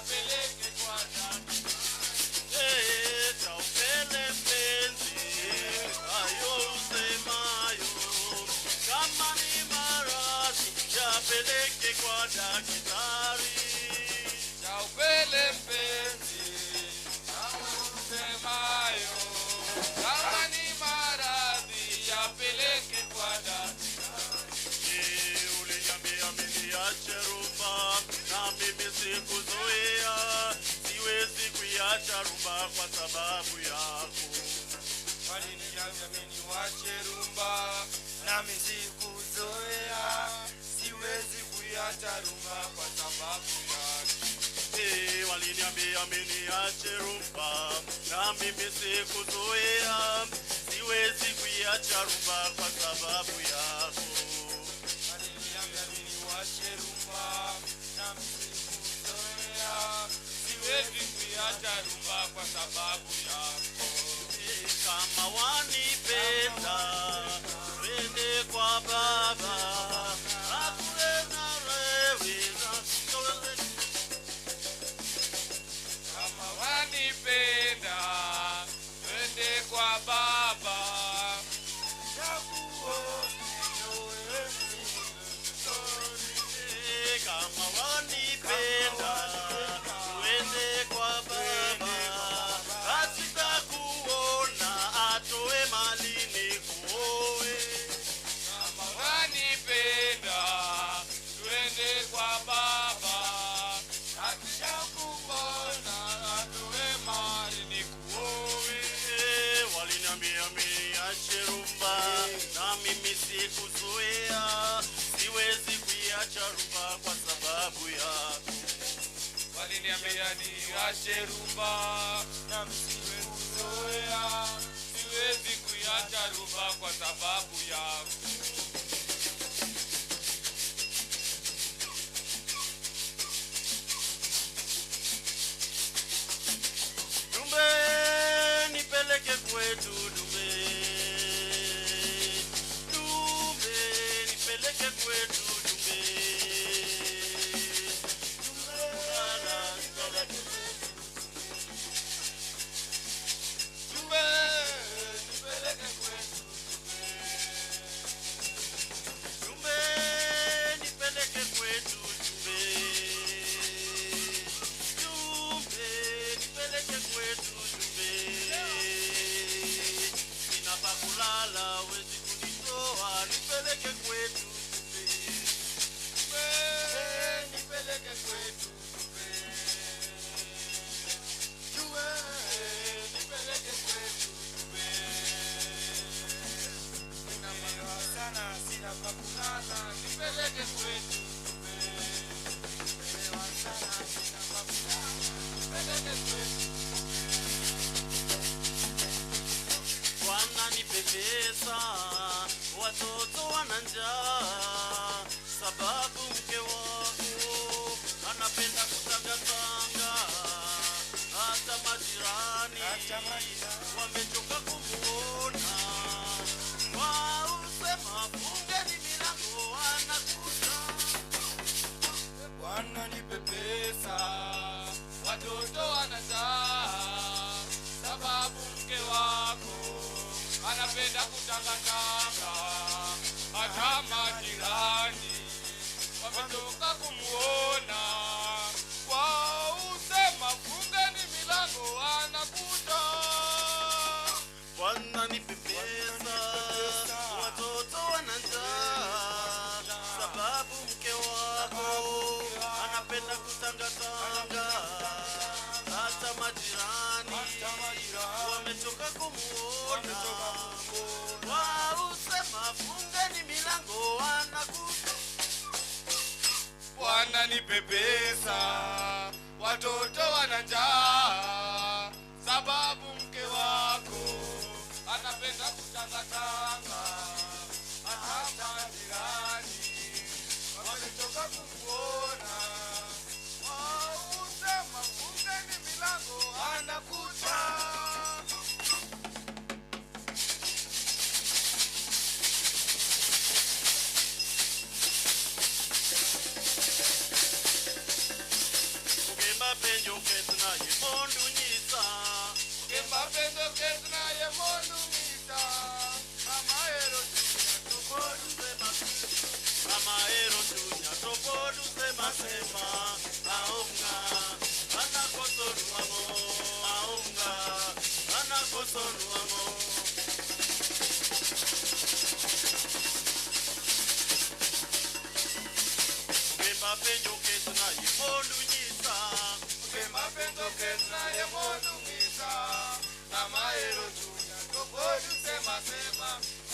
yapeleke kwa daktari. Taupele mpenzi hayo usemayo, kama ni maradhi yapeleke kwa daktari. Taupele mpenzi hayo usemayo, kama ni maradhi yapeleke kwa daktari. Uliniambia mimi niache rumba, na mimi sikuzoea, siwezi kuiacha rumba kwa sababu yako. Waliniambia mimi niwache rumba, nami sikuzoea, siwezi kuiacha rumba kwa sababu yako. Waliniambia mimi niache rumba, na mimi sikuzoea, siwezi kuiacha rumba kwa sababu yako. Waliniambia mimi niwache rumba, nami sikuzoea, siwezi kuiacha rumba kwa sababu yako. Kama wanipenda, twende kwa baba, akule na wewe na sitoweze. Kama wanipenda, twende kwa baba, chaguo wewe Kama wanipenda, twende kwa baba, asitakuona atoe mali nikuoe. Kama wanipenda, twende kwa baba, akishakuona atoe mali nikuoe. Waliniambia mimi niache rumba, na mimi sikuzoea, siwezi kuiacha rumba kwa sababu yako. Waliniambia niache rumba, nami sikuzoea, siwezi kuiacha rumba kwa sababu yako. Dumbe nipeleke kwetu, dumbe, dumbe nipeleke kwetu, dumbe, Dumbe, nipeleke kwetu, dumbe nipeleke kwetu, dumbe, dumbe nipeleke kwetu, dumbe, sina pa kulala, wezi kunitoa, nipeleke kwetu, dumbe, dumbe, nipeleke kwetu, dumbe, dumbe, nipeleke kwetu, dumbe. Sina madawa sana, sina pa kulala, nipeleke kwetu, dumbe. Nimelewa sana, sina pa kulala, nipeleke kwetu. Bwana nipe pesa, watoto wana njaa, sababu mke wako anapenda kutangatanga, hata majirani wamechoka kumuona. Wausema fungeni milango, anakuja. Bwana nipe pesa, watoto wanazaa, sababu mke wako anapenda kutangatanga, hata majirani wametoka kumuona. Wausema fungeni milango, anakuja. Bwana nipe pesa, watoto wana njaa, sababu mke wako anapenda kutangatanga, hata majirani wamechoka kumuona. Wausema fungeni milango, anakuja. Bwana nipe pesa, watoto wana njaa, sababu mke wako anapenda kutangatanga, hata majirani wametoka kumuona. Wausema fungeni milango, anakuja. Ukimba penzi yemonumisa amaero topodu sema amaero tunya topodu sema aunga ana kosonu amo aunga ana kosonu amo Penjo kesna yemondu nyisa penjo kesna yemondu nyisa amaero tunya topodu sema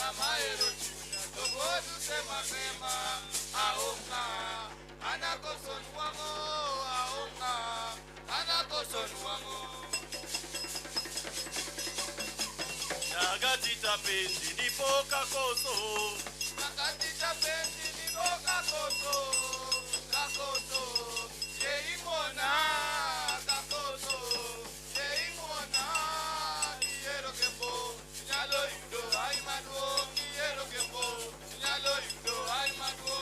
amaero tunya topodu sema aunga ana kosonu amo aunga ana kosonu amo Nagatita penzi nipoka koso Nagatita penzi nipoka koso Kakoso Yeimona Kakoso Yeimona Quiero que po Nyalo yudo ay madu Quiero que po Nyalo yudo ay madu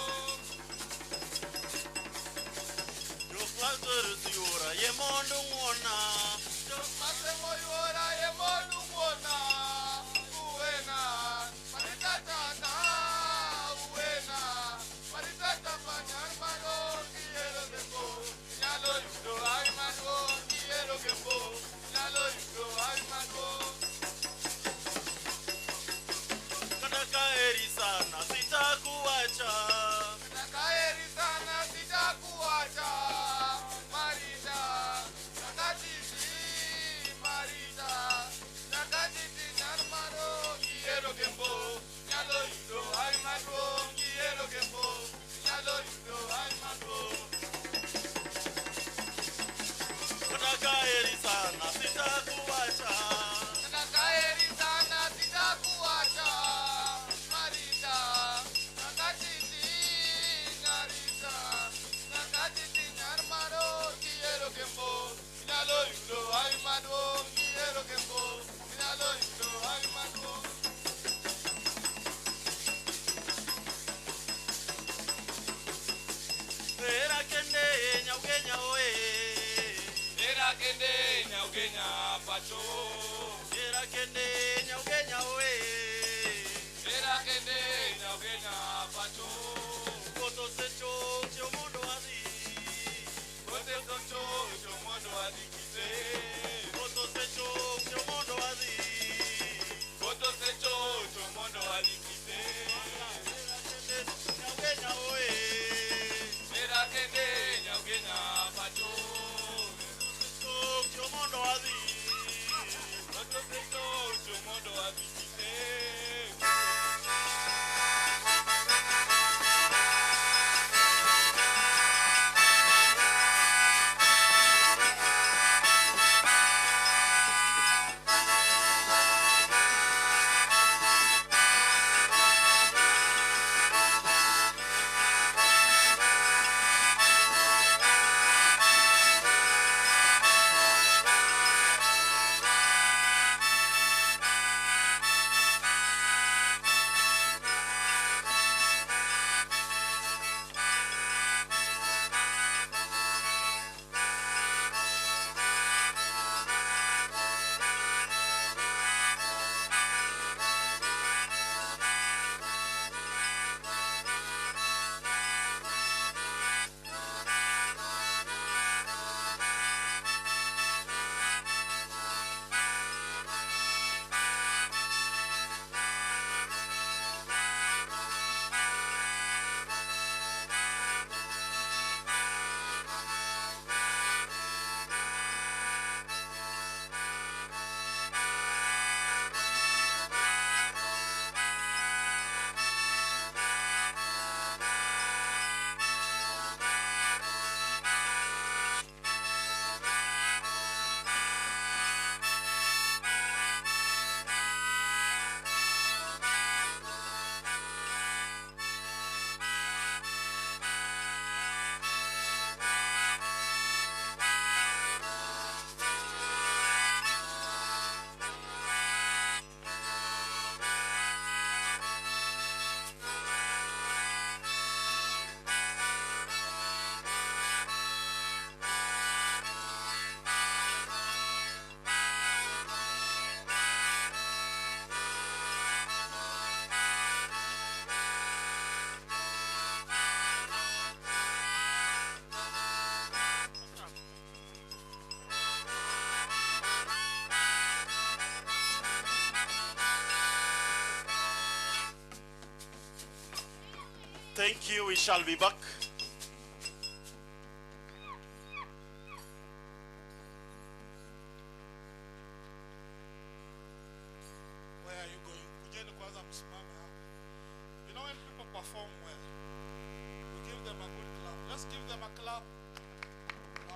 Joflater siora yemondu ngona Joflater moyora yemondu ngona Uena Paritata Uena Paritata Panyar mano Quiero que po Nyalo yudo ay madu Quiero que po Nyalo yudo ay madu Katakaeri sana sitakuacha Katakaeri sana sitakuacha Marita Nakatiti Marita Nakatiti Narmano Quiero que po Nyalo yudo ay madu Quiero que po Nyalo yudo ay madu Katakaeri sana sitakuacha Katakaeri sana sitakuacha Marita Nakatiti Narita Nakatiti Narmano Quiero que po Nyalo yudo ay madu Quiero que po Nyalo yudo ay madu Era kende nyaugenya oe Era kende nyaugenya pacho Era kende nyaugenya oe Era kende nyaugenya pacho Koto secho chomondo adi Kote socho chomondo adi kise Koto secho chomondo adi Koto secho chomondo adi kise Era kende nyaugenya oe Era kende nyaugenya pacho chomondo adi Koto secho chomondo Thank you. We shall be back. Where are you going? Kujeni kwanza msimame hapa. You know when people perform well, we give them a good clap. Let's give them a clap. No.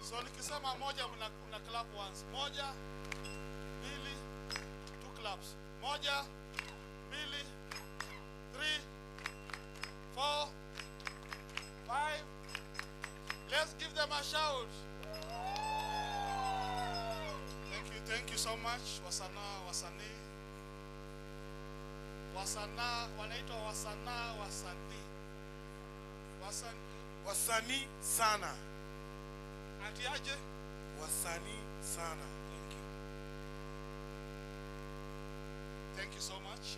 So nikisema moja una clap once. Moja, mbili, two claps. Moja, mbili, 3, 4, 5. Let's give them a shout. Thank you so much. Wasanii wanaitwa wasanii sana. Ati aje? Wasanii sana. Thank you so much.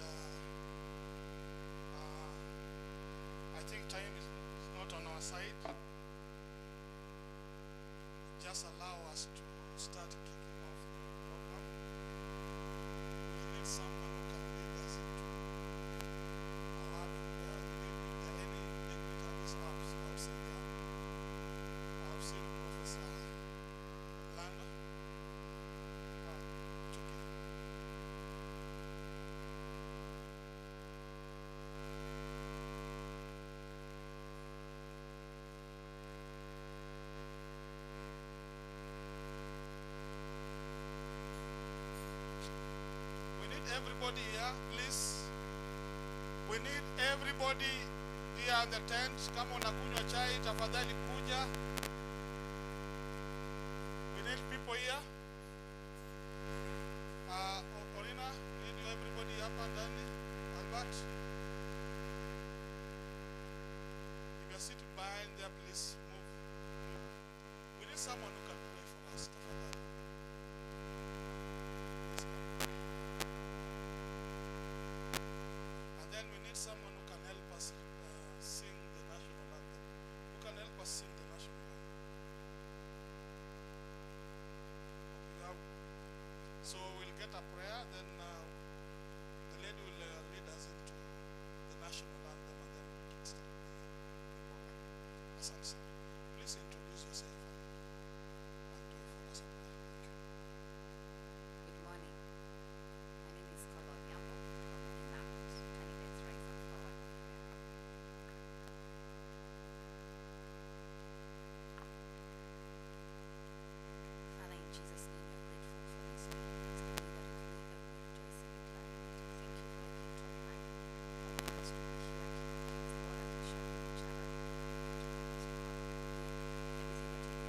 I think time is not on our side. Just allow us to start kicking off the program. We need someone who can lead us into any dignitaries outside there. I've seen Professor Landa. Chuki. Everybody here, please. We need everybody here at the tent. Kama unakunywa chai, tafadhali kuja. We need people here. Orina, we need everybody hapa ndani. Albert. If you're sitting behind there, please move. We need someone who can pray for us, tafadhali. Someone who can help us sing the national anthem. Who can help us sing the national anthem? So we'll get a prayer, then the lady will lead us into the national anthem, and then we'll kickstart the program. Asante. Please introduce yourself and do for us a prayer. Thank you. Good morning. My name is Kolo Nyambo from Inland, Candidates Rise and Forward. Father, in Jesus' name, we are grateful for this day. It's the day that we live and we rejoice in it. Thank you for the gift of life. Help us to be here, King of Kings, the one that we shall be each other. Everything that we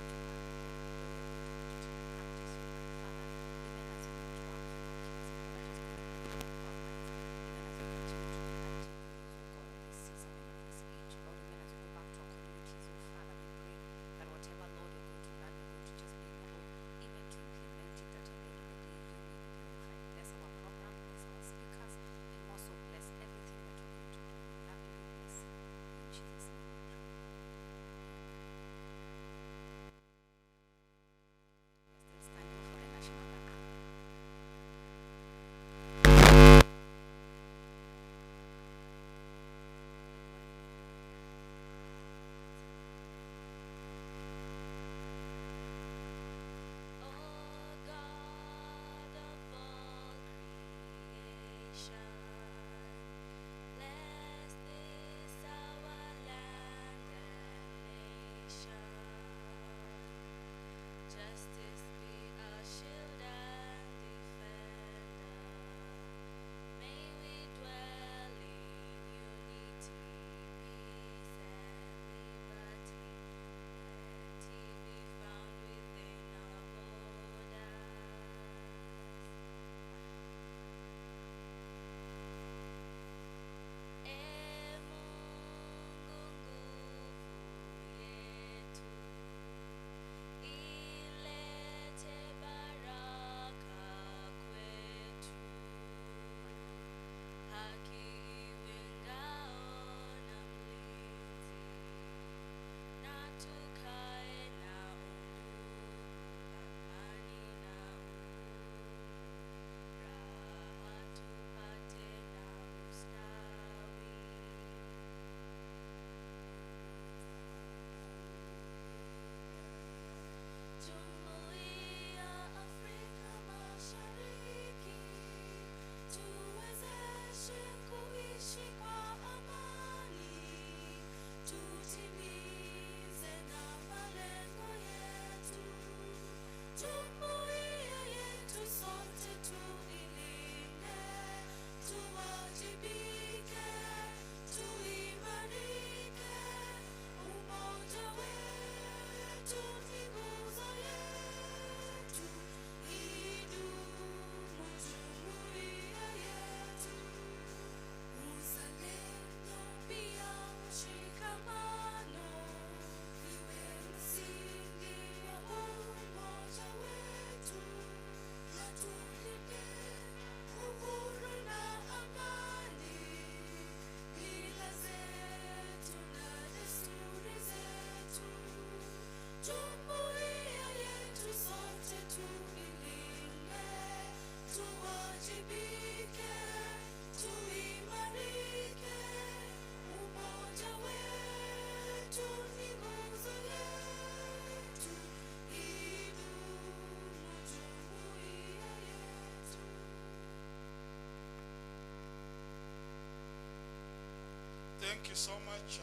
Thank you so much.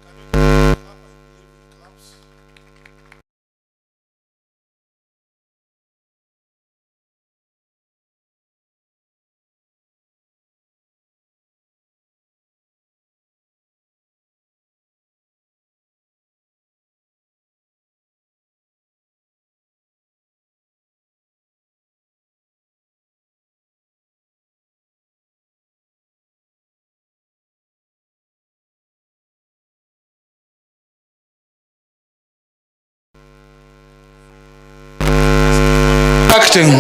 Can you give me a clap? I believe in claps. Acting.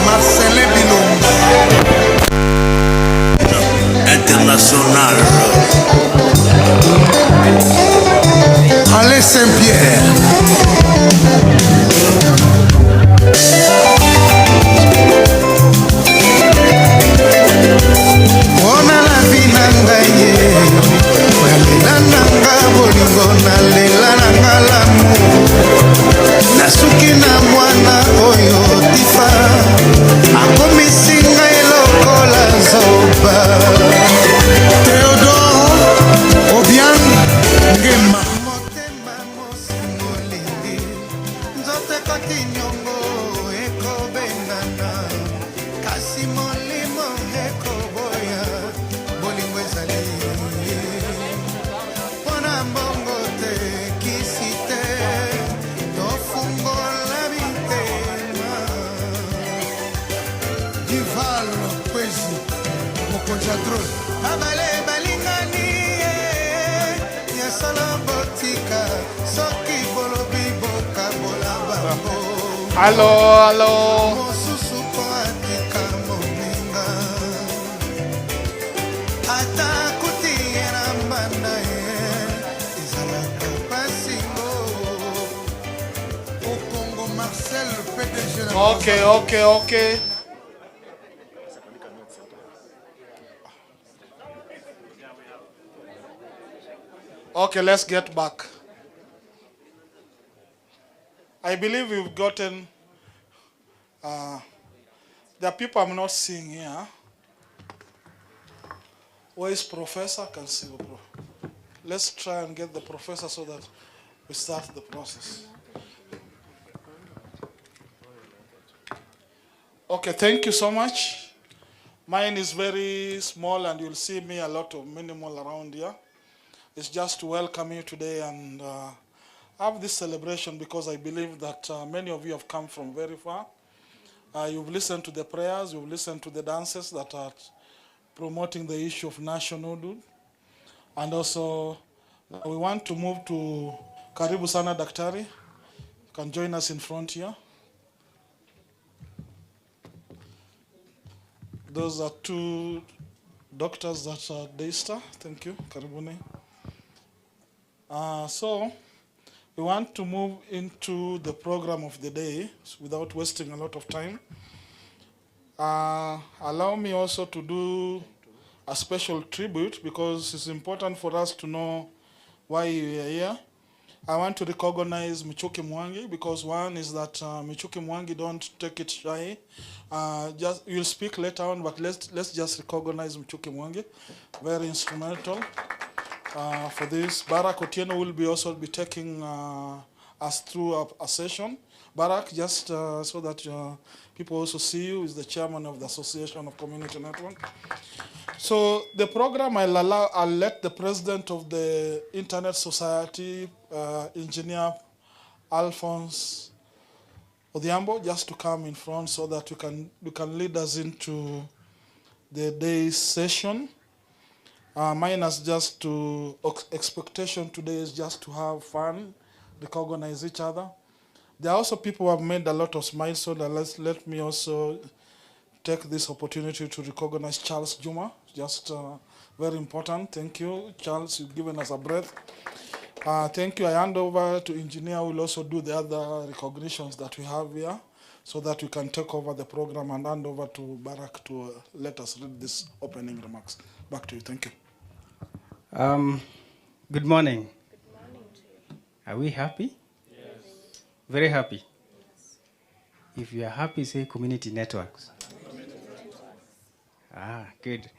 Marcelin Bilombo. International. Alain Saint-Pierre. Ona la vida ngaye. Walela nanga bolingo na lela nanga lamu. Nasuki na mwana oyo tifa. Akomisi ngai lokola zoba. Theodore Obiang Ngema. Motema mosimolindi. Nzote koti nyongo ekobengana. Kasi molimo ekoboya. Bolingo ezali. Pona mbongo te kisi te. Tofungola bitema. Dival Kwezi Mokonjadro. Abale balingani ya solo botika. Soki bolobi boka bola bambo. Hello. Mosusu kwa atika moninga. Ata kuti erambanda ezalaka pasingo. Au Congo, Marcel, le PDG. Okay. Okay, let's get back. I believe we've gotten the people I'm not seeing here. Where is Professor? Can see the Prof. Let's try and get the professor so that we start the process. Okay, thank you so much. Mine is very small and you'll see me a lot of minimal around here. It's just to welcome you today and have this celebration because I believe that many of you have come from very far. You've listened to the prayers, you've listened to the dances that are promoting the issue of nationalhood. And also, we want to move to Karibu Sana Daktari. You can join us in front here. Those are two doctors that are Daystar. Thank you. Karibuni. So, we want to move into the program of the day without wasting a lot of time. Allow me also to do a special tribute because it's important for us to know why we are here. I want to recognize Michuki Mwangi because one is that Michuki Mwangi don't take it shy. You'll speak later on, but let's just recognize Michuki Mwangi. Very instrumental for this. Barak Otieno will be also be taking us through a session. Barak, just so that people also see you, is the chairman of the Association of Community Network. So the program I'll let the president of the Internet Society, Engineer Alphonse Odhiambo, just to come in front so that you can lead us into the day's session. Mine is just to expectation today is just to have fun, recognize each other. There are also people who have made a lot of smiles, so that let me also take this opportunity to recognize Charles Juma. Just very important. Thank you, Charles. You've given us a breath. Thank you. I hand over to engineer who will also do the other recognitions that we have here so that we can take over the program and hand over to Barak to let us read this opening remarks. Back to you. Thank you. Good morning. Are we happy? Yes. Very happy. Yes. If you are happy, say community networks. Good.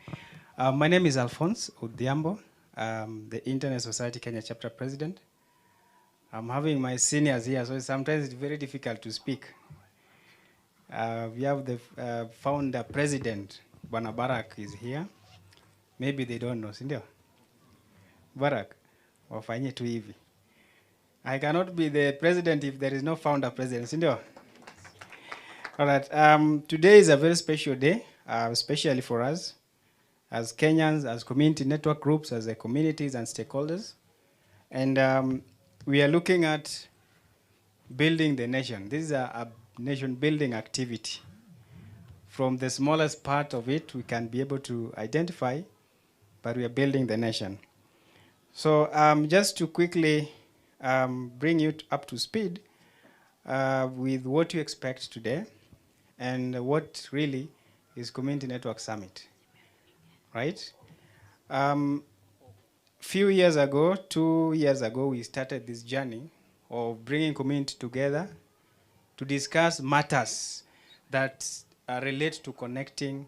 My name is Alphonse Udhiambo, the Internet Society Kenya chapter president. I'm having my seniors here, so sometimes it's very difficult to speak. We have the founder president, Bwana Barak is here. Maybe they don't know, sindio? Barak, wafanye tu hivi. I cannot be the president if there is no founder president, sindio? All right, today is a very special day, especially for us as Kenyans, as community network groups, as the communities and stakeholders. And we are looking at building the nation. This is a nation building activity. From the smallest part of it, we can be able to identify, but we are building the nation. So just to quickly bring you up to speed with what you expect today and what really is Community Network Summit, right? Few years ago, 2 years ago, we started this journey of bringing community together to discuss matters that relate to connecting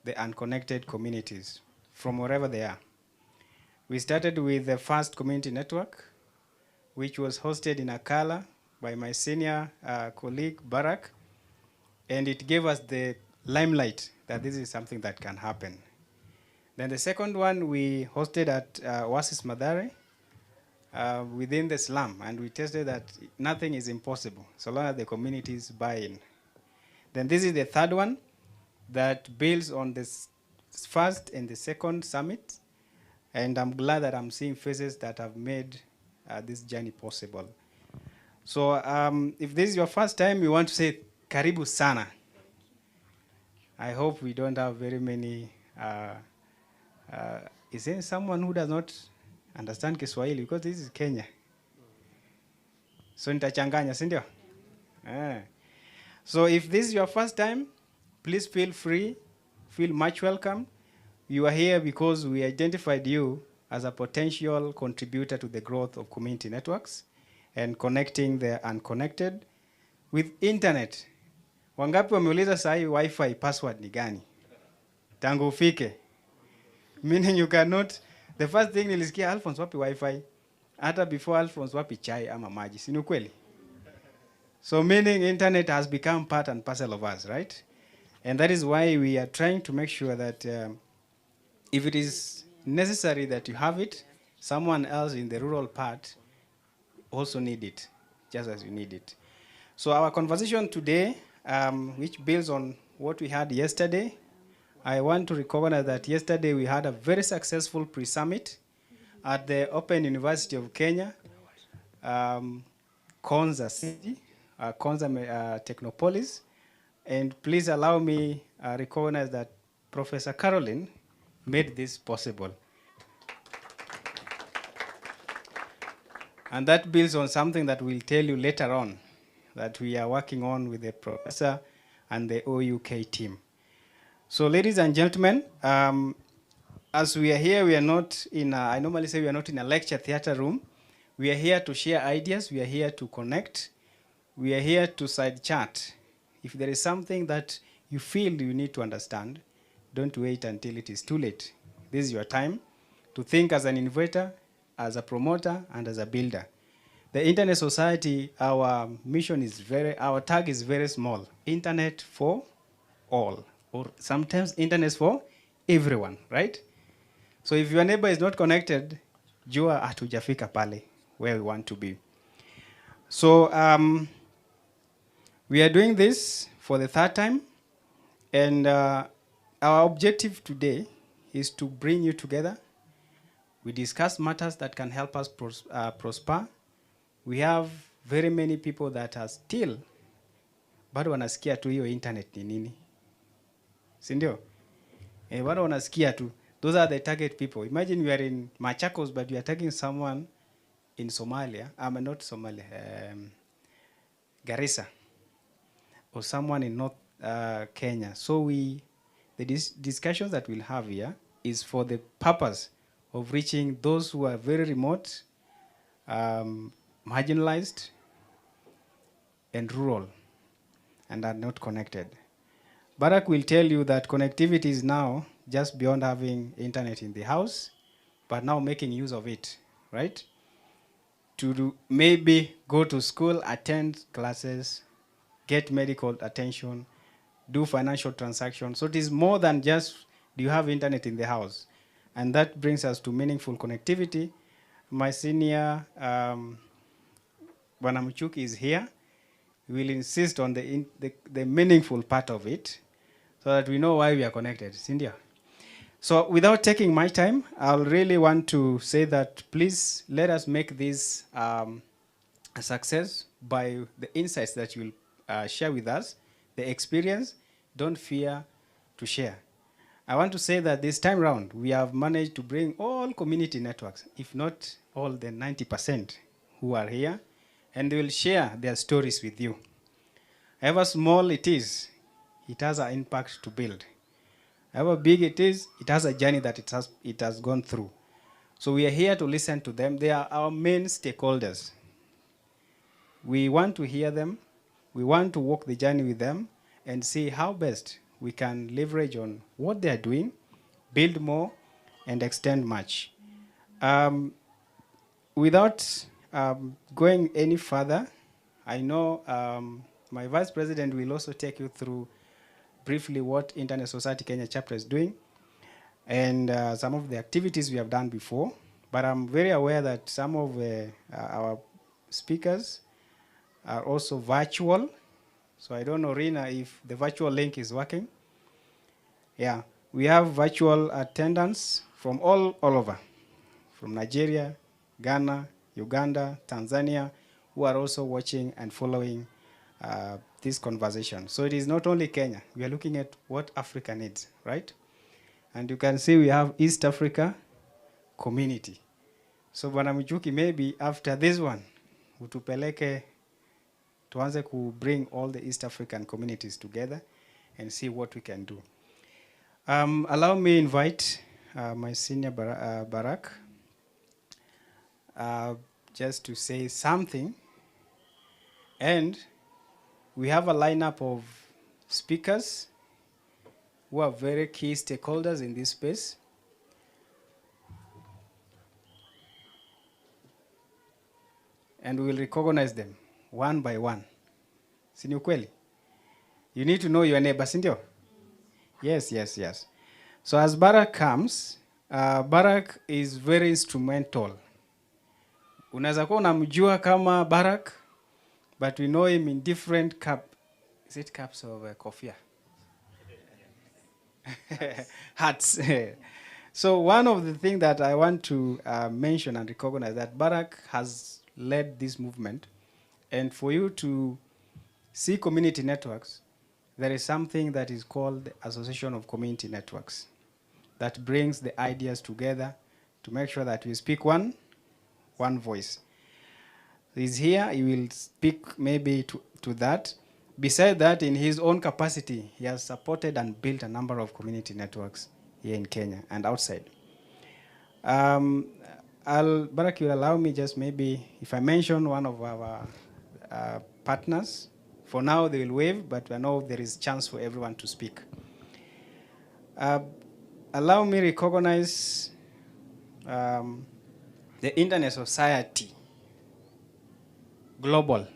the unconnected communities from wherever they are. We started with the first community network, which was hosted in Akala by my senior colleague, Barak, and it gave us the limelight that this is something that can happen. Then the second one we hosted at Oasis Madare within the slum, and we tested that nothing is impossible so long as the communities buy in. Then this is the third one that builds on this first and the second summit, and I'm glad that I'm seeing faces that have made this journey possible. So if this is your first time, we want to say karibu sana. I hope we don't have very many. Is there someone who does not understand Kiswahili? Because this is Kenya. So nitachanganya, si ndio? So if this is your first time, please feel free, feel much welcome. You are here because we identified you as a potential contributor to the growth of community networks and connecting the unconnected with internet. Wangapi wameuliza sahi Wi-Fi password ni gani? Tangu ufike. Meaning you cannot, the first thing nilisikia Alphonse wapi Wi-Fi? Hata before Alphonse wapi chai ama maji, si ni ukweli? So meaning internet has become part and parcel of us, right? And that is why we are trying to make sure that if it is necessary that you have it, someone else in the rural part also need it, just as you need it. So our conversation today, which builds on what we had yesterday, I want to recognize that yesterday we had a very successful pre-summit at the Open University of Kenya, Konza City, Konza Technopolis. And please allow me recognize that Professor Caroline made this possible. And that builds on something that we'll tell you later on that we are working on with the professor and the OUK team. So ladies and gentlemen, as we are here, we are not in a, I normally say we are not in a lecture theater room. We are here to share ideas. We are here to connect. We are here to side chat. If there is something that you feel you need to understand, don't wait until it is too late. This is your time to think as an innovator, as a promoter, and as a builder. The Internet Society, our mission is our tag is very small. Internet for all, or sometimes internet for everyone, right? So if your neighbor is not connected, jua hatujafika pale where we want to be. So we are doing this for the third time, and our objective today is to bring you together. We discuss matters that can help us prosper. We have very many people that are still bado wanasikia tu hiyo internet ni nini. Si ndio? Bado wanasikia tu. Those are the target people. Imagine we are in Machakos, but we are taking someone in Somalia. Not Somalia. Garissa. Or someone in North Kenya. So the discussions that we'll have here is for the purpose of reaching those who are very remote, marginalized, and rural, and are not connected. Barack will tell you that connectivity is now just beyond having internet in the house, but now making use of it, right? Maybe go to school, attend classes, get medical attention, do financial transactions. So it is more than just do you have internet in the house? And that brings us to meaningful connectivity. My senior, Bwana Mchuki, is here. We will insist on the meaningful part of it so that we know why we are connected. Cynthia. So without taking my time, I'll really want to say that please let us make this a success by the insights that you'll share with us, the experience. Don't fear to share. I want to say that this time round, we have managed to bring all community networks, if not all the 90% who are here, and they will share their stories with you. However small it is, it has an impact to build. However big it is, it has a journey that it has gone through. So we are here to listen to them. They are our main stakeholders. We want to hear them. We want to walk the journey with them and see how best we can leverage on what they are doing, build more, and extend much. Without going any further, I know my Vice President will also take you through briefly what Internet Society Kenya chapter is doing and some of the activities we have done before. But I'm very aware that some of our speakers are also virtual. So I don't know, Rina, if the virtual link is working. Yeah, we have virtual attendants from all over, from Nigeria, Ghana, Uganda, Tanzania, who are also watching and following this conversation. So it is not only Kenya. We are looking at what Africa needs, right? And you can see we have East Africa community. So Bwana Mchuki, maybe after this one, utupeleke tuanze to bring all the East African communities together and see what we can do. Allow me invite my senior Barack just to say something. And we have a lineup of speakers who are very key stakeholders in this space. And we will recognize them one by one. Si ni ukweli? You need to know your neighbor, si ndio? Yes, yes, yes. So as Barack comes, Barack is very instrumental. Unaweza kuwa unamjua kama Barack, but we know him in different is it cups of coffee? Hats. So one of the things that I want to mention and recognize that Barack has led this movement. And for you to see community networks, there is something that is called the Association of Community Networks that brings the ideas together to make sure that we speak one voice. He's here, he will speak maybe to that. Besides that, in his own capacity, he has supported and built a number of community networks here in Kenya and outside. Barack, you will allow me just maybe, if I mention one of our partners, for now they will wave, but I know there is chance for everyone to speak. Allow me recognize the Internet Society Global.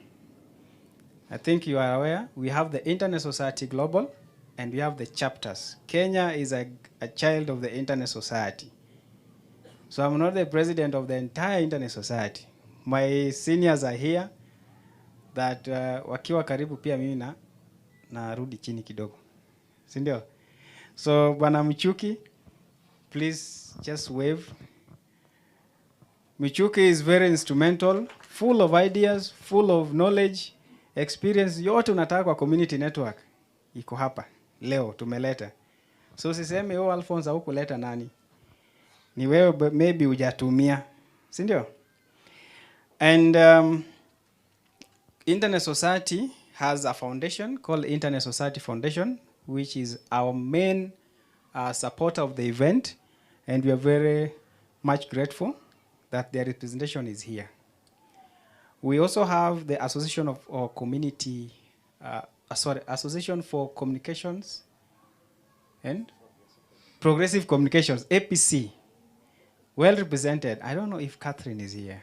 I think you are aware, we have the Internet Society Global and we have the chapters. Kenya is a child of the Internet Society. So I'm not the president of the entire Internet Society. My seniors are here that wakiwa karibu pia mimi narudi chini kidogo. Si ndio? So Bwana Mchuki, please just wave. Mchuki is very instrumental, full of ideas, full of knowledge, experience. Yote unataka kwa community network iko hapa leo tumeleta. So usiseme Alphonse hukuleta nani? Ni wewe maybe hujatumia. Si ndio? And Internet Society has a foundation called Internet Society Foundation, which is our main supporter of the event, and we are very much grateful that their representation is here. We also have the Association of Association for Communications and Progressive Communications, APC. Well represented. I don't know if Catherine is here.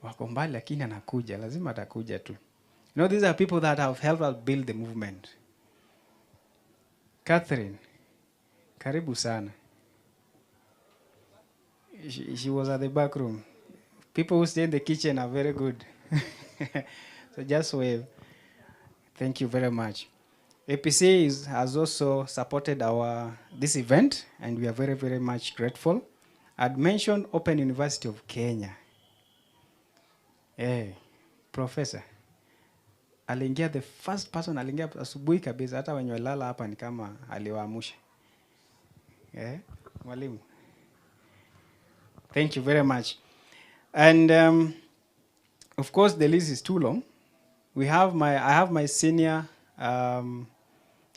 Wako mbali lakini anakuja, lazima atakuja tu. You know, these are people that have helped us build the movement. Catherine, karibu sana. She was at the back room. People who stay in the kitchen are very good. So just wave. Thank you very much. APC has also supported this event, and we are very, very much grateful. I'd mentioned Open University of Kenya. Hey, Professor. Aliingia, the first person aliingia asubuhi kabisa, hata wenye walala hapa ni kama aliwaamusha. Mwalimu. Thank you very much. And of course, the list is too long. I have my senior,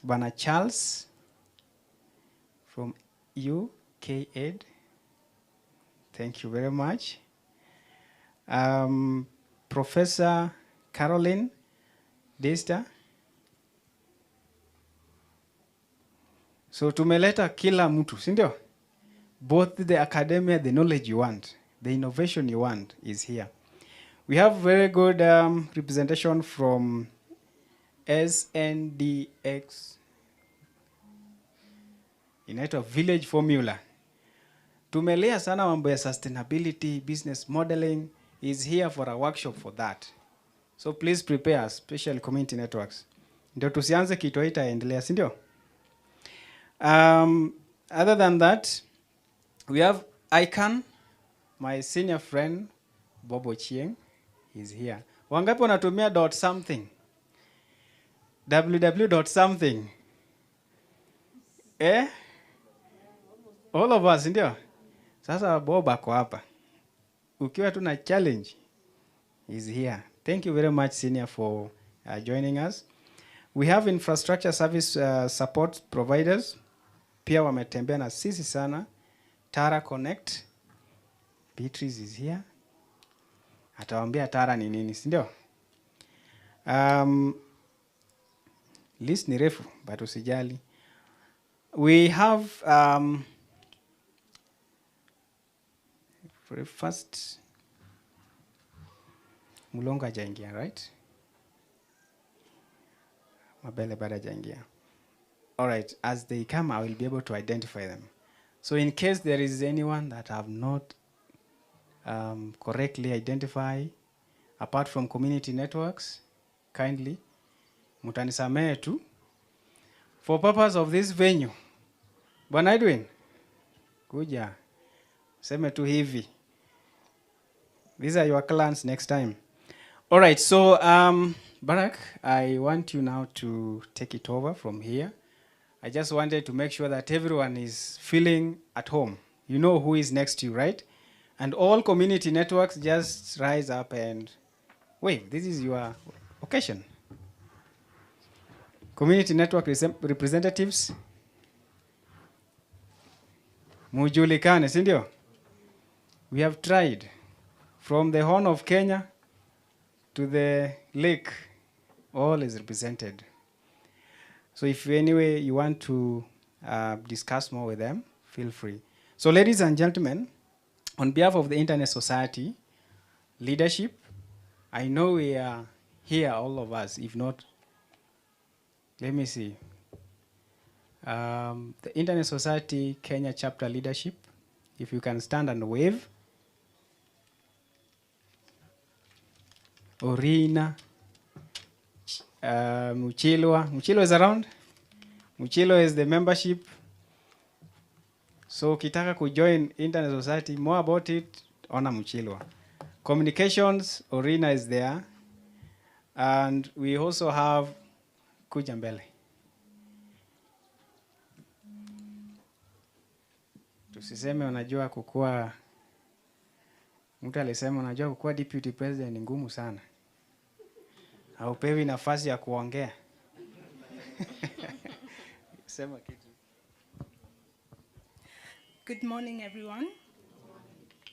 Bana Charles from UKAID. Thank you very much. Professor Caroline Desta. So tumeleta kila mtu, si ndio? Both the academia, the knowledge you want, the innovation you want is here. We have very good representation from SNDX, inaitwa Village Formula. Tumelea sana mambo ya sustainability, business modeling, is here for a workshop for that. So please prepare, especially community networks. Ndio tusianze kitu itaendelea, si ndio? Other than that, we have ICANN, my senior friend, Bobo Chieng, is here. Wangapi wanatumia dot something? www. something. All of us, ndio? Sasa Bob ako hapa. Ukiwa tuna challenge, is here. Thank you very much, senior, for joining us. We have infrastructure service support providers. Pia wametembea na sisi sana. Tara Connect. Beatrice is here. Atawaambia Tara ni nini, si ndio? List ni refu, but usijali. We have first Mulonga hajaingia, right? Mabele bado hajaingia. All right, as they come, I will be able to identify them. So in case there is anyone that I have not correctly identified, apart from community networks, kindly, mutanisamehe tu. For purpose of this venue, Bwana Edwin, kuja, seme tu hivi. These are your clans next time. All right, so Barak, I want you now to take it over from here. I just wanted to make sure that everyone is feeling at home. You know who is next to you, right? And all community networks, just rise up and wave. This is your occasion. Community network representatives, mujulikane, si ndio? We have tried from the Horn of Kenya to the lake, all is represented. So if anyway you want to discuss more with them, feel free. So ladies and gentlemen, on behalf of the Internet Society leadership, I know we are here, all of us, if not, let me see. The Internet Society Kenya chapter leadership, if you can stand and wave. Orina, Muchilwa. Muchilwa is around? Muchilwa is the membership. So kitaka kujoin Internet Society, more about it, ona Muchilwa. Communications, Orina is there. And we also have Kujambele. Tusiseme unajua kukua, mtu alisema unajua kukua deputy president ni ngumu sana. Haupewi nafasi ya kuongea. Sema kitu. Good morning, everyone.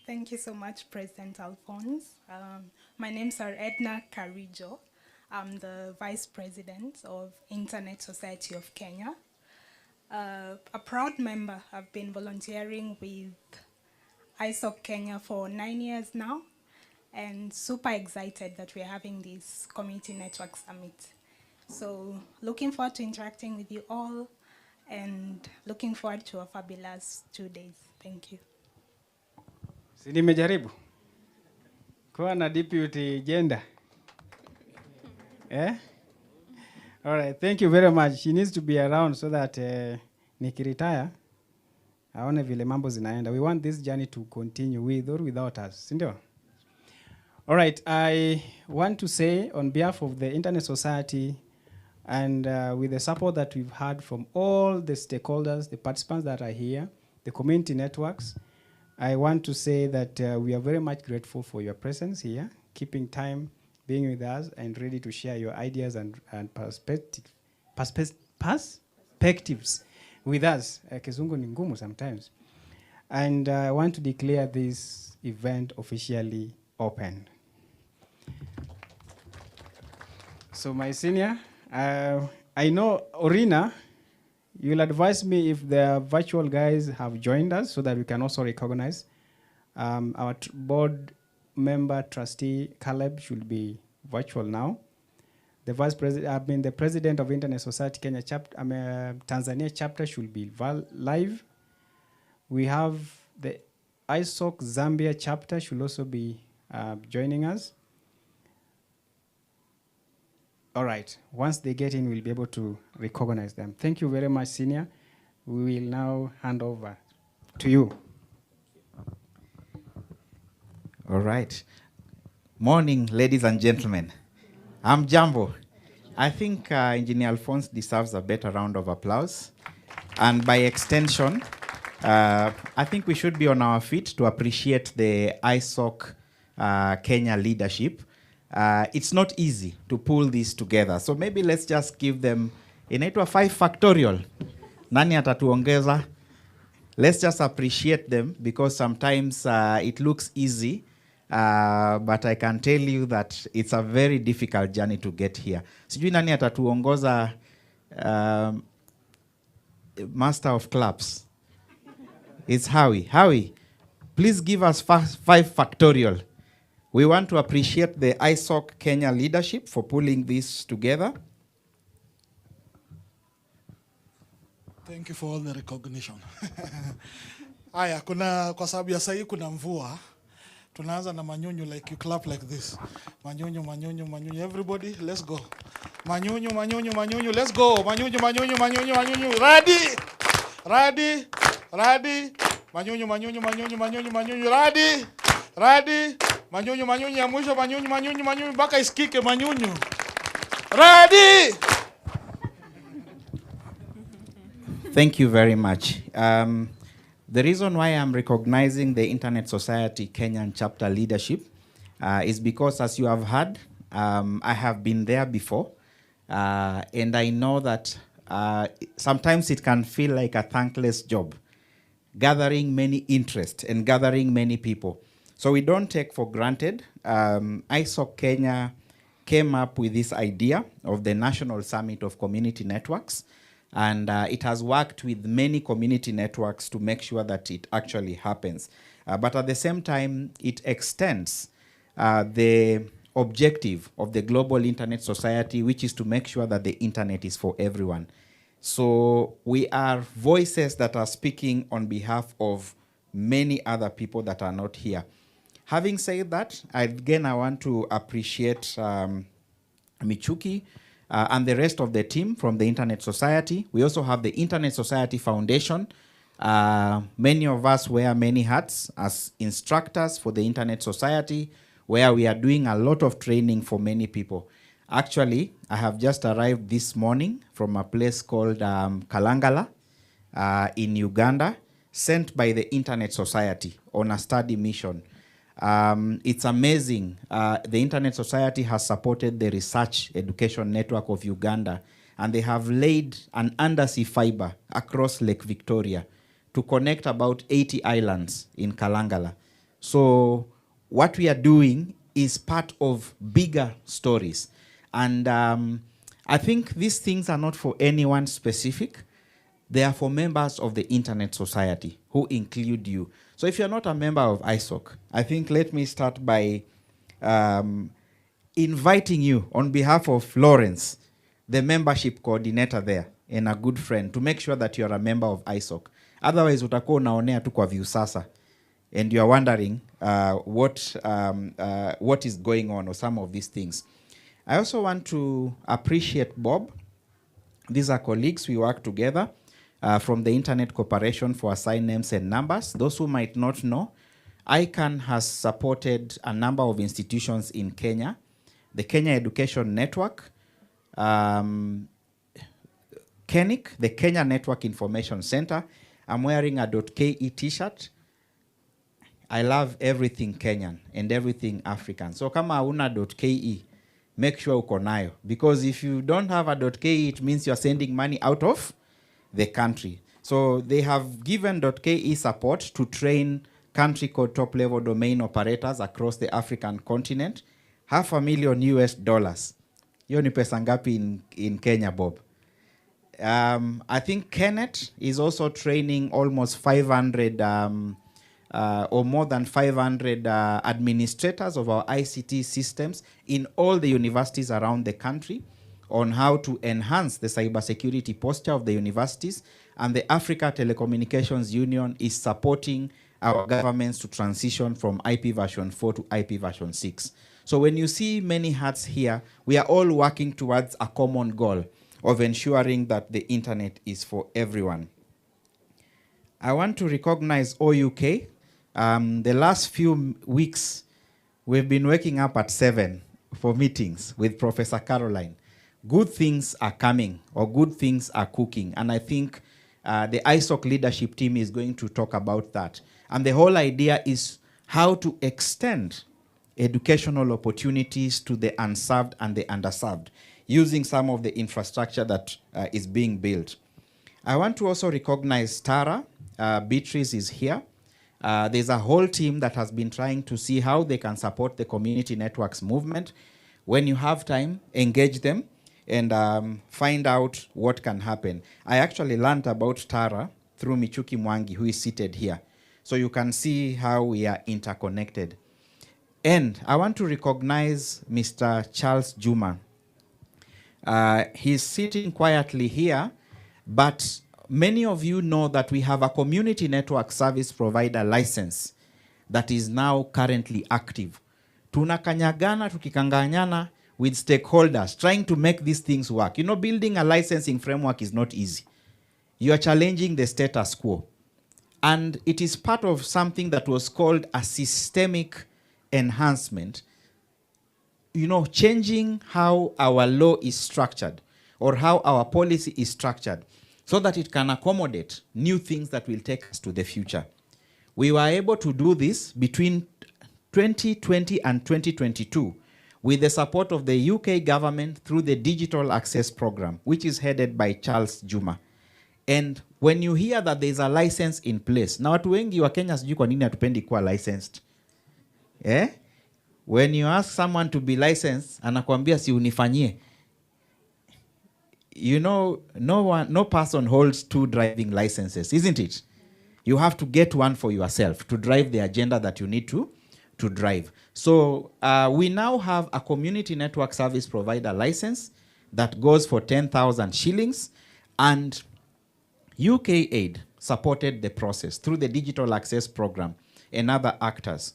Thank you so much, President Alphonse. My name's Edna Carijo. I'm the Vice President of Internet Society of Kenya. A proud member. I've been volunteering with ISOC Kenya for 9 years now, and super excited that we're having this Community Network Summit. So looking forward to interacting with you all, and looking forward to a fabulous 2 days. Thank you. Si nimejaribu kuwa na deputy gender. Eh? All right, thank you very much. She needs to be around so that nikiretire aone vile mambo zinaenda. We want this journey to continue with or without us. Sindio? All right, I want to say on behalf of the Internet Society and with the support that we've had from all the stakeholders, the participants that are here, the community networks, I want to say that we are very much grateful for your presence here, keeping time, being with us, and ready to share your ideas and perspectives with us. Kizungu ni ngumu sometimes. And I want to declare this event officially open. So my senior, I know Orina, you'll advise me if the virtual guys have joined us so that we can also recognize. Our board member trustee Caleb should be virtual now. The vice president, I've been the president of Internet Society Kenya chapter, Tanzania chapter should be live. We have the ISOC Zambia chapter should also be joining us. All right, once they get in, we'll be able to recognize them. Thank you very much, Senior. We will now hand over to you. All right. Morning, ladies and gentlemen. I'm Jambo. I think Engineer Alphonse deserves a better round of applause. And by extension, I think we should be on our feet to appreciate the ISOC Kenya leadership. It's not easy to pull this together. So maybe let's just give them, inaitwa 5 factorial. Nani atatuongeza? Let's just appreciate them because sometimes it looks easy, but I can tell you that it's a very difficult journey to get here. Sijui nani atatuongoza master of claps. It's Howie. Howie, please give us 5 factorial. We want to appreciate the ISOC Kenya leadership for pulling this together. Thank you for all the recognition. Aya, kwa sababu ya sahi kuna mvua. Tunaanza na manyunyu, like you clap like this. Manyunyu, manyunyu, manyunyu. Everybody, let's go. Manyunyu, manyunyu, manyunyu. Let's go. Manyunyu, manyunyu, manyunyu, manyunyu. Ready? Ready? Ready? Manyunyu, manyunyu, manyunyu, manyunyu, manyunyu. Ready? Ready? Manyunyu, manyunyu ya mwisho, manyunyu, manyunyu, manyunyu. Mpaka isikike manyunyu. Ready? Thank you very much. The reason why I'm recognizing the Internet Society Kenyan chapter leadership is because, as you have heard, I have been there before, and I know that sometimes it can feel like a thankless job, gathering many interests and gathering many people. So we don't take for granted. ISOC Kenya came up with this idea of the National Summit of Community Networks, and it has worked with many community networks to make sure that it actually happens. But at the same time, it extends the objective of the Global Internet Society, which is to make sure that the internet is for everyone. So we are voices that are speaking on behalf of many other people that are not here. Having said that, I want to appreciate Michuki and the rest of the team from the Internet Society. We also have the Internet Society Foundation. Many of us wear many hats as instructors for the Internet Society, where we are doing a lot of training for many people. Actually, I have just arrived this morning from a place called Kalangala in Uganda, sent by the Internet Society on a study mission. It's amazing. The Internet Society has supported the Research Education Network of Uganda, and they have laid an undersea fiber across Lake Victoria to connect about 80 islands in Kalangala. So what we are doing is part of bigger stories. And I think these things are not for anyone specific. They are for members of the Internet Society, who include you. So if you're not a member of ISOC, I think let me start by inviting you on behalf of Lawrence, the membership coordinator there, and a good friend, to make sure that you're a member of ISOC. Otherwise, utakuwa unaonea tu kwa view sasa, and you're wondering what is going on or some of these things. I also want to appreciate Bob. These are colleagues. We work together from the Internet Corporation for Assigned Names and Numbers. Those who might not know, ICANN has supported a number of institutions in Kenya. The Kenya Education Network, KENIC, the Kenya Network Information Center. I'm wearing a .ke t-shirt. I love everything Kenyan and everything African. So kama hauna .ke, make sure uko nayo. Because if you don't have a .ke, it means you're sending money out of the country. So they have given .ke support to train country code top-level domain operators across the African continent. $500,000 US. Hiyo ni pesa ngapi in Kenya, Bob? I think Kenneth is also training almost 500 or more than 500 administrators of our ICT systems in all the universities around the country on how to enhance the cybersecurity posture of the universities. And the Africa Telecommunications Union is supporting our governments to transition from IP version 4 to IP version 6. So when you see many hats here, we are all working towards a common goal of ensuring that the internet is for everyone. I want to recognize OUK. The last few weeks, we've been waking up at 7 for meetings with Professor Caroline. Good things are coming, or good things are cooking. And I think the ISOC leadership team is going to talk about that. And the whole idea is how to extend educational opportunities to the unserved and the underserved, using some of the infrastructure that is being built. I want to also recognize Tara. Beatrice is here. There's a whole team that has been trying to see how they can support the community networks movement. When you have time, engage them and find out what can happen. I actually learned about Tara through Michuki Mwangi, who is seated here. So you can see how we are interconnected. And I want to recognize Mr. Charles Juma. He's sitting quietly here, but many of you know that we have a community network service provider license that is now currently active. Tunakanyagana, tukikanganyana with stakeholders, trying to make these things work. You know, building a licensing framework is not easy. You are challenging the status quo. And it is part of something that was called a systemic enhancement. You know, changing how our law is structured or how our policy is structured so that it can accommodate new things that will take us to the future. We were able to do this between 2020 and 2022 with the support of the UK government through the Digital Access Program, which is headed by Charles Juma. And when you hear that there's a license in place, na watu wengi wa Kenya sijui kwa nini hatupendi kuwa licensed. Eh? When you ask someone to be licensed, anakuambia si unifanyie. You know, no person holds 2 driving licenses, isn't it? You have to get one for yourself to drive the agenda that you need to drive. So we now have a community network service provider license that goes for 10,000 shillings, and UK Aid supported the process through the Digital Access Program and other actors.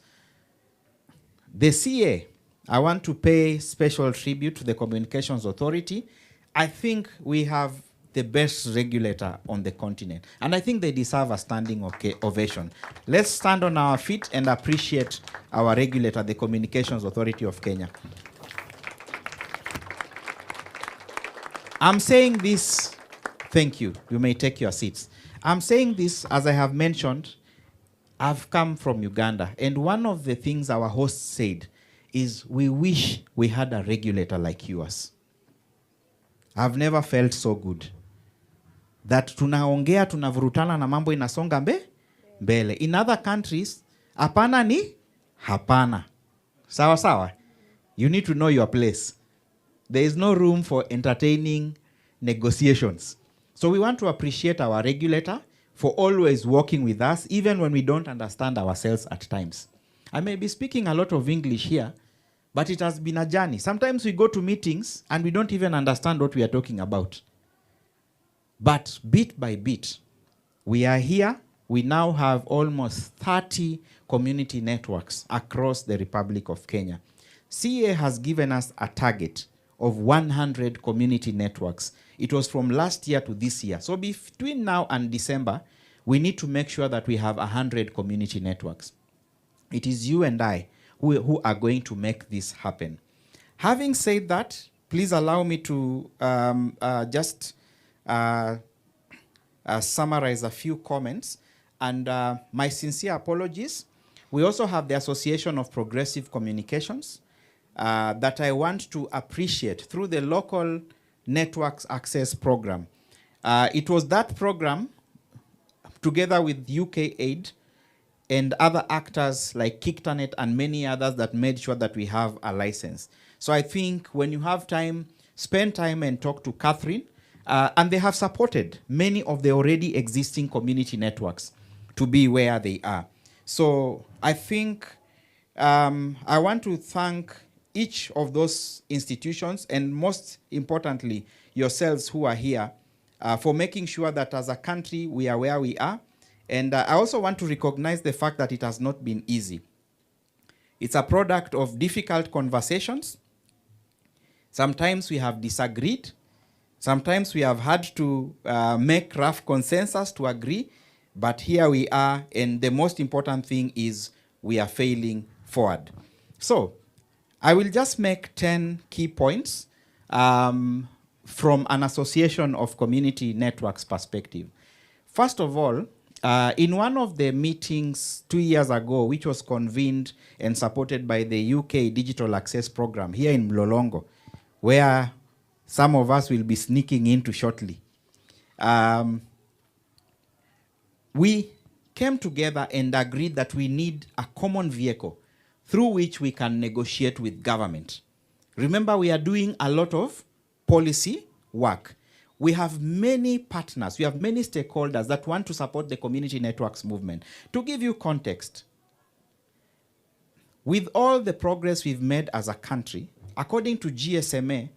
The CA, I want to pay special tribute to the Communications Authority. I think we have the best regulator on the continent, and I think they deserve a standing ovation. Let's stand on our feet and appreciate our regulator, the Communications Authority of Kenya. I'm saying this, thank you, you may take your seats. I'm saying this, as I have mentioned, I've come from Uganda, and one of the things our host said is we wish we had a regulator like yours. I've never felt so good. That tunaongea, tunavurutana na mambo inasonga mbele. In other countries, hapana ni hapana. Sawa sawa. You need to know your place. there is no room for entertaining negotiations. So we want to appreciate our regulator for always working with us, even when we don't understand ourselves at times. I may be speaking a lot of English here, but it has been a journey. Sometimes we go to meetings and we don't even understand what we are talking about. But bit by bit, we are here. We now have almost 30 community networks across the Republic of Kenya. CA has given us a target of 100 community networks. It was from last year to this year. So between now and December, we need to make sure that we have 100 community networks. It is you and I who are going to make this happen. Having said that, please allow me to just summarize a few comments. And my sincere apologies. We also have the Association of Progressive Communications that I want to appreciate through the Local Networks Access Program. It was that program, together with UK Aid and other actors like Kictanet and many others, that made sure that we have a license. So I think when you have time, spend time and talk to Catherine. And they have supported many of the already existing community networks to be where they are. So I think I want to thank each of those institutions, and most importantly, yourselves who are here, for making sure that as a country we are where we are. And I also want to recognize the fact that it has not been easy. It's a product of difficult conversations. Sometimes we have disagreed. Sometimes we have had to make rough consensus to agree. But here we are, and the most important thing is we are failing forward. So I will just make 10 key points from an association of community networks perspective. First of all, in one of the meetings 2 years ago, which was convened and supported by the UK Digital Access Program here in Mlolongo, where some of us will be sneaking into shortly, we came together and agreed that we need a common vehicle through which we can negotiate with government. Remember, we are doing a lot of policy work. We have many partners, we have many stakeholders that want to support the community networks movement. To give you context, with all the progress we've made as a country, according to GSMA,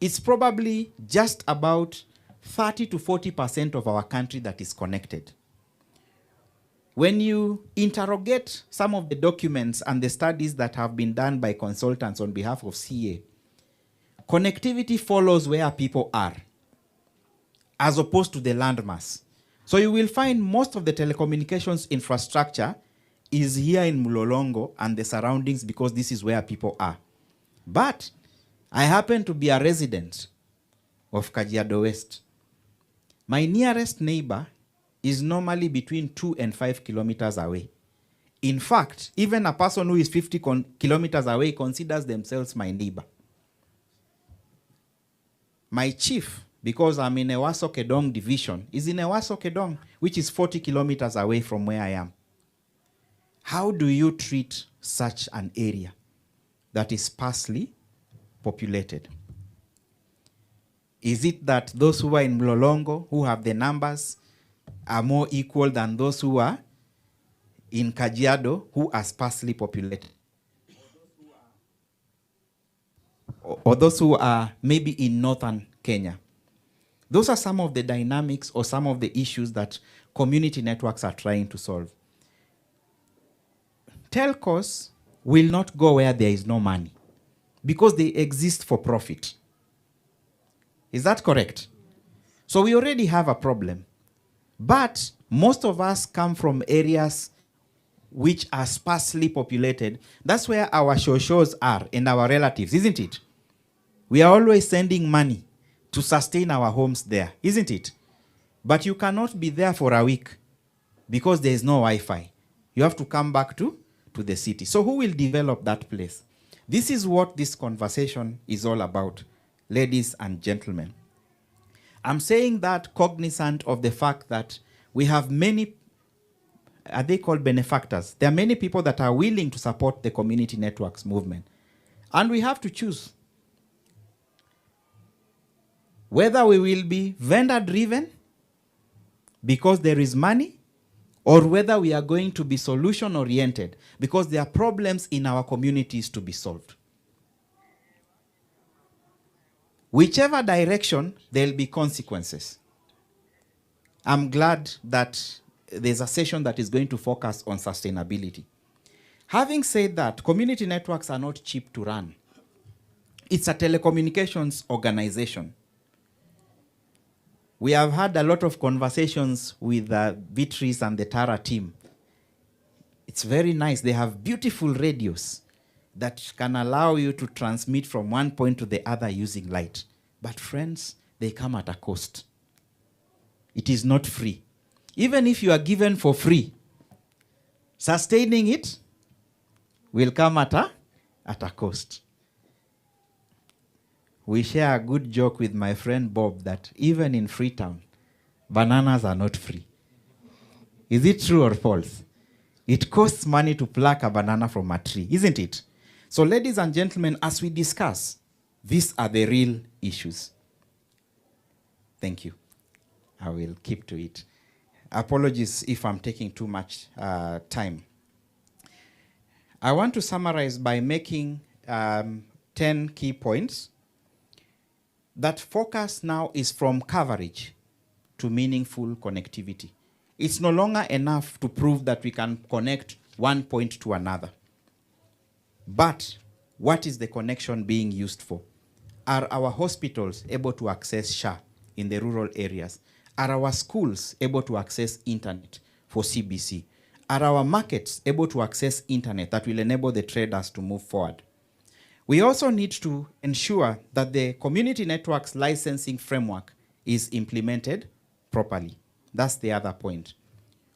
it's probably just about 30 to 40% of our country that is connected. When you interrogate some of the documents and the studies that have been done by consultants on behalf of CA, connectivity follows where people are, as opposed to the landmass. So you will find most of the telecommunications infrastructure is here in Mlolongo and the surroundings, because this is where people are. But I happen to be a resident of Kajiado West. My nearest neighbor is normally between 2 and 5 kilometers away. In fact, even a person who is 50 kilometers away considers themselves my neighbor. My chief, because I'm in Ewaso Kedong division, is in Ewaso Kedong, which is 40 kilometers away from where I am. How do you treat such an area that is sparsely populated? Is it that those who are in Mlolongo, who have the numbers, are more equal than those who are in Kajiado, who are sparsely populated? Or those who are maybe in northern Kenya? Those are some of the dynamics or some of the issues that community networks are trying to solve. Telcos will not go where there is no money, because they exist for profit. Is that correct? So we already have a problem. But most of us come from areas which are sparsely populated. That's where our shoshos are and our relatives, isn't it? We are always sending money to sustain our homes there, isn't it? But you cannot be there for a week because there is no Wi-Fi. You have to come back to the city. So who will develop that place? This is what this conversation is all about, ladies and gentlemen. I'm saying that cognizant of the fact that we have many, are they called benefactors? There are many people that are willing to support the community networks movement. And we have to choose. whether we will be vendor driven because there is money, or whether we are going to be solution oriented because there are problems in our communities to be solved. Whichever direction, there will be consequences. I'm glad that there's a session that is going to focus on sustainability. Having said that, community networks are not cheap to run. It's a telecommunications organization. We have had a lot of conversations with Beatrice and the Tara team. It's very nice. They have beautiful radios that can allow you to transmit from one point to the other using light. But friends, they come at a cost. It is not free. Even if you are given for free, sustaining it will come at a cost. We share a good joke with my friend Bob that even in Freetown, bananas are not free. Is it true or false? It costs money to pluck a banana from a tree, isn't it? So ladies and gentlemen, as we discuss, these are the real issues. Thank you. I will keep to it. Apologies if I'm taking too much time. I want to summarize by making 10 key points. That focus now is from coverage to meaningful connectivity. It's no longer enough to prove that we can connect one point to another. But what is the connection being used for? Are our hospitals able to access SHA in the rural areas? Are our schools able to access internet for CBC? Are our markets able to access internet that will enable the traders to move forward? We also need to ensure that the community networks licensing framework is implemented properly. That's the other point.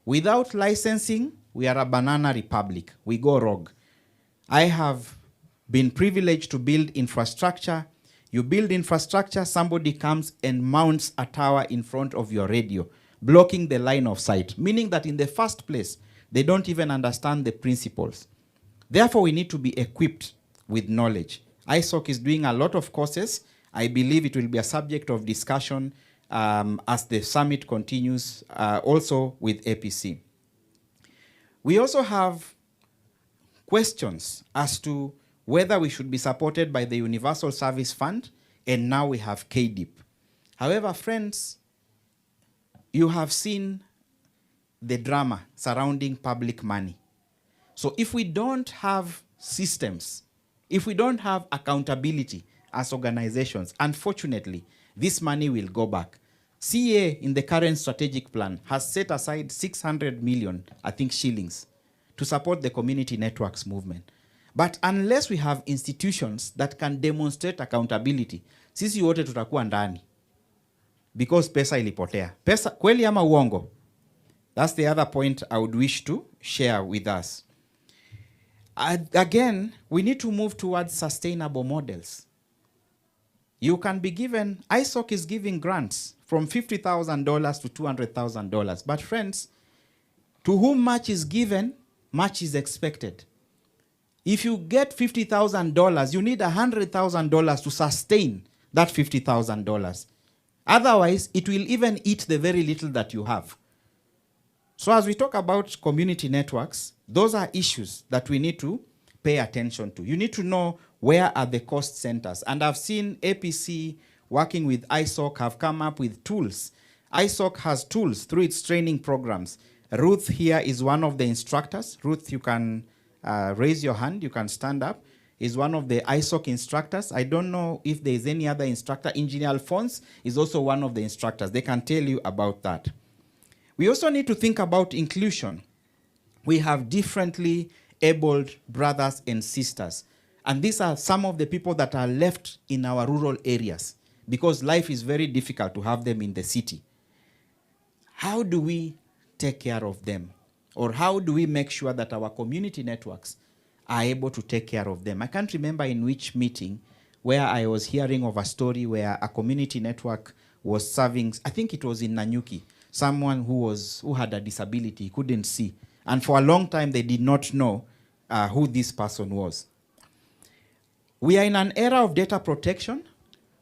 Without licensing, we are a banana republic. We go rogue. I have been privileged to build infrastructure. You build infrastructure, somebody comes and mounts a tower in front of your radio, blocking the line of sight, meaning that in the first place, they don't even understand the principles. Therefore, we need to be equipped with knowledge. ISOC is doing a lot of courses. I believe it will be a subject of discussion as the summit continues, also with APC. We also have questions as to whether we should be supported by the Universal Service Fund, and now we have KDIP. However, friends, you have seen the drama surrounding public money. So if we don't have systems, if we don't have accountability as organizations, unfortunately, this money will go back. CA in the current strategic plan has set aside 600 million, I think, shillings to support the community networks movement. But unless we have institutions that can demonstrate accountability, sisi wote tutakuwa ndani. Because pesa ilipotea. Pesa kweli ama uongo? That's the other point I would wish to share with us. Again, we need to move towards sustainable models. You can be given, ISOC is giving grants from $50,000 to $200,000. But friends, to whom much is given, much is expected. If you get $50,000, you need $100,000 to sustain that $50,000. Otherwise, it will even eat the very little that you have. So as we talk about community networks, those are issues that we need to pay attention to. You need to know where are the cost centers. And I've seen APC working with ISOC have come up with tools. ISOC has tools through its training programs. Ruth here is one of the instructors. Ruth, you can raise your hand, you can stand up. Is one of the ISOC instructors. I don't know if there is any other instructor. Engineer Alphonse is also one of the instructors. They can tell you about that. We also need to think about inclusion. We have differently abled brothers and sisters. And these are some of the people that are left in our rural areas because life is very difficult to have them in the city. How do we take care of them? Or how do we make sure that our community networks are able to take care of them? I can't remember in which meeting where I was hearing of a story where a community network was serving, I think it was in Nanyuki, someone who had a disability, couldn't see. And for a long time, they did not know who this person was. We are in an era of data protection.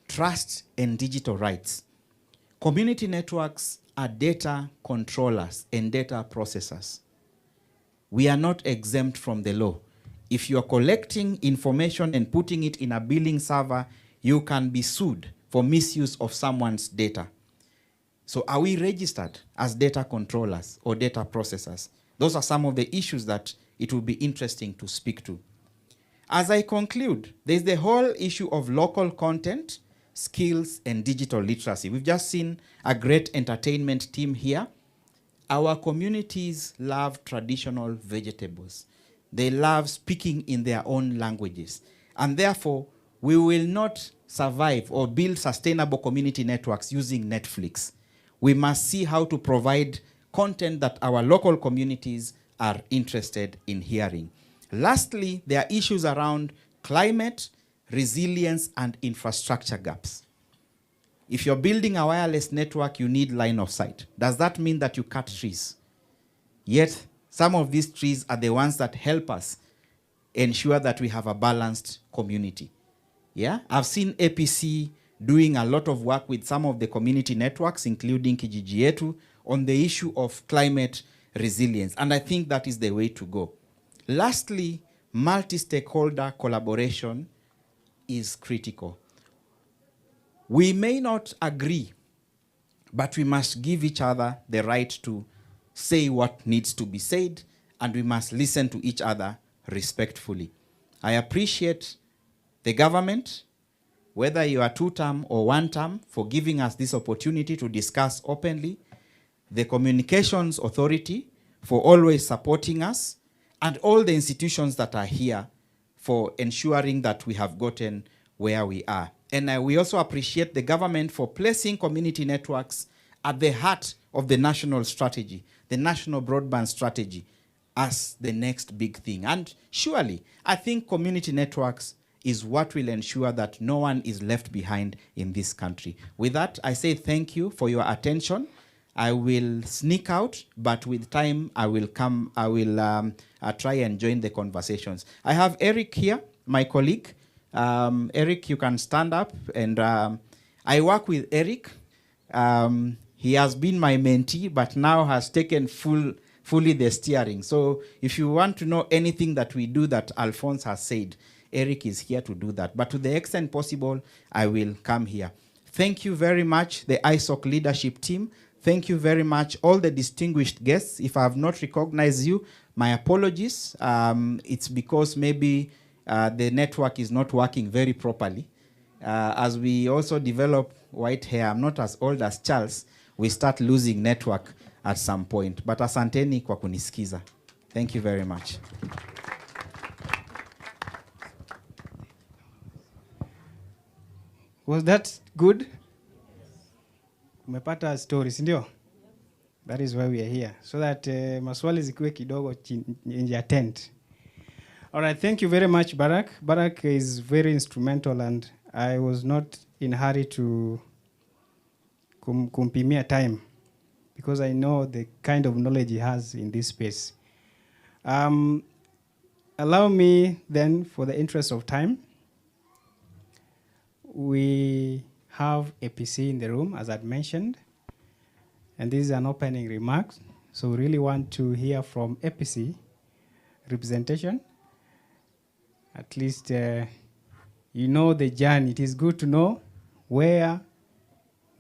trust and digital rights. Community networks are data controllers and data processors. We are not exempt from the law. If you are collecting information and putting it in a billing server, you can be sued for misuse of someone's data. So are we registered as data controllers or data processors? Those are some of the issues that it will be interesting to speak to. As I conclude, there's the whole issue of local content, skills, and digital literacy. We've just seen a great entertainment team here. Our communities love traditional vegetables. They love speaking in their own languages. And therefore, we will not survive or build sustainable community networks using Netflix. We must see how to provide content that our local communities are interested in hearing. Lastly, there are issues around climate, resilience, and infrastructure gaps. If you're building a wireless network, you need line of sight. Does that mean that you cut trees? Yet, some of these trees are the ones that help us ensure that we have a balanced community. Yeah, I've seen APC doing a lot of work with some of the community networks, including Kijiji Yetu, on the issue of climate resilience. And I think that is the way to go. Lastly, multi-stakeholder collaboration is critical. We may not agree, but we must give each other the right to say what needs to be said, and we must listen to each other respectfully. I appreciate the government, whether you are two-term or one-term, for giving us this opportunity to discuss openly, the Communications Authority for always supporting us, and all the institutions that are here for ensuring that we have gotten where we are. And we also appreciate the government for placing community networks at the heart of the national strategy, the national broadband strategy, as the next big thing. And surely, I think community networks is what will ensure that no one is left behind in this country. With that, I say thank you for your attention. I will sneak out, but with time, I will come. I will try and join the conversations. I have Eric here, my colleague. Eric, you can stand up. And I work with Eric. He has been my mentee, but now has taken fully the steering. So if you want to know anything that we do that Alphonse has said, Eric is here to do that. But to the extent possible, I will come here. Thank you very much, the ISOC leadership team. Thank you very much, all the distinguished guests. If I have not recognized you, my apologies. It's because maybe the network is not working very properly. As we also develop white hair, I'm not as old as Charles, we start losing network at some point. But asanteni kwa kunisikiza. Thank you very much. Was that good? Umepata stories, ndio? That is why we are here. So that maswali zikuwe kidogo nje ya tent. All right, thank you very much, Barak. Barak is very instrumental, and I was not in a hurry to kumpimia time because I know the kind of knowledge he has in this space. Allow me then, for the interest of time, we have APC in the room, as I'd mentioned, and this is an opening remark. So we really want to hear from APC representation. At least you know the journey. It is good to know where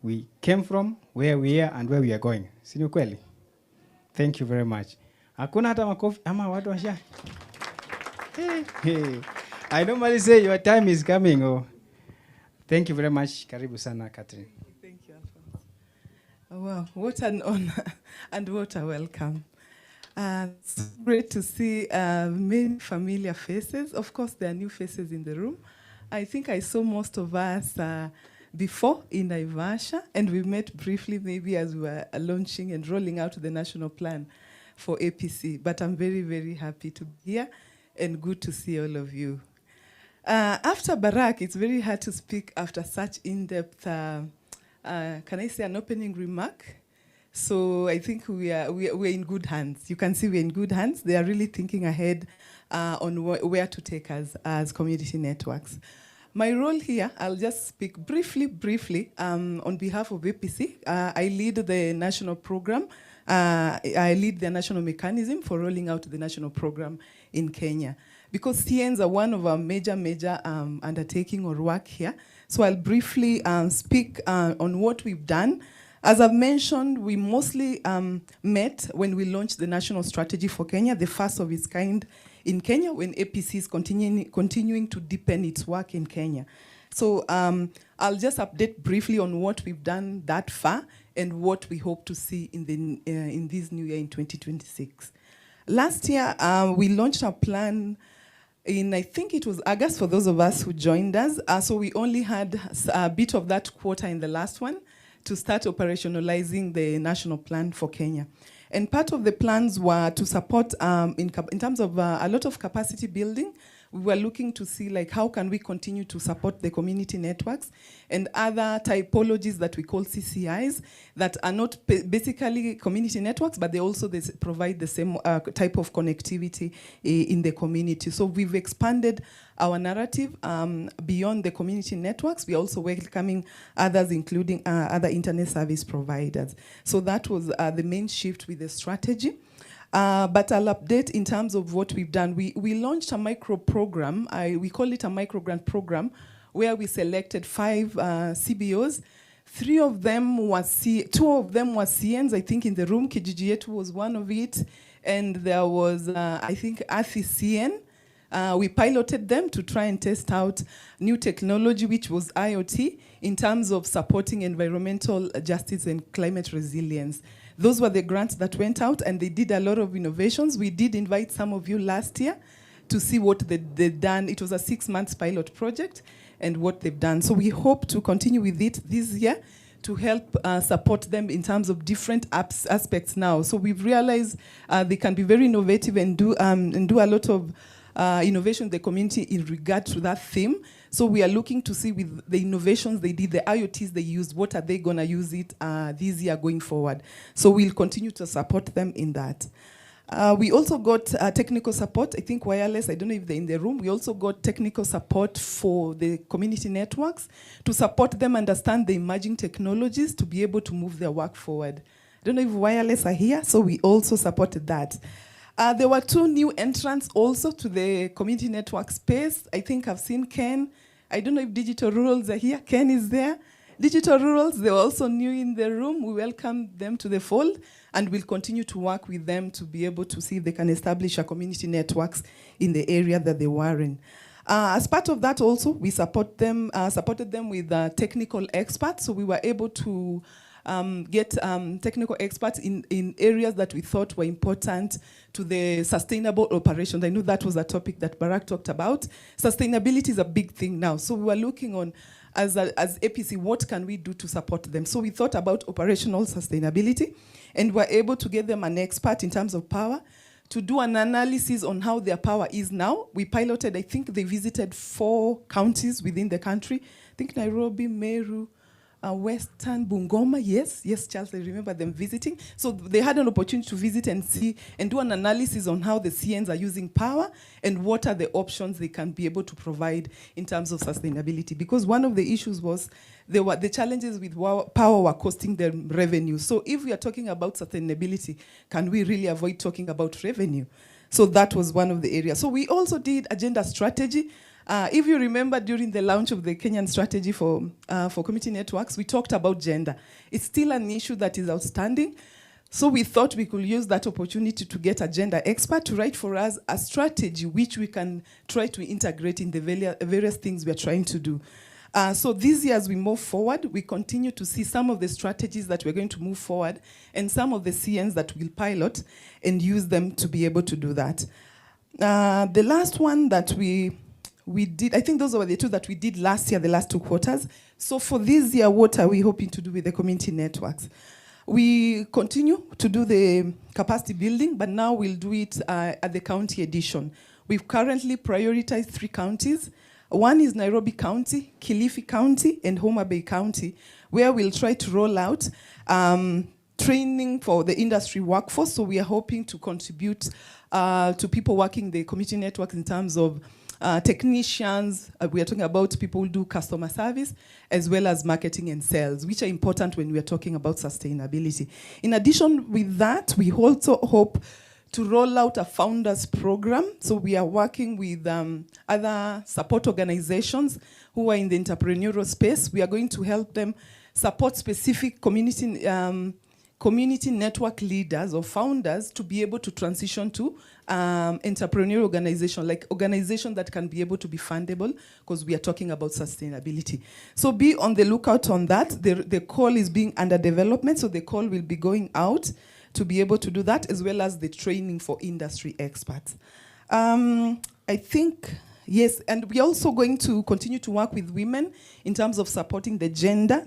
we came from, where we are, and where we are going. Si ni kweli? Thank you very much. Hakuna hata makofi ama watu washa. Hey. I normally say your time is coming. Oh. Thank you very much. Karibu sana, Catherine. Thank you, Alphonse. Oh, wow, what an honor and what a welcome. It's great to see many familiar faces. Of course, there are new faces in the room. I think I saw most of us before in Naivasha, and we met briefly maybe as we were launching and rolling out the national plan for APC. But I'm very, very happy to be here and good to see all of you. After Barak, it's very hard to speak after such in-depth, can I say an opening remark? So I think we're in good hands. You can see we're in good hands. They are really thinking ahead on where to take us as community networks. My role here, I'll just speak briefly, on behalf of APC. I lead the national program. I lead the national mechanism for rolling out the national program in Kenya. Because CNs are one of our major undertaking or work here. So I'll briefly speak on what we've done. As I've mentioned, we mostly met when we launched the national strategy for Kenya, the first of its kind in Kenya, when APC is continuing to deepen its work in Kenya. So I'll just update briefly on what we've done that far and what we hope to see in this new year in 2026. Last year, we launched our plan in, I think it was August for those of us who joined us. So we only had a bit of that quarter in the last one to start operationalizing the national plan for Kenya. And part of the plans were to support, in terms of a lot of capacity building. We were looking to see like how can we continue to support the community networks and other typologies that we call CCIs that are not basically community networks, but they also provide the same type of connectivity in the community. So we've expanded our narrative beyond the community networks. We're also welcoming others, including other internet service providers. So that was the main shift with the strategy. But I'll update in terms of what we've done. We launched a micro program. We call it a micro grant program, where we selected 5 CBOs. 2 of them were CNs, I think, in the room. Kijiji Yetu was one of it. And there was, I think, Athi CN. We piloted them to try and test out new technology, which was IoT, in terms of supporting environmental justice and climate resilience. Those were the grants that went out, and they did a lot of innovations. We did invite some of you last year to see what they've done. It was a 6-month pilot project and what they've done. So we hope to continue with it this year to help support them in terms of different aspects now. So we've realized they can be very innovative and do a lot of innovation in the community in regard to that theme. So we are looking to see with the innovations they did, the IoTs they used, what are they going to use it this year going forward. So we'll continue to support them in that. We also got technical support. I think wireless, I don't know if they're in the room. We also got technical support for the community networks to support them understand the emerging technologies to be able to move their work forward. I don't know if wireless are here, so we also supported that. There were 2 new entrants also to the community network space. I think I've seen Ken. I don't know if Digital Rurals are here. Ken is there. Digital Rurals, they're also new in the room. We welcome them to the fold, and we'll continue to work with them to be able to see if they can establish a community networks in the area that they were in. As part of that also, we supported them with technical experts, so we were able to get technical experts in areas that we thought were important to the sustainable operations. I know that was a topic that Barak talked about. Sustainability is a big thing now. So we were looking on, as APC, what can we do to support them? So we thought about operational sustainability, and were able to get them an expert in terms of power to do an analysis on how their power is now. We piloted, I think they visited 4 counties within the country. I think Nairobi, Meru, Western, Bungoma, yes, Charles, I remember them visiting. So they had an opportunity to visit and see and do an analysis on how the CNs are using power and what are the options they can be able to provide in terms of sustainability. Because one of the issues was the challenges with power were costing them revenue. So if we are talking about sustainability, can we really avoid talking about revenue? So that was one of the areas. So we also did agenda strategy. If you remember, during the launch of the Kenyan strategy for community networks, we talked about gender. It's still an issue that is outstanding. So we thought we could use that opportunity to get a gender expert to write for us a strategy which we can try to integrate in the various things we are trying to do. So this year, as we move forward, we continue to see some of the strategies that we're going to move forward and some of the CNs that we'll pilot and use them to be able to do that. The last one that we did, I think those were the 2 that we did last year, the last 2 quarters. So for this year, what are we hoping to do with the community networks? We continue to do the capacity building, but now we'll do it at the county edition. We've currently prioritized 3 counties. One is Nairobi County, Kilifi County, and Homa Bay County, where we'll try to roll out training for the industry workforce. So we are hoping to contribute to people working the community networks in terms of technicians. We are talking about people who do customer service, as well as marketing and sales, which are important when we are talking about sustainability. In addition with that, we also hope to roll out a founders program. So we are working with other support organizations who are in the entrepreneurial space. We are going to help them support specific community network leaders or founders to be able to transition to entrepreneurial organization, like organization that can be able to be fundable, because we are talking about sustainability. So be on the lookout on that. The call is being under development, so the call will be going out to be able to do that, as well as the training for industry experts. I think, yes, and we're also going to continue to work with women in terms of supporting the gender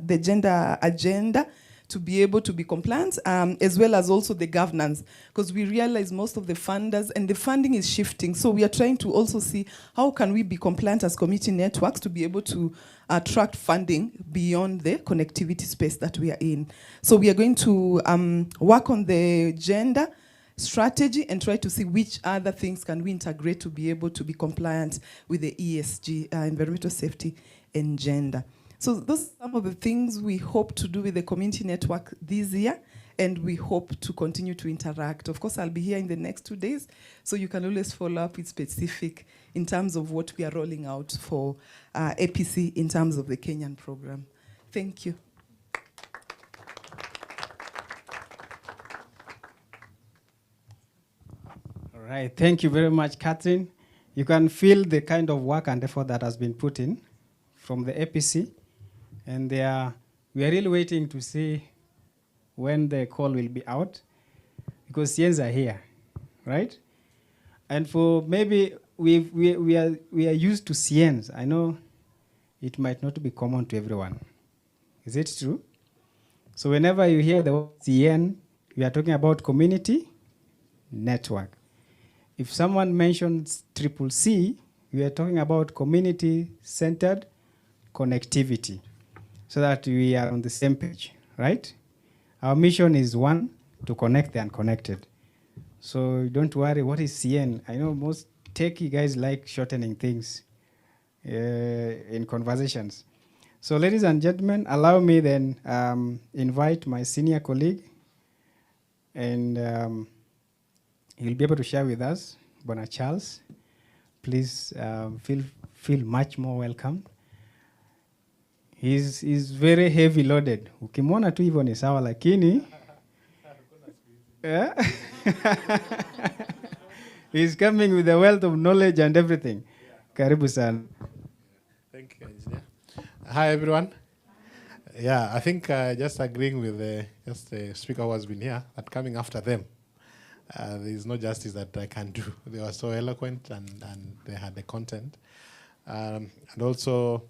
agenda to be able to be compliant, as well as also the governance, because we realize most of the funders and the funding is shifting. So we are trying to also see how can we be compliant as community networks to be able to attract funding beyond the connectivity space that we are in. So we are going to work on the gender strategy and try to see which other things can we integrate to be able to be compliant with the ESG, environmental safety and gender. So those are some of the things we hope to do with the community network this year, and we hope to continue to interact. Of course, I'll be here in the next 2 days, so you can always follow up with specific in terms of what we are rolling out for APC in terms of the Kenyan program. Thank you. All right, thank you very much, Catherine. You can feel the kind of work and effort that has been put in from the APC. And we are really waiting to see when the call will be out, because CNs are here, right? And for maybe we are used to CNs. I know it might not be common to everyone. Is it true? So whenever you hear the word CN, we are talking about community network. If someone mentions CCC, we are talking about community-centered connectivity, so that we are on the same page, right? Our mission is one, to connect the unconnected. So don't worry, what is CN? I know most techie guys like shortening things in conversations. So ladies and gentlemen, allow me then invite my senior colleague, and he'll be able to share with us, Bona Charles. Please feel much more welcome. He's very heavy loaded. Ukimwona tu hivyo ni sawa, lakini he's coming with a wealth of knowledge and everything. Karibu sana. Thank you, engineer. Hi, everyone. Yeah, I think just agreeing with the speaker who has been here, that coming after them, there is no justice that I can do. They were so eloquent and they had the content. And also,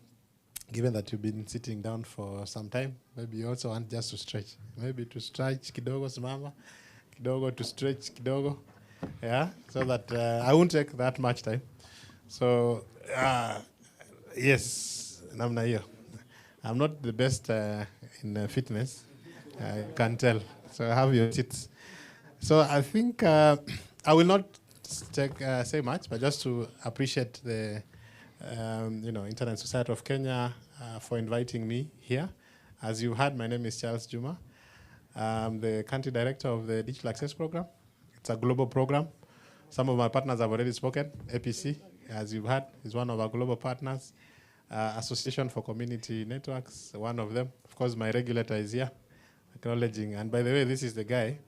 given that you've been sitting down for some time, maybe you also want just to stretch. Maybe to stretch kidogo simama, kidogo to stretch kidogo. Yeah, so that I won't take that much time. So, yes, namna hiyo. I'm not the best in fitness, you can tell. So have your seats. So I think I will not say much, but just to appreciate the Internet Society of Kenya for inviting me here. As you heard, my name is Charles Juma. I'm the country director of the Digital Access Program. It's a global program. Some of my partners have already spoken. APC, as you've heard, is one of our global partners. Association for Community Networks, one of them. Of course, my regulator is here, acknowledging. And by the way, this is the guy.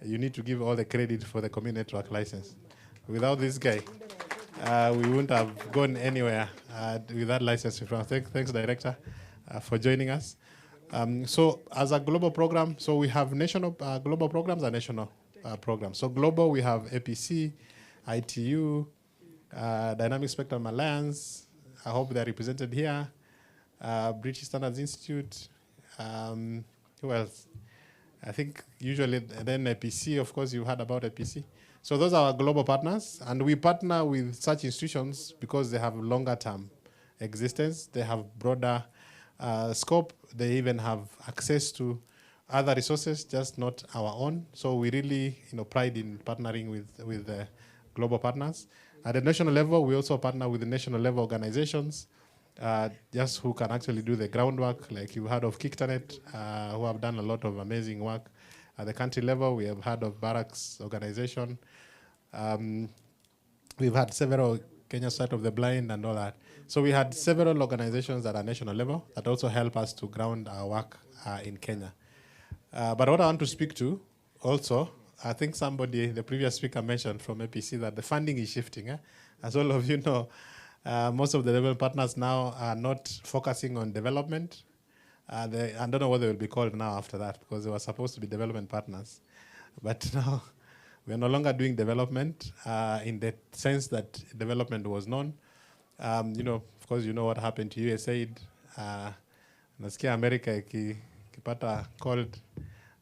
You need to give all the credit for the community network license. Without this guy, we wouldn't have gone anywhere with that license. Thanks, Director, for joining us. So as a global program, so we have national global programs and national programs. So global, we have APC, ITU, Dynamic Spectrum Alliance. I hope they're represented here. British Standards Institute. Who else? I think usually then APC, of course, you heard about APC. So those are our global partners, and we partner with such institutions because they have longer term existence, they have broader scope, they even have access to other resources, just not our own. So we really pride in partnering with the global partners. At the national level, we also partner with the national level organizations, just who can actually do the groundwork, like you heard of Kictanet, who have done a lot of amazing work. At the country level, we have heard of Barracks organization. We've had several Kenya Society of the Blind and all that. So we had several organizations at a national level that also help us to ground our work in Kenya. But what I want to speak to also, I think somebody, the previous speaker mentioned from APC that the funding is shifting. As all of you know, most of the development partners now are not focusing on development. I don't know what they will be called now after that, because they were supposed to be development partners. But now we are no longer doing development in the sense that development was known. Of course, you know what happened to USAID. Nasikia America ikipata cold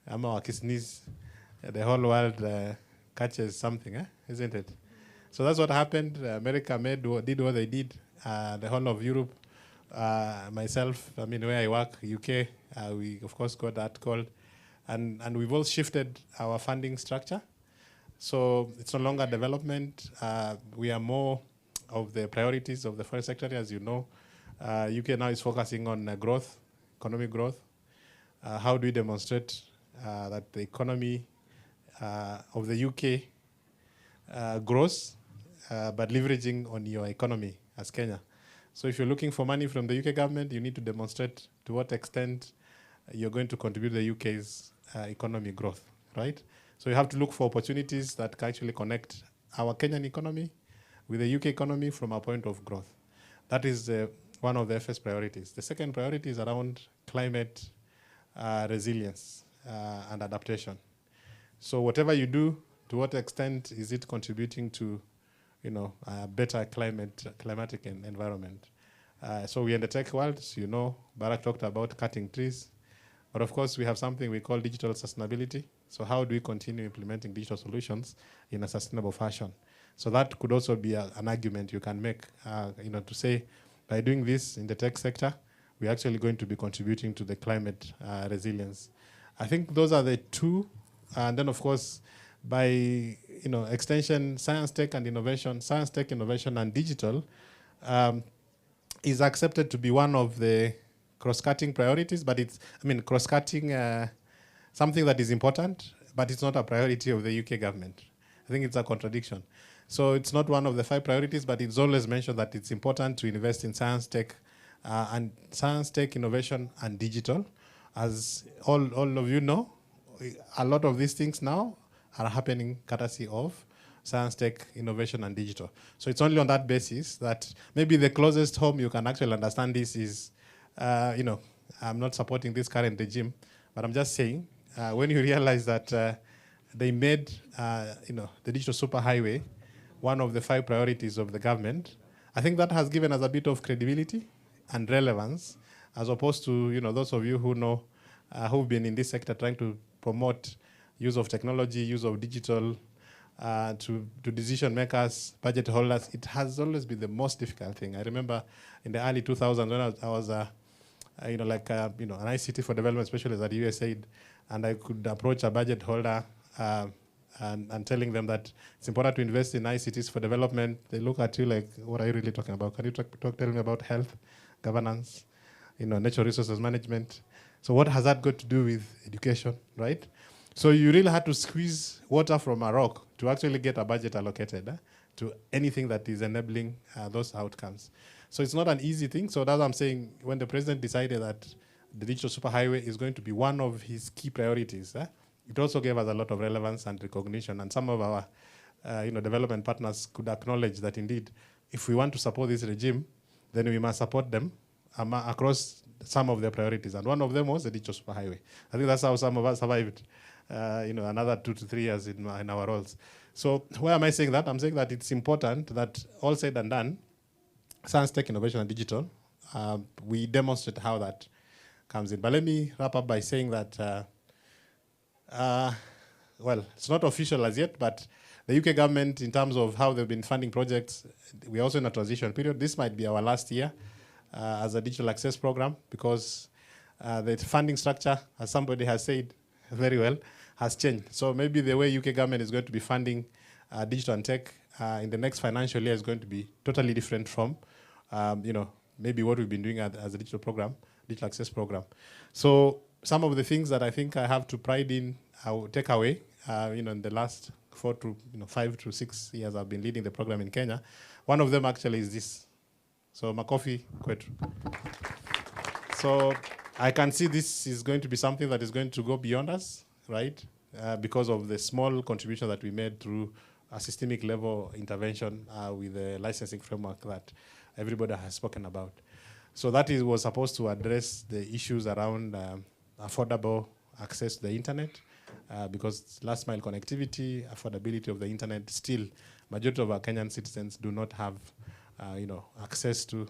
ama wakisneeze, the whole world catches something, isn't it? So that's what happened. America did what they did. The whole of Europe, myself, where I work, UK, we of course got that cold. And we've all shifted our funding structure. So it's no longer development. We are more of the priorities of the Foreign Secretary, as you know. UK now is focusing on growth, economic growth. How do we demonstrate that the economy of the UK grows, but leveraging on your economy as Kenya? So if you're looking for money from the UK government, you need to demonstrate to what extent you're going to contribute to the UK's economy growth, right? So you have to look for opportunities that can actually connect our Kenyan economy with the UK economy from a point of growth. That is one of the FS priorities. The second priority is around climate resilience and adaptation. So whatever you do, to what extent is it contributing to, a better climatic environment? So we in the tech world, Barack talked about cutting trees. But of course, we have something we call digital sustainability. So how do we continue implementing digital solutions in a sustainable fashion? So that could also be an argument you can make, to say, by doing this in the tech sector, we're actually going to be contributing to the climate resilience. I think those are the two. And then, of course, by extension, science, tech, and innovation, science, tech, innovation, and digital is accepted to be one of the cross-cutting priorities, but it's, cross-cutting something that is important, but it's not a priority of the UK government. I think it's a contradiction. So it's not one of the 5 priorities, but it's always mentioned that it's important to invest in science, tech, innovation, and digital. As all of you know, a lot of these things now are happening courtesy of science, tech, innovation, and digital. So it's only on that basis that maybe the closest home you can actually understand this is, I'm not supporting this current regime, but I'm just saying, when you realize that they made, the digital superhighway one of the 5 priorities of the government, I think that has given us a bit of credibility and relevance, as opposed to, those of you who know, who've been in this sector trying to promote use of technology, use of digital to decision makers, budget holders. It has always been the most difficult thing. I remember in the early 2000s when I was an ICT for development specialist at USAID, and I could approach a budget holder and telling them that it's important to invest in ICTs for development. They look at you like, what are you really talking about? Can you tell me about health, governance, natural resources management? So what has that got to do with education, right? So you really had to squeeze water from a rock to actually get a budget allocated to anything that is enabling those outcomes. So it's not an easy thing. So that's what I'm saying. When the president decided that the digital superhighway is going to be one of his key priorities, it also gave us a lot of relevance and recognition. And some of our development partners could acknowledge that indeed, if we want to support this regime, then we must support them across some of their priorities. And one of them was the digital superhighway. I think that's how some of us survived another 2 to 3 years in our roles. So why am I saying that? I'm saying that it's important that all said and done, science, tech, innovation, and digital, we demonstrate how that comes in. But let me wrap up by saying that, it's not official as yet, but the UK government, in terms of how they've been funding projects, we're also in a transition period. This might be our last year as a digital access program, because the funding structure, as somebody has said very well, has changed. So maybe the way UK government is going to be funding digital and tech in the next financial year is going to be totally different from, maybe what we've been doing as a digital access program. So some of the things that I think I have to pride in, I will take away, in the last 5 to 6 years I've been leading the program in Kenya. One of them actually is this. So makofi kwetu. So I can see this is going to be something that is going to go beyond us, right? Because of the small contribution that we made through a systemic level intervention with the licensing framework that everybody has spoken about. So that was supposed to address the issues around affordable access to the internet, because last mile connectivity, affordability of the internet, still majority of our Kenyan citizens do not have access to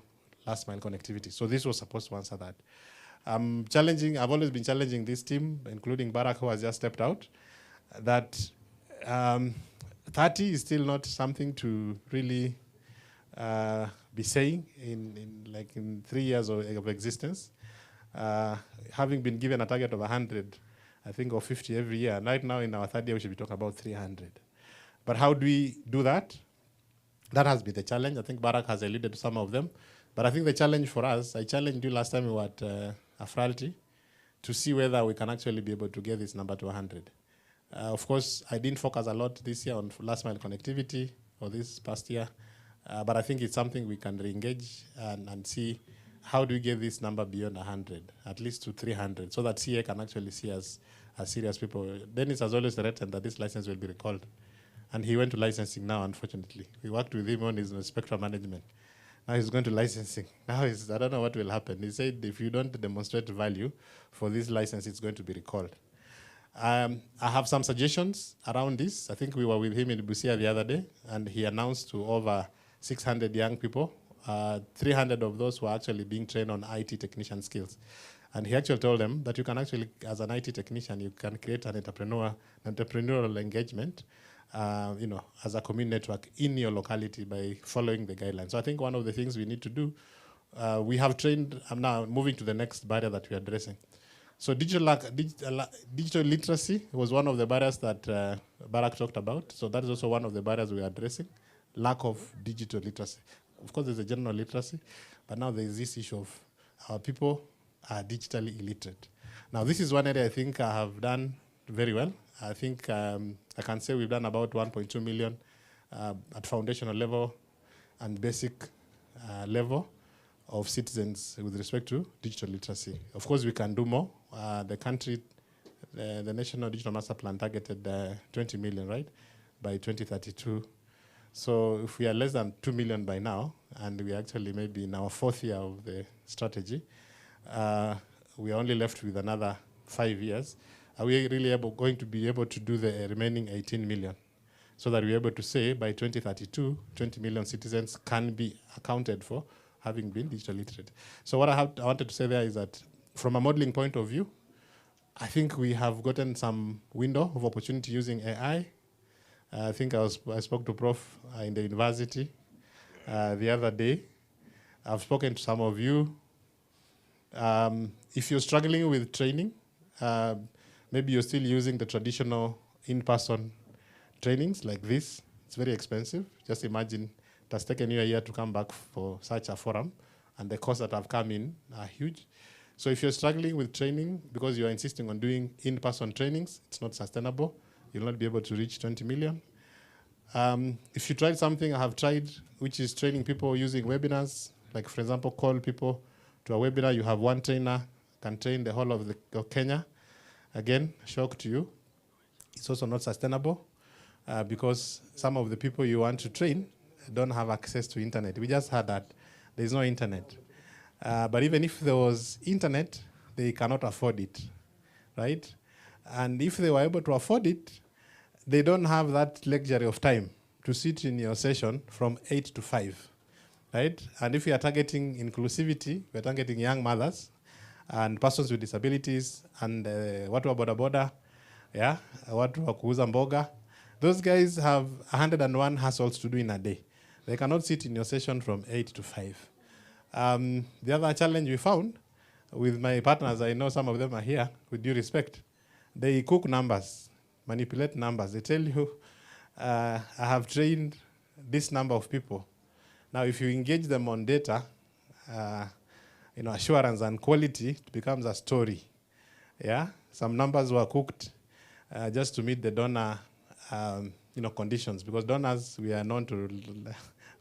last mile connectivity. So this was supposed to answer that. I've always been challenging this team, including Barack, who has just stepped out, that 30 is still not something to really be saying in 3 years of existence. Having been given a target of 100, I think, or 50 every year. Right now in our third year, we should be talking about 300. But how do we do that? That has been the challenge. I think Barack has alluded to some of them. But I think the challenge for us, I challenged you last time we were at Afralty to see whether we can actually be able to get this number to 100. Of course, I didn't focus a lot this year on last mile connectivity or this past year, but I think it's something we can re-engage and see how do we get this number beyond 100, at least to 300, so that CA can actually see us as serious people. Dennis has always threatened that this license will be recalled. And he went to licensing now, unfortunately. We worked with him on his spectrum management. Now he's going to licensing. Now I don't know what will happen. He said if you don't demonstrate value for this license, it's going to be recalled. I have some suggestions around this. I think we were with him in Busia the other day, and he announced to over 600 young people, 300 of those were actually being trained on IT technician skills. And he actually told them that you can actually, as an IT technician, you can create an entrepreneurial engagement, as a community network in your locality by following the guidelines. So I think one of the things we need to do, we have trained, I'm now moving to the next barrier that we're addressing. So digital literacy was one of the barriers that Barack talked about. So that is also one of the barriers we're addressing, lack of digital literacy. Of course, there's a general literacy, but now there's this issue of our people are digitally illiterate. Now, this is one area I think I have done very well. I think I can say we've done about 1.2 million at foundational level and basic level of citizens with respect to digital literacy. Of course, we can do more. The country, the National Digital Master Plan targeted 20 million, right, by 2032. So if we are less than 2 million by now, and we actually maybe in our 4th year of the strategy, we are only left with another 5 years. Are we really going to be able to do the remaining 18 million? So that we're able to say by 2032, 20 million citizens can be accounted for having been digital literate. So what I wanted to say there is that from a modeling point of view, I think we have gotten some window of opportunity using AI. I think I spoke to Prof in the university the other day. I've spoken to some of you. If you're struggling with training, maybe you're still using the traditional in-person trainings like this. It's very expensive. Just imagine it has taken you a year to come back for such a forum, and the costs that have come in are huge. So if you're struggling with training because you're insisting on doing in-person trainings, it's not sustainable. You'll not be able to reach 20 million. If you tried something I have tried, which is training people using webinars, like for example, call people to a webinar, you have one trainer, can train the whole of Kenya. Again, shock to you. It's also not sustainable because some of the people you want to train don't have access to internet. We just heard that there's no internet. But even if there was internet, they cannot afford it, right? And if they were able to afford it, they don't have that luxury of time to sit in your session from 8 to 5, right? And if we are targeting inclusivity, we're targeting young mothers and persons with disabilities and watu wa boda, yeah, watu wa kuuza mboga. Those guys have 101 hustles to do in a day. They cannot sit in your session from 8 to 5. The other challenge we found with my partners, I know some of them are here, with due respect, they cook numbers, manipulate numbers. They tell you, I have trained this number of people. Now, if you engage them on data, assurance and quality, it becomes a story. Yeah, some numbers were cooked just to meet the donor, conditions, because donors, we are known to,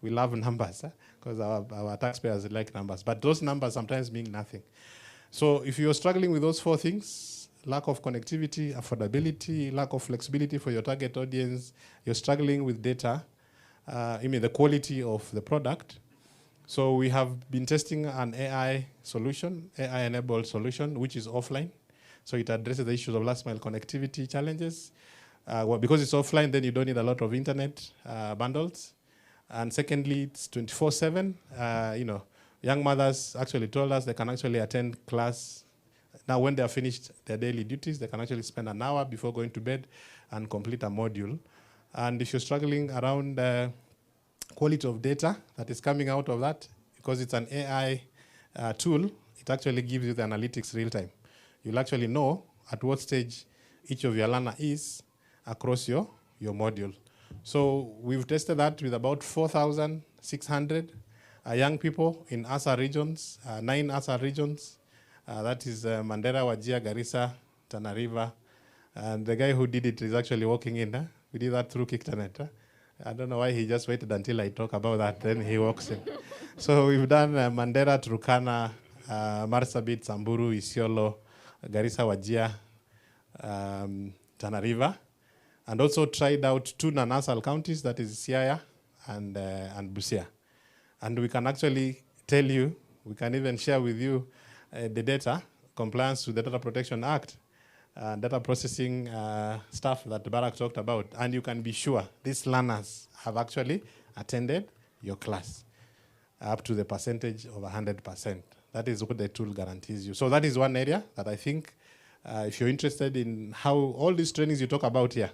we love numbers, because our taxpayers like numbers. But those numbers sometimes mean nothing. So if you're struggling with those four things, lack of connectivity, affordability, lack of flexibility for your target audience, you're struggling with data, the quality of the product. So we have been testing an AI solution, AI-enabled solution, which is offline. So it addresses the issues of last mile connectivity challenges. Because it's offline, then you don't need a lot of internet bundles. And secondly, it's 24/7. Young mothers actually told us they can actually attend class. Now, when they are finished their daily duties, they can actually spend an hour before going to bed and complete a module. And if you're struggling around quality of data that is coming out of that, because it's an AI tool, it actually gives you the analytics real time. You'll actually know at what stage each of your learner is across your module. So we've tested that with about 4,600 young people in ASA regions, 9 ASA regions. That is Mandera, Wajir, Garissa, Tana River. And the guy who did it is actually walking in. We did that through Kiktanet. I don't know why he just waited until I talk about that, then he walks in. So we've done Mandera, Turkana, Marsabit, Samburu, Isiolo, Garissa, Wajir, Tana River, and also tried out 2 non-ASAL counties, that is Siaya and Busia. And we can actually tell you, we can even share with you the data, compliance with the Data Protection Act, data processing stuff that Barak talked about. And you can be sure these learners have actually attended your class up to the percentage of 100%. That is what the tool guarantees you. So that is one area that I think if you're interested in how all these trainings you talk about here,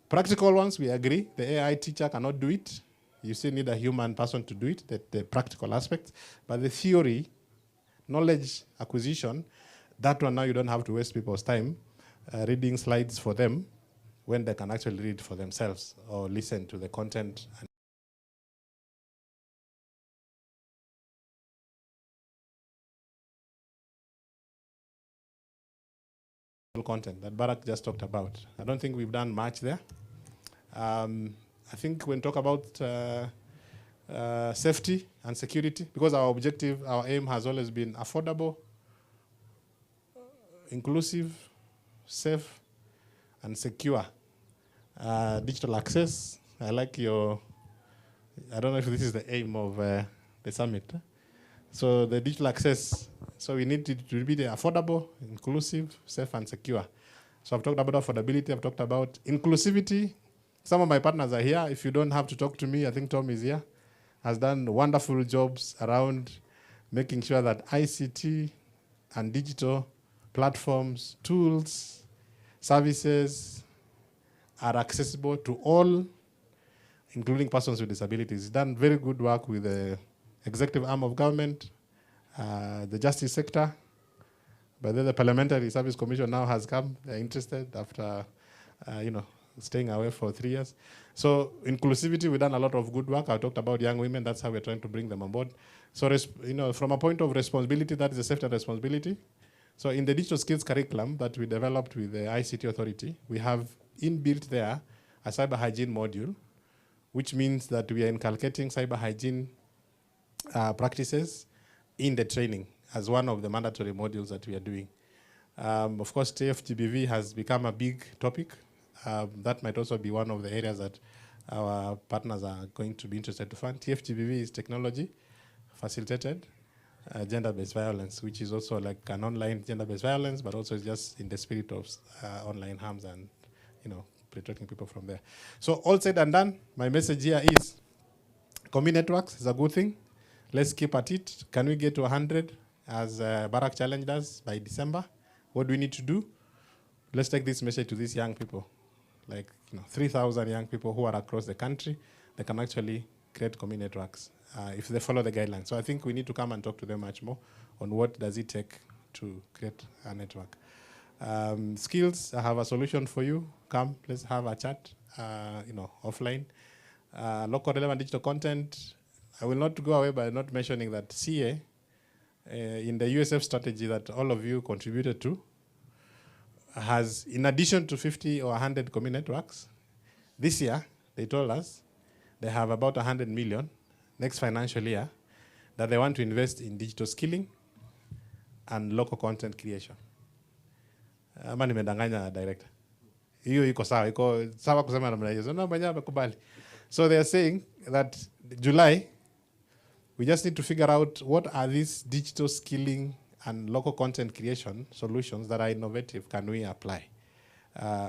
practical ones, we agree. The AI teacher cannot do it. You still need a human person to do it, the practical aspects. But the theory, knowledge acquisition, that one now you don't have to waste people's time reading slides for them when they can actually read for themselves or listen to the content. Content that Barak just talked about. I don't think we've done much there. I think when talk about safety and security, because our objective, our aim has always been affordable, inclusive, safe, and secure. Digital access. I like your, I don't know if this is the aim of the summit. So the digital access, so we need it to be affordable, inclusive, safe, and secure. So I've talked about affordability, I've talked about inclusivity. Some of my partners are here. If you don't have to talk to me, I think Tom is here, has done wonderful jobs around making sure that ICT and digital platforms, tools, services are accessible to all, including persons with disabilities. He's done very good work with the executive arm of government, the justice sector. But then the Parliamentary Service Commission now has come. They're interested after, staying away for 3 years. So inclusivity, we've done a lot of good work. I talked about young women. That's how we're trying to bring them on board. So, from a point of responsibility, that is a safety and responsibility. So in the digital skills curriculum that we developed with the ICT authority, we have inbuilt there a cyber hygiene module, which means that we are inculcating cyber hygiene practices in the training as one of the mandatory modules that we are doing. Of course, TFGBV has become a big topic. That might also be one of the areas that our partners are going to be interested to fund. TFGBV is technology facilitated gender-based violence, which is also like an online gender-based violence, but also just in the spirit of online harms and, protecting people from there. So all said and done, my message here is community networks is a good thing. Let's keep at it. Can we get to 100 as Barak challenged us by December? What do we need to do? Let's take this message to these young people. 3,000 young people who are across the country, they can actually create community networks if they follow the guidelines. So I think we need to come and talk to them much more on what does it take to create a network. Skills, I have a solution for you. Come, let's have a chat, offline. local relevant digital content. I will not go away by not mentioning that CA, in the USF strategy that all of you contributed to, has, in addition to 50 or 100 community networks, this year, they told us, they have about 100 million next financial year that they want to invest in digital skilling and local content creation. Ama nimedanganya director. Hiyo iko sawa kusema namna hiyo. So mwenyewe amekubali. So they are saying that July, we just need to figure out what are these digital skilling and local content creation solutions that are innovative can we apply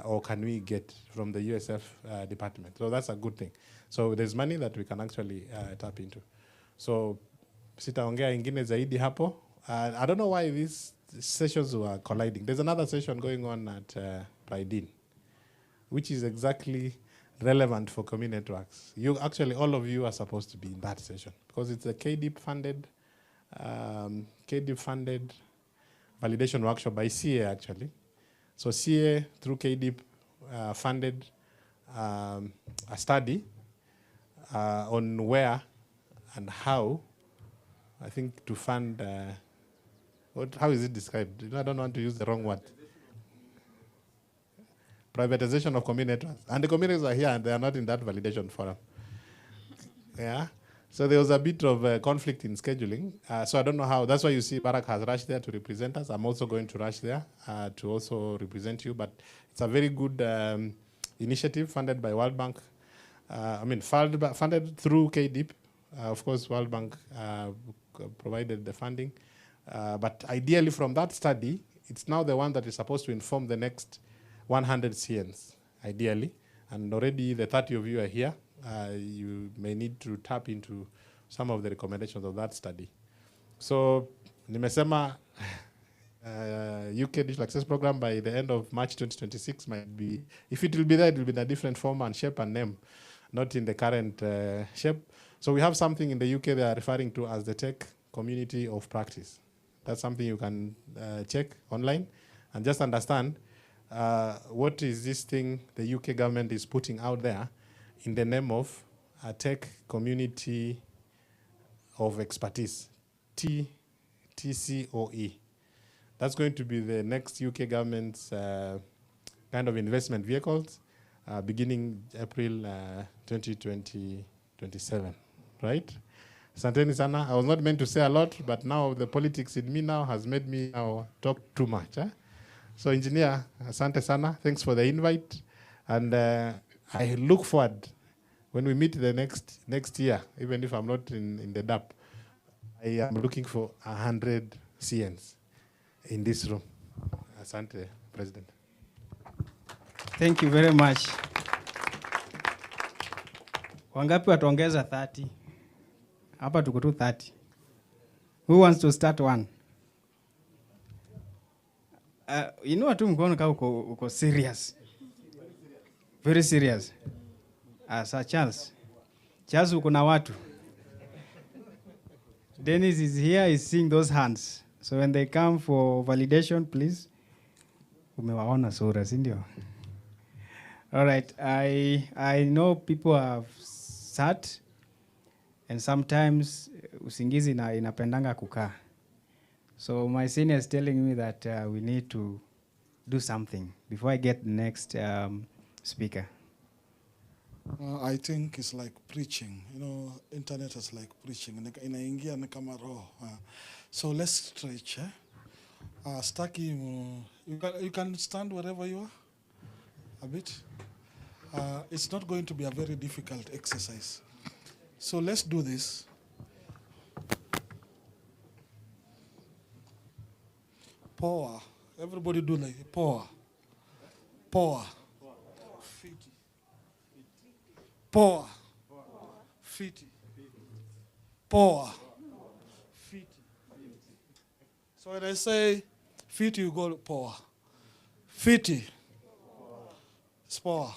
or can we get from the USF department. So that's a good thing. So there's money that we can actually tap into. So sitaongea ingine zaidi hapo. I don't know why these sessions were colliding. There's another session going on at Pride, which is exactly relevant for community networks. You actually, all of you are supposed to be in that session because it's a KDIP funded validation workshop by CA actually. So CA through KDIP funded a study on where and how, I think, to fund, how is it described? I don't want to use the wrong word. Privatization of community networks. And the communities are here and they are not in that validation forum. Yeah. So there was a bit of conflict in scheduling. So I don't know how. That's why you see Barack has rushed there to represent us. I'm also going to rush there to also represent you. But it's a very good initiative funded by World Bank. Funded through KDIP. Of course, World Bank provided the funding. But ideally from that study, it's now the one that is supposed to inform the next 100 CNs, ideally. And already the 30 of you are here. You may need to tap into some of the recommendations of that study. So, nimesema UK Digital Access Program by the end of March 2026 might be, if it will be there, it will be in a different form and shape and name, not in the current shape. So we have something in the UK they are referring to as the Tech Community of Practice. That's something you can check online and just understand what is this thing the UK government is putting out there in the name of a tech community of expertise, TCOE. That's going to be the next UK government's kind of investment vehicles beginning April 2027, right? Santeni sana. I was not meant to say a lot, but now the politics in me now has made me now talk too much. So engineer, asante sana. Thanks for the invite. And I look forward when we meet the next year, even if I'm not in the DAP, I am looking for 100 CNs in this room. Asante, President. Thank you very much. Wangapi wataongeza 30? Hapa tuko tu 30. Who wants to start one? Inua tu mkono kama uko serious. Very serious. Sir Charles. Charles uko na watu. Dennis is here, is seeing those hands. So when they come for validation, please. Umewaona sura, si ndio? All right. I know people have sat and sometimes usingizi inapendanga kukaa. So my senior is telling me that we need to do something before I get the next speaker. I think it's like preaching. You know, internet is like preaching. Inaingia ni kama roho. So let's stretch. Staki, you can stand wherever you are. A bit. It's not going to be a very difficult exercise. So let's do this. Power. Everybody do like power. Power. Power. Fiti. Power. Fiti. So when I say fiti, you go power. Fiti. It's power.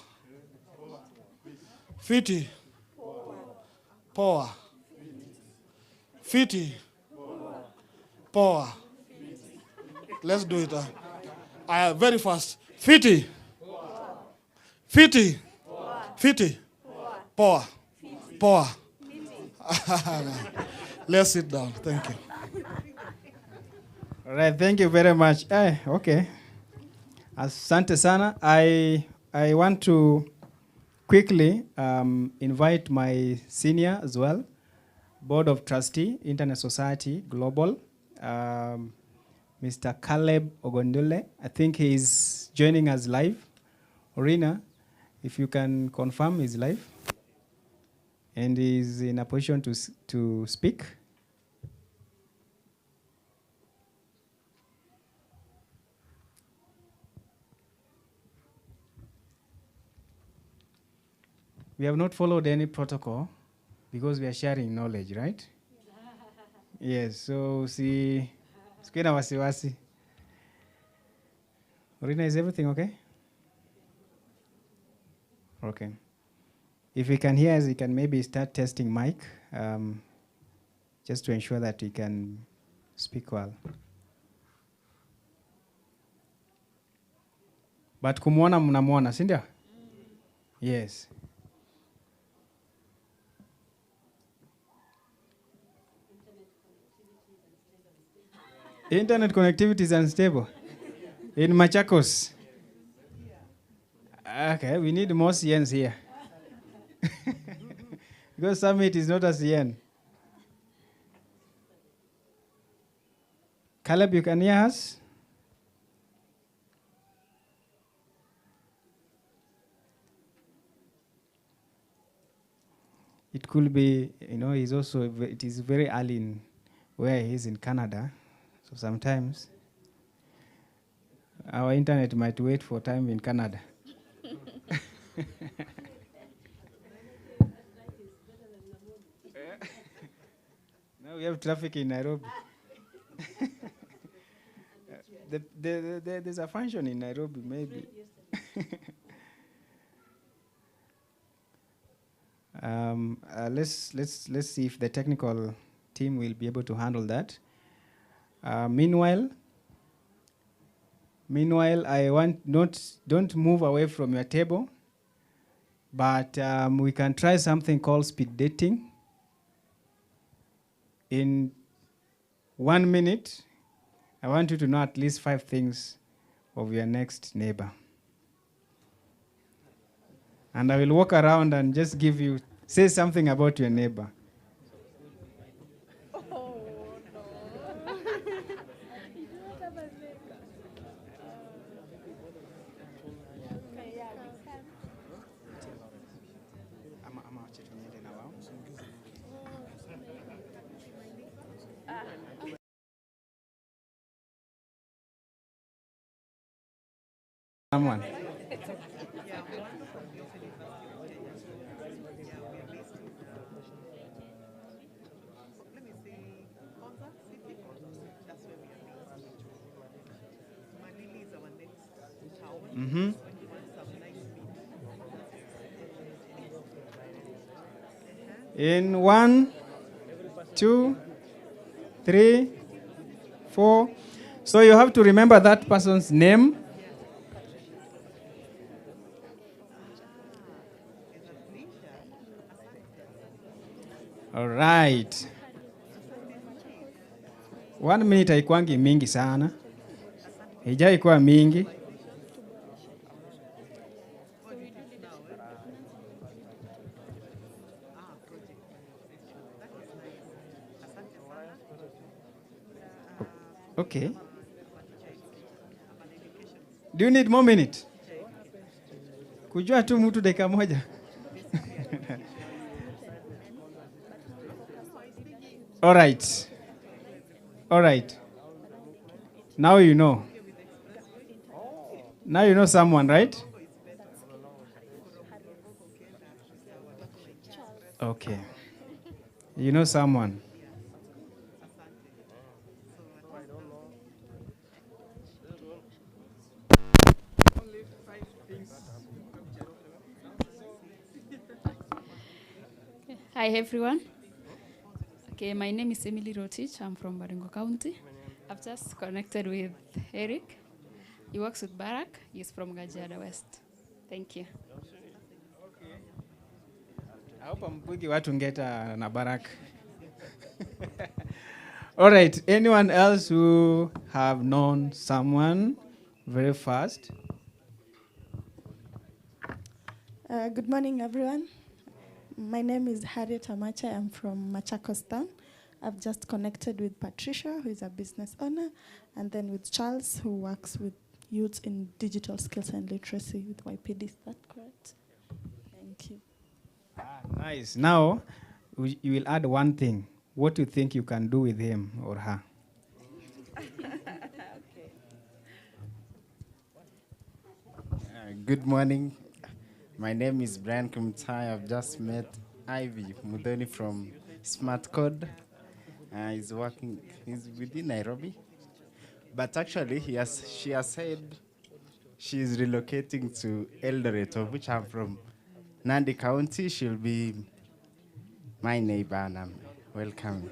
Fiti. Power. Fiti. Power. Let's do it. Very fast. Fiti. Fiti. Fiti. Power. Poa. Let's sit down. Thank you. All right, thank you very much. Okay. Asante sana. I want to quickly invite my senior as well, Board of Trustee, Internet Society Global, Mr. Caleb Ogondole. I think he's joining us live. Orina, if you can confirm he's live and he's in a position to speak. We have not followed any protocol because we are sharing knowledge, right? Yes, so sikuwe na wasiwasi. Orina, is everything okay? Okay. If he can hear us, he can maybe start testing mic, just to ensure that he can speak well. But kumwona mnamwona, si ndio? Yes. Internet connectivity is unstable in Machakos. Okay, we need more CNs here. Because Summit is not a CN. Caleb, you can hear us? It could be, he's also, it is very early in where he is in Canada. So sometimes our internet might wait for time in Canada. Now we have traffic in Nairobi. There's a function in Nairobi, maybe. Let's see if the technical team will be able to handle that. Meanwhile, I want don't move away from your table, but we can try something called speed dating. In 1 minute, I want you to know at least 5 things of your next neighbor. And I will walk around and just say something about your neighbor. Someone. Mm-hmm. In 1, 2, 3, 4. So you have to remember that person's name. All right. 1 minute haikuangi mingi sana. Haijaikuwa mingi. Okay. Do you need more minute? Kujua tu mtu dakika moja. All right. All right. Now you know. Now you know someone, right? Okay. You know someone. Hi everyone. Okay, my name is Emily Rotich. I'm from Baringo County. I've just connected with Eric. He works with Barak. He's from Kajiado West. Thank you. Hapa mpugi watu ngeta na baraka. All right. Anyone else who have known someone very fast? Good morning, everyone. My name is Harriet Amacha. I'm from Machakos Town. I've just connected with Patricia, who is a business owner, and then with Charles, who works with youth in digital skills and literacy with YPD. Is that correct? Thank you. Nice. Now, you will add one thing. What do you think you can do with him or her? Good morning. My name is Brian Kumtai. I've just met Ivy Mudoni from Smart Code. He's within Nairobi. But actually, she has said she's relocating to Eldoret, of which I'm from Nandi County. She'll be my neighbor, and I'm welcome.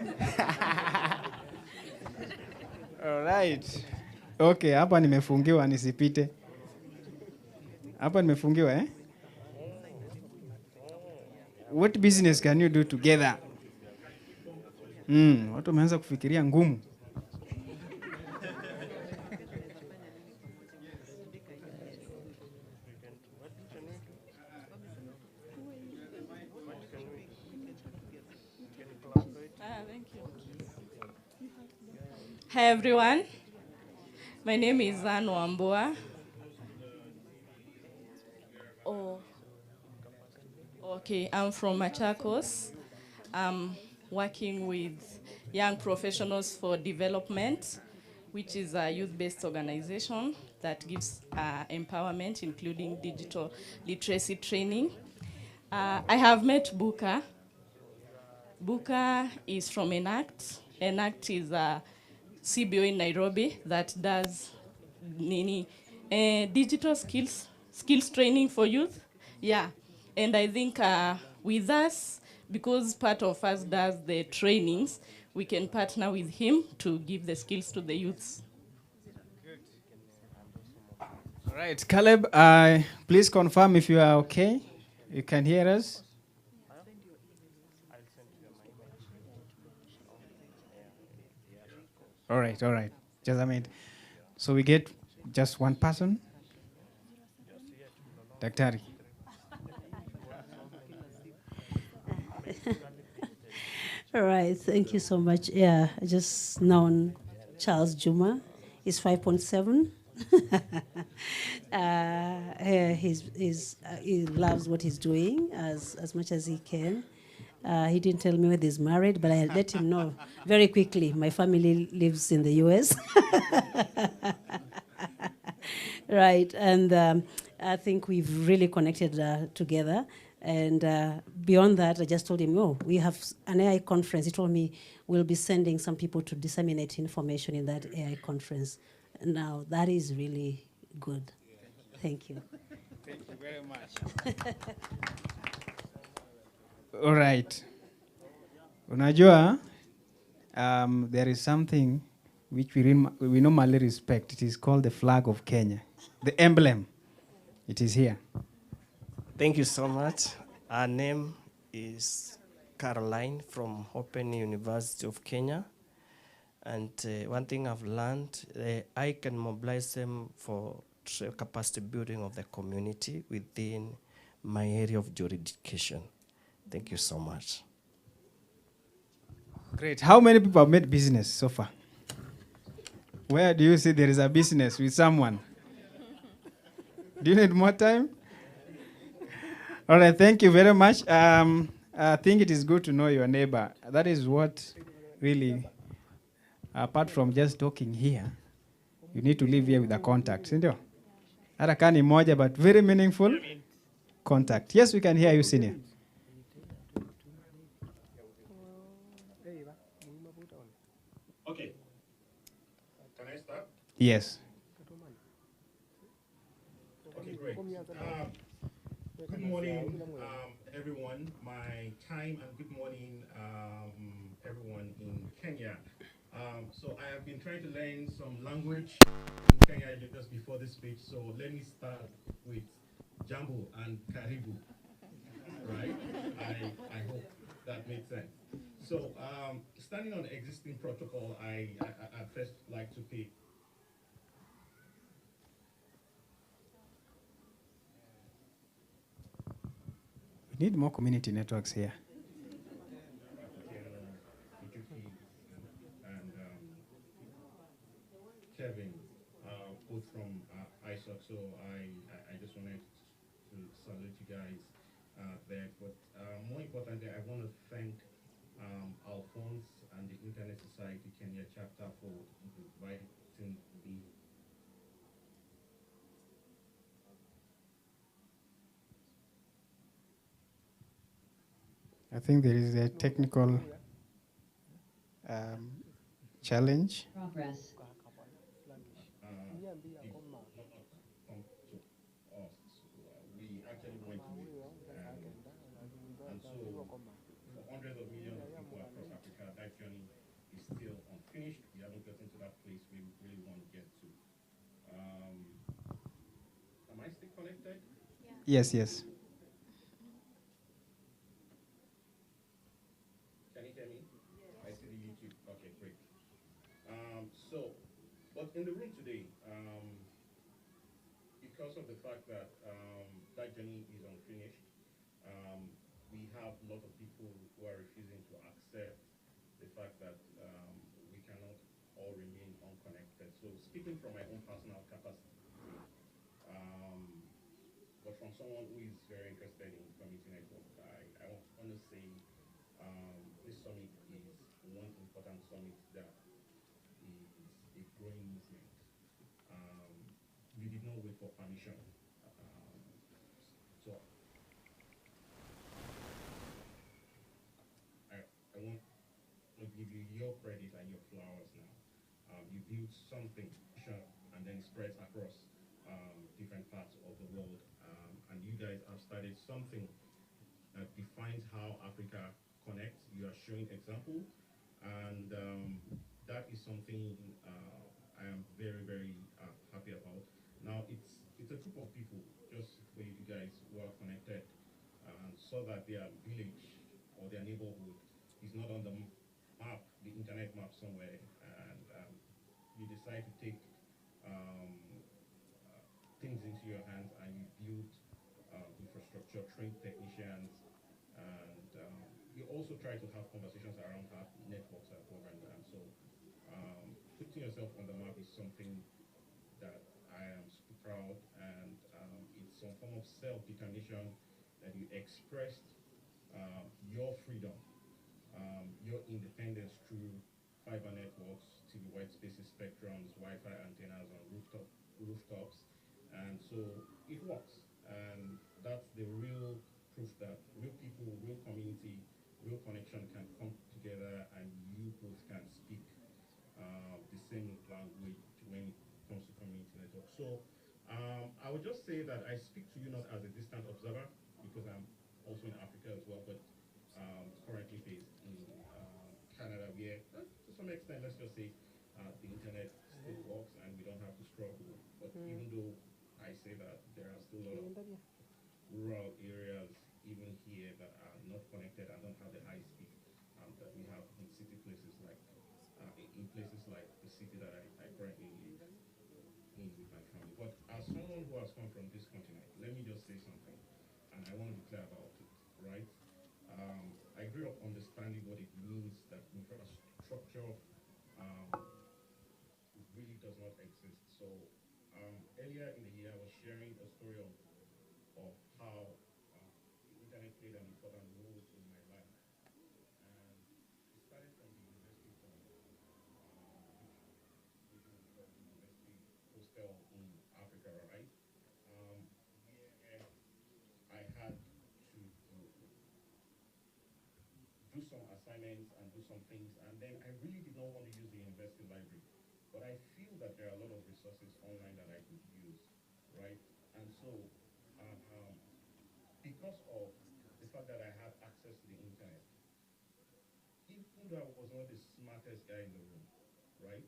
All right. Okay, hapa nimefungiwa nisipite. Hapa nimefungiwa eh? What business can you do together? Watu wameanza kufikiria ngumu. Thank you. Hi, everyone. My name is Anne Wambua. Okay, I'm from Machakos. I'm working with Young Professionals for Development, which is a youth-based organization that gives empowerment, including digital literacy training. I have met Buka. Buka is from ENACT. ENACT is a CBO in Nairobi that does digital skills training for youth. Yeah, and I think with us, because part of us does the trainings, we can partner with him to give the skills to the youths. All right, Caleb, please confirm if you are okay. You can hear us. All right. Just a minute. So we get just one person? Daktari. All right, thank you so much. Yeah, I just known Charles Juma. He's 5.7. He loves what he's doing as much as he can. He didn't tell me whether he's married, but I let him know very quickly. My family lives in the US. Right, and I think we've really connected together. And beyond that, I just told him, we have an AI conference. He told me we'll be sending some people to disseminate information in that AI conference. Now, that is really good. Thank you. Thank you very much. All right. Unajua, there is something which we normally respect. It is called the flag of Kenya. The emblem. It is here. Thank you so much. Our name is Caroline from Open University of Kenya. And one thing I've learned, I can mobilize them for capacity building of the community within my area of jurisdiction. Thank you so much. Great. How many people have made business so far? Where do you see there is a business with someone? Do you need more time? All right, thank you very much. I think it is good to know your neighbor. That is what really, apart from just talking here, you need to live here with a contact. Sindio? Hata kani moja, but very meaningful contact. Yes, we can hear you, senior. Okay. Can I start? Yes. Okay, great. Good morning, everyone. My time and good morning, everyone in Kenya. So I have been trying to learn some language in Kenya just before this speech. So let me start with Jambo and Karibu. right? I hope that made sense. So, standing on existing protocol, I first like to pay. We need more community networks here. And Kevin, both from ISOC. So I just wanted to salute you guys there. But more importantly, I want to thank Alphonse and the Internet Society Kenya chapter for inviting me. I think there is a technical challenge. Progress. We actually went mute, and so for hundreds of millions of people across Africa, that journey is still unfinished. We haven't gotten to that place we really want to get to. Am I still connected? Yes, yes. Can you hear me? I see the YouTube. Okay, great. But in the room today, because of the fact that that journey is unfinished, we have a lot of people who are refusing to accept the fact that we cannot all remain unconnected. So speaking from my own personal capacity, but from someone who is very interested in community network, I want to say this summit is one important summit that is a growing movement. You did not wait for permission. So I want to give you your credit and your flowers now. You built something, and then it spreads across different parts of the world. And you guys have started something that defines how Africa connects. You are showing example, and that is something I am very, very happy about. Now, it's a group of people, just where you guys were connected, so that their village or their neighborhood is not on the map, the internet map somewhere, and you decide to take things into your hands and you build infrastructure, train technicians, and you also try to have conversations around how networks are governed. And so putting yourself on the map is something that I am super proud, and it's some form of self-determination that you expressed your freedom, your independence through fiber networks, TV white spaces, spectrums, Wi-Fi antennas on rooftops, and so it works. And that's the real proof that real people, real community, real connection can come together, and you both can speak the same language when it comes to community network. So I would just say that I speak to you not as a distant observer, because I'm also in Africa as well, but currently based in Canada, where to some extent, let's just say, the internet still works and we don't have to struggle. But even though I say that, there are still a lot of rural areas, even here, that are not connected and don't have the high speed that we have in city places like in places like the city that I currently live in with my family. But as someone who has come from this continent, let me just say something, and I want to be clear about it, right? I grew up understanding what it means that infrastructure really does not exist. So earlier in the year, I was sharing a story of how the internet played an important role in my life. And it started from the university phone, which is the university hostel in Africa, right? Where I had to do some assignments and do some things, and then I really did not want to use the university library. But I feel that there are a lot of resources online that I could use, right? And so, because of the fact that I had access to the internet, even though I was not the smartest guy in the room, right?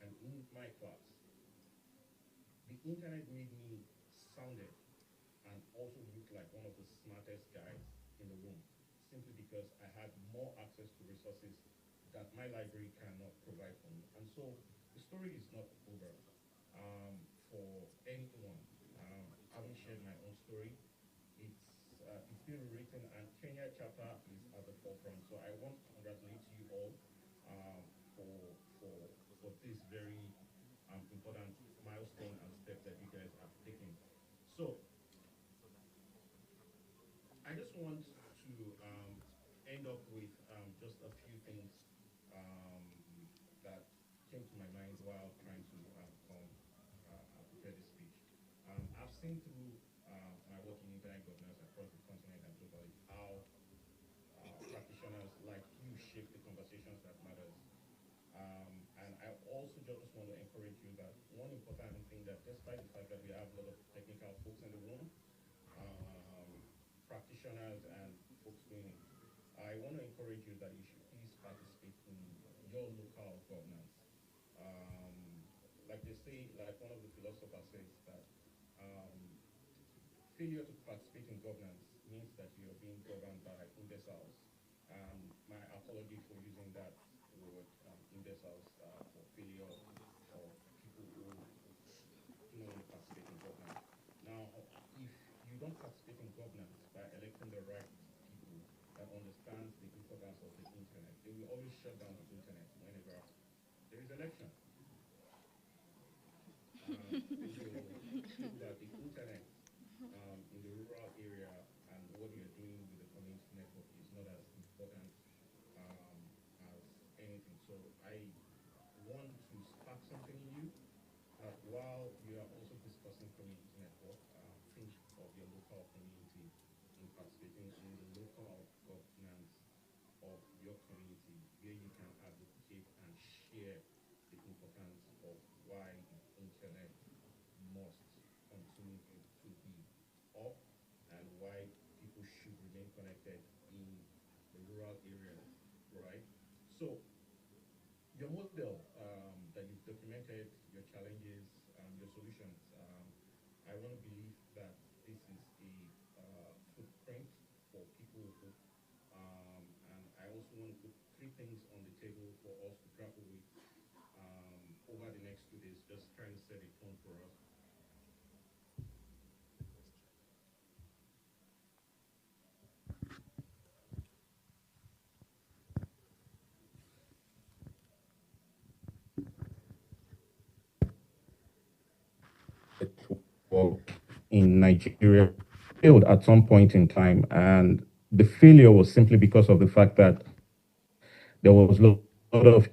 And in my class, the internet made me sounded and also looked like one of the smartest guys in the room, simply because I had more access to resources that my library cannot provide for me. And so the story is not over for anyone. I haven't shared my own story. It's been written, and Kenya chapter is at the forefront. So I want to congratulate you all for for this very important milestone and step that you guys have taken. So I just want to end up with just a few things that came to my mind while trying to prepare this speech. I've seen through my work in internet governance across the continent and globally how practitioners like you shape the conversations that matters. And I also just want to encourage you that one important thing, that despite the fact that we have a lot of technical folks in the room, practitioners and folks doing it, I want to encourage you that you should please participate in your local governance. Like they say, like one of the philosophers says that failure to participate in governance means that you are being governed by imbeciles. My apology for using that word, imbeciles, for failure of people who do not want to participate in governance. Now, if you don't participate in governance by electing the right people that understands the importance of the internet, they will always shut down the internet whenever there is election. They will think that the internet in the rural area and what you're doing with the community network is not as important as anything. So I want to spark something in you that while you are also discussing community network, think of your local community in participating in the local governance of your community, where you can advocate and share the importance of why the internet must continue to be up and why people should remain connected in the rural areas, right? So your model that you've documented, your challenges, your solutions, I want to believe that this is a footprint for people who, and I also want to put three things on the table for us to grapple with over the next 2 days, just trying to set a tone for us. Network in Nigeria failed at some point in time, and the failure was simply because of the fact that there was a lot of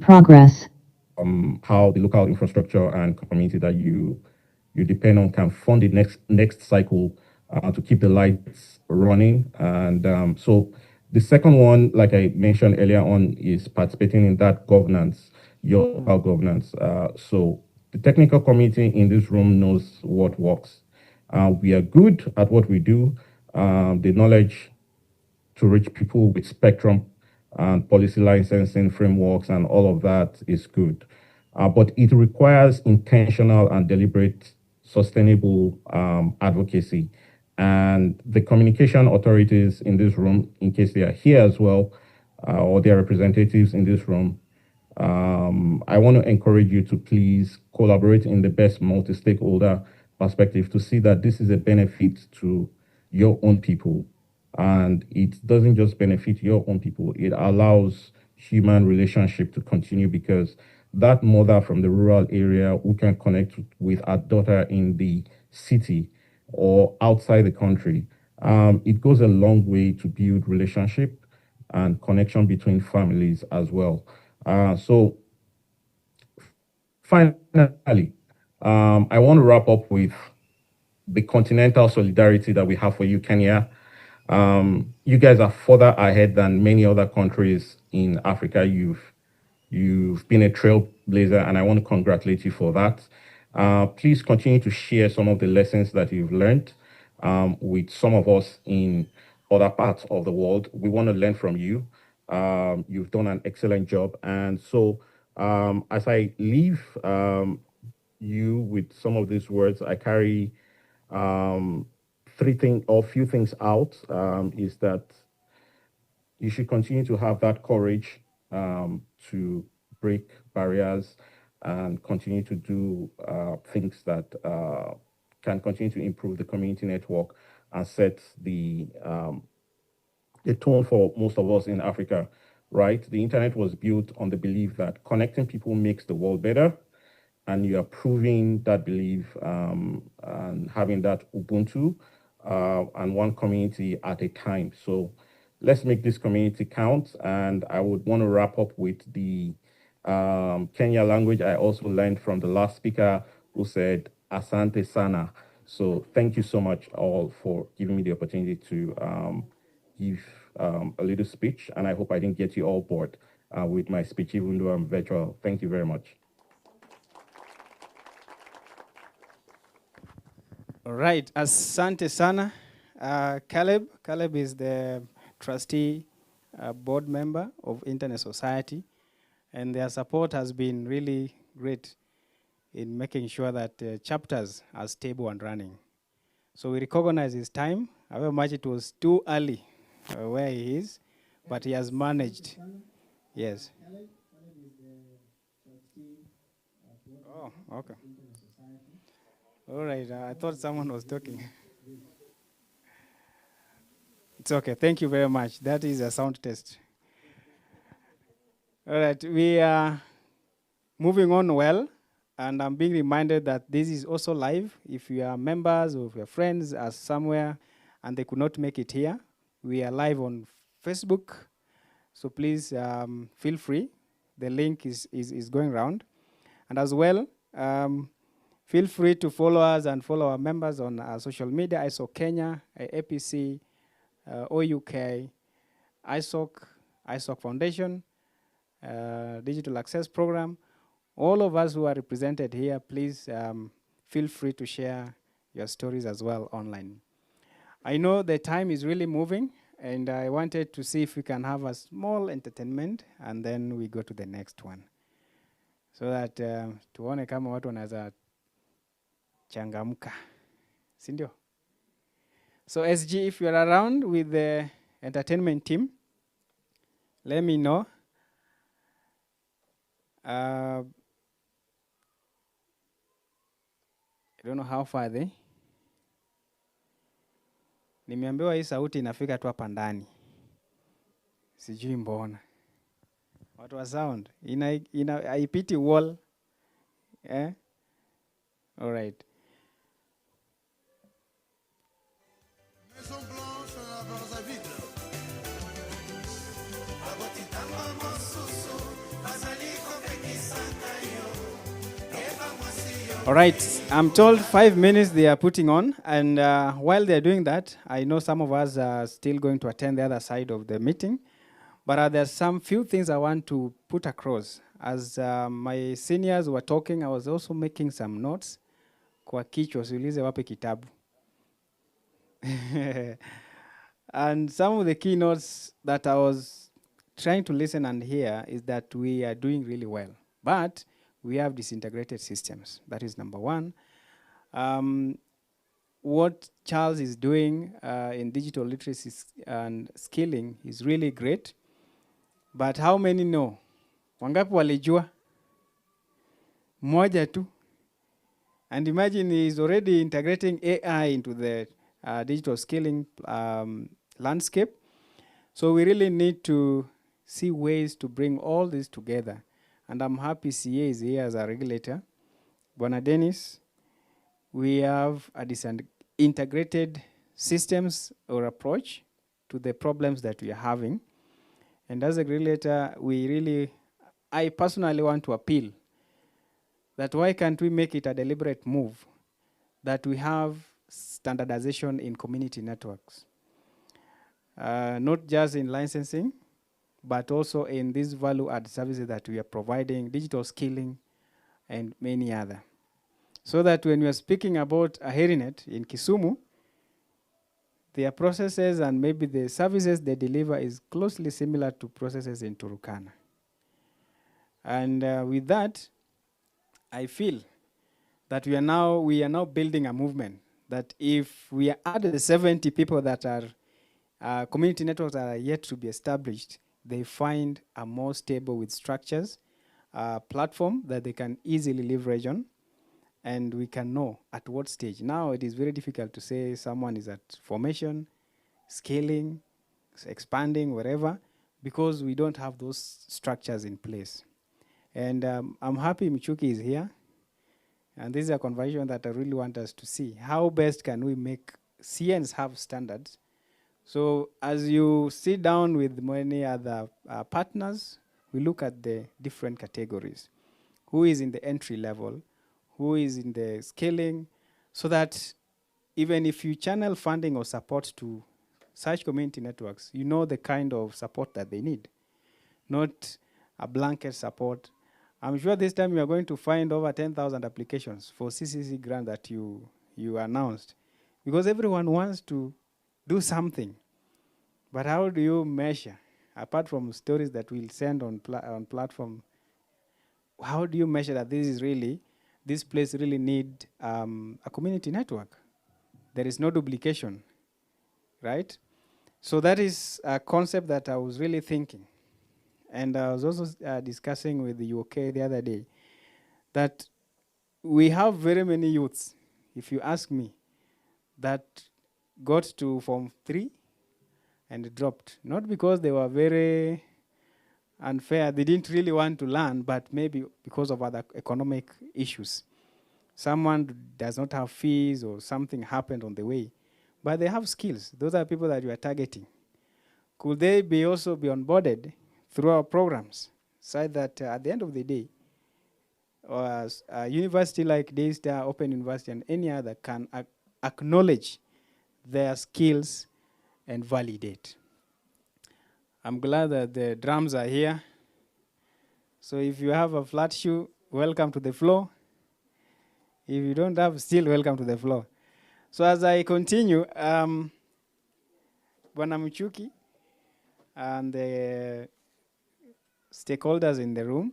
Progress. How the local infrastructure and community that you depend on can fund the next cycle to keep the lights running. And so the second one, like I mentioned earlier on, is participating in that governance, your local governance. So the technical community in this room knows what works. We are good at what we do. The knowledge to reach people with spectrum and policy licensing frameworks and all of that is good. But it requires intentional and deliberate, sustainable advocacy. And the communication authorities in this room, in case they are here as well, or their representatives in this room, I want to encourage you to please collaborate in the best multi-stakeholder perspective to see that this is a benefit to your own people. And it doesn't just benefit your own people, it allows human relationship to continue because that mother from the rural area who can connect with her daughter in the city or outside the country, it goes a long way to build relationship and connection between families as well. So finally, I want to wrap up with the continental solidarity that we have for you, Kenya. You guys are further ahead than many other countries in Africa. You've been a trailblazer, and I want to congratulate you for that. Please continue to share some of the lessons that you've learned with some of us in other parts of the world. We want to learn from you. You've done an excellent job. And so as I leave you with some of these words, I carry few things out is that you should continue to have that courage to break barriers and continue to do things that can continue to improve the community network and set the tone for most of us in Africa, right? The internet was built on the belief that connecting people makes the world better, and you are proving that belief and having that Ubuntu and one community at a time. So let's make this community count. And I would want to wrap up with the Kenya language I also learned from the last speaker who said Asante Sana. So thank you so much all for giving me the opportunity to give a little speech. And I hope I didn't get you all bored with my speech, even though I'm virtual. Thank you very much. All right, asante sana. Caleb is the trustee board member of Internet Society, and their support has been really great in making sure that chapters are stable and running. So we recognize his time, however much it was too early where he is, but he has managed. Yes. Oh, okay. All right, I thought someone was talking. It's okay, thank you very much. That is a sound test. All right, we are moving on well, and I'm being reminded that this is also live. If you are members or if your friends are somewhere and they could not make it here, we are live on Facebook, so please feel free. The link is going around. And as well, feel free to follow us and follow our members on our social media, ISOC Kenya, APC, OUK, ISOC Foundation, Digital Access Program. All of us who are represented here, please feel free to share your stories as well online. I know the time is really moving, and I wanted to see if we can have a small entertainment, and then we go to the next one. So that tuone kama watu wanaweza changamka. Si ndio? So SG, if you're around with the entertainment team, let me know. I don't know how far they. Nimeambiwa hii sauti inafika tu hapa ndani. Sijui mbona. Watu wa sound, haipiti wall. Eh? All right. All right, I'm told 5 minutes they are putting on, and while they're doing that, I know some of us are still going to attend the other side of the meeting, but there's some few things I want to put across. As my seniors were talking, I was also making some notes. Kwa kichwa, usiulize wapi kitabu. And some of the keynotes that I was trying to listen and hear is that we are doing really well, but we have disintegrated systems. That is number one. What Charles is doing in digital literacy and skilling is really great, but how many know Wangapi walijua? Mmoja tu. And imagine he's already integrating AI into the digital skilling landscape. So we really need to see ways to bring all this together. And I'm happy CA is here as a regulator. Bwana Dennis, we have a integrated systems or approach to the problems that we are having. And as a regulator, I personally want to appeal that why can't we make it a deliberate move that we have standardization in community networks, not just in licensing, but also in these value-add services that we are providing, digital skilling, and many other. So that when we are speaking about a HeriNet in Kisumu, their processes and maybe the services they deliver is closely similar to processes in Turkana. And with that, I feel that we are now building a movement that if we add the 70 people that are community networks that are yet to be established, they find a more stable with structures, platform that they can easily leverage on, and we can know at what stage. Now it is very difficult to say someone is at formation, scaling, expanding, wherever, because we don't have those structures in place. And I'm happy Michuki is here. And this is a conversation that I really want us to see. How best can we make CNs have standards? So as you sit down with many other partners, we look at the different categories. Who is in the entry level? Who is in the scaling? So that even if you channel funding or support to such community networks, you know the kind of support that they need, not a blanket support. I'm sure this time you are going to find over 10,000 applications for CCC grant that you announced, because everyone wants to do something. But how do you measure, apart from stories that we'll send on platform, how do you measure that this place really need a community network? There is no duplication, right? So that is a concept that I was really thinking. And I was also discussing with the UK the other day that we have very many youths, if you ask me, that got to Form 3 and dropped. Not because they were very unfair, they didn't really want to learn, but maybe because of other economic issues. Someone does not have fees or something happened on the way, but they have skills. Those are people that you are targeting. Could they also be onboarded through our programs, so that at the end of the day, a university like Daystar, Open University, and any other can acknowledge their skills and validate. I'm glad that the drums are here. So if you have a flat shoe, welcome to the floor. If you don't have, still welcome to the floor. So as I continue, Bwana Muchuki and the stakeholders in the room,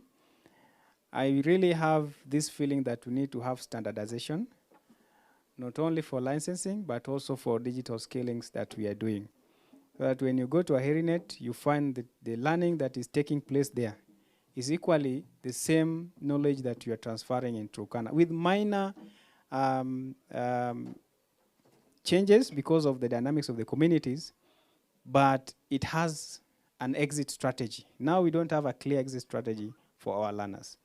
I really have this feeling that we need to have standardization, not only for licensing, but also for digital scalings that we are doing. So that when you go to a HeriNet, you find that the learning that is taking place there is equally the same knowledge that you are transferring in Turkana, with minor changes because of the dynamics of the communities, but it has an exit strategy. Now we don't have a clear exit strategy for our learners.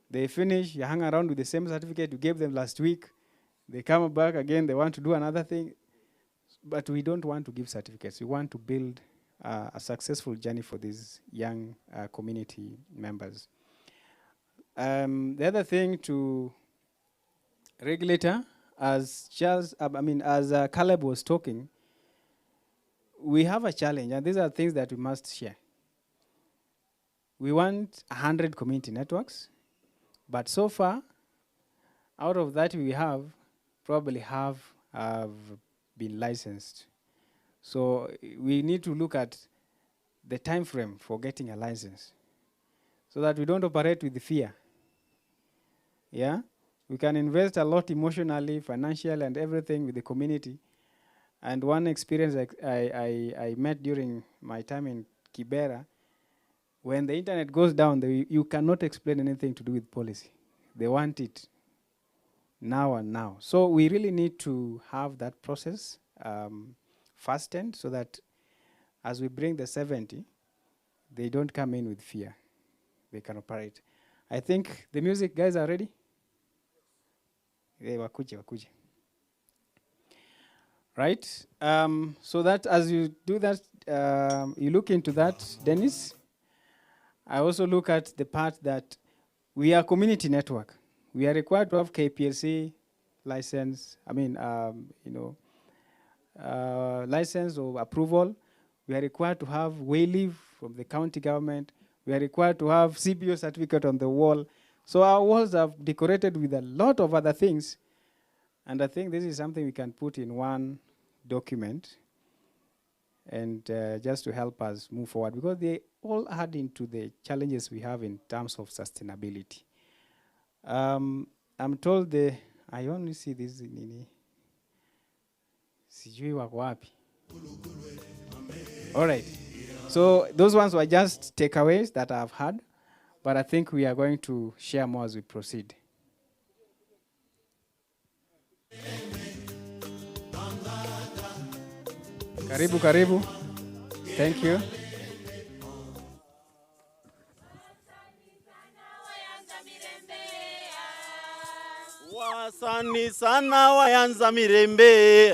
They finish, you hang around with the same certificate you gave them last week. They come back again, they want to do another thing. But we don't want to give certificates. We want to build a successful journey for these young community members. The other thing to regulator, as Caleb was talking, we have a challenge, and these are things that we must share. We want 100 community networks, but so far, out of that we have, probably have been licensed. So we need to look at the time frame for getting a license so that we don't operate with fear. Yeah? We can invest a lot emotionally, financially, and everything with the community. And one experience I met during my time in Kibera, When the internet goes down, you cannot explain anything to do with policy. They want it now and now. So we really need to have that process fastened so that as we bring the 70, they don't come in with fear. They can operate. I think the music guys are ready. Wakuje. Right? So that as you do that, you look into that, Dennis. I also look at the part that we are a community network. We are required to have KPLC license, license or approval. We are required to have way leave from the county government. We are required to have CBO certificate on the wall. So our walls are decorated with a lot of other things. And I think this is something we can put in one document and just to help us move forward, because they all add into the challenges we have in terms of sustainability. I'm told I only see this in sijui wako wapi. All right. So those ones were just takeaways that I've had, but I think we are going to share more as we proceed. Karibu. Thank you. Wasani sana wayanza mirembe,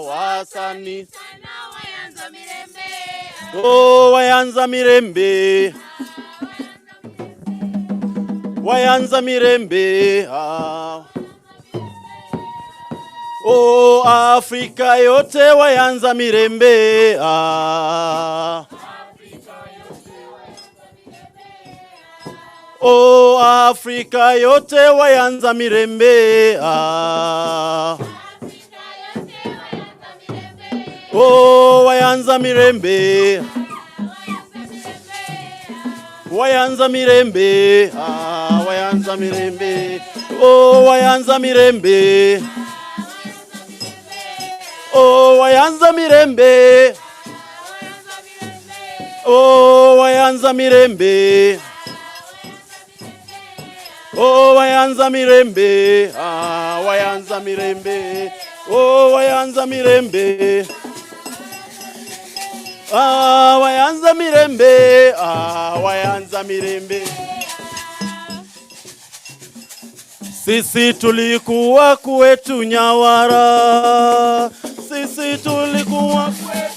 wasani sana wayanza mirembe, oh wayanza mirembe, wayanza mirembe, oh Afrika yote wayanza mirembe, oh Afrika yote wayanza mirembe, oh wayanza mirembe, wayanza mirembe, wayanza mirembe, oh wayanza mirembe, oh wayanza mirembe, oh wayanza mirembe, oh wayanza mirembe, wayanza mirembe, oh wayanza mirembe, wayanza mirembe, wayanza mirembe. Sisi tulikuwa kwetu Nyawara, sisi tulikuwa kwetu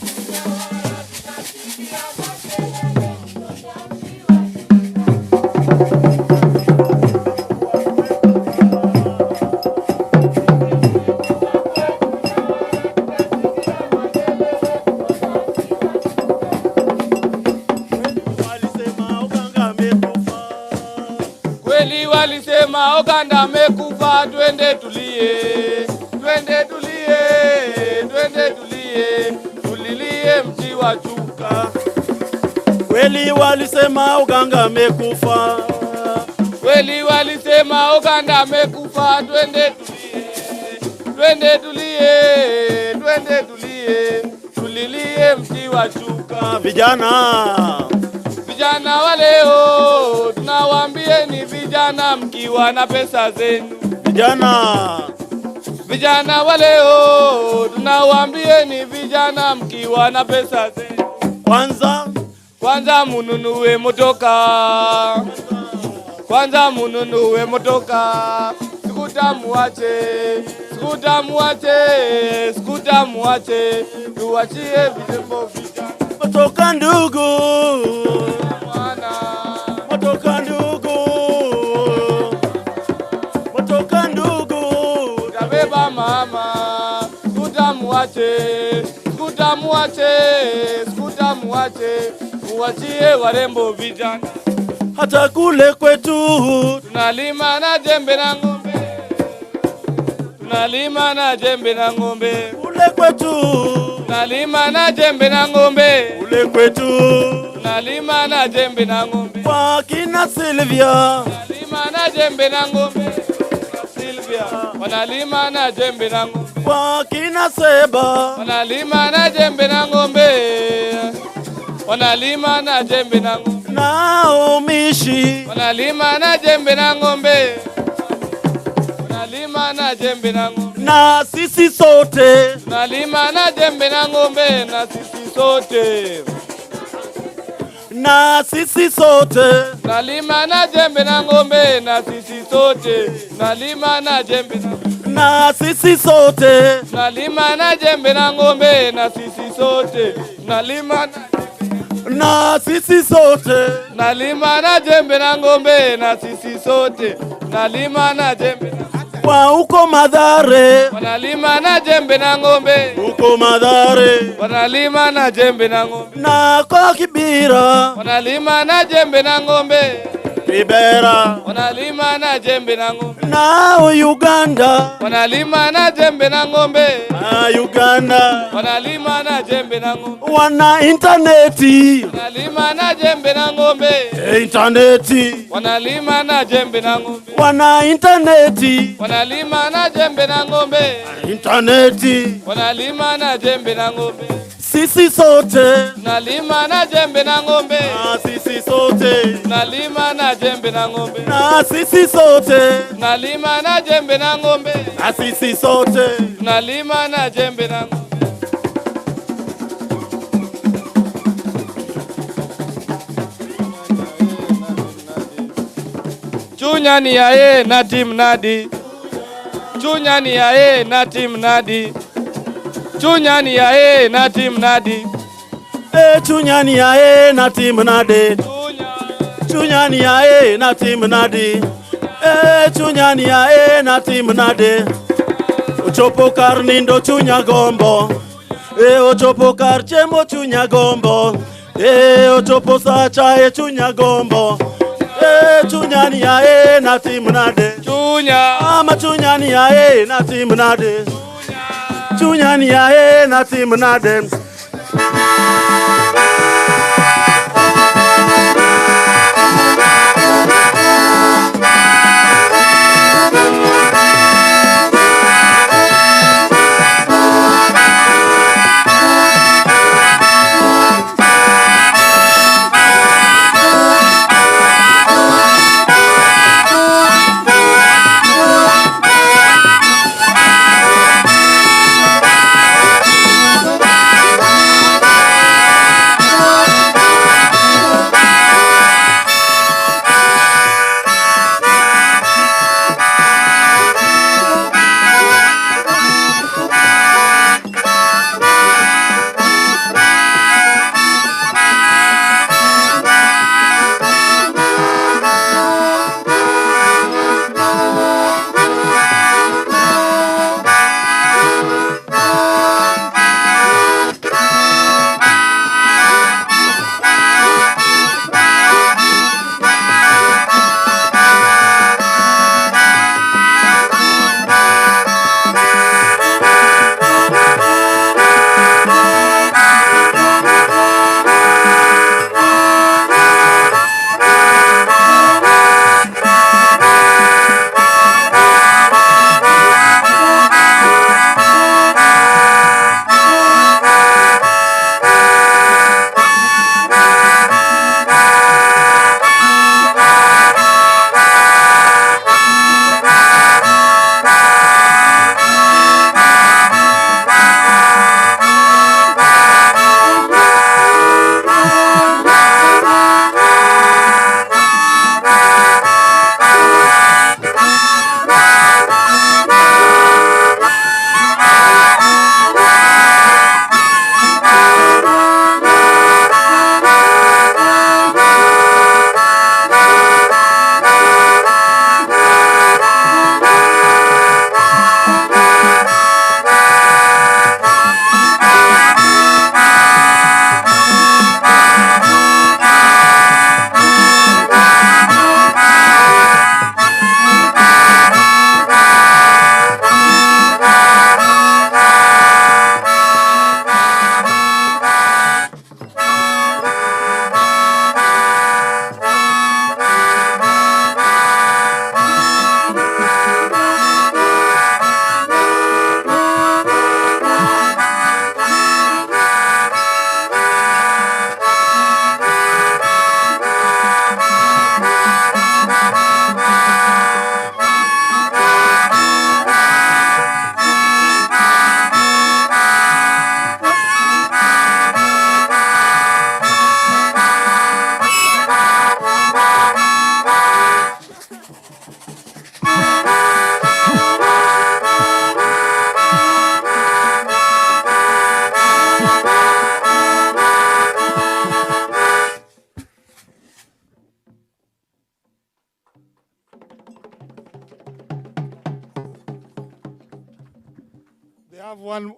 walisema Uganda amekufa, twende tulie, twende tulie, twende tulie, tulilie mji wa Chuka. Kweli walisema Uganda amekufa, kweli walisema Uganda amekufa, twende tulie, twende tulie, twende tulie, tulilie mji wa Chuka. Vijana wa leo tunawaambieni, vijana mkiwa na pesa zenu. Vijana wa leo tunawaambieni, vijana mkiwa na pesa zenu. Kwanza mununue motoka, kwanza mununue motoka. Skuta muache, tuachie vitembo vijana. Motoka ndugu, motoka ndugu, motoka ndugu, tabeba mama. Skuta muache, muachie warembo vijana. Hata kule kwetu tunalima na jembe na ngombe, tunalima na jembe na ngombe. Kule kwetu tunalima na jembe na ngombe, kule kwetu tunalima na jembe na ngombe. Kwa kina Silvia tunalima na jembe na ngombe, Silvia wanalima na jembe na ngombe. Kwa kina Seba wanalima na jembe na ngombe, wanalima na jembe na ng'ombe. Na umishi Wanalima na jembe na ng'ombe. Wanalima na jembe na ng'ombe. na sisi sote Tunalima na jembe na ng'ombe na sisi sote. na sisi sote Tunalima na jembe na ng'ombe na sisi sote. Tunalima na jembe na na sisi sote Tunalima na jembe na ng'ombe na sisi sote. Tunalima na sisi sote Tunalima na jembe na ng'ombe na sisi sote. Tunalima na jembe na wa uko Madhare wanalima na jembe na ng'ombe. uko Madhare Wanalima na jembe na ng'ombe. na kwa Kibira Wanalima na jembe na ng'ombe. Kibera Wanalima na jembe na ng'ombe. na Uganda Wanalima na jembe na ng'ombe. Uganda Wanalima na jembe na ng'ombe. wana interneti Wanalima na jembe na ng'ombe. interneti Wanalima na jembe na ng'ombe. wana interneti Wanalima na jembe na ng'ombe. interneti Wanalima na jembe na ng'ombe. sisi sote Tunalima na jembe na ng'ombe. sisi sote Tunalima na jembe na ng'ombe. na sisi sote Tunalima na jembe na ng'ombe. sisi sote Tunalima na jembe na ng'ombe. Chunya ni yae na tim nadi. Chunya ni yae na tim nadi. Chunya ni yae na tim nadi. chunyani yae na timnade chunyani yae na timnade chunyani yae na timnade ochopo kar nindo chunya gombo ochopo kar chemo chunya gombo ochopo sa chae chunya gombo chunyani yae na timnade chunya ama chunyani yae na timnade chunyani yae na timnade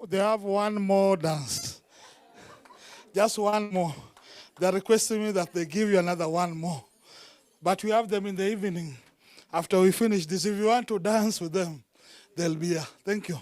They have one more dance. Just one more. They're requesting me that they give you another one more. But we have them in the evening. After we finish this, if you want to dance with them, they'll be here. Thank you.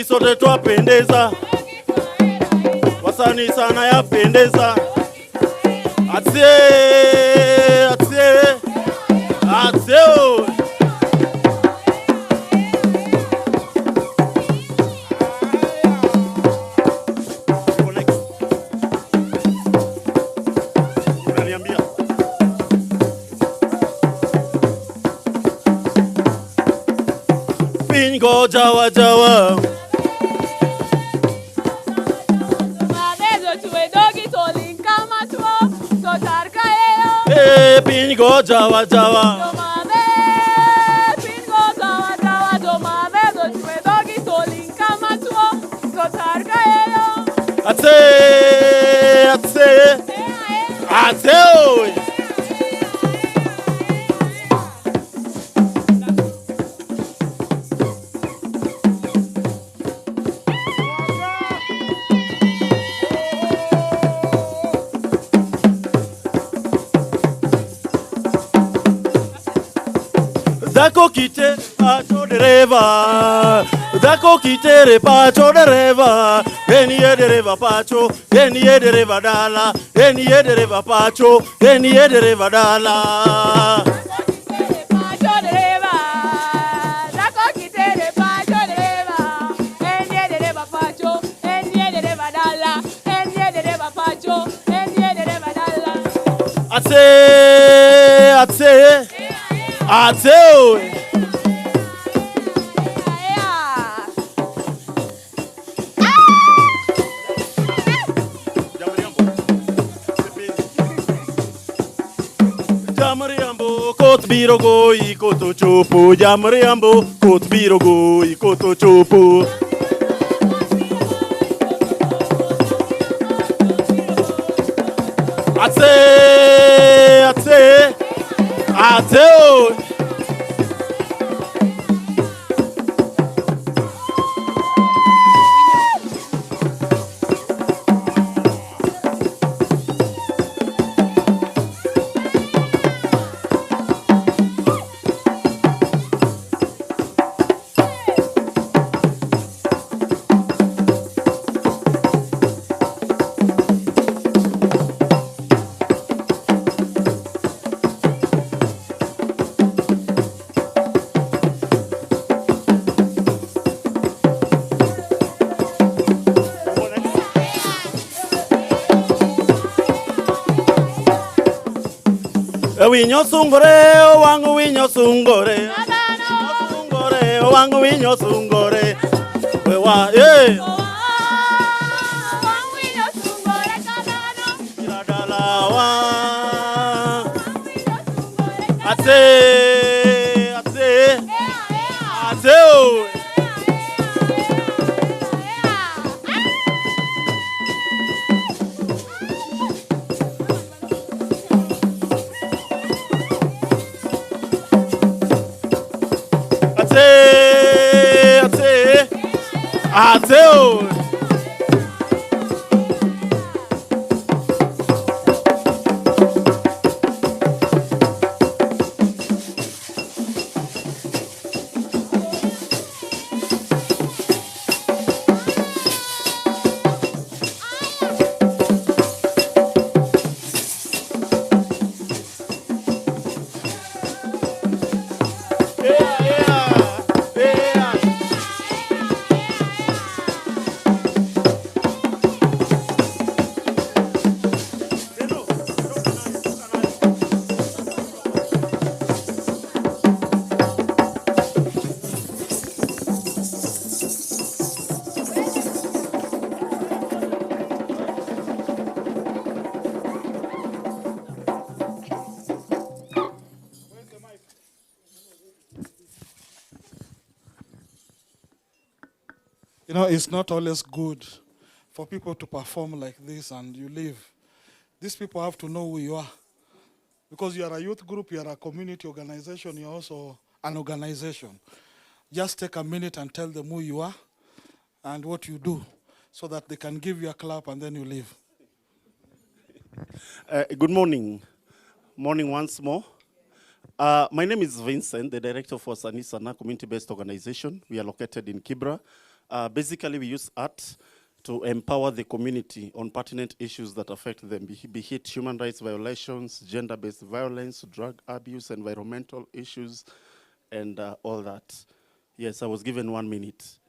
sote twapendeza, wasanii sana yapendeza. Atse, atse, atse. Pingo jawa jawa. Pingo jawa jawa. Atse, atse, atse. Dako kite pacho dereva, dako kite re pacho dereva, enie dereva pacho, enie dereva dala, enie dereva pacho, enie dereva dala. Atse, atse. Ateu. Jamriambo kot birogo ikoto chopo, jamriambo kot birogo ikoto chopo. Ateo. Winyo sungore, wangu winyo sungore. Sungore, wangu winyo sungore. Wewa, eh. Iradalawa. Ate, ateo. Ateo. You know, it's not always good for people to perform like this and you leave. These people have to know who you are. Because you are a youth group, you are a community organization, you're also an organization. Just take a minute and tell them who you are and what you do so that they can give you a clap and then you leave. Good morning. Morning once more. My name is Vincent, the director for Sanisana community-based organization. We are located in Kibra. Basically, we use art to empower the community on pertinent issues that affect them, be it human rights violations, gender-based violence, drug abuse, environmental issues, and all that. Yes, I was given 1 minute.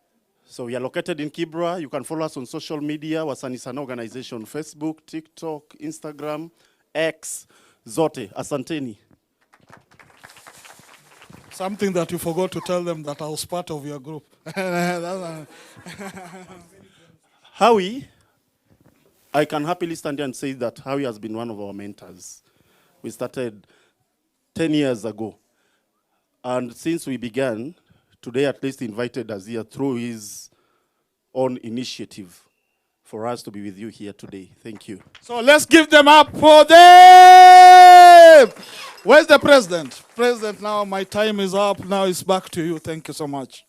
So we are located in Kibra. You can follow us on social media, Wasanisana Organization, Facebook, TikTok, Instagram, X, Zote, Asanteni. Something that you forgot to tell them that I was part of your group. Howie, I can happily stand here and say that Howie has been one of our mentors. We started 10 years ago. And since we began, today at least invited us here through his own initiative for us to be with you here today. Thank you. So let's give them up for them. Where's the president? President, now my time is up. Now it's back to you. Thank you so much.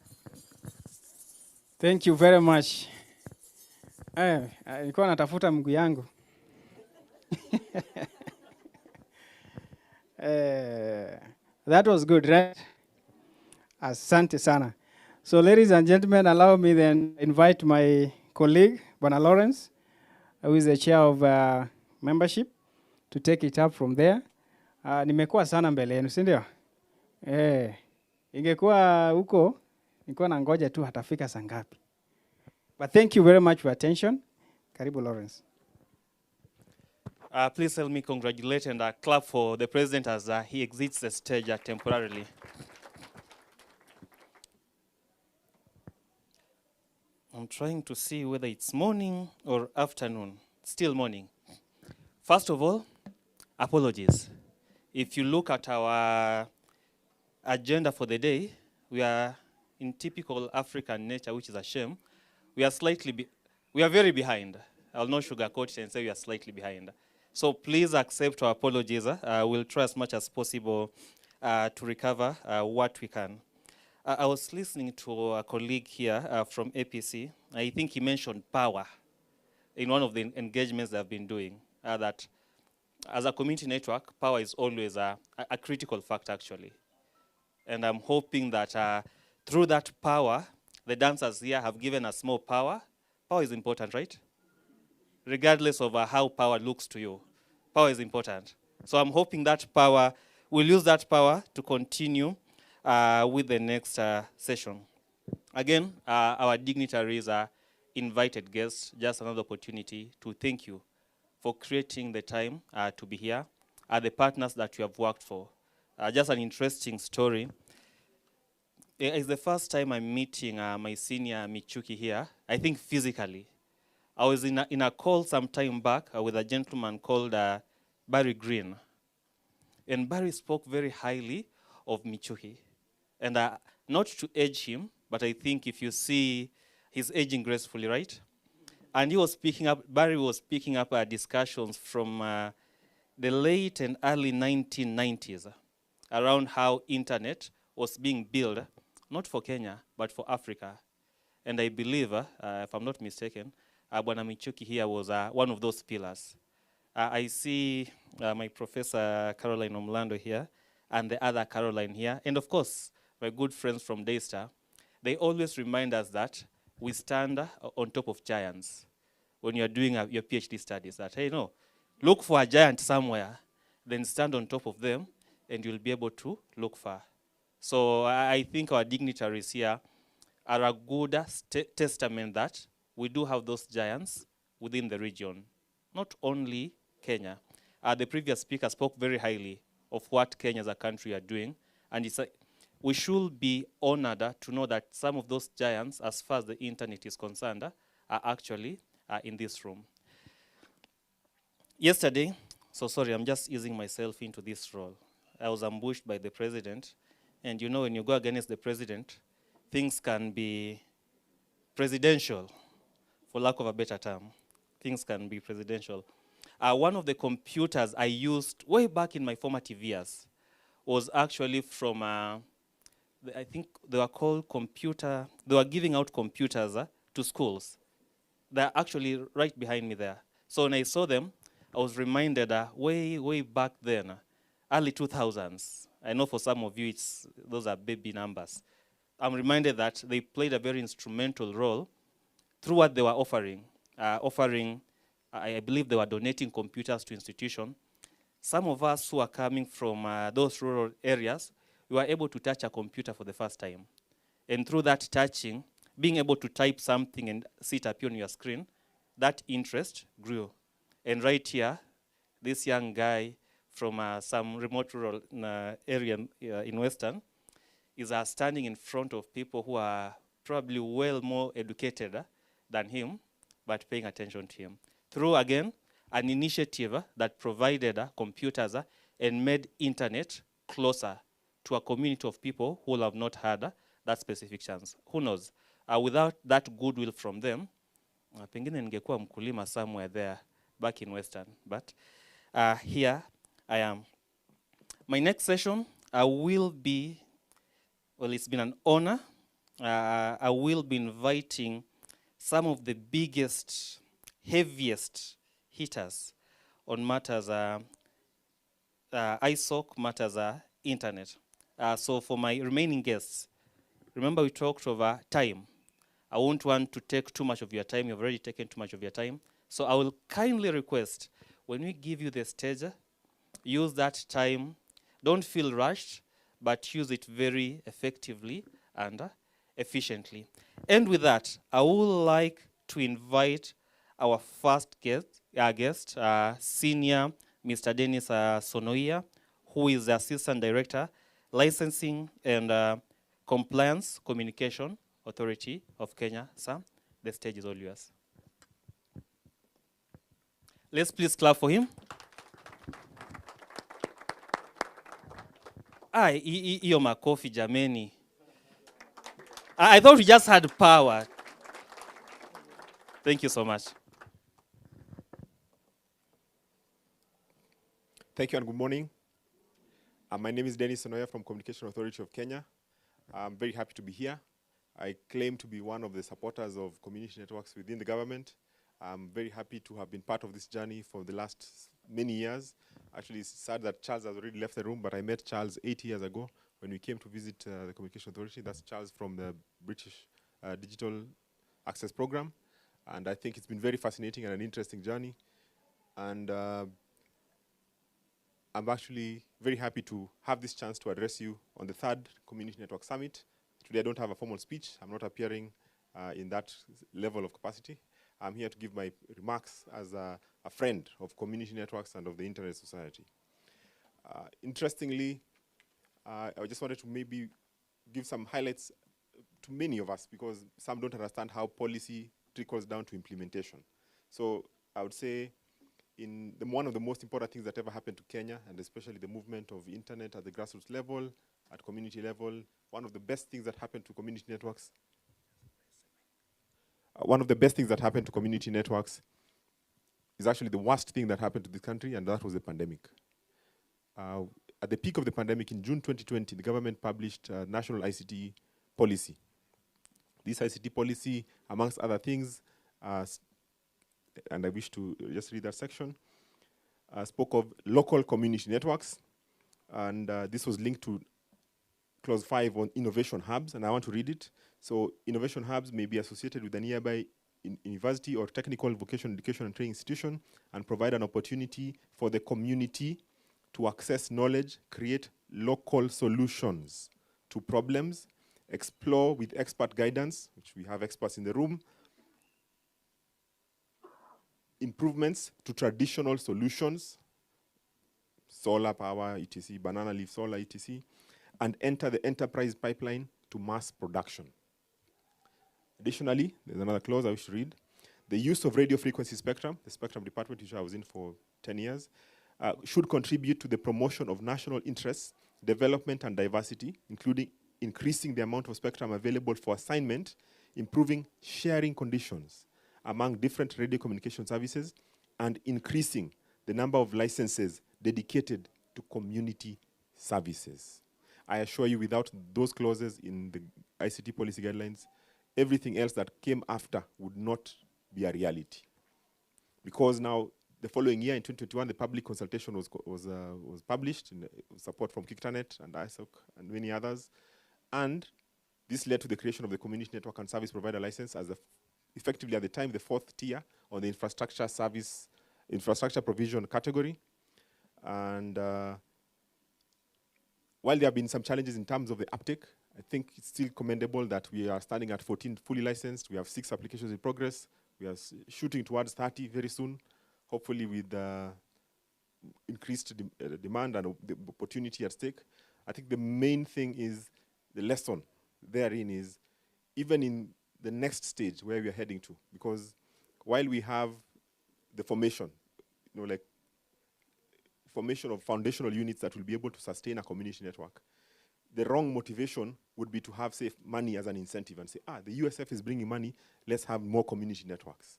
Thank you very much. Nilikuwa natafuta mguu yangu. That was good, right? Asante sana. So ladies and gentlemen, allow me then invite my colleague, Bwana Lawrence, who is the chair of membership, to take it up from there. Nimekuwa sana mbele yenu, si ndio? Ingekuwa huko, nilikuwa nangoja tu hatafika saa ngapi. But thank you very much for your attention. Karibu Lawrence. Please help me congratulate and clap for the president as he exits the stage temporarily. I'm trying to see whether it's morning or afternoon. Still morning. First of all, apologies. If you look at our agenda for the day, we are in typical African nature, which is a shame. We are very behind. I'll not sugarcoat it and say we are slightly behind. So please accept our apologies. We'll try as much as possible to recover what we can. I was listening to a colleague here from APC. I think he mentioned power in one of the engagements they've been doing, that as a community network, power is always a critical factor, actually. And I'm hoping that through that power, the dancers here have given us more power. Power is important, right? Regardless of how power looks to you, power is important. So I'm hoping that power, we'll use that power to continue with the next session. Again, our dignitaries are invited guests, just another opportunity to thank you for creating the time to be here, the partners that you have worked for. Just an interesting story. It's the first time I'm meeting my senior Michuki here, I think physically. I was in a call some time back with a gentleman called Barry Green. And Barry spoke very highly of Michuki. And not to age him, but I think if you see, he's aging gracefully, right? And he was Barry was picking up discussions from the late and early 1990s around how internet was being built, not for Kenya, but for Africa. And I believe, if I'm not mistaken, Bwana Michuki here was one of those pillars. I see my Professor Caroline Omlando here, and the other Caroline here, and of course, my good friends from Daystar. They always remind us that we stand on top of giants when you're doing your PhD studies, that, hey, no, look for a giant somewhere, then stand on top of them, and you'll be able to look far. So I think our dignitaries here are a good testament that we do have those giants within the region, not only Kenya. The previous speaker spoke very highly of what Kenya as a country are doing, and we should be honored to know that some of those giants, as far as the internet is concerned, are actually in this room. Yesterday, so sorry, I'm just easing myself into this role. I was ambushed by the president, and you know when you go against the president, things can be presidential, for lack of a better term. Things can be presidential. One of the computers I used way back in my formative years was actually from, I think they were called they were giving out computers to schools. They're actually right behind me there. So when I saw them, I was reminded way back then, early 2000s. I know for some of you, those are baby numbers. I'm reminded that they played a very instrumental role through what they were offering. I believe they were donating computers to institutions. Some of us who are coming from those rural areas, we were able to touch a computer for the first time. And through that touching, being able to type something and see it appear on your screen, that interest grew. And right here, this young guy from some remote rural area in Western is standing in front of people who are probably well more educated than him, but paying attention to him. Through, again, an initiative that provided computers and made internet closer to a community of people who will have not had that specific chance. Who knows? Without that goodwill from them, pengine ningekuwa mkulima somewhere there back in Western. But here I am. My next session will be, well, it's been an honor. I will be inviting some of the biggest, heaviest hitters on matters, ISOC matters, internet. So for my remaining guests, remember we talked over time. I won't want to take too much of your time. You've already taken too much of your time. So I will kindly request, when we give you the stage, use that time. Don't feel rushed, but use it very effectively and efficiently. And with that, I would like to invite our first guest, Senior Mr. Dennis Sonoia, who is the Assistant Director, Licensing and Compliance Communication Authority of Kenya. Sir, the stage is all yours. Let's please clap for him. Iyo makofi jameni. I thought we just had power. Thank you so much. Thank you and good morning. My name is Dennis Sonoya from Communication Authority of Kenya. I'm very happy to be here. I claim to be one of the supporters of community networks within the government. I'm very happy to have been part of this journey for the last many years. Actually, it's sad that Charles has already left the room, but I met Charles 8 years ago when we came to visit the Communication Authority. That's Charles from the British Digital Access Program. And I think it's been very fascinating and an interesting journey. And I'm actually very happy to have this chance to address you on the 3rd Community Network Summit. Today I don't have a formal speech. I'm not appearing in that level of capacity. I'm here to give my remarks as a friend of community networks and of the Internet Society. Interestingly, I just wanted to maybe give some highlights to many of us because some don't understand how policy trickles down to implementation. So I would say one of the most important things that ever happened to Kenya, and especially the movement of internet at the grassroots level, at community level, one of the best things that happened to community networks is actually the worst thing that happened to this country, and that was the pandemic. At the peak of the pandemic in June 2020, the government published a national ICT policy. This ICT policy, amongst other things, and I wish to just read that section, spoke of local community networks, and this was linked to clause 5 on innovation hubs, and I want to read it. So innovation hubs may be associated with a nearby university or technical vocational education and training institution and provide an opportunity for the community to access knowledge, create local solutions to problems, explore with expert guidance, which we have experts in the room, improvements to traditional solutions, solar power, etc., banana leaf solar, etc., and enter the enterprise pipeline to mass production. Additionally, there's another clause I wish to read. The use of radio frequency spectrum, the spectrum department which I was in for 10 years, should contribute to the promotion of national interests, development and diversity, including increasing the amount of spectrum available for assignment, improving sharing conditions among different radio communication services, and increasing the number of licenses dedicated to community services. I assure you, without those clauses in the ICT policy guidelines, everything else that came after would not be a reality. Because now, the following year, in 2021, the public consultation was published in support from Kiktanet and ISOC and many others. And this led to the creation of the Community Network and Service Provider License as effectively at the time the 4th tier on the infrastructure provision category. And while there have been some challenges in terms of the uptake, I think it's still commendable that we are standing at 14 fully licensed. We have 6 applications in progress. We are shooting towards 30 very soon, hopefully with increased demand and the opportunity at stake. I think the main thing is, the lesson therein is, even in the next stage where we are heading to, because while we have the formation, like formation of foundational units that will be able to sustain a community network, the wrong motivation would be to have, say, money as an incentive and say, the USF is bringing money, let's have more community networks.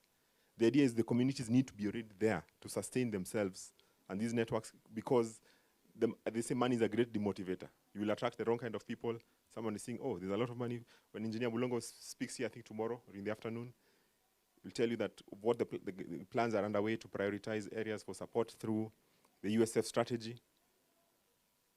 The idea is the communities need to be already there to sustain themselves and these networks, because they say money is a great demotivator. You will attract the wrong kind of people. Someone is saying, oh, there's a lot of money. When Engineer Bulongo speaks here, I think tomorrow or in the afternoon, he'll tell you that what the plans are underway to prioritize areas for support through the USF strategy.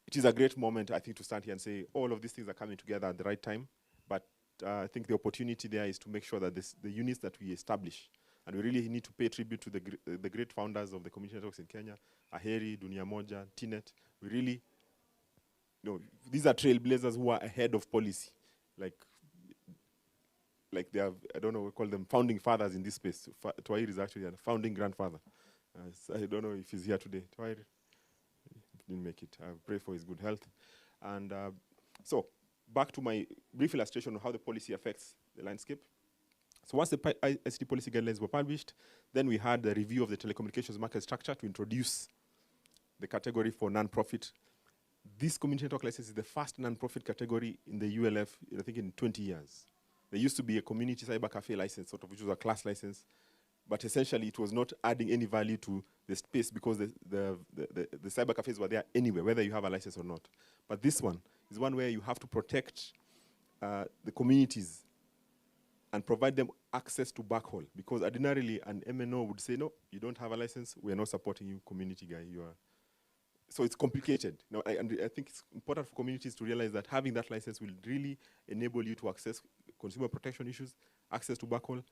It is a great moment, I think, to stand here and say all of these things are coming together at the right time. But I think the opportunity there is to make sure that the units that we establish, and we really need to pay tribute to the great founders of the community networks in Kenya, Aheri, Dunia Moja, TNET. We really, these are trailblazers who are ahead of policy. Like they have, I don't know, we call them founding fathers in this space. Twair is actually a founding grandfather. So I don't know if he's here today. Twair didn't make it. I pray for his good health. And so back to my brief illustration of how the policy affects the landscape. So once the ICT policy guidelines were published, then we had the review of the telecommunications market structure to introduce the category for non-profit. This community network license is the first non-profit category in the ULF, I think, in 20 years. There used to be a community cyber cafe license, sort of, which was a class license. but essentially it was not adding any value to the space because the cyber cafes were there anyway, whether you have a license or not. But this one is one where you have to protect the communities and provide them access to backhaul, because ordinarily an MNO would say, no, you don't have a license, we are not supporting you, community guy. You are. So it's complicated. Now, and I think it's important for communities to realize that having that license will really enable you to access consumer protection issues, access to backhaul,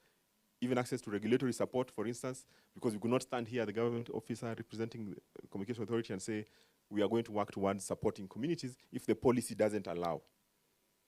even access to regulatory support, for instance, because you could not stand here, the government officer representing the Communication Authority, and say, we are going to work towards supporting communities if the policy doesn't allow.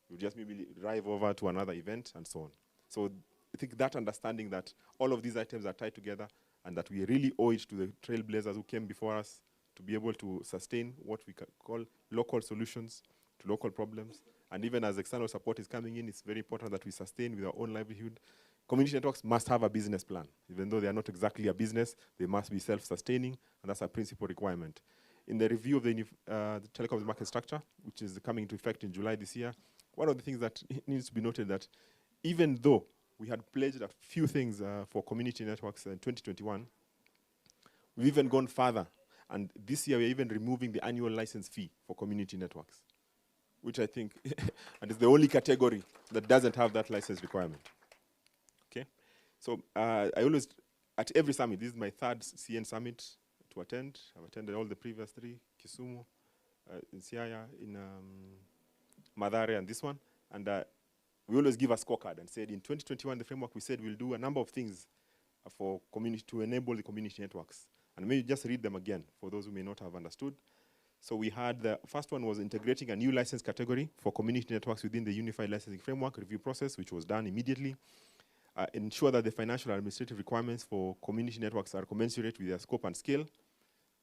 You just maybe drive over to another event and so on. So I think that understanding that all of these items are tied together and that we really owe it to the trailblazers who came before us to be able to sustain what we call local solutions to local problems. And even as external support is coming in, it's very important that we sustain with our own livelihood. Community networks must have a business plan. Even though they are not exactly a business, they must be self-sustaining, and that's a principal requirement. In the review of the telecoms market structure, which is coming into effect in July this year, one of the things that needs to be noted that even though we had pledged a few things for community networks in 2021, we've even gone further. And this year, we're even removing the annual license fee for community networks, which I think and is the only category that doesn't have that license requirement. Okay? So I always, at every summit, this is my third CN summit to attend. I've attended all the previous three, Kisumu, in Siaya, in Mathare, and this one. And we always give a scorecard and said in 2021, the framework, we said we'll do a number of things for community to enable the community networks. And maybe just read them again for those who may not have understood. So we had the first one was integrating a new license category for community networks within the unified licensing framework review process, which was done immediately. Ensure that the financial and administrative requirements for community networks are commensurate with their scope and scale.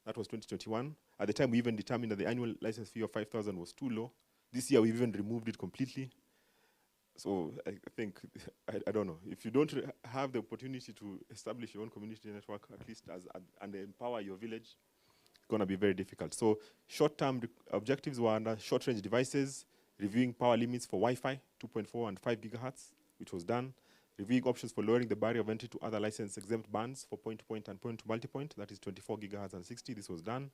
That was 2021. At the time, we even determined that the annual license fee of 5,000 was too low. This year, we've even removed it completely. So I think, I don't know, if you don't have the opportunity to establish your own community network, at least and empower your village, it's going to be very difficult. So short-term objectives were under short-range devices, reviewing power limits for Wi-Fi, 2.4 and 5 gigahertz, which was done. Reviewing options for lowering the barrier of entry to other license-exempt bands for point-to-point and point-to-multipoint, that is 24 gigahertz and 60, this was done.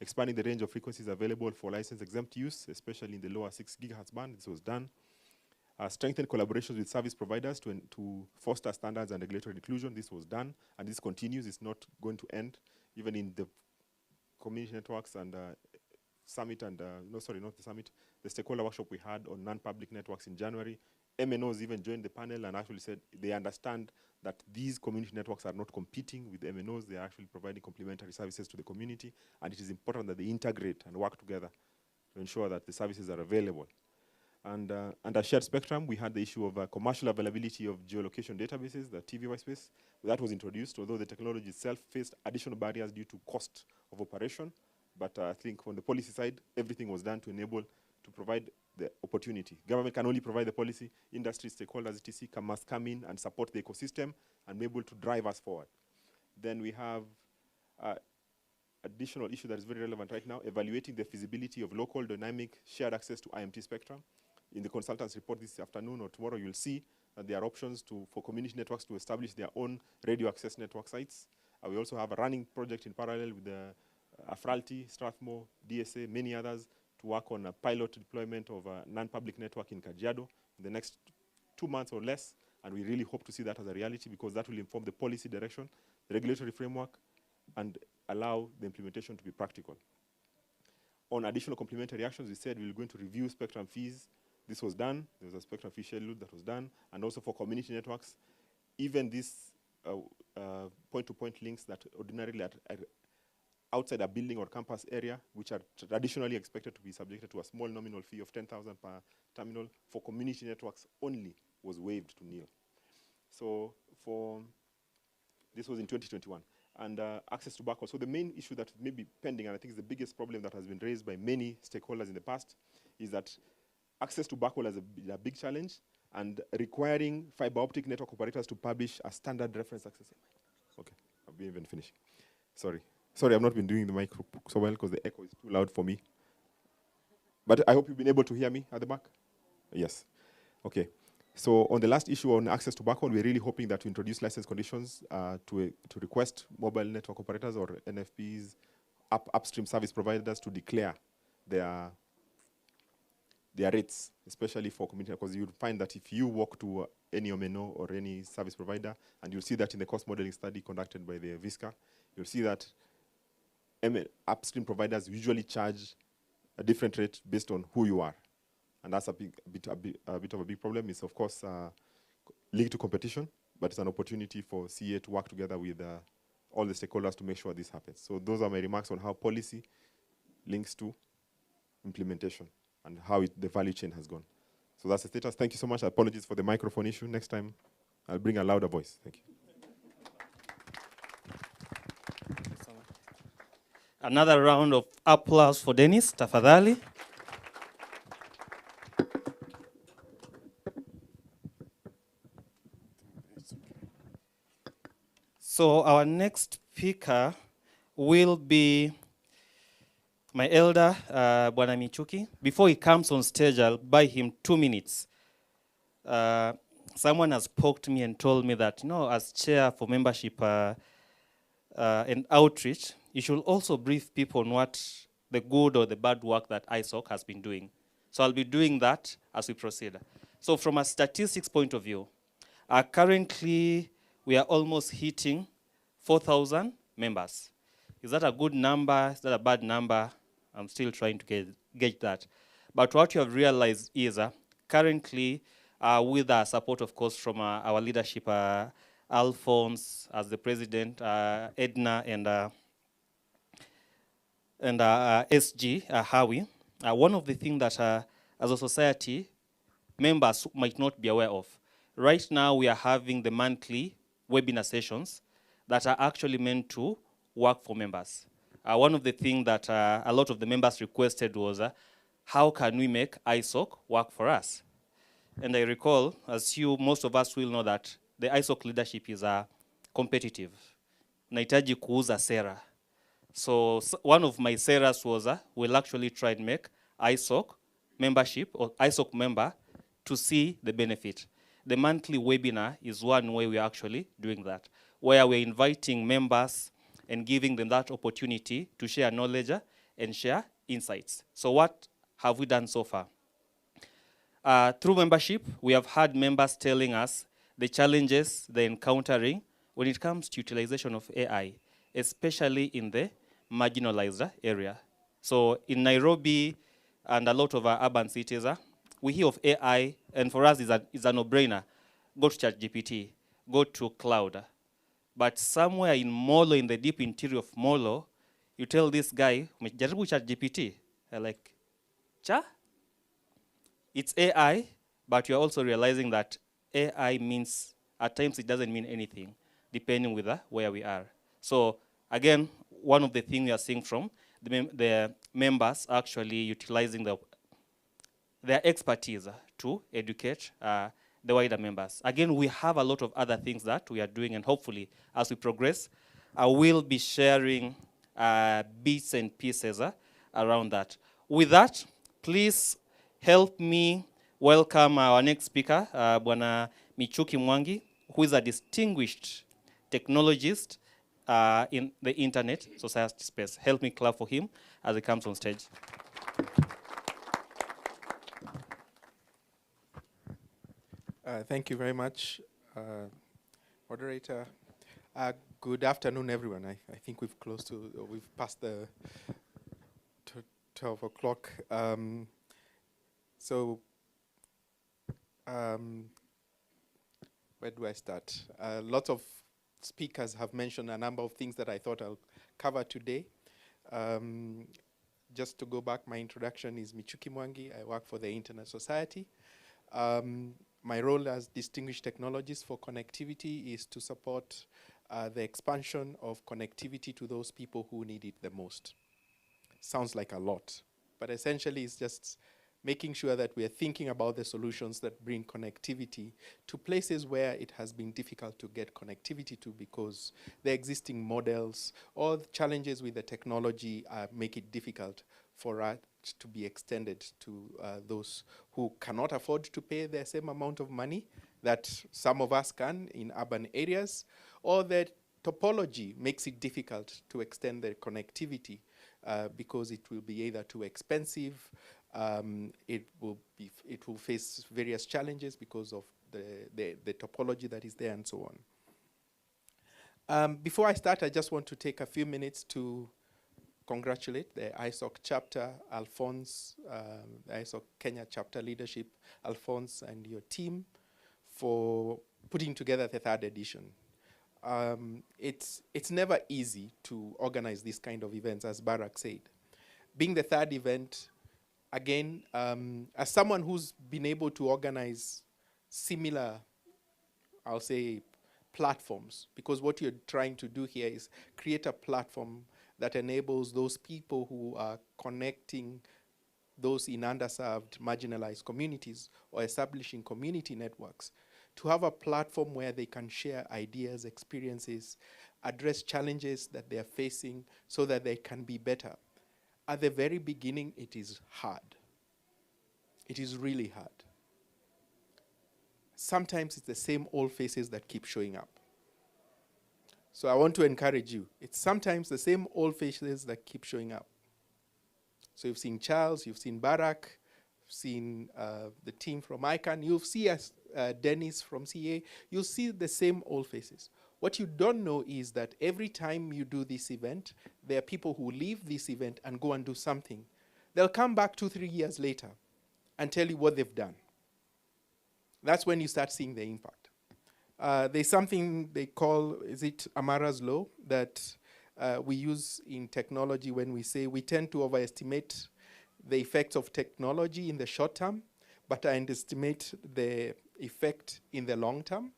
Expanding the range of frequencies available for license-exempt use, especially in the lower 6 gigahertz band, this was done. Strengthen collaborations with service providers to foster standards and regulatory inclusion. This was done, and this continues. It's not going to end, even in the community networks and summit and, no, sorry, not the summit, the stakeholder workshop we had on non-public networks in January. MNOs even joined the panel and actually said they understand that these community networks are not competing with MNOs. They are actually providing complementary services to the community, and it is important that they integrate and work together to ensure that the services are available. And under shared spectrum, we had the issue of commercial availability of geolocation databases, the TVY space. That was introduced, although the technology itself faced additional barriers due to cost of operation. But I think on the policy side, everything was done to enable, to provide the opportunity. Government can only provide the policy. Industry stakeholders, etc., must come in and support the ecosystem and be able to drive us forward. Then we have additional issue that is very relevant right now, evaluating the feasibility of local dynamic shared access to IMT spectrum. In the consultants' report this afternoon or tomorrow, you'll see that there are options for community networks to establish their own radio access network sites. We also have a running project in parallel with the Afralti, Strathmore, DSA, many others, to work on a pilot deployment of a non-public network in Kajiado in the next 2 months or less. And we really hope to see that as a reality, because that will inform the policy direction, the regulatory framework, and allow the implementation to be practical. On additional complementary actions, we said we were going to review spectrum fees. This was done. There was a spectrum fee schedule that was done. And also for community networks, even these point-to-point links that ordinarily are outside a building or campus area, which are traditionally expected to be subjected to a small nominal fee of 10,000 per terminal, for community networks only was waived to nil. So this was in 2021. And access to backhaul. So the main issue that may be pending, and I think is the biggest problem that has been raised by many stakeholders in the past, is that access to backhaul is a big challenge, and requiring fiber optic network operators to publish a standard reference access. Okay, I've been even finishing. Sorry, I've not been doing the mic so well because the echo is too loud for me. But I hope you've been able to hear me at the back. Yes. Okay. So on the last issue on access to backhaul, we're really hoping that to introduce license conditions to request mobile network operators or NFPs, upstream service providers to declare their rates, especially for community, because you'll find that if you walk to any OMNO or any service provider, and you'll see that in the cost modeling study conducted by the VISCA, you'll see that upstream providers usually charge a different rate based on who you are. And that's a bit of a big problem. It's, of course, linked to competition, but it's an opportunity for CA to work together with all the stakeholders to make sure this happens. So those are my remarks on how policy links to implementation and how the value chain has gone. So that's the status. Thank you so much. Apologies for the microphone issue. Next time, I'll bring a louder voice. Thank you. Another round of applause for Dennis, tafadhali. So our next speaker will be my elder, Bwana Michuki. Before he comes on stage, I'll buy him 2 minutes. Someone has spoke to me and told me that, as chair for membership and outreach, you should also brief people on what the good or the bad work that ISOC has been doing. So I'll be doing that as we proceed. So from a statistics point of view, currently we are almost hitting 4,000 members. Is that a good number? Is that a bad number? I'm still trying to gauge that. But what you have realized is currently, with the support, of course, from our leadership, Alphonse as the president, Edna, and SG, Howie, one of the things that as a society, members might not be aware of. Right now, we are having the monthly webinar sessions that are actually meant to work for members. One of the things that a lot of the members requested was, how can we make ISOC work for us? And I recall, as most of us will know, that the ISOC leadership is competitive. Nahitaji kuuza sera. So one of my seras was, we'll actually try and make ISOC membership or ISOC member to see the benefit. The monthly webinar is one way we're actually doing that, where we're inviting members and giving them that opportunity to share knowledge and share insights. So what have we done so far? Through membership, we have had members telling us the challenges they're encountering when it comes to utilization of AI, especially in the marginalized area. So in Nairobi and a lot of our urban cities, we hear of AI, and for us it's a no-brainer. Go to ChatGPT, go to cloud. But somewhere in Molo, in the deep interior of Molo, you tell this guy, umejaribu ChatGPT? They're like, cha? It's AI, but you're also realizing that AI means, at times it doesn't mean anything, depending with where we are. So again, one of the things we are seeing from the members actually utilizing their expertise to educate the wider members. Again, we have a lot of other things that we are doing, and hopefully, as we progress, I will be sharing bits and pieces around that. With that, please help me welcome our next speaker, Bwana Michuki Mwangi, who is a distinguished technologist in the internet society space. Help me clap for him as he comes on stage. Thank you very much, moderator. Good afternoon, everyone. I think we've passed the 12 o'clock. Where do I start? Lots of speakers have mentioned a number of things that I thought I'll cover today. Just to go back, my introduction is Michuki Mwangi. I work for the Internet Society. My role as Distinguished Technologist for Connectivity is to support the expansion of connectivity to those people who need it the most. Sounds like a lot, but essentially it's just making sure that we are thinking about the solutions that bring connectivity to places where it has been difficult to get connectivity to because the existing models or the challenges with the technology make it difficult for us to be extended to those who cannot afford to pay the same amount of money that some of us can in urban areas, or that topology makes it difficult to extend the connectivity because it will be either too expensive, it will face various challenges because of the topology that is there and so on. Before I start, I just want to take a few minutes to congratulate the ISOC chapter, Alphonse, the ISOC Kenya chapter leadership, Alphonse and your team for putting together the 3rd edition. It's never easy to organize this kind of events, as Barak said. Being the 3rd event, again, as someone who's been able to organize similar, I'll say, platforms, because what you're trying to do here is create a platform that enables those people who are connecting those in underserved, marginalized communities or establishing community networks to have a platform where they can share ideas, experiences, address challenges that they are facing so that they can be better. At the very beginning, it is hard. It is really hard. Sometimes it's the same old faces that keep showing up. So I want to encourage you. It's sometimes the same old faces that keep showing up. So you've seen Charles, you've seen Barak, you've seen the team from ICANN, you'll see us, Dennis from CA, you'll see the same old faces. What you don't know is that every time you do this event, there are people who leave this event and go and do something. They'll come back 2-3 years later and tell you what they've done. That's when you start seeing the impact. There's something they call, is it Amara's law, that we use in technology when we say we tend to overestimate the effects of technology in the short term, but underestimate the effect in the long term.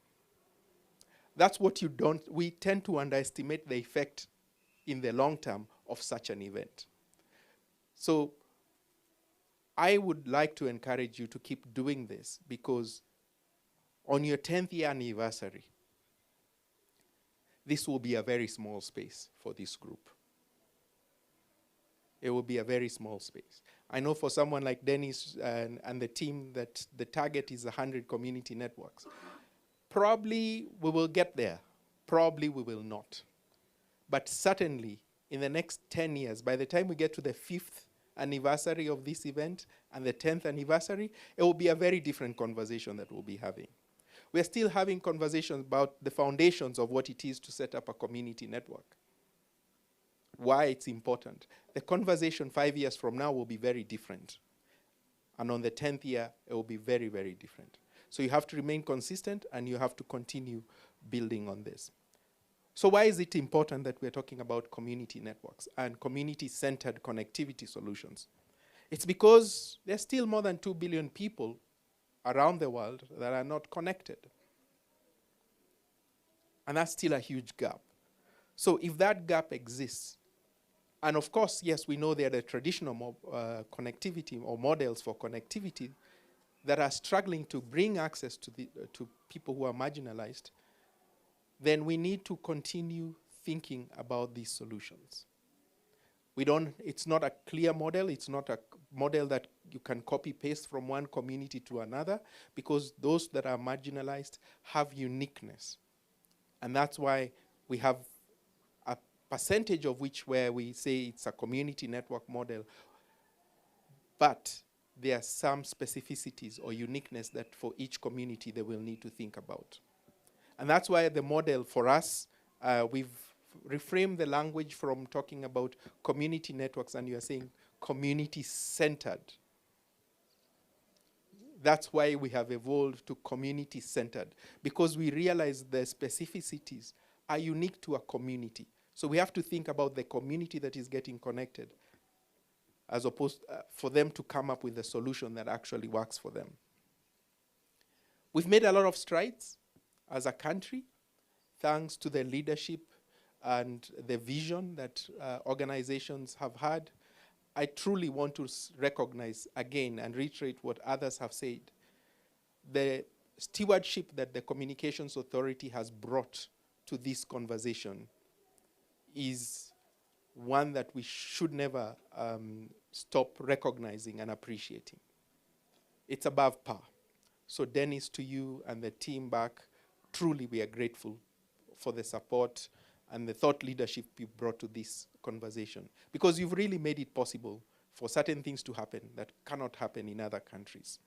That's what you don't, we tend to underestimate the effect in the long term of such an event. So I would like to encourage you to keep doing this, because on your 10th year anniversary, this will be a very small space for this group. It will be a very small space. I know for someone like Dennis and the team that the target is 100 community networks. Probably we will get there. Probably we will not. But certainly in the next 10 years, by the time we get to the 5th anniversary of this event and the 10th anniversary, it will be a very different conversation that we'll be having. We're still having conversations about the foundations of what it is to set up a community network, why it's important. The conversation 5 years from now will be very different. And on the 10th year, it will be very, very different. So you have to remain consistent and you have to continue building on this. So why is it important that we're talking about community networks and community-centered connectivity solutions? It's because there's still more than 2 billion people around the world that are not connected. And that's still a huge gap. So if that gap exists, and of course, yes, we know there are the traditional connectivity or models for connectivity that are struggling to bring access to people who are marginalized, then we need to continue thinking about these solutions. It's not a clear model, it's not a model that you can copy-paste from one community to another, because those that are marginalized have uniqueness. And that's why we have a percentage of which where we say it's a community network model, but there are some specificities or uniqueness that for each community they will need to think about. And that's why the model for us, we've reframed the language from talking about community networks and you're saying community-centered. That's why we have evolved to community-centered, because we realize the specificities are unique to a community. So we have to think about the community that is getting connected as opposed for them to come up with a solution that actually works for them. We've made a lot of strides as a country, thanks to the leadership and the vision that organizations have had. I truly want to recognize again and reiterate what others have said. The stewardship that the Communications Authority has brought to this conversation is one that we should never stop recognizing and appreciating. It's above par. So Dennis, to you and the team back, truly we are grateful for the support and the thought leadership you brought to this conversation, because you've really made it possible for certain things to happen that cannot happen in other countries.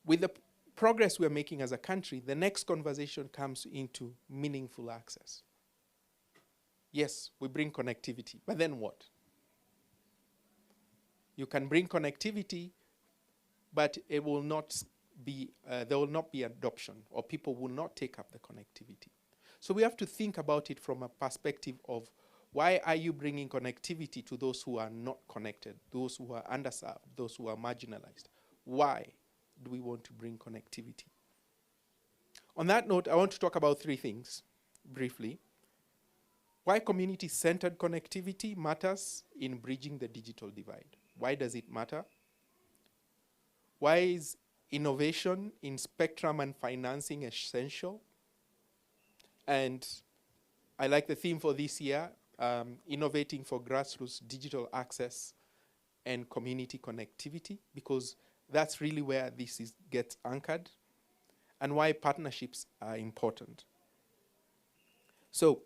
With the progress we're making as a country, the next conversation comes into meaningful access. Yes, we bring connectivity, but then what? You can bring connectivity, but it will not be, there will not be adoption, or people will not take up the connectivity. So we have to think about it from a perspective of, why are you bringing connectivity to those who are not connected, those who are underserved, those who are marginalized? Why do we want to bring connectivity? On that note, I want to talk about three things briefly. Why community-centered connectivity matters in bridging the digital divide. Why does it matter? Why is innovation in spectrum and financing essential? And I like the theme for this year, innovating for grassroots digital access and community connectivity, because that's really where this gets anchored, and why partnerships are important. So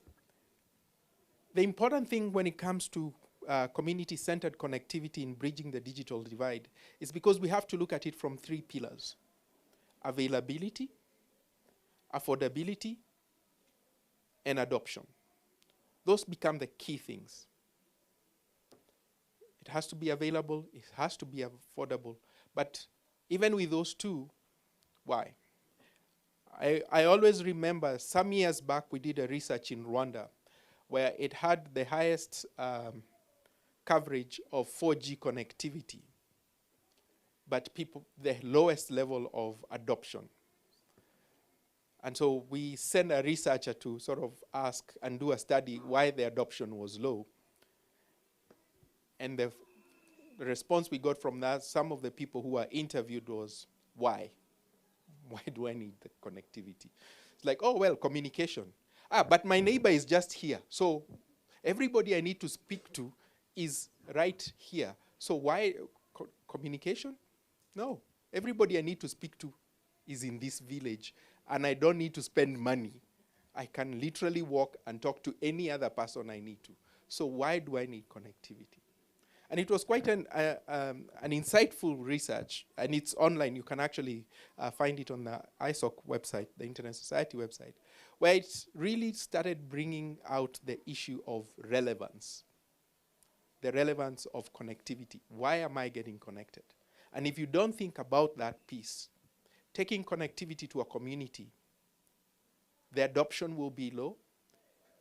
the important thing when it comes to community-centered connectivity in bridging the digital divide is because we have to look at it from three pillars: availability, affordability, and adoption. Those become the key things. It has to be available, it has to be affordable. But even with those two, why? I always remember some years back we did a research in Rwanda where it had the highest coverage of 4G connectivity, but the lowest level of adoption. And so we sent a researcher to sort of ask and do a study why the adoption was low. And the response we got from that, some of the people who were interviewed, was, why? Why do I need the connectivity? It's like, oh, well, communication. But my neighbor is just here. So everybody I need to speak to is right here. So why communication? No. Everybody I need to speak to is in this village, and I don't need to spend money. I can literally walk and talk to any other person I need to. So why do I need connectivity? And it was quite an insightful research, and it's online. You can actually find it on the ISOC website, the Internet Society website, where it really started bringing out the issue of relevance, the relevance of connectivity. Why am I getting connected? And if you don't think about that piece, taking connectivity to a community, the adoption will be low,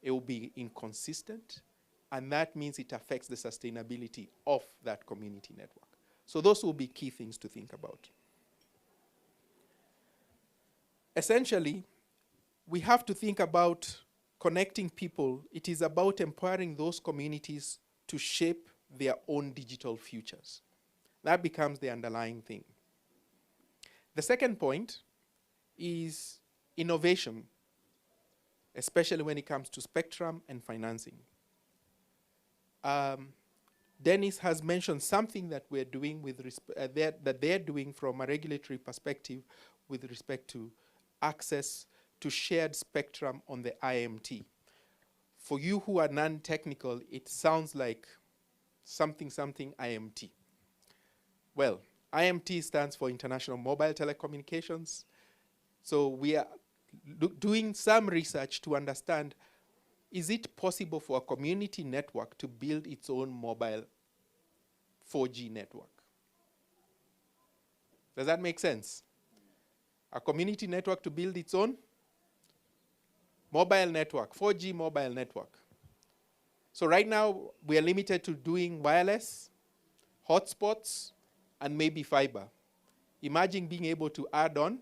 it will be inconsistent, and that means it affects the sustainability of that community network. So those will be key things to think about. Essentially, we have to think about connecting people. It is about empowering those communities to shape their own digital futures. That becomes the underlying thing. The second point is innovation, especially when it comes to spectrum and financing. Dennis has mentioned something that we're doing with that they're doing from a regulatory perspective with respect to access to shared spectrum on the IMT. For you who are non-technical, it sounds like something IMT. Well, IMT stands for International Mobile Telecommunications. So we are doing some research to understand, is it possible for a community network to build its own mobile 4G network? Does that make sense? A community network to build its own mobile network, 4G mobile network. So right now, we are limited to doing wireless, hotspots, and maybe fiber. Imagine being able to add on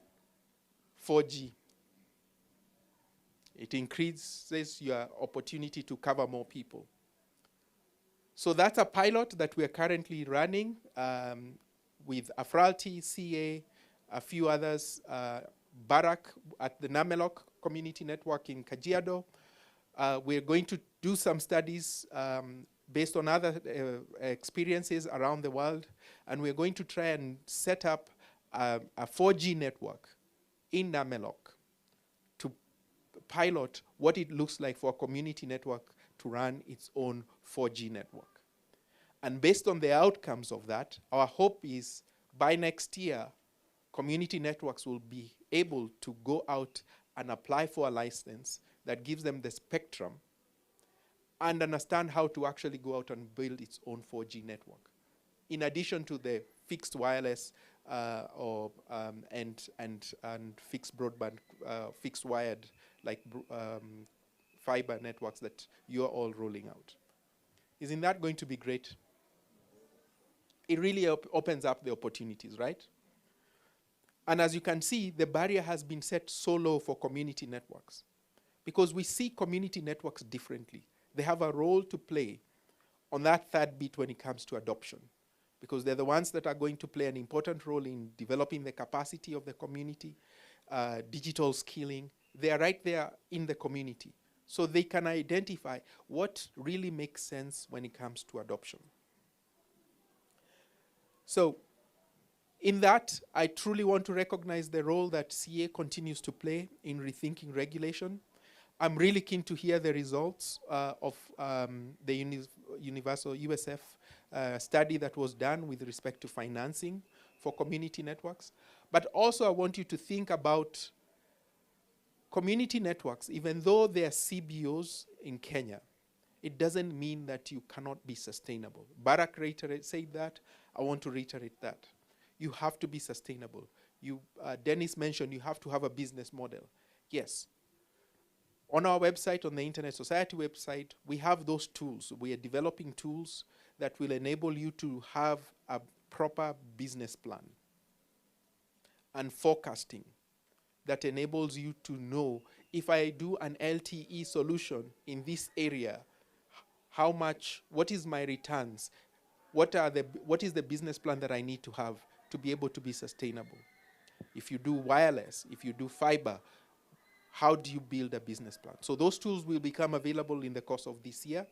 4G. It increases your opportunity to cover more people. So that's a pilot that we are currently running with Afralti, CA, a few others, Barak at the Namelok Community Network in Kajiado. We're going to do some studies based on other experiences around the world, and we're going to try and set up a 4G network in Namelok to pilot what it looks like for a community network to run its own 4G network. And based on the outcomes of that, our hope is by next year, community networks will be able to go out and apply for a license that gives them the spectrum and understand how to actually go out and build its own 4G network. In addition to the fixed wireless and fixed broadband, fixed wired, like fiber networks that you're all rolling out. Isn't that going to be great? It really opens up the opportunities, right? And as you can see, the barrier has been set so low for community networks because we see community networks differently. They have a role to play on that third bit when it comes to adoption, because they're the ones that are going to play an important role in developing the capacity of the community, digital skilling. They are right there in the community. So they can identify what really makes sense when it comes to adoption. So in that, I truly want to recognize the role that CA continues to play in rethinking regulation. I'm really keen to hear the results of the Universal USF study that was done with respect to financing for community networks. But also I want you to think about community networks. Even though they are CBOs in Kenya, it doesn't mean that you cannot be sustainable. Barak said that. I want to reiterate that. You have to be sustainable. Dennis mentioned you have to have a business model. Yes. On our website, on the Internet Society website, we have those tools. We are developing tools that will enable you to have a proper business plan and forecasting that enables you to know if I do an LTE solution in this area, how much, what is my returns? What is the business plan that I need to have to be able to be sustainable? If you do wireless, if you do fiber, how do you build a business plan? So those tools will become available in the course of this year,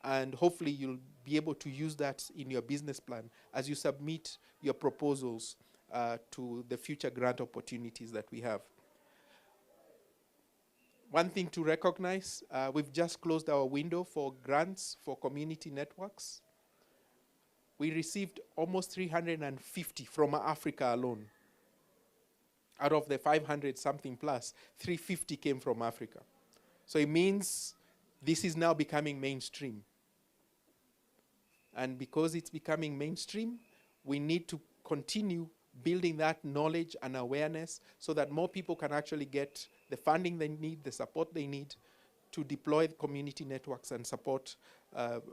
and hopefully you'll be able to use that in your business plan as you submit your proposals to the future grant opportunities that we have. One thing to recognize, we've just closed our window for grants for community networks. We received almost 350 from Africa alone. Out of the 500 something plus, 350 came from Africa. So it means this is now becoming mainstream. And because it's becoming mainstream, we need to continue building that knowledge and awareness so that more people can actually get the funding they need, the support they need to deploy the community networks and support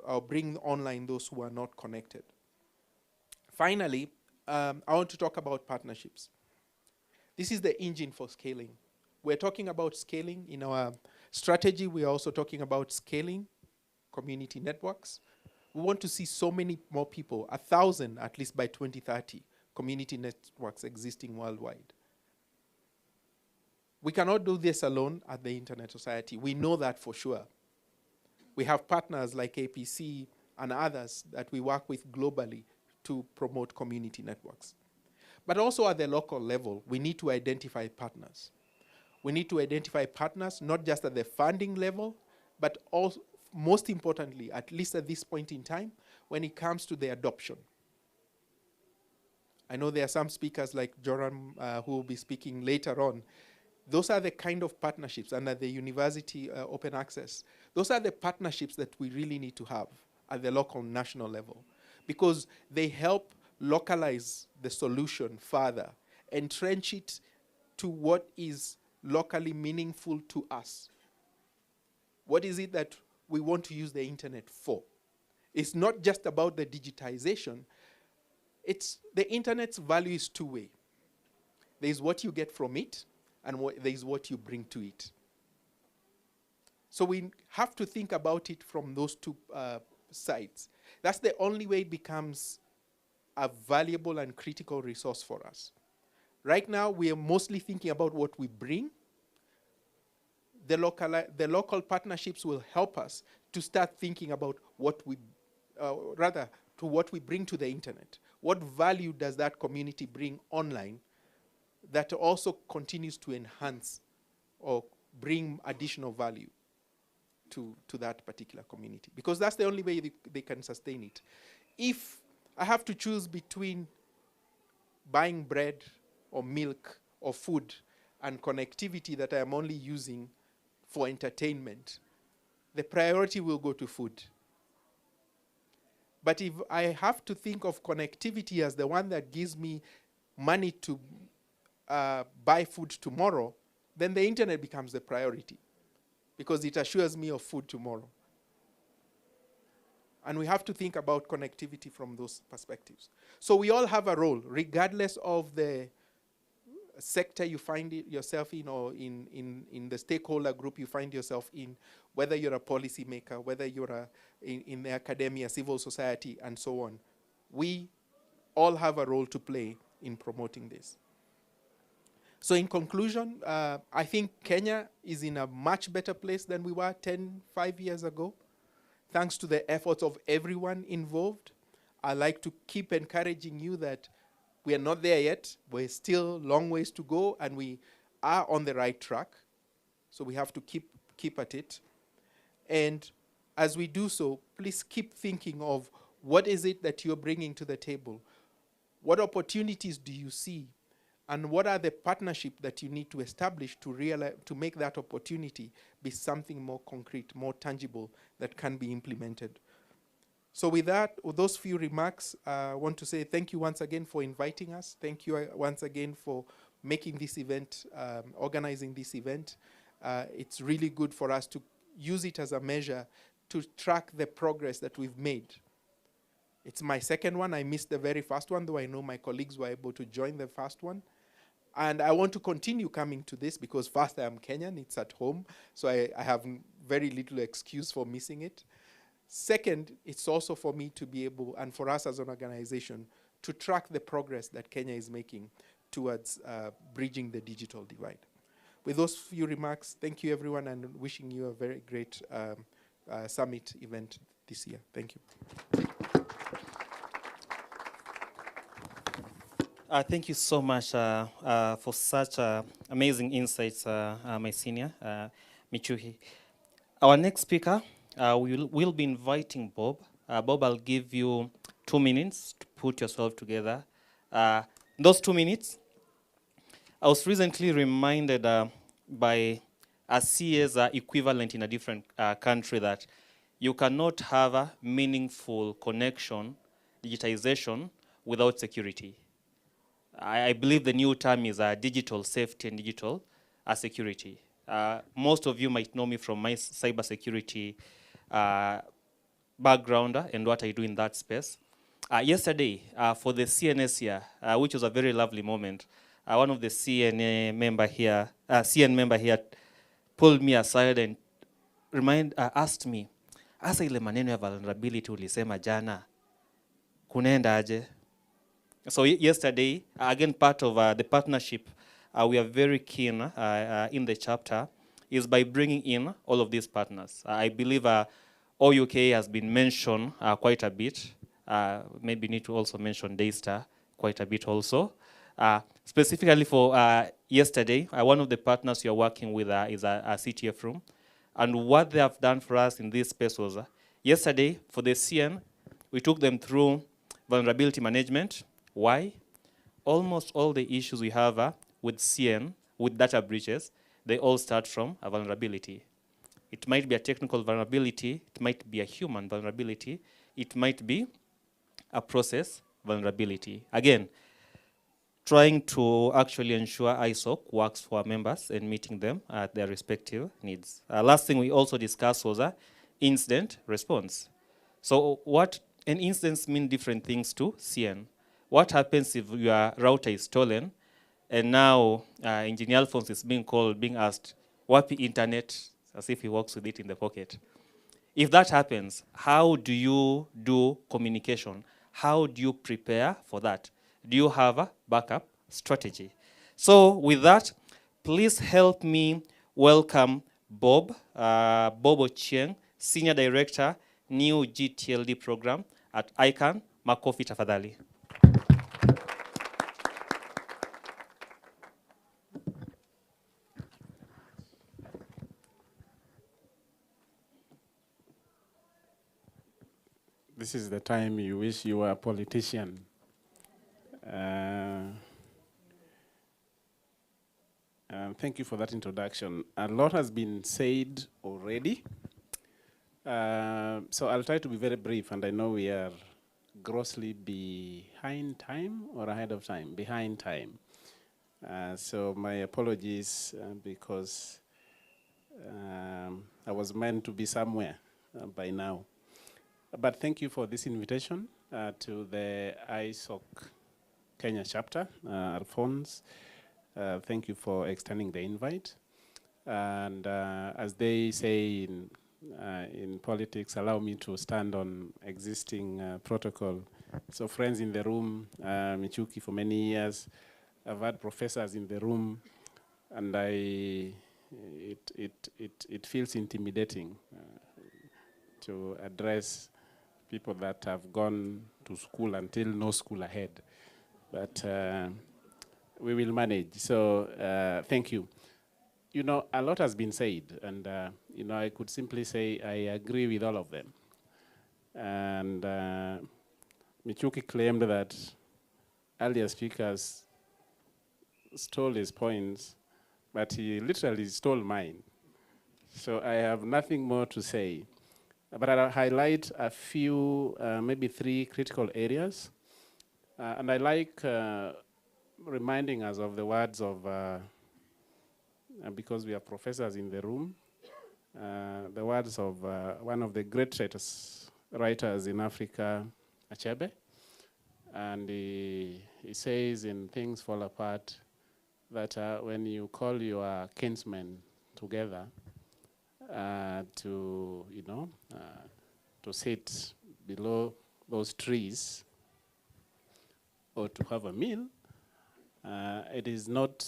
or bring online those who are not connected. Finally, I want to talk about partnerships. This is the engine for scaling. We're talking about scaling in our strategy. We are also talking about scaling community networks. We want to see so many more people, 1,000 at least by 2030, community networks existing worldwide. We cannot do this alone at the Internet Society. We know that for sure. We have partners like APC and others that we work with globally to promote community networks. But also at the local level, we need to identify partners. We need to identify partners not just at the funding level, but also, most importantly, at least at this point in time, when it comes to the adoption. I know there are some speakers like Joram who will be speaking later on. Those are the kind of partnerships under the university open access. Those are the partnerships that we really need to have at the local national level, because they help localize the solution further, entrench it to what is locally meaningful to us. What is it that we want to use the internet for? It's not just about the digitization. It's the internet's value is two-way. There's what you get from it, and there's what you bring to it. So we have to think about it from those two sides. That's the only way it becomes a valuable and critical resource for us. Right now, we are mostly thinking about what we bring. The local partnerships will help us to start thinking about what we, to what we bring to the internet. What value does that community bring online that also continues to enhance or bring additional value to that particular community? Because that's the only way they can sustain it. If I have to choose between buying bread or milk or food and connectivity that I am only using for entertainment, the priority will go to food. But if I have to think of connectivity as the one that gives me money to buy food tomorrow, then the internet becomes the priority because it assures me of food tomorrow. And we have to think about connectivity from those perspectives. So we all have a role, regardless of the sector you find yourself in, or in the stakeholder group you find yourself in, whether you're a policymaker, whether you're in the academia, civil society, and so on. We all have a role to play in promoting this. So in conclusion, I think Kenya is in a much better place than we were 5 years ago, thanks to the efforts of everyone involved. I like to keep encouraging you that we are not there yet. We're still long ways to go, and we are on the right track. So we have to keep at it. And as we do so, please keep thinking of what is it that you're bringing to the table? What opportunities do you see? And what are the partnerships that you need to establish to make that opportunity be something more concrete, more tangible, that can be implemented? So with that, with those few remarks, I want to say thank you once again for inviting us. Thank you once again for making this event, organizing this event. It's really good for us to use it as a measure to track the progress that we've made. It's my second one. I missed the very first one, though I know my colleagues were able to join the first one. And I want to continue coming to this because first I am Kenyan, it's at home, so I have very little excuse for missing it. Second, it's also for me to be able, and for us as an organization, to track the progress that Kenya is making towards bridging the digital divide. With those few remarks, thank you everyone, and wishing you a very great summit event this year. Thank you. Thank you so much for such amazing insights, my senior, Michuhi. Our next speaker, we'll be inviting Bob. Bob, I'll give you 2 minutes to put yourself together. Those 2 minutes, I was recently reminded by a CA's equivalent in a different country that you cannot have a meaningful connection, digitization, without security. I believe the new term is digital safety and digital security. Most of you might know me from my cybersecurity background and what I do in that space. Yesterday, for the CNS year, which was a very lovely moment, one of the CN member here pulled me aside and asked me, asa ile maneno ya vulnerability ulisema jana, kunaenda aje? So yesterday, again, part of the partnership we are very keen in the chapter is by bringing in all of these partners. I believe OUK has been mentioned quite a bit. Maybe need to also mention Daystar quite a bit also. Specifically for yesterday, one of the partners you're working with is a CTF room. And what they have done for us in this space was, yesterday, for the CN, we took them through vulnerability management. Why? Almost all the issues we have with CN, with data breaches, they all start from a vulnerability. It might be a technical vulnerability, it might be a human vulnerability, it might be a process vulnerability. Again, trying to actually ensure ISOC works for our members and meeting them at their respective needs. Last thing we also discussed was incident response. So what an instance means different things to CN. What happens if your router is stolen and now Engineer Alphonse is being asked, wapi internet, as if he walks with it in the pocket. If that happens, how do you do communication? How do you prepare for that? Do you have a backup strategy? So with that, please help me welcome Bob Ochieng, Senior Director, New GTLD Program at ICANN. Makofi tafadhali. This is the time you wish you were a politician. Thank you for that introduction. A lot has been said already. So I'll try to be very brief, and I know we are grossly behind time or ahead of time? Behind time. So my apologies because I was meant to be somewhere by now. But thank you for this invitation to the ISOC Kenya chapter. Alphonse, thank you for extending the invite. And as they say in politics, allow me to stand on existing protocol. So friends in the room, Michuki for many years, I've had professors in the room, and it feels intimidating to address people that have gone to school until no school ahead. But we will manage. So thank you. You know, a lot has been said, and you know, I could simply say I agree with all of them. And Michuki claimed that earlier speakers stole his points, but he literally stole mine. So I have nothing more to say. But I'll highlight a few, maybe 3 critical areas. And I like reminding us of the words of, because we are professors in the room, the words of one of the great writers in Africa, Achebe. And he says in Things Fall Apart that when you call your kinsmen together to, you know, to sit below those trees or to have a meal, it is not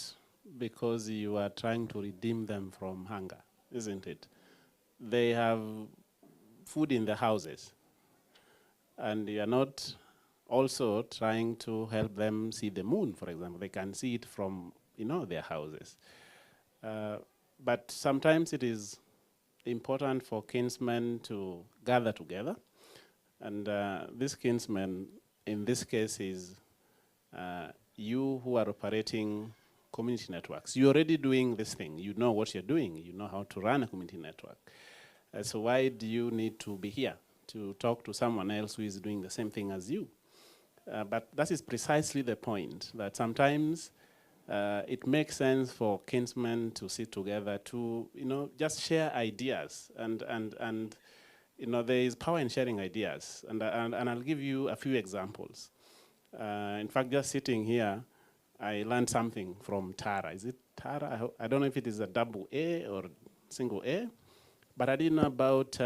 because you are trying to redeem them from hunger, isn't it? They have food in the houses, and you are not also trying to help them see the moon, for example. They can see it from, you know, their houses. But sometimes it is important for kinsmen to gather together, and this kinsman, in this case, is you who are operating community networks. You're already doing this thing. You know what you're doing. You know how to run a community network. So why do you need to be here to talk to someone else who is doing the same thing as you? But that is precisely the point, that sometimes it makes sense for kinsmen to sit together to, you know, just share ideas. And you know, there is power in sharing ideas. And I'll give you a few examples. In fact, just sitting here, I learned something from Tara. Is it Tara? I don't know if it is a double A or single A, but I didn't know about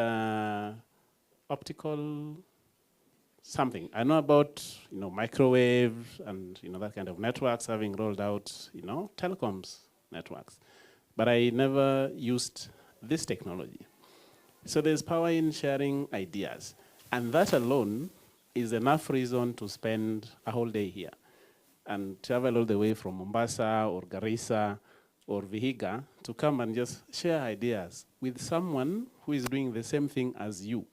optical something. I know about, you know, microwave and, you know, that kind of networks having rolled out, you know, telecoms networks. But I never used this technology. So there's power in sharing ideas. And that alone is enough reason to spend a whole day here and travel all the way from Mombasa or Garissa or Vihiga to come and just share ideas with someone who is doing the same thing as you.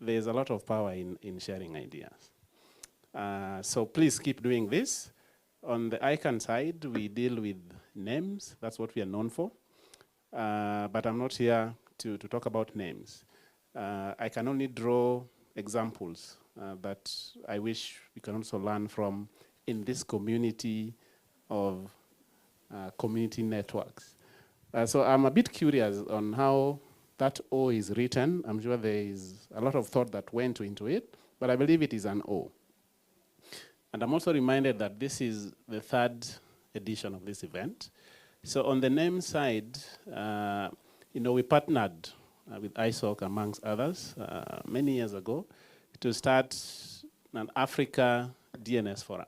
There's a lot of power in sharing ideas. So please keep doing this. On the ICANN side, we deal with names. That's what we are known for. But I'm not here to talk about names. I can only draw examples that I wish we can also learn from in this community of community networks. So I'm a bit curious on how that O is written. I'm sure there is a lot of thought that went into it, but I believe it is an O. And I'm also reminded that this is the 3rd edition of this event. So on the name side, you know, we partnered with ISOC amongst others many years ago to start an Africa DNS forum.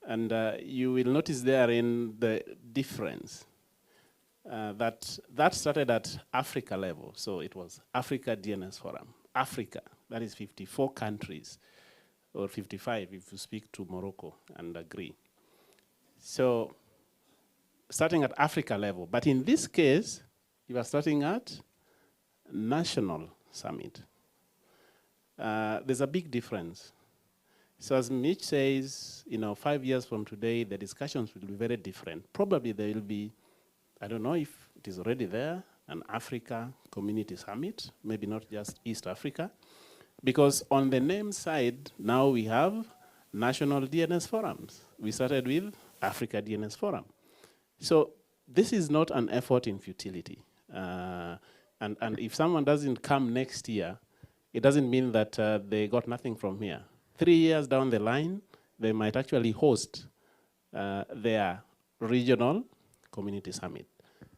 And you will notice therein the difference that started at Africa level. So it was Africa DNS forum. Africa, that is 54 countries, or 55 if you speak to Morocco and agree. So starting at Africa level, but in this case, you are starting at national summit. There's a big difference. So as Mitch says, 5 years from today, the discussions will be very different. Probably there will be, I don't know if it is already there, an Africa Community Summit, maybe not just East Africa, because on the name side, now we have national DNS forums. We started with Africa DNS Forum. So this is not an effort in futility. And if someone doesn't come next year, it doesn't mean that they got nothing from here. 3 years down the line, they might actually host their regional community summit.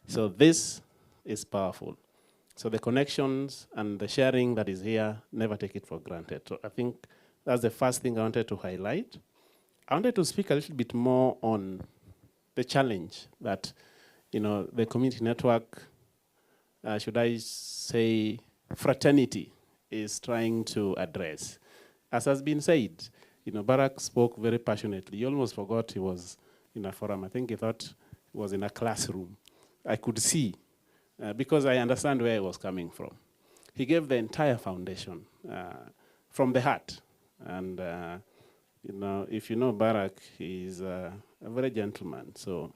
So this is powerful. So the connections and the sharing that is here, never take it for granted. So I think that's the first thing I wanted to highlight. I wanted to speak a little bit more on the challenge that, the community network, should I say fraternity, is trying to address. As has been said, Barack spoke very passionately. He almost forgot he was in a forum. I think he thought he was in a classroom. I could see, because I understand where he was coming from. He gave the entire foundation from the heart. And, if you know Barack, he's a very gentleman. So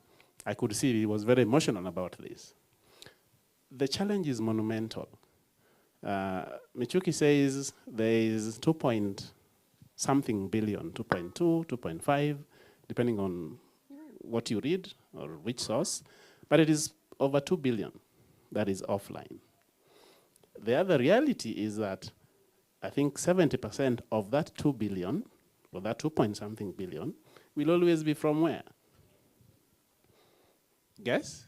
I could see he was very emotional about this. The challenge is monumental. Michuki says there is 2-point-something billion, 2.2, 2.5, depending on what you read or which source, but it is over 2 billion that is offline. The other reality is that I think 70% of that 2 billion, or that 2-point-something billion, will always be from where? Guess?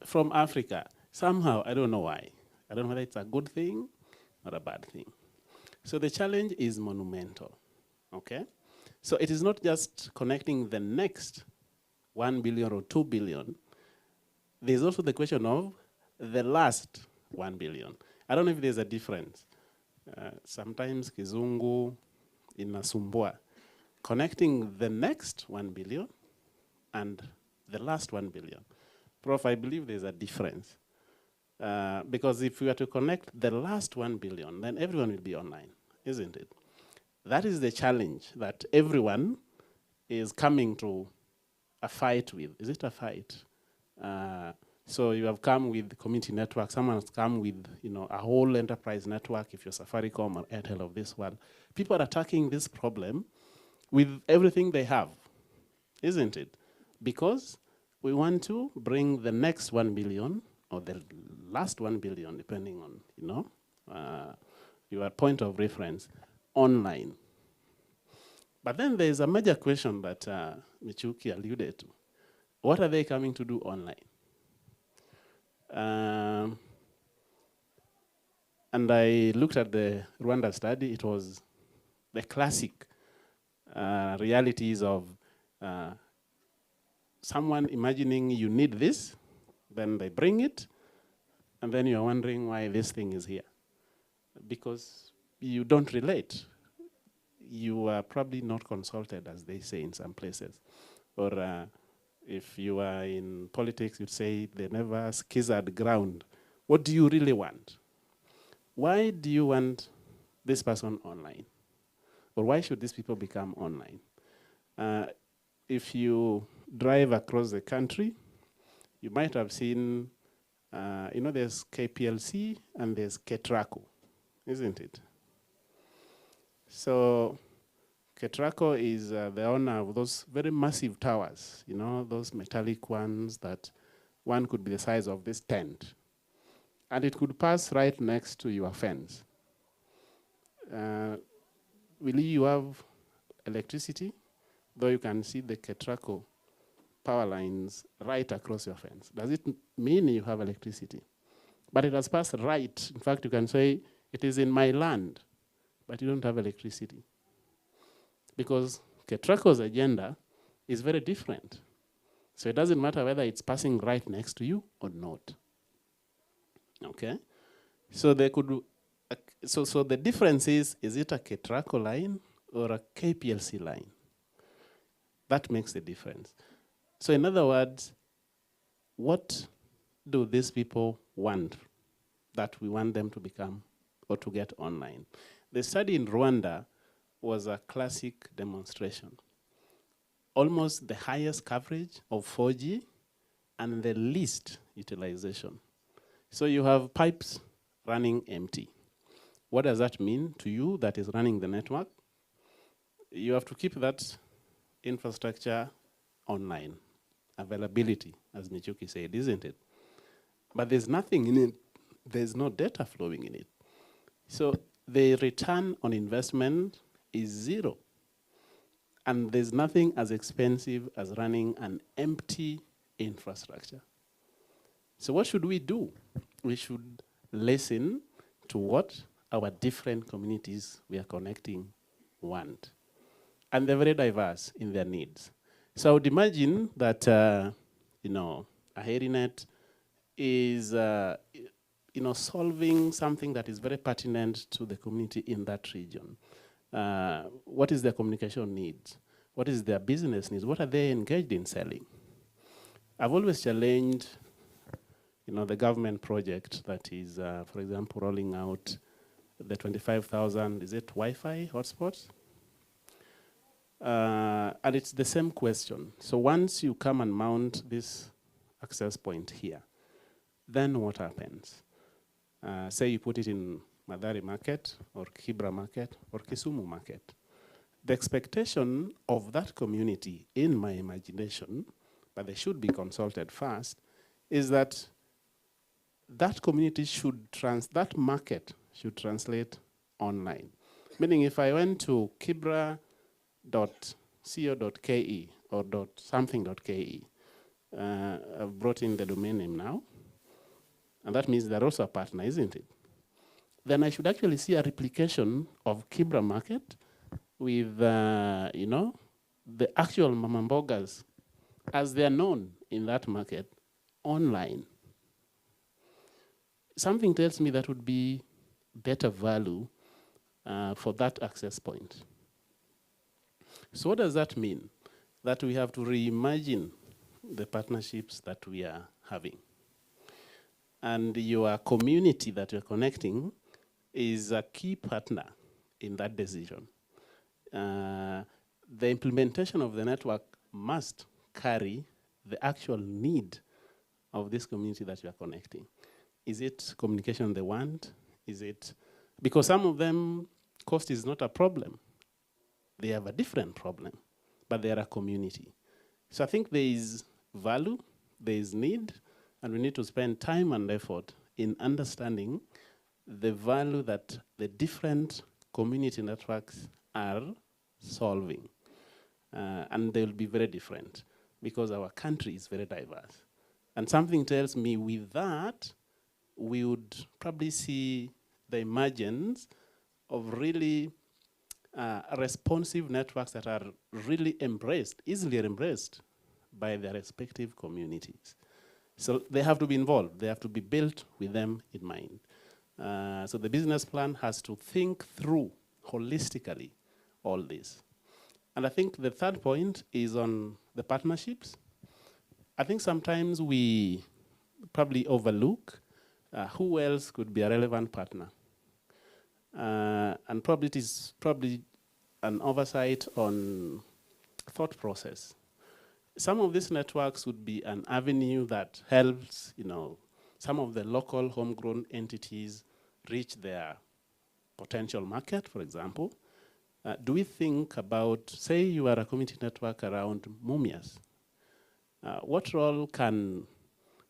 From Africa. Somehow, I don't know why. I don't know whether it's a good thing or a bad thing. So the challenge is monumental, okay? So it is not just connecting the next 1 billion or 2 billion. There's also the question of the last 1 billion. I don't know if there's a difference. Sometimes Kizungu inasumbua. Connecting the next 1 billion and the last 1 billion. Prof, I believe there's a difference. Because if we are to connect the last 1 billion, then everyone will be online, isn't it? That is the challenge that everyone is coming to a fight with. Is it a fight? So you have come with community network. Someone has come with a whole enterprise network, if you're Safaricom or Airtel of this world. People are attacking this problem with everything they have, isn't it? Because we want to bring the next 1 billion or the last 1 billion, depending on, your point of reference, online. But then there's a major question that Michuki alluded to. What are they coming to do online? And I looked at the Rwanda study. It was the classic realities of someone imagining you need this, then they bring it, and then you're wondering why this thing is here. Because you don't relate. You are probably not consulted, as they say in some places. Or if you are in politics, you'd say they never skizzed ground. What do you really want? Why do you want this person online? Or why should these people become online? If you drive across the country, you might have seen, there's KPLC and there's Ketraco, isn't it? So Ketraco is the owner of those very massive towers, those metallic ones that one could be the size of this tent. And it could pass right next to your fence. Will you have electricity? Though you can see the Ketraco power lines right across your fence. Does it mean you have electricity? but it has passed right. In fact, you can say it is in my land, but you don't have electricity. Because Ketraco's agenda is very different. So it doesn't matter whether it's passing right next to you or not. Okay? So they could, so the difference is it a Ketraco line or a KPLC line? That makes the difference. So in other words, what do these people want that we want them to become or to get online? The study in Rwanda was a classic demonstration. Almost the highest coverage of 4G and the least utilization. So you have pipes running empty. What does that mean to you that is running the network? You have to keep that infrastructure online. Availability, as Michuki said, isn't it? But there's nothing in it. There's no data flowing in it. So the return on investment is zero. And there's nothing as expensive as running an empty infrastructure. So what should we do? We should listen to what our different communities we are connecting want. And they're very diverse in their needs. So I would imagine that, a HeriNet is, solving something that is very pertinent to the community in that region. What is their communication needs? What is their business needs? What are they engaged in selling? I've always challenged, the government project that is, for example, rolling out the 25,000, is it Wi-Fi hotspots? And it's the same question. So once you come and mount this access point here, then what happens? Say you put it in Madari market, or Kibra market, or Kisumu market. The expectation of that community, in my imagination, but they should be consulted first, is that that community should that market should translate online. Meaning if I went to kibra.co.ke or .something.ke, I've brought in the domain name now, and that means they're also a partner, isn't it? Then I should actually see a replication of Kibra market with, the actual mamambogas as they are known in that market online. Something tells me that would be better value for that access point. So what does that mean? That we have to reimagine the partnerships that we are having. And your community that you're connecting is a key partner in that decision. The implementation of the network must carry the actual need of this community that you are connecting. Is it communication they want? Is it, because some of them, cost is not a problem. They have a different problem, but they are a community. So I think there is value, there is need, and we need to spend time and effort in understanding the value that the different community networks are solving. And they'll be very different because our country is very diverse. And something tells me with that, we would probably see the emergence of really responsive networks that are really embraced, easily embraced by their respective communities. So they have to be involved. They have to be built with them in mind. So the business plan has to think through holistically all this. And I think the third point is on the partnerships. I think sometimes we probably overlook who else could be a relevant partner. And probably it is probably an oversight on thought process. Some of these networks would be an avenue that helps, some of the local homegrown entities reach their potential market, for example. Do we think about, say you are a community network around Mumias, what role can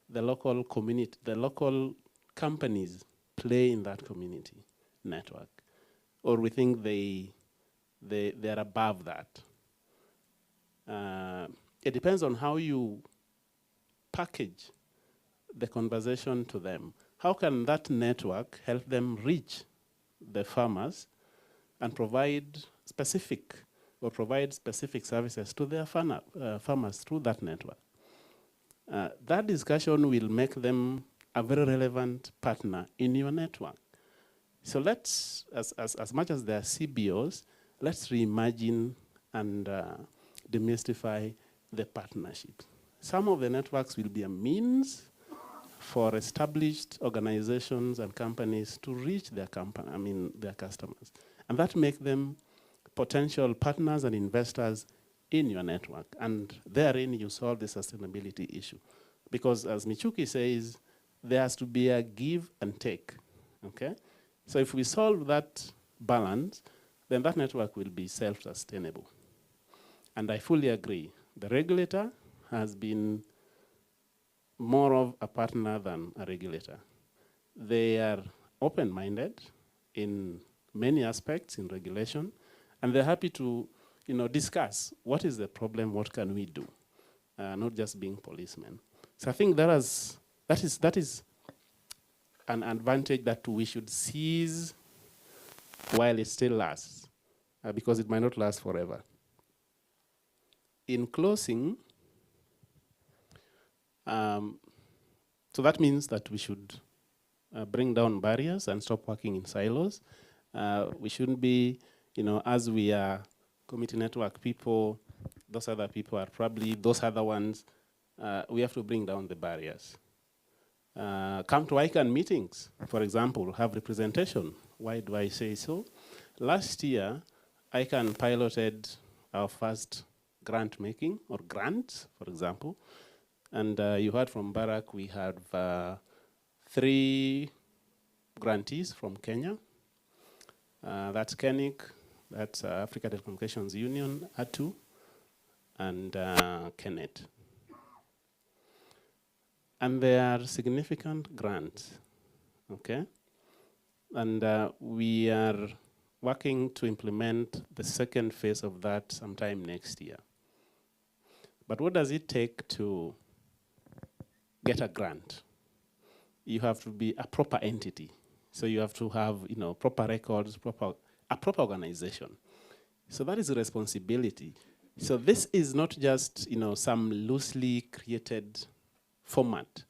the local community, the local companies play in that community network? Or we think they're above that? It depends on how you package the conversation to them. how can that network help them reach the farmers and provide specific services to their farmers through that network. That discussion will make them a very relevant partner in your network. So let's, as much as they are CBOs, let's reimagine and demystify the partnership. Some of the networks will be a means for established organizations and companies to reach their customers. And that makes them potential partners and investors in your network. And therein you solve the sustainability issue. Because as Michuki says, there has to be a give and take, okay? So if we solve that balance, then that network will be self-sustainable. And I fully agree. The regulator has been more of a partner than a regulator. They are open-minded in many aspects in regulation, and they're happy to discuss what is the problem, what can we do, not just being policemen. So I think that is an advantage that we should seize while it still lasts, because it might not last forever. In closing, so that means that we should bring down barriers and stop working in silos. We shouldn't be, as we are community network people, those other people are probably those other ones. We have to bring down the barriers. Come to ICANN meetings, for example, have representation. Why do I say so? Last year, ICANN piloted our first grant making, or grants, for example. And you heard from Barack, we have 3 grantees from Kenya. That's KENIC, that's Africa Telecommunications Union, ATU, and KENET. And they are significant grants, okay? And we are working to implement the second phase of that sometime next year. But what does it take to get a grant? You have to be a proper entity. So you have to have, proper records, a proper organization. So that is a responsibility. So this is not just, some loosely created format.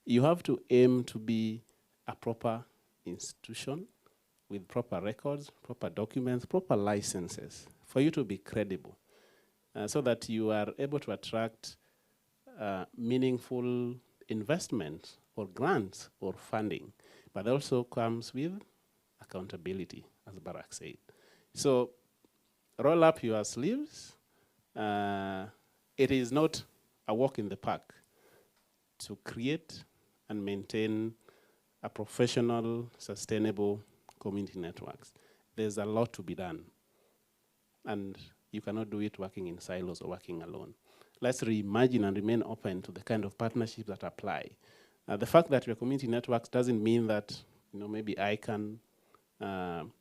You have to aim to be a proper institution with proper records, proper documents, proper licenses for you to be credible, so that you are able to attract meaningful investment or grants or funding. But it also comes with accountability, as Barack said. So roll up your sleeves. It is not a walk in the park to create and maintain a professional, sustainable community networks. There's a lot to be done. And you cannot do it working in silos or working alone. Let's reimagine and remain open to the kind of partnerships that apply. The fact that we're community networks doesn't mean that maybe ICANN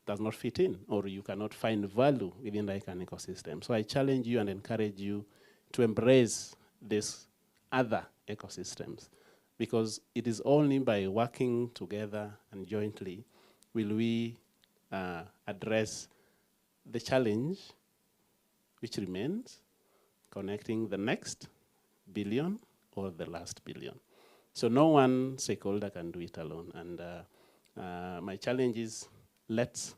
does not fit in, or you cannot find value within the ICANN ecosystem. So I challenge you and encourage you to embrace these other ecosystems, because it is only by working together and jointly will we address the challenge which remains, connecting the next billion or the last billion. So no one stakeholder can do it alone. And my challenge is, let's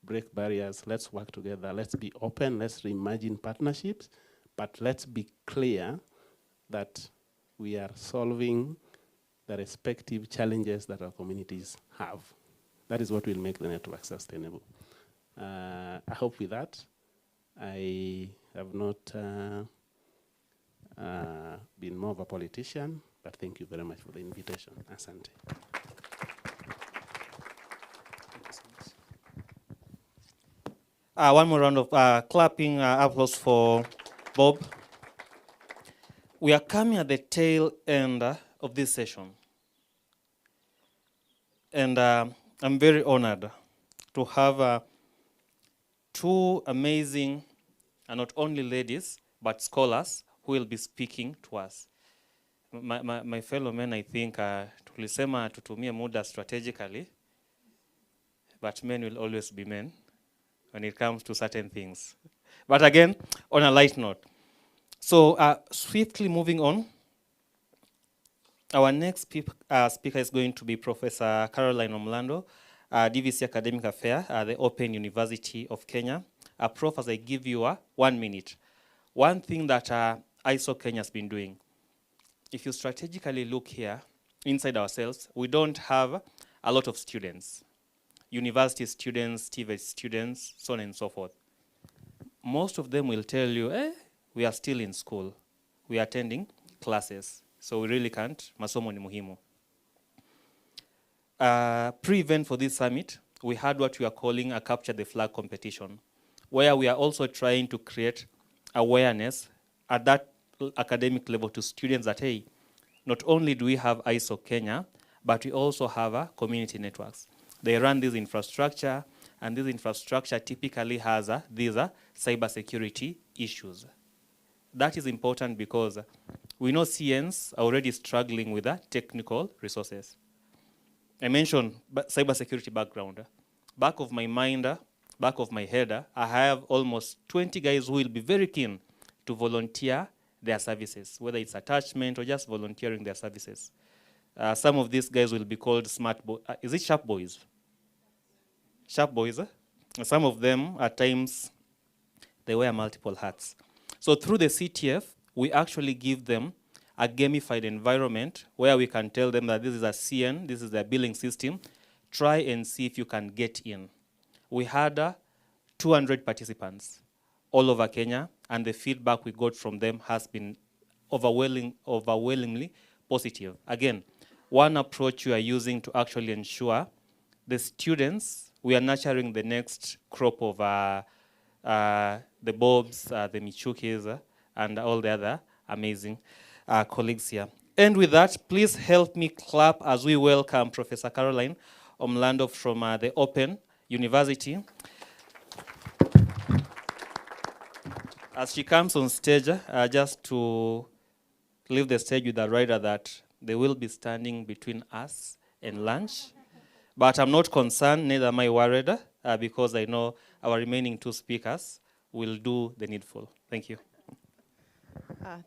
break barriers, let's work together, let's be open, let's reimagine partnerships, but let's be clear that we are solving the respective challenges that our communities have. That is what will make the network sustainable. I hope with that, I have not been more of a politician, but thank you very much for the invitation. Asante. One more round of clapping, applause for Bob. We are coming at the tail end of this session. And I'm very honored to have 2 amazing, and not only ladies, but scholars who will be speaking to us. my fellow men, I think tulisema tutumie muda strategically, but men will always be men when it comes to certain things. But again, on a light note. So swiftly moving on, our next speaker is going to be Professor Caroline Omlando, DVC Academic Affair at the Open University of Kenya. Prof, as I give you 1 minute. One thing that ISO Kenya has been doing, if you strategically look here, inside ourselves, we don't have a lot of students. University students, TVET students, so on and so forth. Most of them will tell you, we are still in school. We are attending classes. So we really can't. Masomo ni muhimu. Pre-event for this summit, we had what we are calling a Capture the Flag competition, where we are also trying to create awareness at that academic level to students that, hey, not only do we have ISO Kenya, but we also have community networks. They run this infrastructure, and this infrastructure typically has these cybersecurity issues. That is important because we know CNs are already struggling with technical resources. I mentioned cybersecurity background. Back of my mind, back of my head, I have almost 20 guys who will be very keen to volunteer their services, whether it's attachment or just volunteering their services. Some of these guys will be called smart boys. Is it sharp boys? Sharp boys. Some of them, at times, they wear multiple hats. So through the CTF, we actually give them a gamified environment where we can tell them that this is a CN, this is their billing system. Try and see if you can get in. We had 200 participants all over Kenya, and the feedback we got from them has been overwhelmingly positive. Again, one approach we are using to actually ensure the students, we are nurturing the next crop of the Bobs, the Michukis, and all the other amazing colleagues here. And with that, please help me clap as we welcome Professor Caroline Omlando from the Open University. As she comes on stage, just to leave the stage with a rider that they will be standing between us and lunch. But I'm not concerned, neither am I worried, because I know our remaining two speakers will do the needful. Thank you.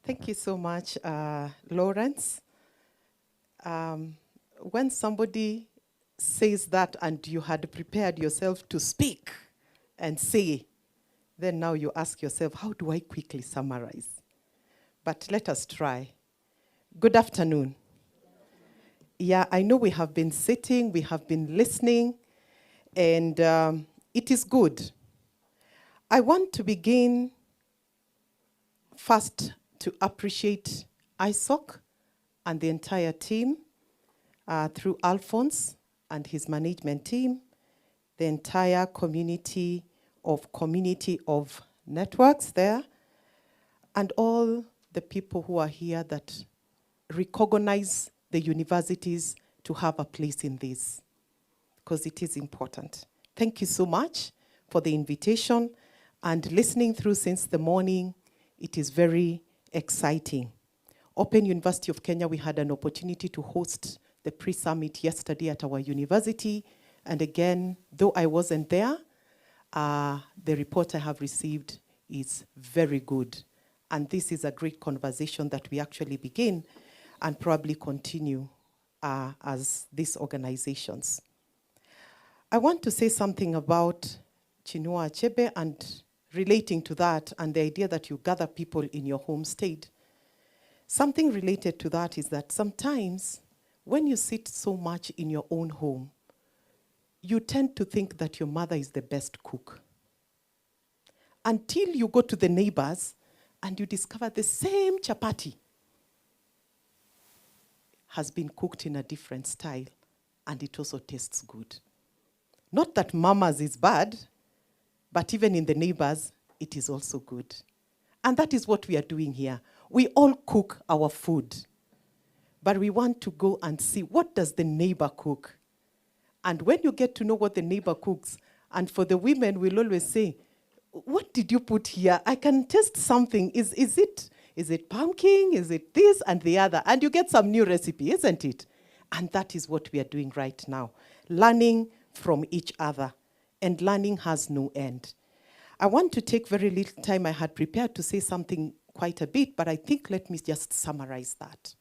Thank you so much, Lawrence. When somebody says that and you had prepared yourself to speak and say, then now you ask yourself, how do I quickly summarize? But let us try. Good afternoon. Yeah, I know we have been sitting, we have been listening, and it is good. I want to begin first to appreciate ISOC and the entire team through Alphonse and his management team, the entire community of networks there, and all the people who are here that recognize the universities to have a place in this, because it is important. Thank you so much for the invitation and listening through since the morning. It is very exciting. Open University of Kenya, we had an opportunity to host the pre-summit yesterday at our university. And again, though I wasn't there, the report I have received is very good. And this is a great conversation that we actually begin and probably continue as these organizations. I want to say something about Chinua Achebe and relating to that and the idea that you gather people in your home state. Something related to that is that sometimes when you sit so much in your own home, you tend to think that your mother is the best cook. Until you go to the neighbors and you discover the same chapati has been cooked in a different style and it also tastes good. Not that mama's is bad, but even in the neighbors, it is also good. And that is what we are doing here. We all cook our food, but we want to go and see what does the neighbor cook. And when you get to know what the neighbor cooks, and for the women, we'll always say, what did you put here? I can taste something. Is Is it pumpkin? Is it this and the other? And you get some new recipe, isn't it? And that is what we are doing right now, learning from each other. And learning has no end. I want to take very little time. I had prepared to say something quite a bit, but I think let me just summarize that.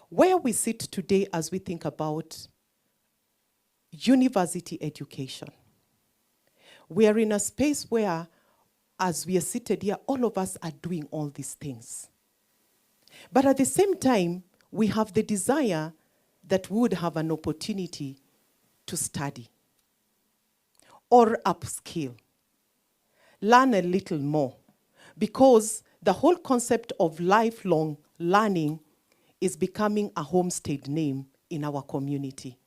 Where we sit today as we think about university education, we are in a space where, as we are seated here, all of us are doing all these things. But at the same time, we have the desire that we would have an opportunity to study or upskill, learn a little more, because the whole concept of lifelong learning is becoming a homestead name in our community.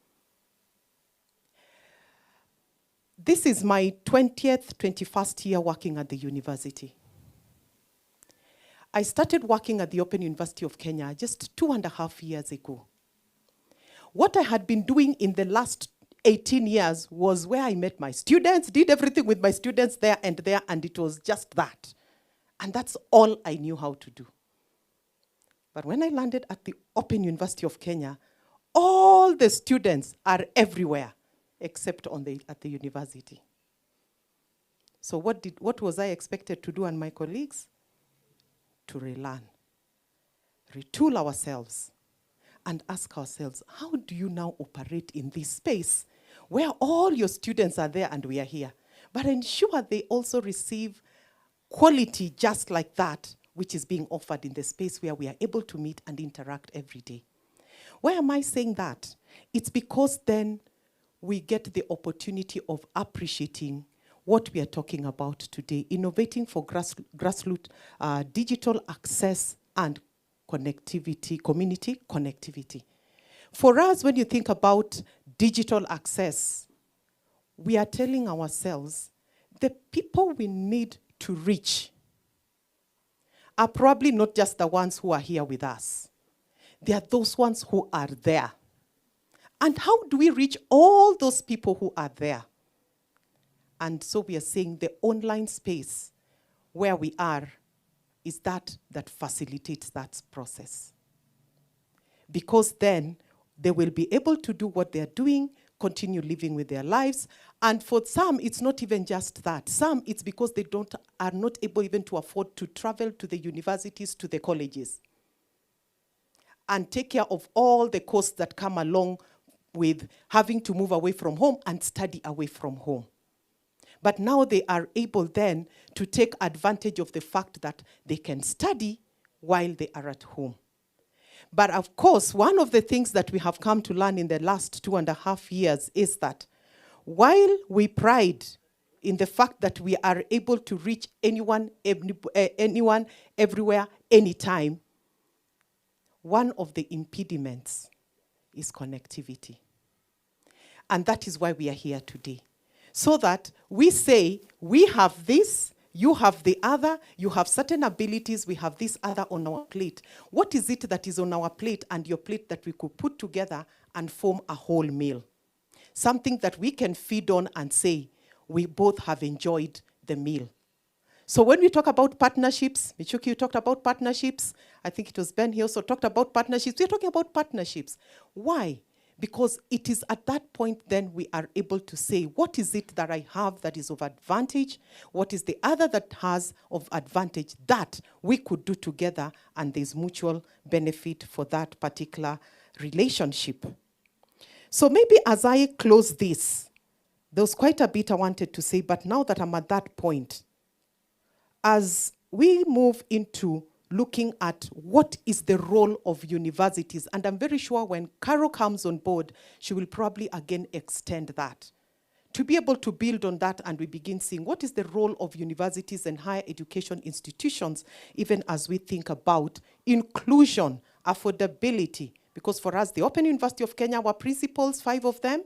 This is my 21st year working at the university. I started working at the Open University of Kenya just 2.5 years ago. What I had been doing in the last 18 years was where I met my students, did everything with my students there, and it was just that. And that's all I knew how to do. But when I landed at the Open University of Kenya, all the students are everywhere, except at the university. So what was I expected to do, and my colleagues? To relearn, retool ourselves, and ask ourselves, how do you now operate in this space where all your students are there and we are here, but ensure they also receive quality just like that, which is being offered in the space where we are able to meet and interact every day. Why am I saying that? It's because then we get the opportunity of appreciating what we are talking about today, innovating for grassroots digital access and connectivity, community connectivity. For us, when you think about digital access, we are telling ourselves the people we need to reach are probably not just the ones who are here with us. They are those ones who are there. And how do we reach all those people who are there? And so we are saying the online space where we are is that facilitates that process. Because then they will be able to do what they're doing, continue living with their lives. And for some, it's not even just that. Some, it's because they are not able even to afford to travel to the universities, to the colleges, and take care of all the costs that come along with having to move away from home and study away from home. But now they are able then to take advantage of the fact that they can study while they are at home. But of course, one of the things that we have come to learn in the last 2.5 years is that while we pride in the fact that we are able to reach anyone, everywhere, anytime, one of the impediments is connectivity. And that is why we are here today. So that we say, we have this, you have the other, you have certain abilities, we have this other on our plate. What is it that is on our plate and your plate that we could put together and form a whole meal? Something that we can feed on and say, we both have enjoyed the meal. So when we talk about partnerships, Michuki, you talked about partnerships. I think it was Ben here also talked about partnerships. We're talking about partnerships. Why? Because it is at that point then we are able to say, what is it that I have that is of advantage? What is the other that has of advantage that we could do together, and there's mutual benefit for that particular relationship? So maybe as I close this, there was quite a bit I wanted to say, but now that I'm at that point, as we move into looking at what is the role of universities, and I'm very sure when Carol comes on board, she will probably again extend that, to be able to build on that, and we begin seeing what is the role of universities and higher education institutions, even as we think about inclusion, affordability, because for us, the Open University of Kenya, our principles, 5 of them,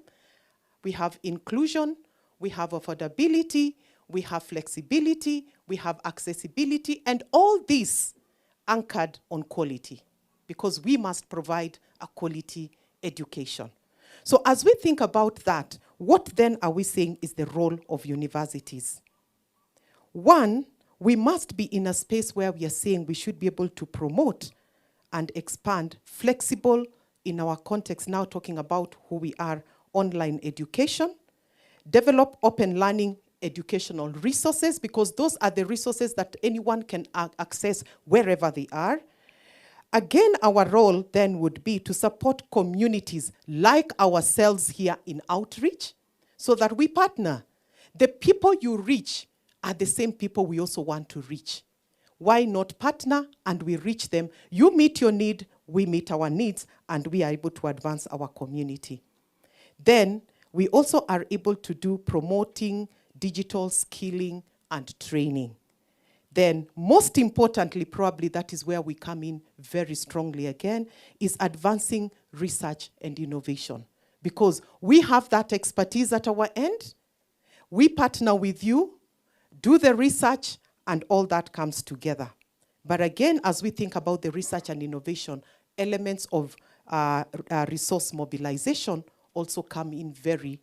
we have inclusion, we have affordability, we have flexibility, we have accessibility, and all this anchored on quality, because we must provide a quality education. So as we think about that, what then are we saying is the role of universities? One, we must be in a space where we are saying we should be able to promote and expand flexible in our context, now talking about who we are, online education, develop open learning educational resources, because those are the resources that anyone can access wherever they are. Again, our role then would be to support communities like ourselves here in outreach so that we partner. The people you reach are the same people we also want to reach. Why not partner and we reach them? You meet your need, we meet our needs, and we are able to advance our community. Then we also are able to do promoting digital skilling and training. Then, most importantly, probably that is where we come in very strongly again, is advancing research and innovation. Because we have that expertise at our end, we partner with you, do the research, and all that comes together. But again, as we think about the research and innovation, elements of resource mobilization also come in very,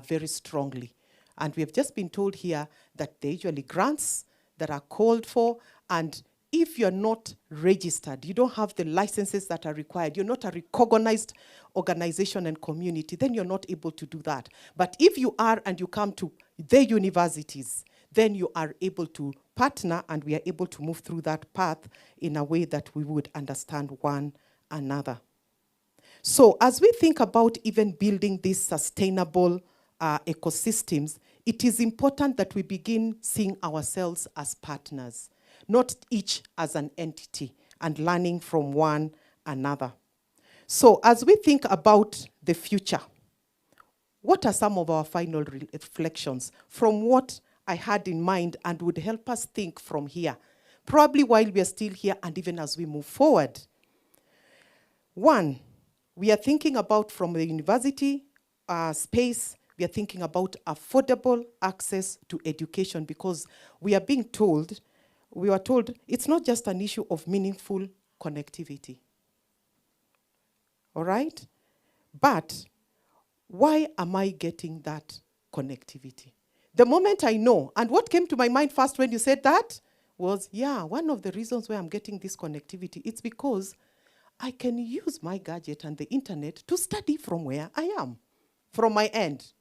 very strongly. And we have just been told here that there are usually grants that are called for, and if you're not registered, you don't have the licenses that are required, you're not a recognized organization and community, then you're not able to do that. But if you are and you come to the universities, then you are able to partner and we are able to move through that path in a way that we would understand one another. So as we think about even building these sustainable ecosystems, it is important that we begin seeing ourselves as partners, not each as an entity, and learning from one another. So as we think about the future, what are some of our final reflections from what I had in mind and would help us think from here, probably while we are still here and even as we move forward? One, we are thinking about from the university space, we are thinking about affordable access to education, because we are being told, we were told it's not just an issue of meaningful connectivity. All right? But why am I getting that connectivity? The moment I know, and what came to my mind first when you said that was, yeah, one of the reasons why I'm getting this connectivity, it's because I can use my gadget and the internet to study from where I am, from my end,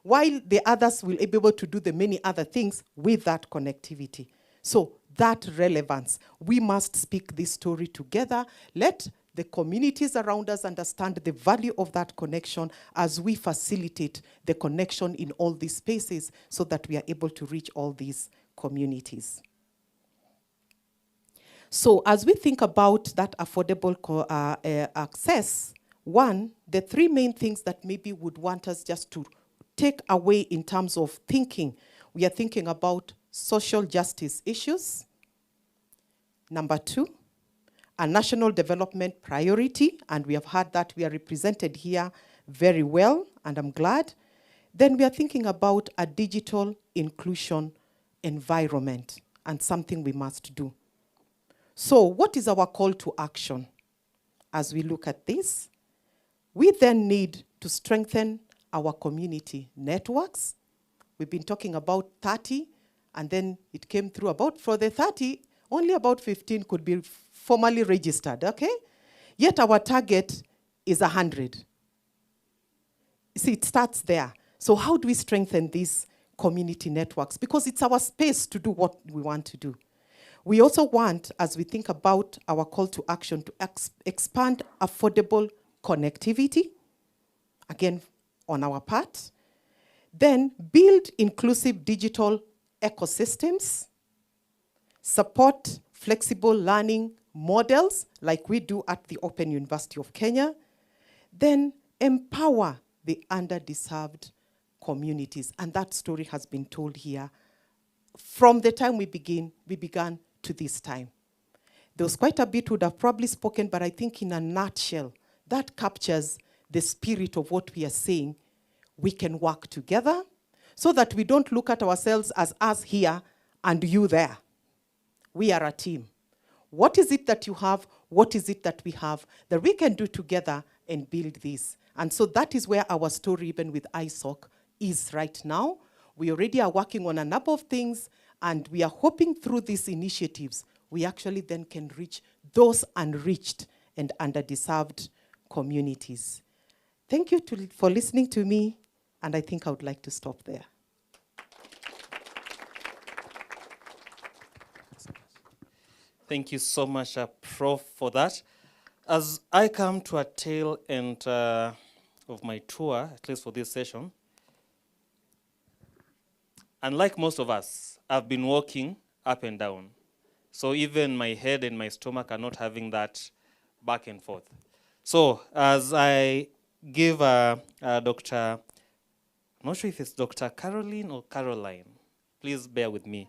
while the others will be able to do the many other things with that connectivity. So that relevance, we must speak this story together. Let the communities around us understand the value of that connection as we facilitate the connection in all these spaces so that we are able to reach all these communities. So as we think about that affordable access, one, the three main things that maybe would want us just to take away in terms of thinking, we are thinking about social justice issues. Number two, a national development priority, and we have heard that we are represented here very well, and I'm glad. Then we are thinking about a digital inclusion environment and something we must do. So what is our call to action as we look at this? We then need to strengthen our community networks. We've been talking about 30, and then it came through about, for the 30, only about 15 could be formally registered, okay? Yet our target is 100. See, it starts there. So how do we strengthen these community networks? Because it's our space to do what we want to do. We also want, as we think about our call to action, to expand affordable connectivity, again, on our part. Then build inclusive digital ecosystems, support flexible learning models like we do at the Open University of Kenya, then empower the underdeserved communities. And that story has been told here from the time we began to this time. There was quite a bit would have probably spoken, but I think in a nutshell, that captures the spirit of what we are saying. We can work together so that we don't look at ourselves as us here and you there. We are a team. What is it that you have? What is it that we have that we can do together and build this? And so that is where our story, even with ISOC, is right now. We already are working on a number of things, And we are hoping through these initiatives, we actually then can reach those unreached and underdeserved communities. Thank you for listening to me, and I think I would like to stop there. Thank you so much, Prof, for that. As I come to a tail end of my tour, at least for this session, unlike most of us, I've been walking up and down. So even my head and my stomach are not having that back and forth. So as I give Dr. I'm not sure if it's Dr. Caroline or Caroline. Please bear with me.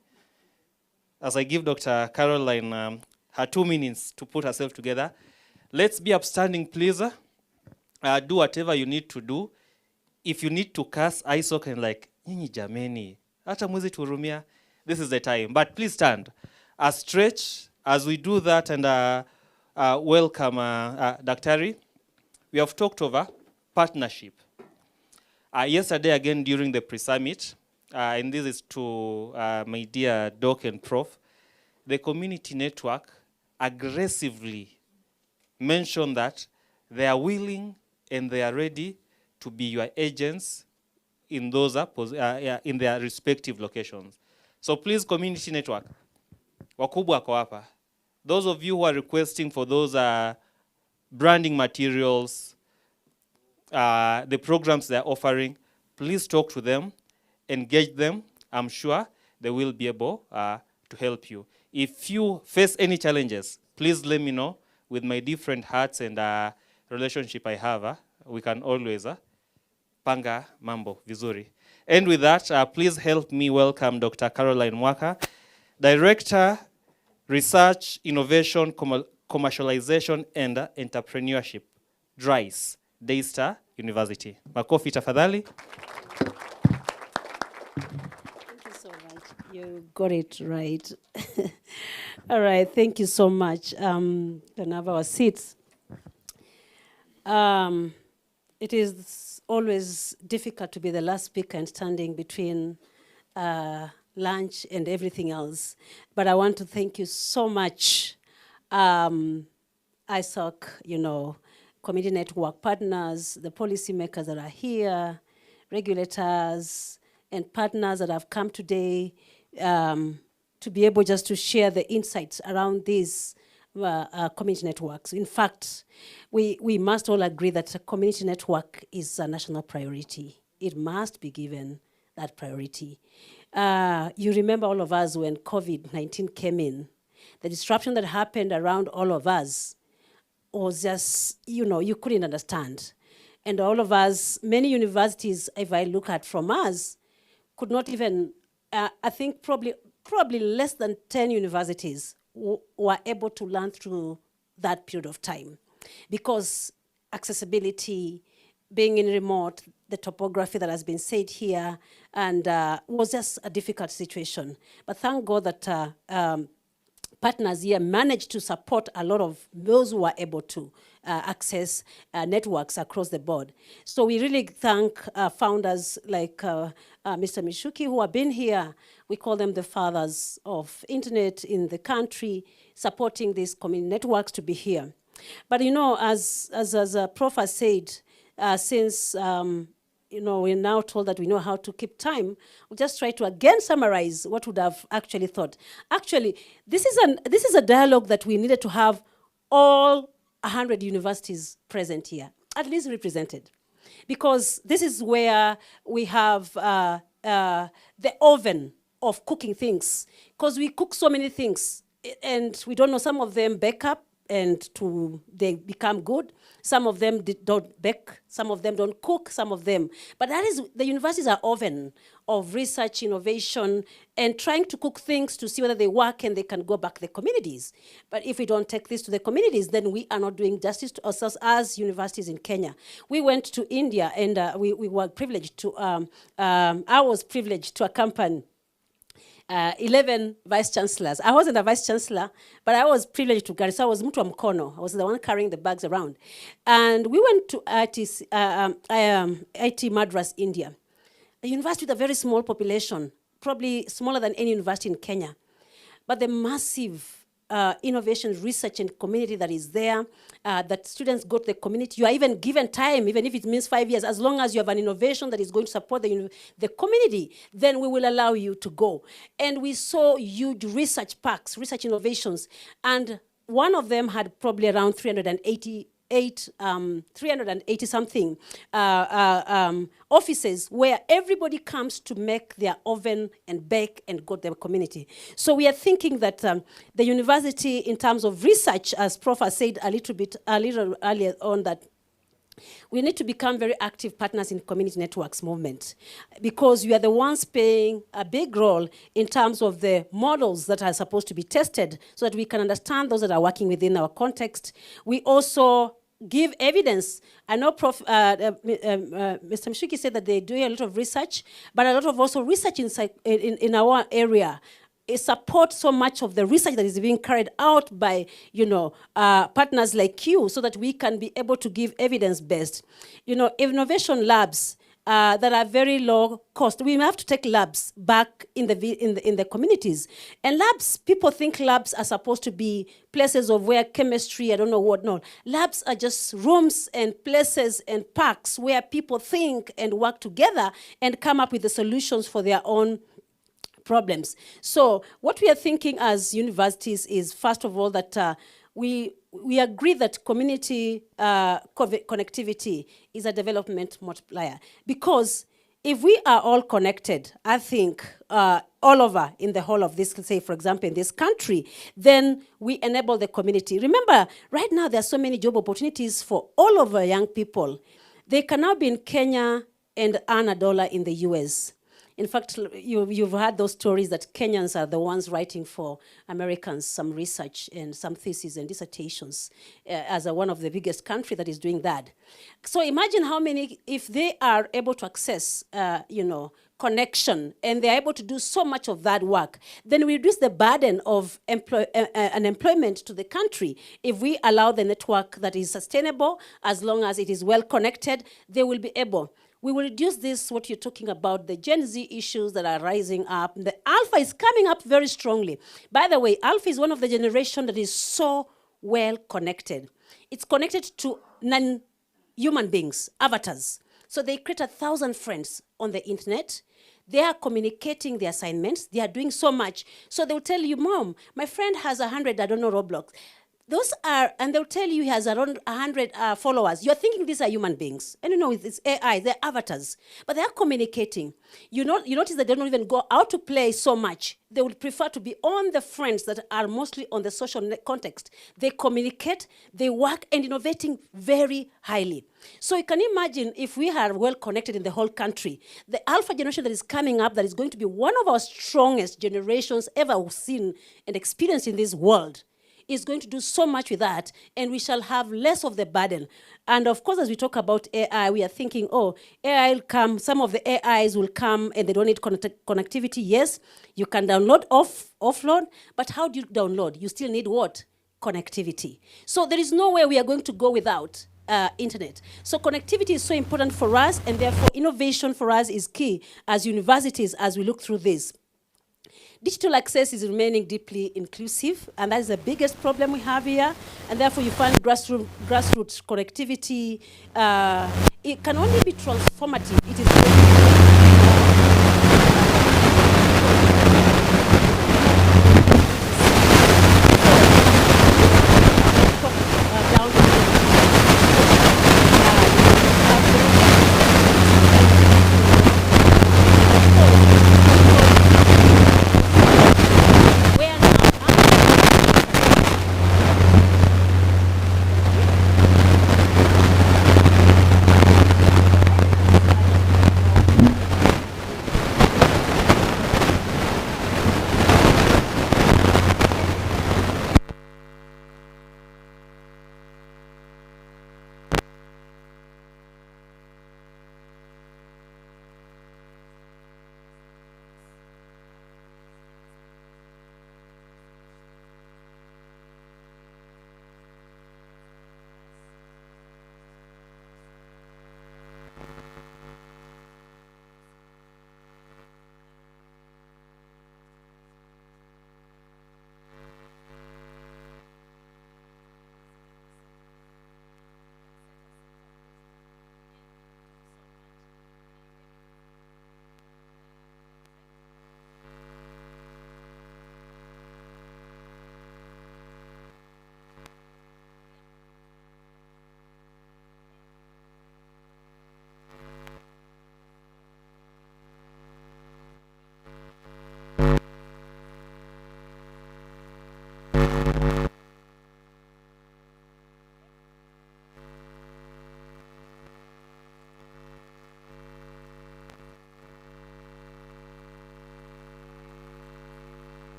As I give Dr. Caroline her 2 minutes to put herself together, let's be upstanding, please. Do whatever you need to do. If you need to curse, ISOC and like, nyinyi jameni, hata mwezi tuhurumia, this is the time. But please stand. Stretch as we do that and welcome Daktari. We have talked over partnership. Yesterday again during the pre-summit, and this is to my dear Doc and Prof, the community network aggressively mentioned that they are willing and they are ready to be your agents in those in their respective locations. So please, community network, wakubwa kwa hapa. Those of you who are requesting for those branding materials, the programs they're offering, please talk to them, engage them. I'm sure they will be able to help you. If you face any challenges, please let me know. With my different hearts and relationship I have, we can always panga mambo vizuri. And with that, please help me welcome Dr. Caroline Mwaka, Director, Research, Innovation, Commercialization, and Entrepreneurship, DRICE, Daystar University. Makofi tafadhali. Thank you so much. You got it right. All right, thank you so much. Can have our seats. It is always difficult to be the last speaker and standing between lunch and everything else. But I want to thank you so much, ISOC, community network partners, the policymakers that are here, regulators, and partners that have come today to be able just to share the insights around these community networks. In fact, we must all agree that a community network is a national priority. It must be given that priority. You remember all of us when COVID-19 came in, the disruption that happened around all of us was just, you couldn't understand. And all of us, many universities, if I look at from us, could not even, I think probably less than 10 universities were able to learn through that period of time, because accessibility, being in remote, the topography that has been said here, and was just a difficult situation. But thank God that partners here managed to support a lot of those who were able to access networks across the board. So we really thank founders like Mr. Mishuki, who have been here. We call them the fathers of internet in the country, supporting these community networks to be here. But as Prof has said, since we're now told that we know how to keep time, we'll just try to again summarize what would have actually thought. Actually, this is a dialogue that we needed to have all 100 universities present here, at least represented. Because this is where we have the oven of cooking things. Because we cook so many things, and we don't know, some of them bake up and they become good. Some of them don't bake, some of them don't cook, some of them. But that is, the universities are oven of research, innovation, and trying to cook things to see whether they work and they can go back to the communities. But if we don't take this to the communities, then we are not doing justice to ourselves as universities in Kenya. We went to India, and we were privileged to, I was privileged to accompany 11 vice chancellors. I wasn't a vice chancellor, but I was privileged to carry. So I was mtu wa mkono. I was the one carrying the bags around. And we went to IT Madras, India. A university with a very small population, probably smaller than any university in Kenya. But the massive innovation, research, and community that is there, that students go to the community. You are even given time, even if it means 5 years, as long as you have an innovation that is going to support the community, then we will allow you to go. And we saw huge research parks, research innovations, and one of them had probably around 380 something offices where everybody comes to make their oven and bake and go to the community. So we are thinking that the university, in terms of research, as Prof has said a little earlier on, that we need to become very active partners in community networks movement, because we are the ones playing a big role in terms of the models that are supposed to be tested so that we can understand those that are working within our context. We also give evidence. I know Mr. Mshuki said that they do a lot of research, but a lot of also research in our area. It supports so much of the research that is being carried out by, partners like you, so that we can be able to give evidence-based. Innovation labs that are very low cost. We have to take labs back in the communities. And labs, people think labs are supposed to be places of where chemistry, I don't know what, no. Labs are just rooms and places and parks where people think and work together and come up with the solutions for their own problems. So what we are thinking as universities is, first of all, that we agree that community connectivity is a development multiplier. Because if we are all connected, I think, all over in the whole of this, say, for example, in this country, then we enable the community. Remember, right now there are so many job opportunities for all of our young people. They can now be in Kenya and earn $1 in the US. In fact, you've heard those stories that Kenyans are the ones writing for Americans some research and some theses and dissertations as one of the biggest country that is doing that. So imagine how many, if they are able to access, connection, and they're able to do so much of that work, then we reduce the burden of unemployment to the country. If we allow the network that is sustainable, as long as it is well connected, they will be able. We will reduce this, what you're talking about, the Gen Z issues that are rising up. The Alpha is coming up very strongly. By the way, Alpha is one of the generation that is so well connected. It's connected to non-human beings, avatars. So they create 1,000 friends on the internet. They are communicating their assignments. They are doing so much. So they'll tell you, Mom, my friend has 100, I don't know, Roblox. Those are, and they'll tell you he has around 100 followers. You're thinking these are human beings. And it's AI, they're avatars. But they are communicating. You notice that they don't even go out to play so much. They would prefer to be on the friends that are mostly on the social context. They communicate, they work, and innovating very highly. So you can imagine if we are well connected in the whole country, the Alpha generation that is coming up, that is going to be one of our strongest generations ever seen and experienced in this world, is going to do so much with that, and we shall have less of the burden. And of course, as we talk about AI, we are thinking, AI will come, some of the AIs will come and they don't need connectivity. Yes, you can download offload, but how do you download? You still need what? Connectivity. So there is no way we are going to go without internet. So connectivity is so important for us, and therefore innovation for us is key as universities as we look through this. Digital access is remaining deeply inclusive, and that is the biggest problem we have here. And therefore, you find grassroots connectivity. It can only be transformative. It is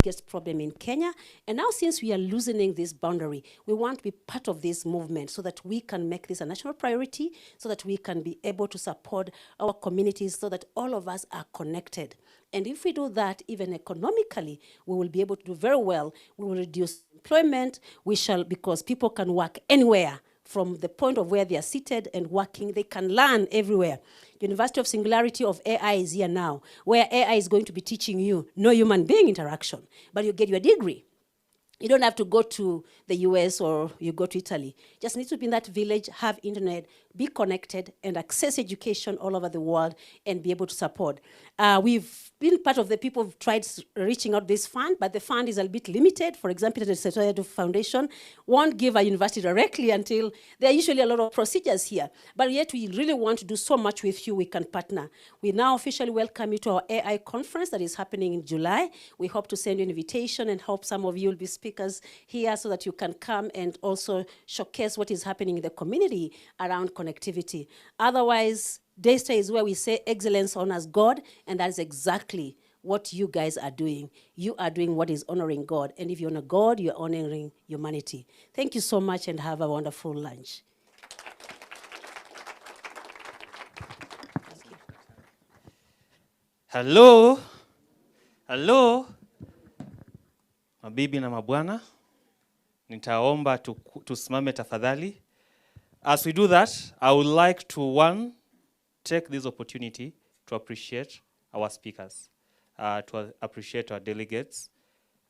biggest problem in Kenya. And now since we are loosening this boundary, we want to be part of this movement so that we can make this a national priority, so that we can be able to support our communities, so that all of us are connected. And if we do that, even economically, we will be able to do very well. We will reduce employment. We shall, because people can work anywhere from the point of where they are seated and working. They can learn everywhere. University of Singularity of AI is here now, where AI is going to be teaching you no human being interaction, but you get your degree. You don't have to go to the US or you go to Italy. Just need to be in that village, have internet, be connected, and access education all over the world and be able to support. We've been part of the people who've tried reaching out this fund, but the fund is a bit limited. For example, the Society Foundation won't give a university directly until there are usually a lot of procedures here. But yet we really want to do so much with you, we can partner. We now officially welcome you to our AI conference that is happening in July. We hope to send you an invitation and hope some of you will be speakers here so that you can come and also showcase what is happening in the community around connectivity. Otherwise, Daystar is where we say excellence honors God, and that is exactly what you guys are doing. You are doing what is honoring God, and if you honor God, you're honoring humanity. Thank you so much, and have a wonderful lunch. Hello, hello, mabibi na mabwana, nitaomba tusimame tafadhali. As we do that, I would like to take this opportunity to appreciate our speakers, to appreciate our delegates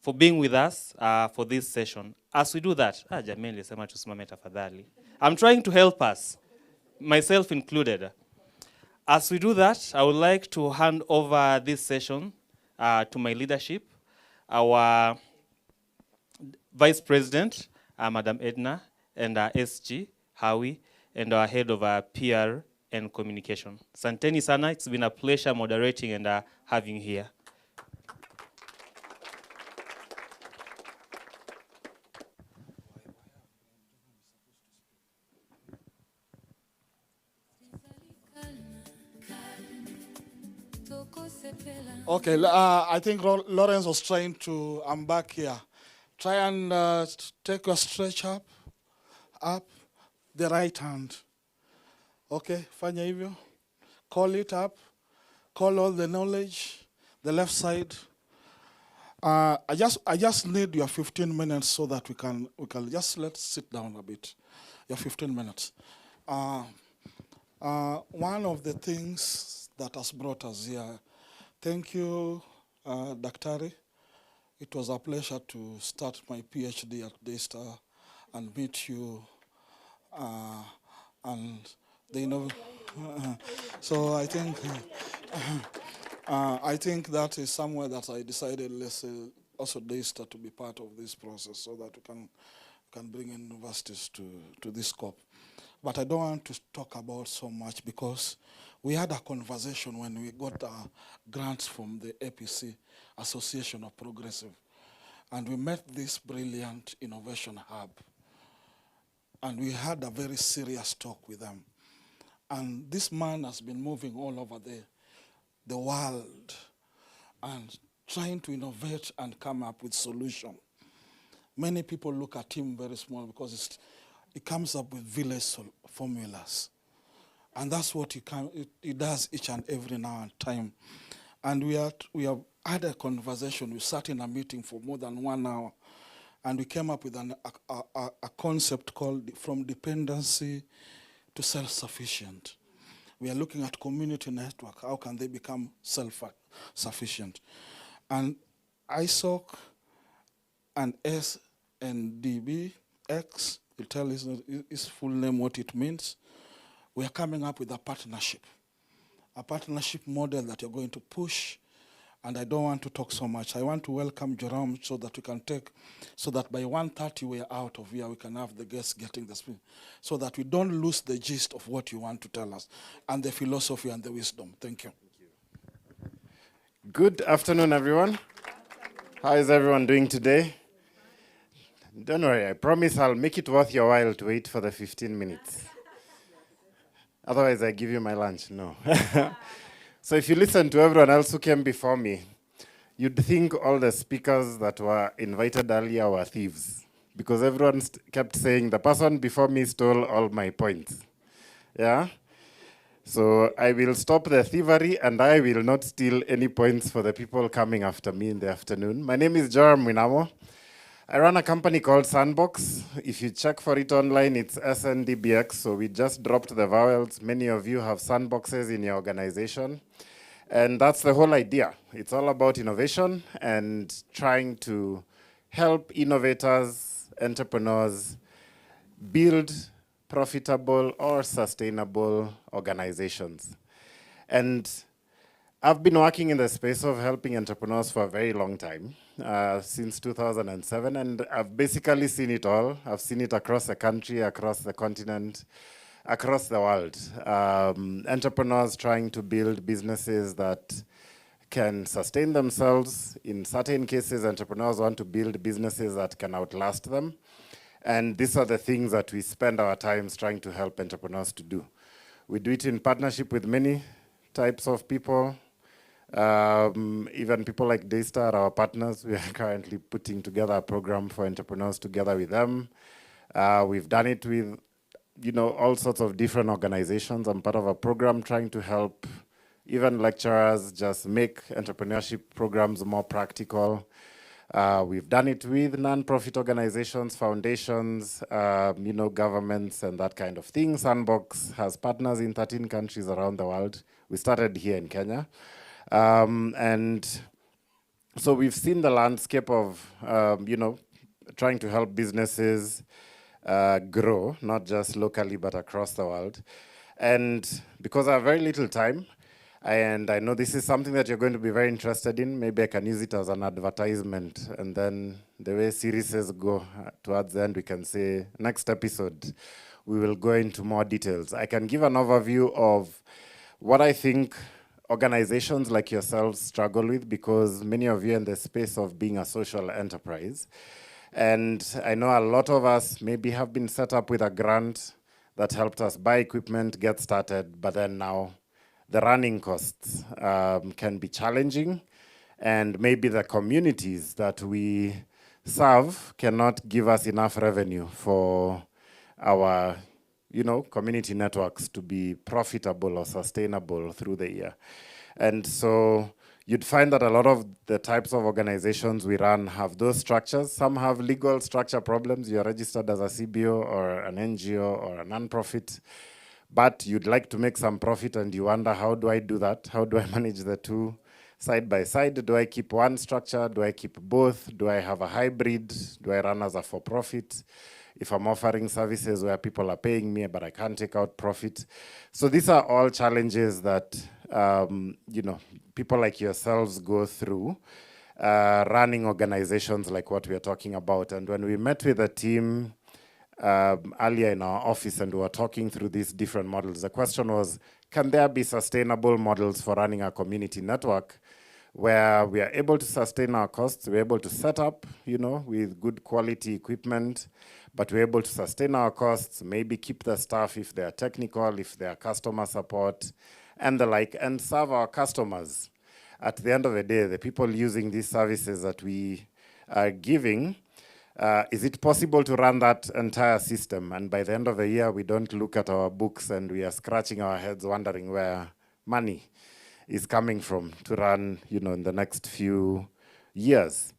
for being with us for this session. As we do that, jameni sema tusimame tafadhali. I'm trying to help us, myself included. As we do that, I would like to hand over this session to my leadership, our Vice President, Madam Edna, and our SG, Howie, and our head of PR and communication. Santeni sana, it's been a pleasure moderating and having you here. Okay, I think Lawrence was trying to, I'm back here. Try and take your stretch up, the right hand. Okay, fanya hivyo. Call it up, call all the knowledge, the left side. I just need your 15 minutes so that we can just let's sit down a bit. Your 15 minutes. One of the things that has brought us here, thank you, Daktari. It was a pleasure to start my PhD at Daystar and meet you. And they know. So I think that is somewhere that I decided let's also Daystar to be part of this process so that we can bring in universities to this scope. But I don't want to talk about so much because we had a conversation when we got grants from the APC, Association of Progressive, and we met this brilliant innovation hub. And we had a very serious talk with them. And this man has been moving all over the world and trying to innovate and come up with solutions. Many people look at him very small because he comes up with village formulas. And that's what he does each and every now and time. And we have had a conversation. We sat in a meeting for more than 1 hour. And we came up with a concept called from dependency to self-sufficient. We are looking at community network. How can they become self-sufficient? And ISOC and SNDBX, will tell his full name what it means. We are coming up with a partnership model that you're going to push. And I don't want to talk so much. I want to welcome Jerome so that we can so that by 1:30 we are out of here, we can have the guests getting the speech, so that we don't lose the gist of what you want to tell us, and the philosophy and the wisdom. Thank you. Good afternoon, everyone. How is everyone doing today? Don't worry, I promise I'll make it worth your while to wait for the 15 minutes. Otherwise, I give you my lunch. No. So if you listen to everyone else who came before me, you'd think all the speakers that were invited earlier were thieves, because everyone kept saying the person before me stole all my points. Yeah? So I will stop the thievery and I will not steal any points for the people coming after me in the afternoon. My name is Joram Winamo. I run a company called Sandbox. If you check for it online, it's SNDBX, so we just dropped the vowels. Many of you have sandboxes in your organization. And that's the whole idea. It's all about innovation and trying to help innovators, entrepreneurs, build profitable or sustainable organizations. And I've been working in the space of helping entrepreneurs for a very long time, since 2007, and I've basically seen it all. I've seen it across the country, across the continent, across the world. Entrepreneurs trying to build businesses that can sustain themselves. In certain cases, entrepreneurs want to build businesses that can outlast them. And these are the things that we spend our times trying to help entrepreneurs to do. We do it in partnership with many types of people. Even people like Daystar, our partners, we are currently putting together a program for entrepreneurs together with them. We've done it with, all sorts of different organizations. I'm part of a program trying to help even lecturers just make entrepreneurship programs more practical. We've done it with non-profit organizations, foundations, governments, and that kind of thing. Sandbox has partners in 13 countries around the world. We started here in Kenya. And so we've seen the landscape of, trying to help businesses grow, not just locally, but across the world. And because I have very little time, and I know this is something that you're going to be very interested in, maybe I can use it as an advertisement. And then the way series go towards the end, we can say, next episode, we will go into more details. I can give an overview of what I think organizations like yourselves struggle with, because many of you are in the space of being a social enterprise. And I know a lot of us maybe have been set up with a grant that helped us buy equipment, get started, but then now the running costs can be challenging, and maybe the communities that we serve cannot give us enough revenue for our community networks to be profitable or sustainable through the year. And so you'd find that a lot of the types of organizations we run have those structures. Some have legal structure problems. You're registered as a CBO or an NGO or a nonprofit, but you'd like to make some profit and you wonder, how do I do that? How do I manage the two side by side? Do I keep one structure? Do I keep both? Do I have a hybrid? Do I run as a for-profit? If I'm offering services where people are paying me, but I can't take out profit. So these are all challenges that, people like yourselves go through running organizations like what we are talking about. And when we met with the team earlier in our office and we were talking through these different models, the question was, can there be sustainable models for running a community network where we are able to sustain our costs, we're able to set up, with good quality equipment, but we're able to sustain our costs, maybe keep the staff if they are technical, if they are customer support, and the like, and serve our customers. At the end of the day, the people using these services that we are giving, is it possible to run that entire system? And by the end of the year, we don't look at our books and we are scratching our heads wondering where money is coming from to run, in the next few years.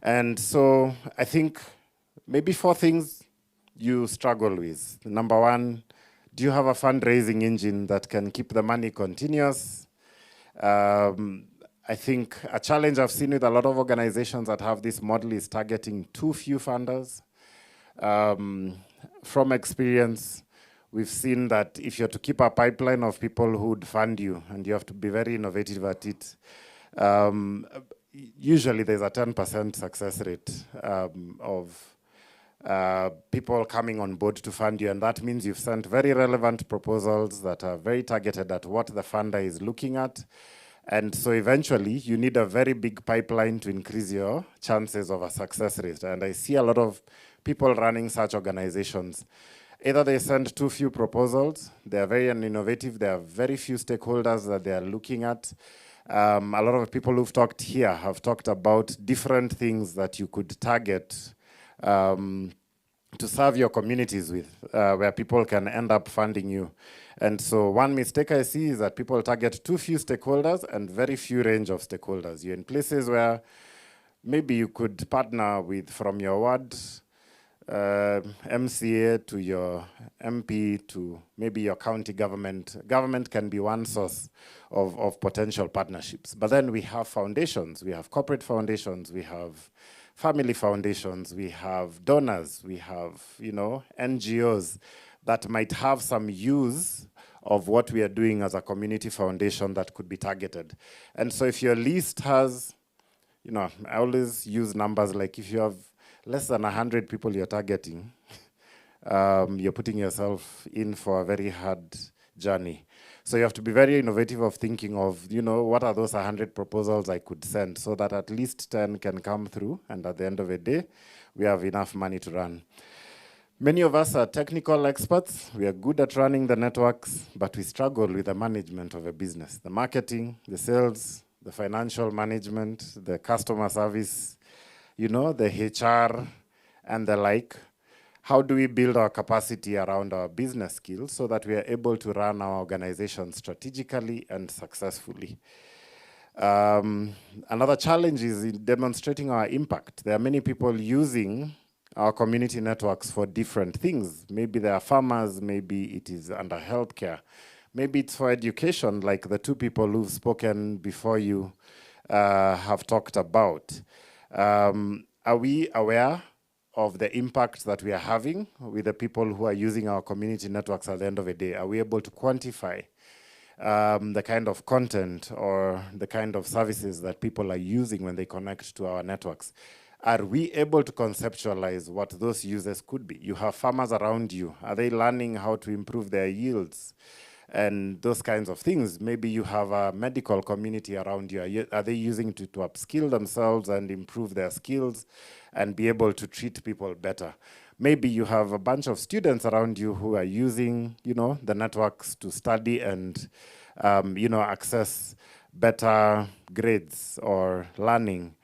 And so I think maybe 4 things you struggle with. Number 1, do you have a fundraising engine that can keep the money continuous? I think a challenge I've seen with a lot of organizations that have this model is targeting too few funders. From experience, we've seen that if you're to keep a pipeline of people who would fund you, and you have to be very innovative at it, usually there's a 10% success rate of people coming on board to fund you, and that means you've sent very relevant proposals that are very targeted at what the funder is looking at. And so eventually you need a very big pipeline to increase your chances of a success rate. And I see a lot of people running such organizations. Either they send too few proposals, they are very innovative, there are very few stakeholders that they are looking at, A lot of people who've talked here have talked about different things that you could target to serve your communities with, where people can end up funding you. And so one mistake I see is that people target too few stakeholders and very few range of stakeholders. You're in places where maybe you could partner with, from your ward, MCA to your MP to maybe your county government. Government can be one source of potential partnerships. But then we have foundations, we have corporate foundations, we have family foundations, we have donors, we have, NGOs that might have some use of what we are doing as a community foundation that could be targeted. And so if your list has, I always use numbers like if you have less than 100 people you're targeting, you're putting yourself in for a very hard journey. So you have to be very innovative of thinking of, what are those 100 proposals I could send so that at least 10 can come through, and at the end of the day, we have enough money to run. Many of us are technical experts. We are good at running the networks, but we struggle with the management of a business, the marketing, the sales, the financial management, the customer service, the HR and the like. How do we build our capacity around our business skills so that we are able to run our organization strategically and successfully? Another challenge is in demonstrating our impact. There are many people using our community networks for different things. Maybe they are farmers, maybe it is under healthcare, maybe it's for education, like the two people who've spoken before you have talked about. Are we aware of the impact that we are having with the people who are using our community networks at the end of the day? Are we able to quantify the kind of content or the kind of services that people are using when they connect to our networks? Are we able to conceptualize what those users could be? You have farmers around you. Are they learning how to improve their yields? And those kinds of things. Maybe you have a medical community around you. Are they using it to upskill themselves and improve their skills and be able to treat people better? Maybe you have a bunch of students around you who are using, the networks to study and, access better grades or learning.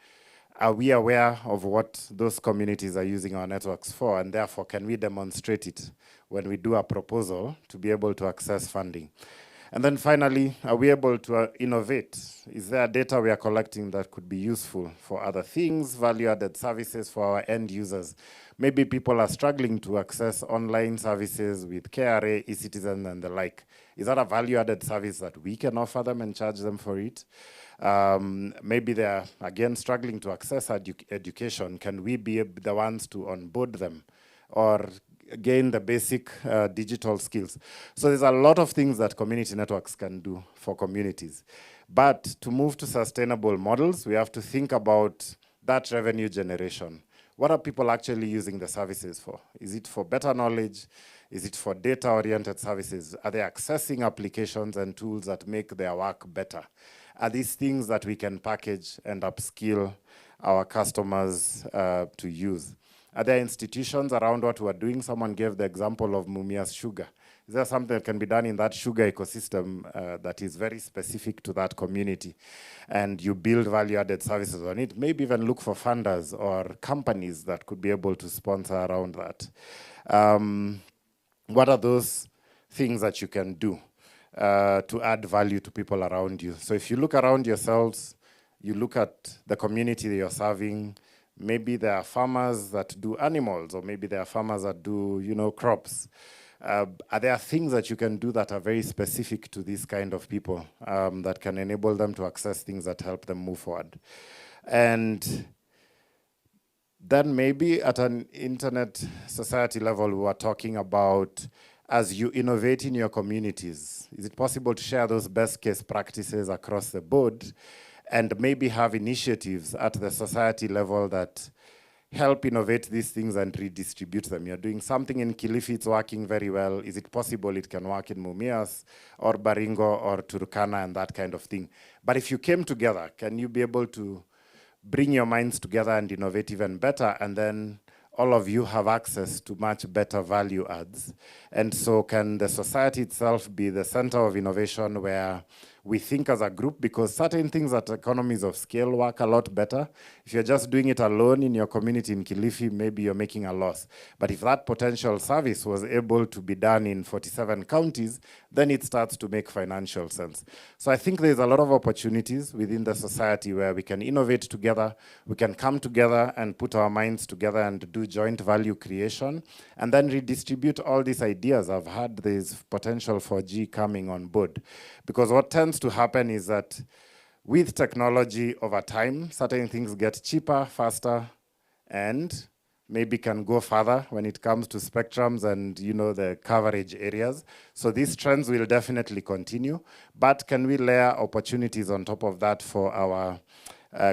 Are we aware of what those communities are using our networks for, and therefore can we demonstrate it when we do a proposal to be able to access funding? And then finally, are we able to innovate? Is there data we are collecting that could be useful for other things, value-added services for our end users? Maybe people are struggling to access online services with KRA, e-citizen, and the like. Is that a value-added service that we can offer them and charge them for it? Maybe they're, again, struggling to access education. Can we be the ones to onboard them or gain the basic digital skills? So there's a lot of things that community networks can do for communities. But to move to sustainable models, we have to think about that revenue generation. What are people actually using the services for? Is it for better knowledge? Is it for data-oriented services? Are they accessing applications and tools that make their work better? Are these things that we can package and upskill our customers to use? Are there institutions around what we're doing? Someone gave the example of Mumia's sugar. Is there something that can be done in that sugar ecosystem that is very specific to that community? And you build value-added services on it. Maybe even look for funders or companies that could be able to sponsor around that. What are those things that you can do to add value to people around you? So if you look around yourselves, you look at the community that you're serving, maybe there are farmers that do animals, or maybe there are farmers that do, crops. Are there things that you can do that are very specific to this kind of people that can enable them to access things that help them move forward? And then maybe at an internet society level, we are talking about, as you innovate in your communities, is it possible to share those best case practices across the board and maybe have initiatives at the society level that help innovate these things and redistribute them? You're doing something in Kilifi, it's working very well. Is it possible it can work in Mumias or Baringo or Turkana and that kind of thing? But if you came together, can you be able to bring your minds together and innovate even better, and then all of you have access to much better value adds? And so can the society itself be the center of innovation where we think as a group, because certain things at economies of scale work a lot better. If you're just doing it alone in your community in Kilifi, maybe you're making a loss. But if that potential service was able to be done in 47 counties, then it starts to make financial sense. So I think there's a lot of opportunities within the society where we can innovate together, we can come together and put our minds together and do joint value creation, and then redistribute all these ideas. I've had this potential for G coming on board. Because what tends to happen is that with technology over time, certain things get cheaper, faster, and maybe can go further when it comes to spectrums and, you know, the coverage areas. So these trends will definitely continue, but can we layer opportunities on top of that for our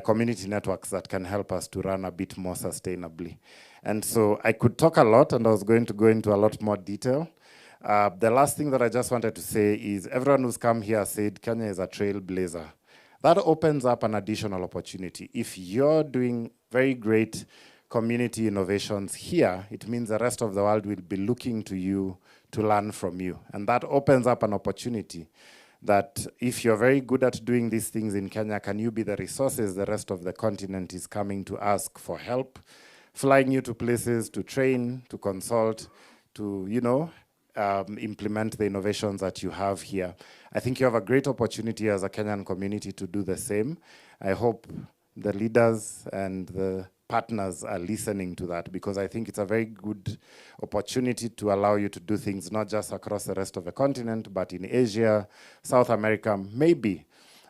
community networks that can help us to run a bit more sustainably? And so I could talk a lot, and I was going to go into a lot more detail. The last thing that I just wanted to say is everyone who's come here said Kenya is a trailblazer. That opens up an additional opportunity. If you're doing very great community innovations here, it means the rest of the world will be looking to you to learn from you. And that opens up an opportunity that if you're very good at doing these things in Kenya, can you be the resources the rest of the continent is coming to ask for help, flying you to places to train, to consult, to, you know, implement the innovations that you have here. I think you have a great opportunity as a Kenyan community to do the same. I hope the leaders and the partners are listening to that, because I think it's a very good opportunity to allow you to do things not just across the rest of the continent, but in Asia, South America, maybe.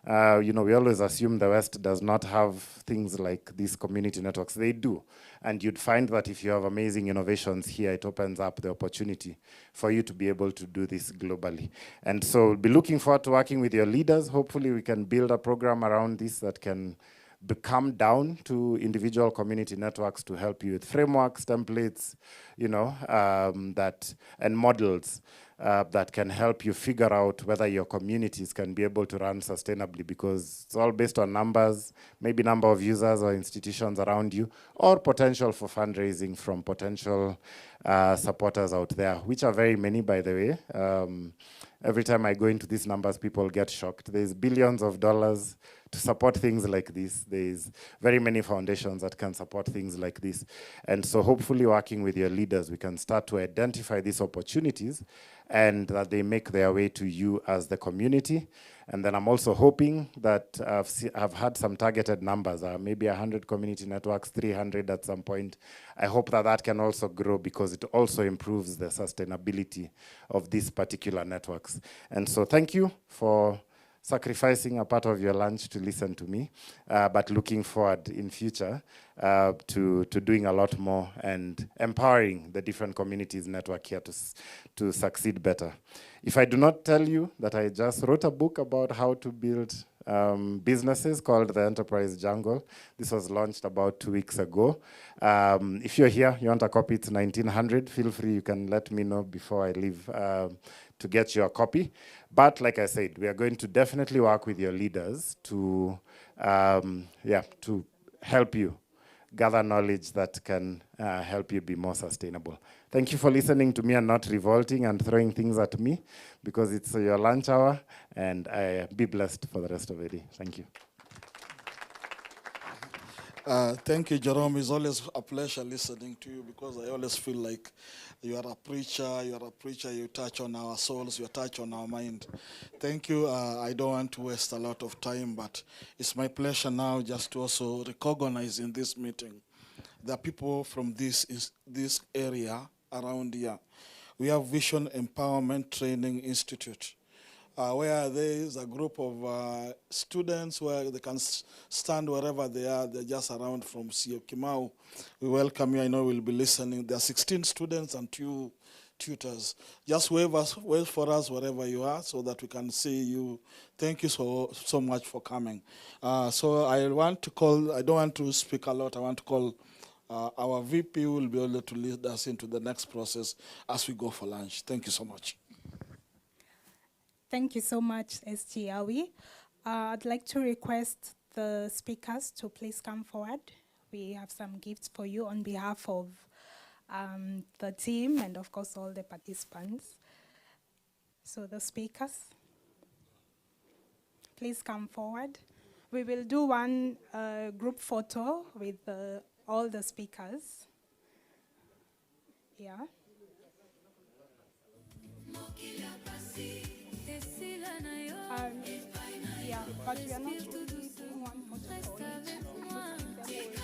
You know, we always assume the West does not have things like these community networks. They do. And you'd find that if you have amazing innovations here, it opens up the opportunity for you to be able to do this globally. And so we'll be looking forward to working with your leaders. Hopefully we can build a program around this that can come down to individual community networks to help you with frameworks, templates, you know, and models that can help you figure out whether your communities can be able to run sustainably, because it's all based on numbers, maybe number of users or institutions around you, or potential for fundraising from potential supporters out there, which are very many, by the way. Every time I go into these numbers, people get shocked. There's billions of dollars to support things like this. There's very many foundations that can support things like this. And so hopefully working with your leaders, we can start to identify these opportunities and that they make their way to you as the community. And then I'm also hoping that I've had some targeted numbers, maybe 100 community networks, 300 at some point. I hope that that can also grow, because it also improves the sustainability of these particular networks. And so thank you for sacrificing a part of your lunch to listen to me, but looking forward in future to doing a lot more and empowering the different communities network here to succeed better. If I do not tell you that I just wrote a book about how to build businesses called The Enterprise Jungle. This was launched about 2 weeks ago. If you're here, you want a copy, it's 1900. Feel free, you can let me know before I leave to get your copy. But like I said, we are going to definitely work with your leaders to help you gather knowledge that can help you be more sustainable. Thank you for listening to me and not revolting and throwing things at me, because it's your lunch hour, and be blessed for the rest of the day. Thank you. Thank you, Jerome. It's always a pleasure listening to you, because I always feel like you are a preacher, you touch on our souls, you touch on our mind. Thank you. I don't want to waste a lot of time, but it's my pleasure now just to also recognize in this meeting the people from this area around here. We have Vision Empowerment Training Institute, where there is a group of students where they can stand wherever they are. They're just around from Kimau. We welcome you. I know we'll be listening. There are 16 students and 2 tutors. Just wave for us wherever you are so that we can see you. Thank you so much for coming. So I don't want to speak a lot. I want to call our VP, who will be able to lead us into the next process as we go for lunch. Thank you so much. Thank you so much, SG Awi. I'd like to request the speakers to please come forward. We have some gifts for you on behalf of the team and, of course, all the participants. So the speakers. please come forward. We will do one group photo with all the speakers. Yeah. Yeah, but we are not really doing one photo for each.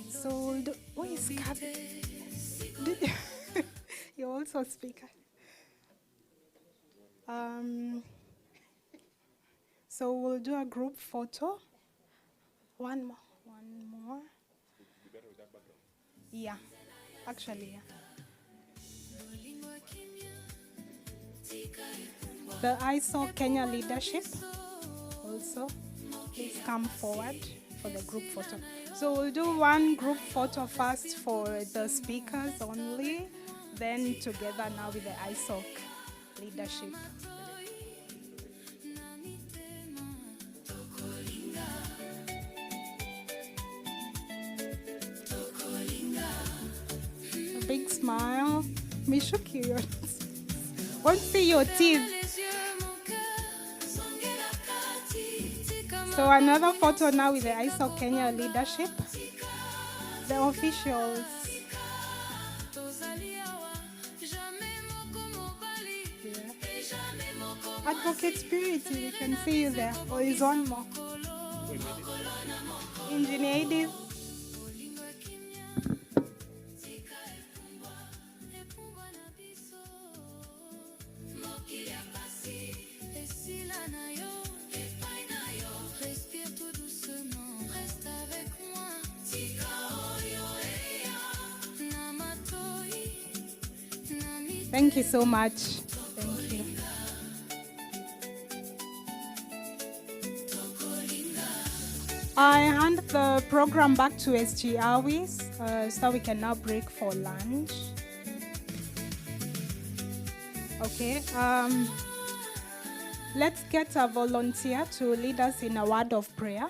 So, who is Kathy? You're also a speaker. So we'll do a group photo. One more. Yeah, actually, yeah. The ISO Kenya leadership also, please come forward for the group photo. So we'll do one group photo first for the speakers only, then together now with the ISO leadership. A big smile. Me shook you. Won't see your teeth. So another photo now with the ISO Kenya leadership. The officials. Yeah. Advocate Spirit, we can see you there. Or is one more? Engineer Edith. Thank you so much. Thank you. I hand the program back to SG Awis, so we can now break for lunch. Okay. Let's get a volunteer to lead us in a word of prayer.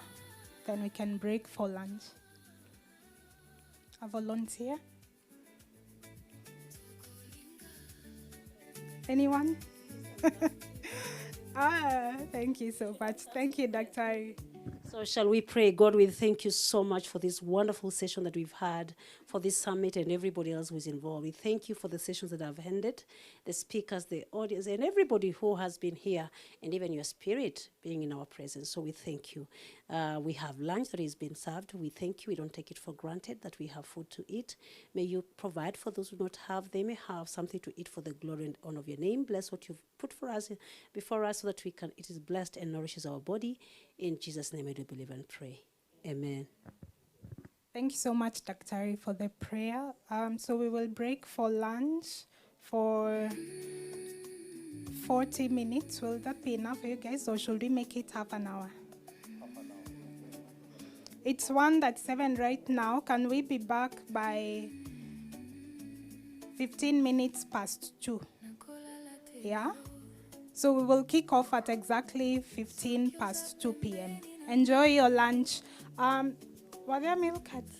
Then we can break for lunch. A volunteer? Anyone? Thank you so much. Thank you, Dr. So shall we pray? God, we thank you so much for this wonderful session that we've had, for this summit and everybody else who's involved. We thank you for the sessions that have ended, the speakers, the audience, and everybody who has been here, and even your spirit being in our presence. So we thank you. We have lunch that is being served. We thank you. We don't take it for granted that we have food to eat. May you provide for those who don't have. They may have something to eat for the glory and honor of your name. Bless what you've put for us, before us, so that we can. It is blessed and nourishes our body. In Jesus' name I do believe and pray. Amen. Thank you so much, Dr. for the prayer. So we will break for lunch for 40 minutes. Will that be enough for you guys, or should we make it half an hour? It's 1:07 right now. Can we be back by 15 minutes past 2? Yeah? So we will kick off at exactly 15 past 2 p.m. Enjoy your lunch. Were there meal cuts?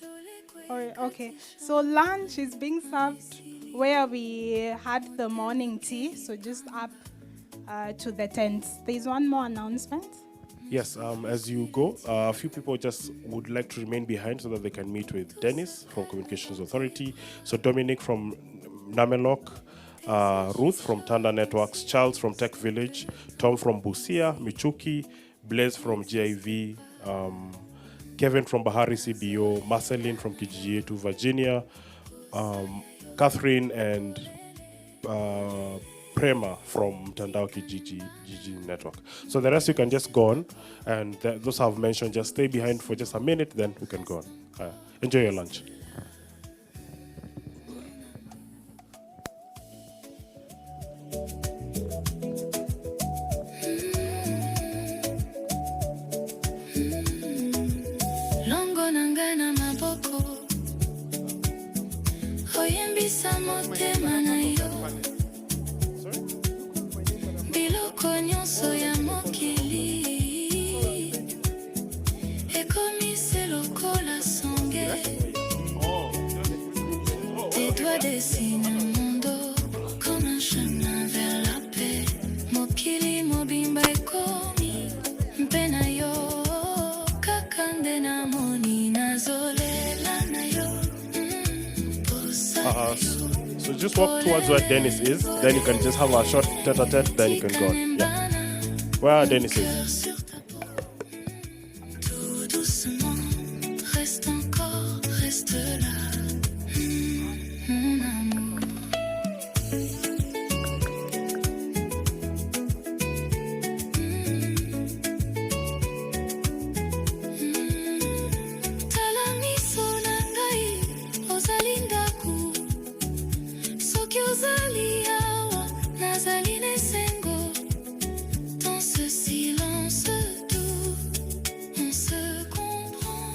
Okay. So lunch is being served where we had the morning tea. So just up to the tents. There's one more announcement. Yes, as you go, a few people just would like to remain behind so that they can meet with Dennis from Communications Authority. So Dominic from Namelok, Ruth from Tanda Networks, Charles from Tech Village, Tom from Busia, Michuki, Blaise from GIV, Kevin from Bahari CBO, Marceline from Kijiji to Virginia, Catherine and Prema from Tandao Kijiji Network. So the rest you can just go on, and those I've mentioned, just stay behind for just a minute, then we can go on. Enjoy your lunch. Longo nangana maboko oyembisa motema na yo biloko nyonso ya mokili So just walk towards where Dennis is, then you can just have a short tete-a-tete, then you can go. Yeah. Where Dennis is. Tout doucement, reste encore, reste là. Mon amour. Tala miso na ngai, ozali ndaku. Soki ozali awa, nazali nesengo. Dans ce silence doux, on se comprend.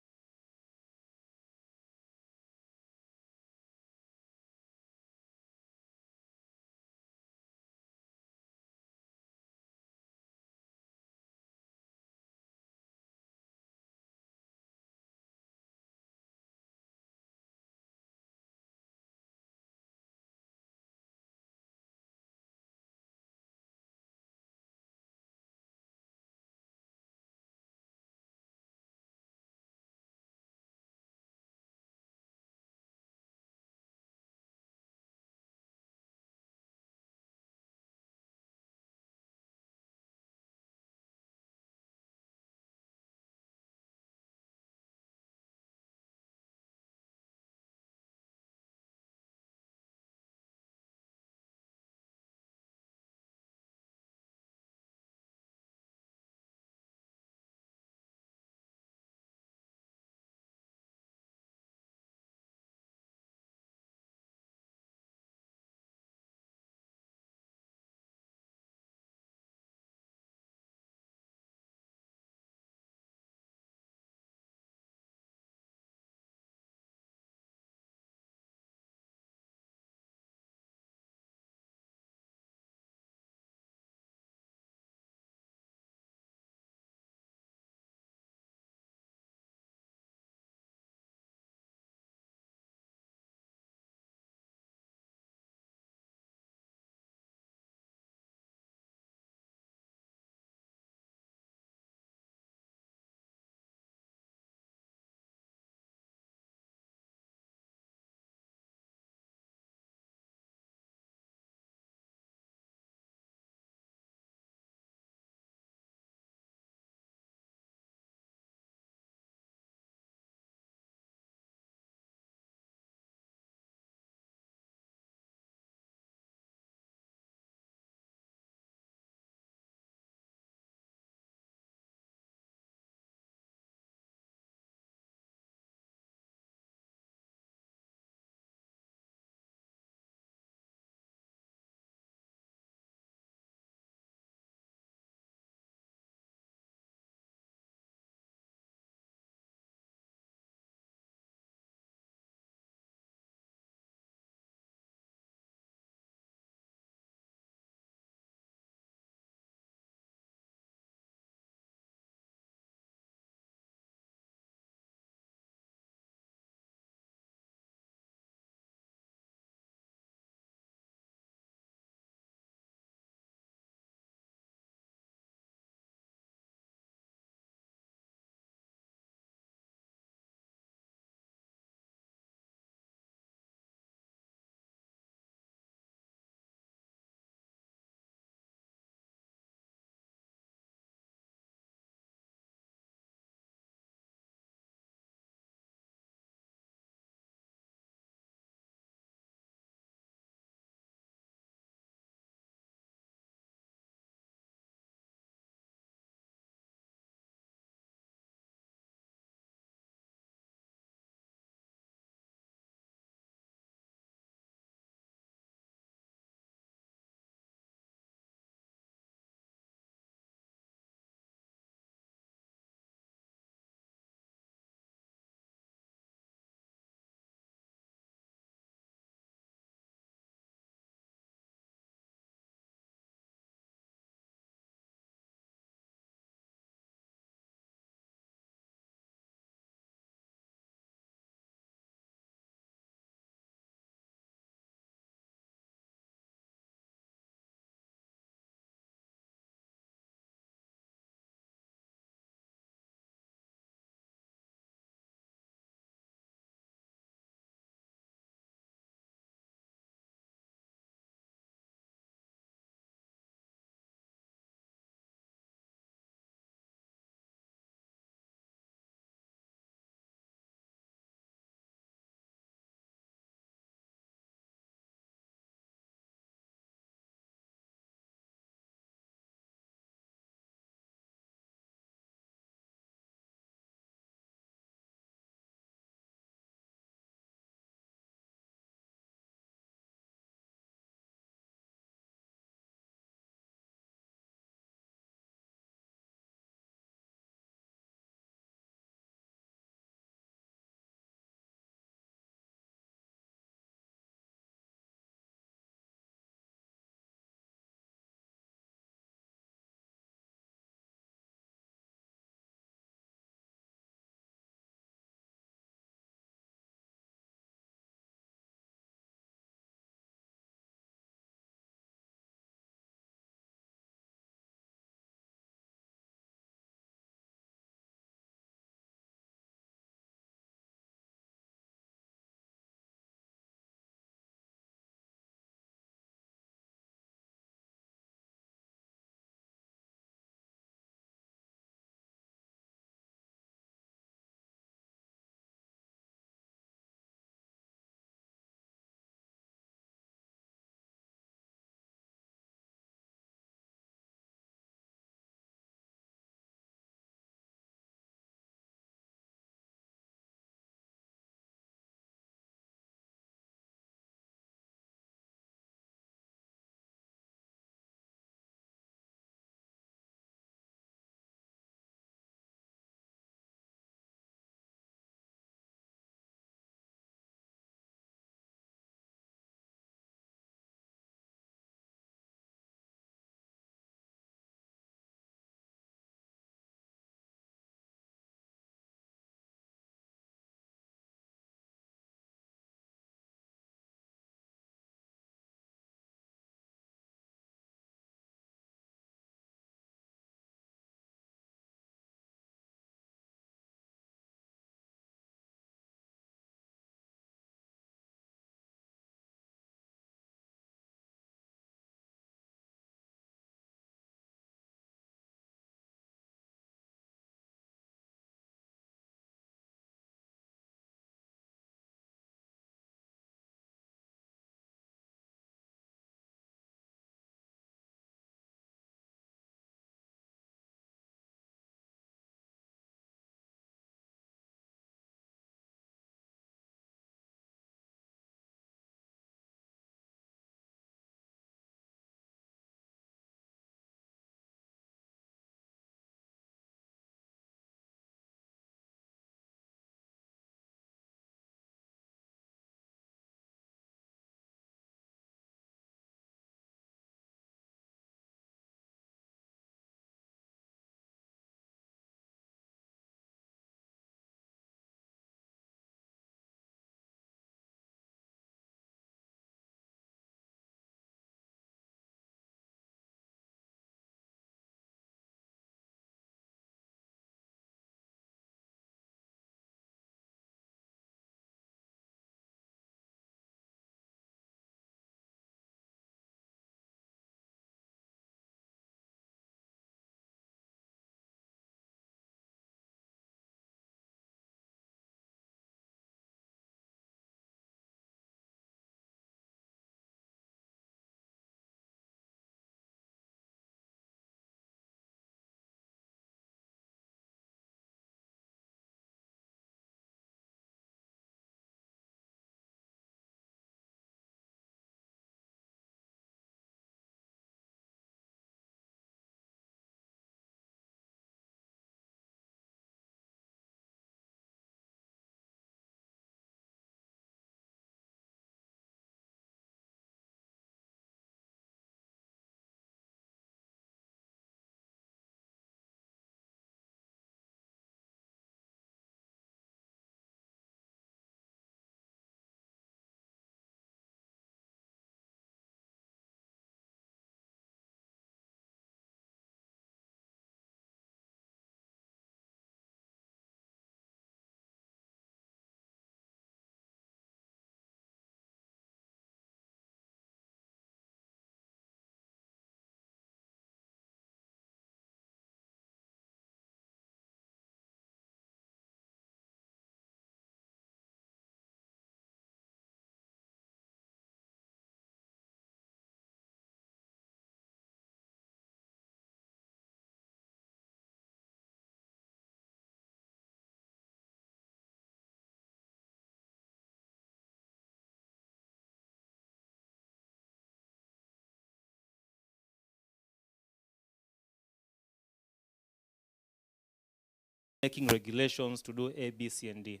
making regulations to do A, B, C, and D.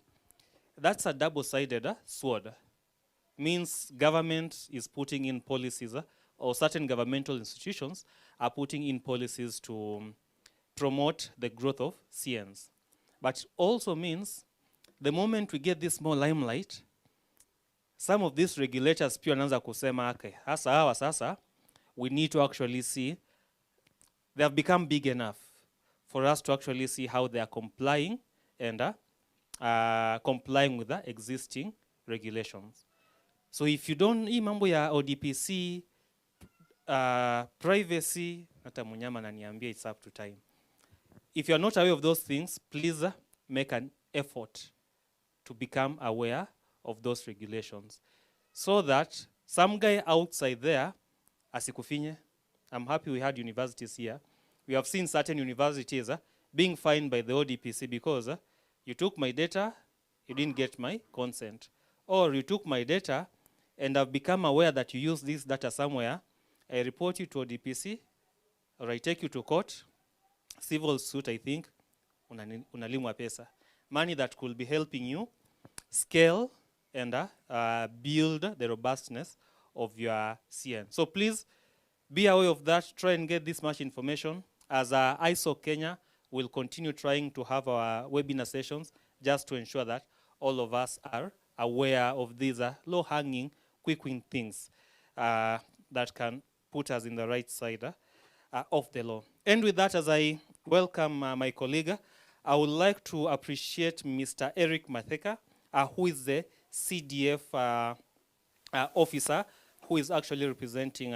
That's a double-sided sword. Means government is putting in policies, or certain governmental institutions are putting in policies to promote the growth of CNs. But also means the moment we get this more limelight, some of these regulators pia wanaanza kusema okay, hasa hawa sasa we need to actually see they have become big enough for us to actually see how they are complying and complying with the existing regulations. So if you don't, hii mambo ya ODPC, privacy, hata Munyama naniambia it's up to time. If you're not aware of those things, please make an effort to become aware of those regulations so that some guy outside there asikufinye. I'm happy we had universities here. We have seen certain universities being fined by the ODPC because you took my data, you didn't get my consent. Or you took my data and I've become aware that you use this data somewhere. I report you to ODPC or I take you to court. Civil suit, I think, unalimwa pesa. Money that could be helping you scale and build the robustness of your CN. So please be aware of that. Try and get this much information. As ISO Kenya will continue trying to have our webinar sessions just to ensure that all of us are aware of these low-hanging, quick-win things that can put us in the right side of the law. And with that, as I welcome my colleague, I would like to appreciate Mr. Eric Matheka, who is the CDF officer, who is actually representing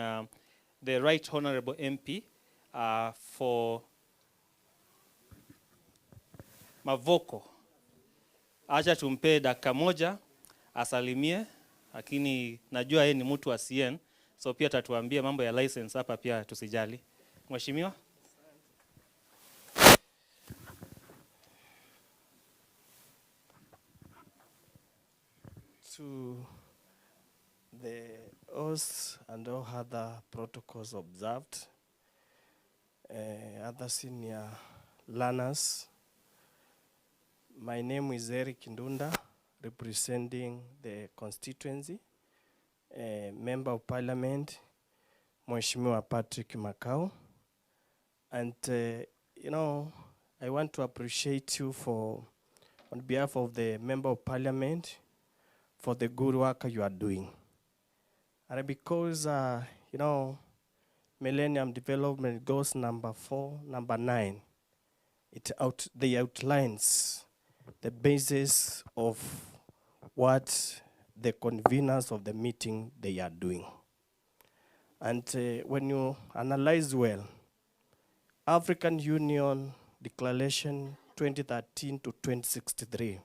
the Right Honorable MP for Mavoko. Acha tumpe dakika moja asalimie, lakini najua yeye ni mtu wa CN, so pia tatuambia mambo ya license hapa pia tusijali. Mheshimiwa. To the oaths and all other protocols observed, other senior learners, my name is Eric Ndunda, representing the constituency, Member of Parliament, Mheshimiwa Patrick Makau. And, you know, I want to appreciate you on behalf of the Member of Parliament, for the good work you are doing. And because, you know, Millennium Development Goals number 9, they outlines the basis of what the conveners of the meeting they are doing. And when you analyze well, African Union Declaration 2013 to 2063,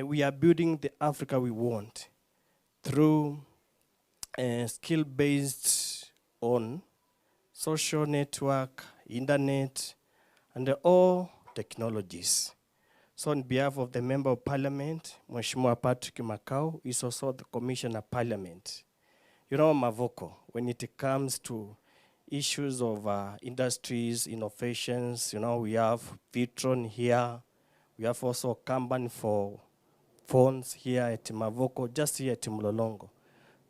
we are building the Africa we want through skill-based on social network, internet, and all technologies. So on behalf of the Member of Parliament, Mheshimiwa Patrick Makau is also the Commissioner of Parliament. You know, Mavoko, when it comes to issues of industries, innovations, you know, we have Vitron here, we have also Kanban for phones here at Mavoko, just here at Mlolongo.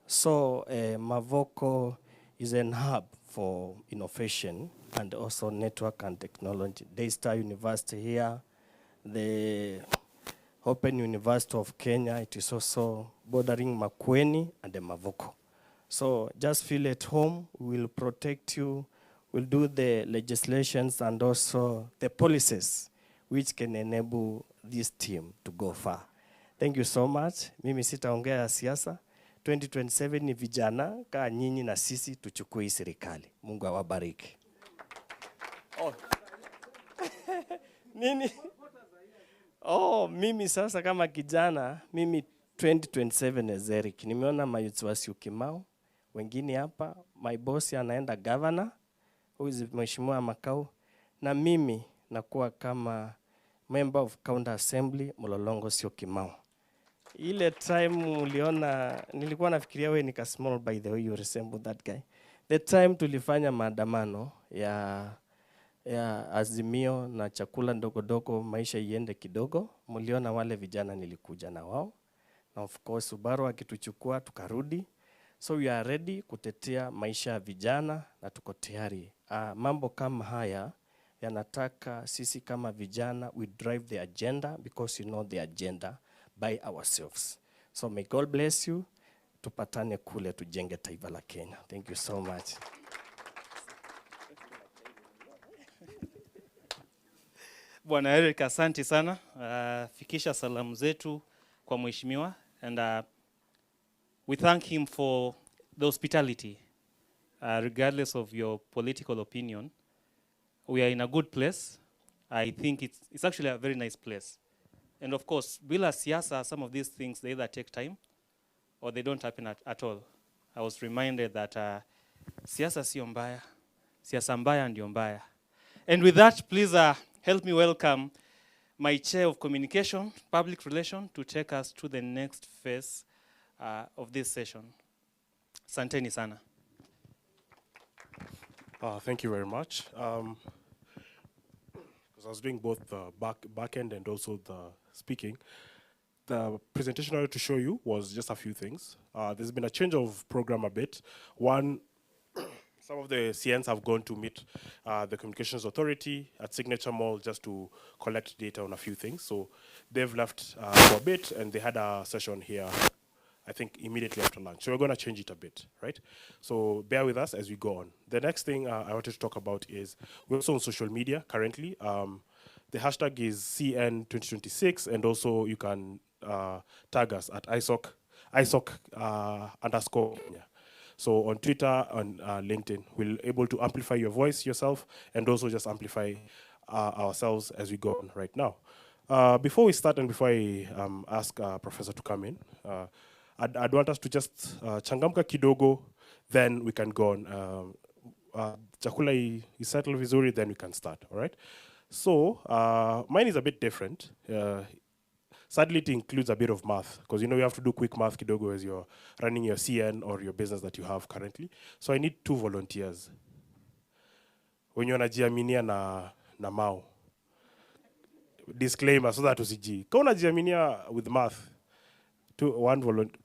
So Mavoko is an hub for innovation and also network and technology. Daystar University here, the Open University of Kenya, it is also bordering Makueni and the Mavoko. So just feel at home, we will protect you, we'll do the legislations and also the policies which can enable this team to go far. Thank you so much. Mimi sitaongea siasa. 2027 ni vijana, kaa nyinyi na sisi tuchukue hii serikali. Mungu awabariki. Oh. Nini? Oh, mimi sasa kama kijana, mimi 2027 as Eric. Nimeona mayuthi wa Syokimau, wengine hapa, my boss anaenda governor, who is Mheshimiwa Makau, na mimi nakuwa kama member of county assembly Mlolongo Syokimau. Ile time uliona, nilikuwa nafikiria wewe nika small by the way you resemble that guy. The time tulifanya maandamano ya Azimio na chakula ndogo maisha iende kidogo. Mliona wale vijana nilikuja na wao. Na of course Subaru akituchukua tukarudi. So we are ready kutetea maisha ya vijana na tuko tayari. Mambo kama haya yanataka sisi kama vijana we drive the agenda because you know the agenda by ourselves. So may God bless you. Tupatane kule tujenge taifa la Kenya. Thank you so much. Bwana Eric, asante sana. Fikisha salamu zetu kwa mheshimiwa, and we thank him for the hospitality. Regardless of your political opinion, we are in a good place. I think it's actually a very nice place. And of course, bila siasa, some of these things, they either take time or they don't happen at all. I was reminded that siasa sio mbaya, siasa mbaya ndio mbaya. And with that, please help me welcome my chair of communication, public relation, to take us to the next phase of this session. Asanteni sana. Thank you very much. Because I was doing both the back end and also the speaking. The presentation I wanted to show you was just a few things. There's been a change of program a bit. One, some of the CNs have gone to meet the Communications Authority at Signature Mall just to collect data on a few things. So they've left for a bit, and they had a session here, I think, immediately after lunch. So we're going to change it a bit, right? So bear with us as we go on. The next thing I wanted to talk about is we're also on social media currently. The hashtag is CN2026, and also you can tag us at ISOC _. So on Twitter and LinkedIn, we're able to amplify your voice yourself and also just amplify ourselves as we go on right now. Before we start and before I ask Professor to come in, I'd want us to just changamka kidogo, then we can go on. Chakula isettle vizuri, then we can start, all right? So mine is a bit different. Sadly, it includes a bit of math, because you know you have to do quick math kidogo as you're running your CN or your business that you have currently. So I need 2 volunteers. Wenye wanajiaminia na Mao. Disclaimer, so that usiji. Kama unajiaminia with math, 2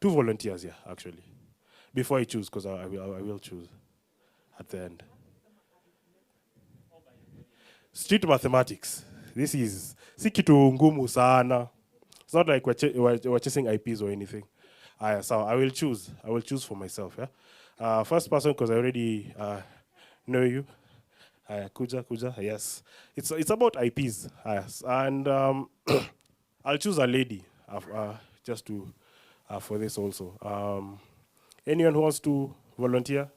volunteers, yeah, actually. Before I choose, because I will choose at the end. Street mathematics. This is si kitu ngumu sana. It's not like we're chasing IPs or anything. So I will choose. I will choose for myself. Yeah. First person, because I already know you. Kuja. Yes. It's about IPs. Yes. And I'll choose a lady just to for this also. Anyone who wants to volunteer?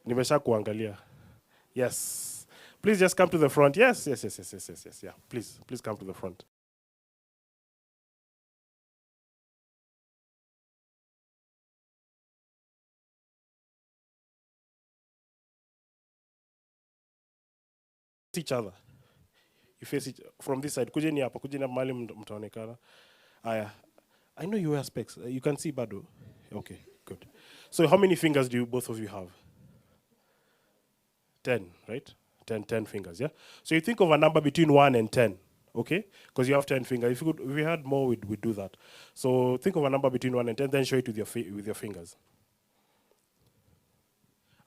Nimesha kuangalia. Yes. Please just come to the front. Yes. Yeah. Please come to the front. Each other. You face it from this side. Kujeni hapa, kujeni mahali mtaonekana. Aya. I know you wear specs. You can see bado. Okay, good. So how many fingers do both of you have? 10, right? 10 fingers, yeah? So you think of a number between 1 and 10, okay? Because you have 10 fingers. If we had more, we'd do that. So think of a number between 1 and 10, then show it with your fingers.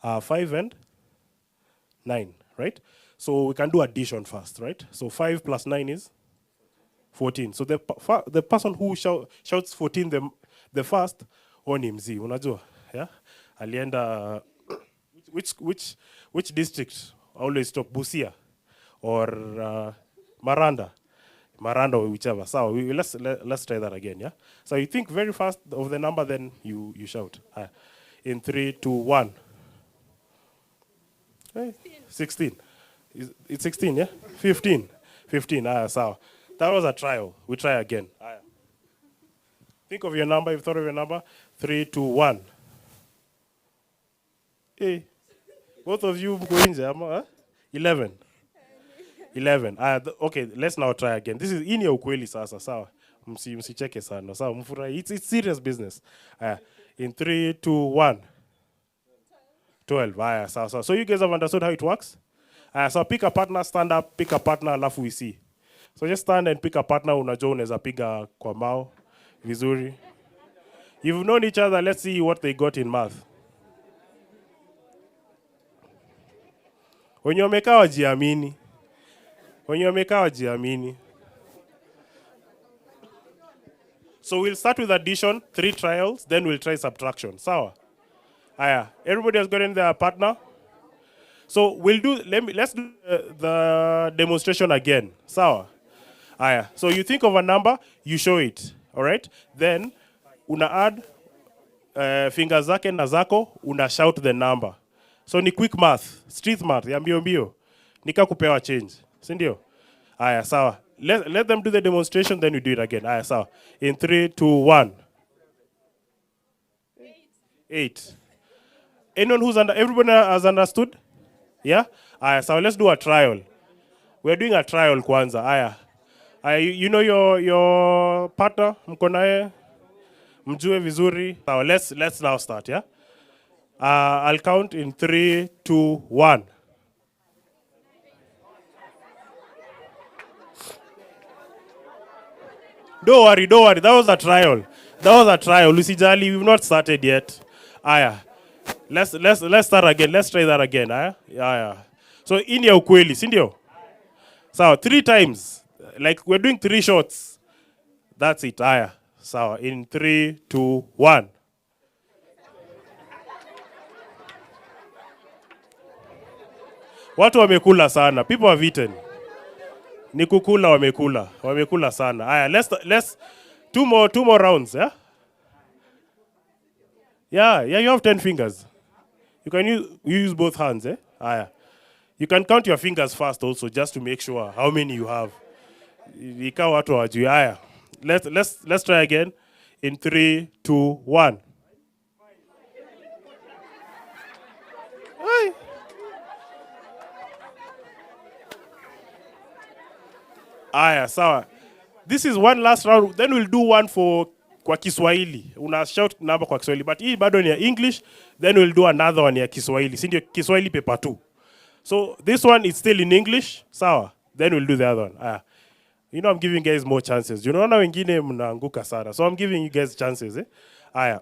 5 and 9, right? So we can do addition first, right? So 5 plus 9 is 14. So the person who shouts 14 the first, ni mzee, unajua, yeah? Alienda, which district always stop, Busia or Maranda, or whichever. So let's try that again, yeah? So you think very fast of the number, then you shout. In 3, 2, 1. Hey, 16. It's 16, yeah? 15. So that was a trial. We try again. Think of your number. You've thought of your number. 3, 2, 1. Hey, both of you go in there. 11. Okay, let's now try again. This is in your ukweli sasa, sawa. Msicheke sana, sawa. Mfurahi. It's serious business. In 3, 2, 1. 12. Aya, sawa. So you guys have understood how it works? So pick a partner, stand up, pick a partner, alafu we see. So just stand and pick a partner, unajua unaweza piga kwa mbao vizuri. You've known each other, let's see what they got in math. Wenye wamekaa wajiamini. So we'll start with addition, 3 trials, then we'll try subtraction. Sawa? Aya, everybody has gotten their partner? So let's do the demonstration again. Sawa? Aya, so you think of a number, you show it. All right? Then una add fingers zake na zako, una shout the number. So ni quick math, street math, ya mbio. Nika kupewa change. Si ndio? Aya, sawa. Let them do the demonstration, then we do it again. Aya, sawa. In 3, 2, 1. 8. Anyone everybody has understood? Yeah? Aya, so let's do a trial. We're doing a trial kwanza. Aya. You know your partner, mko naye? Mjue vizuri. So let's now start, yeah? I'll count in 3, 2, 1. Don't worry. That was a trial. Usijali, we've not started yet. Aya. Let's start again. Let's try that again. Aya. So in ya ukweli, si ndio? So 3 times. Like we're doing 3 shots. That's it. Aya. So in 3, 2, 1. Watu wamekula sana. People have eaten. Ni kukula wamekula sana. Aya, let's two more rounds, yeah? Yeah, you have 10 fingers. You can use both hands, eh? Aya. You can count your fingers first also, just to make sure how many you have. Ikawa watu hawajui. Aya. Let's try again in 3, 2, 1. Hey. Aya, sawa. This is one last round. Then we'll do one for kwa Kiswahili. Una shout number kwa Kiswahili. But hii bado ni ya English. Then we'll do another one ya Kiswahili. Si ndio Kiswahili paper 2. So this one is still in English. Sawa. Then we'll do the other one. Aya. You know I'm giving guys more chances. You know wengine mnaanguka sana. So I'm giving you guys chances, eh? Aya.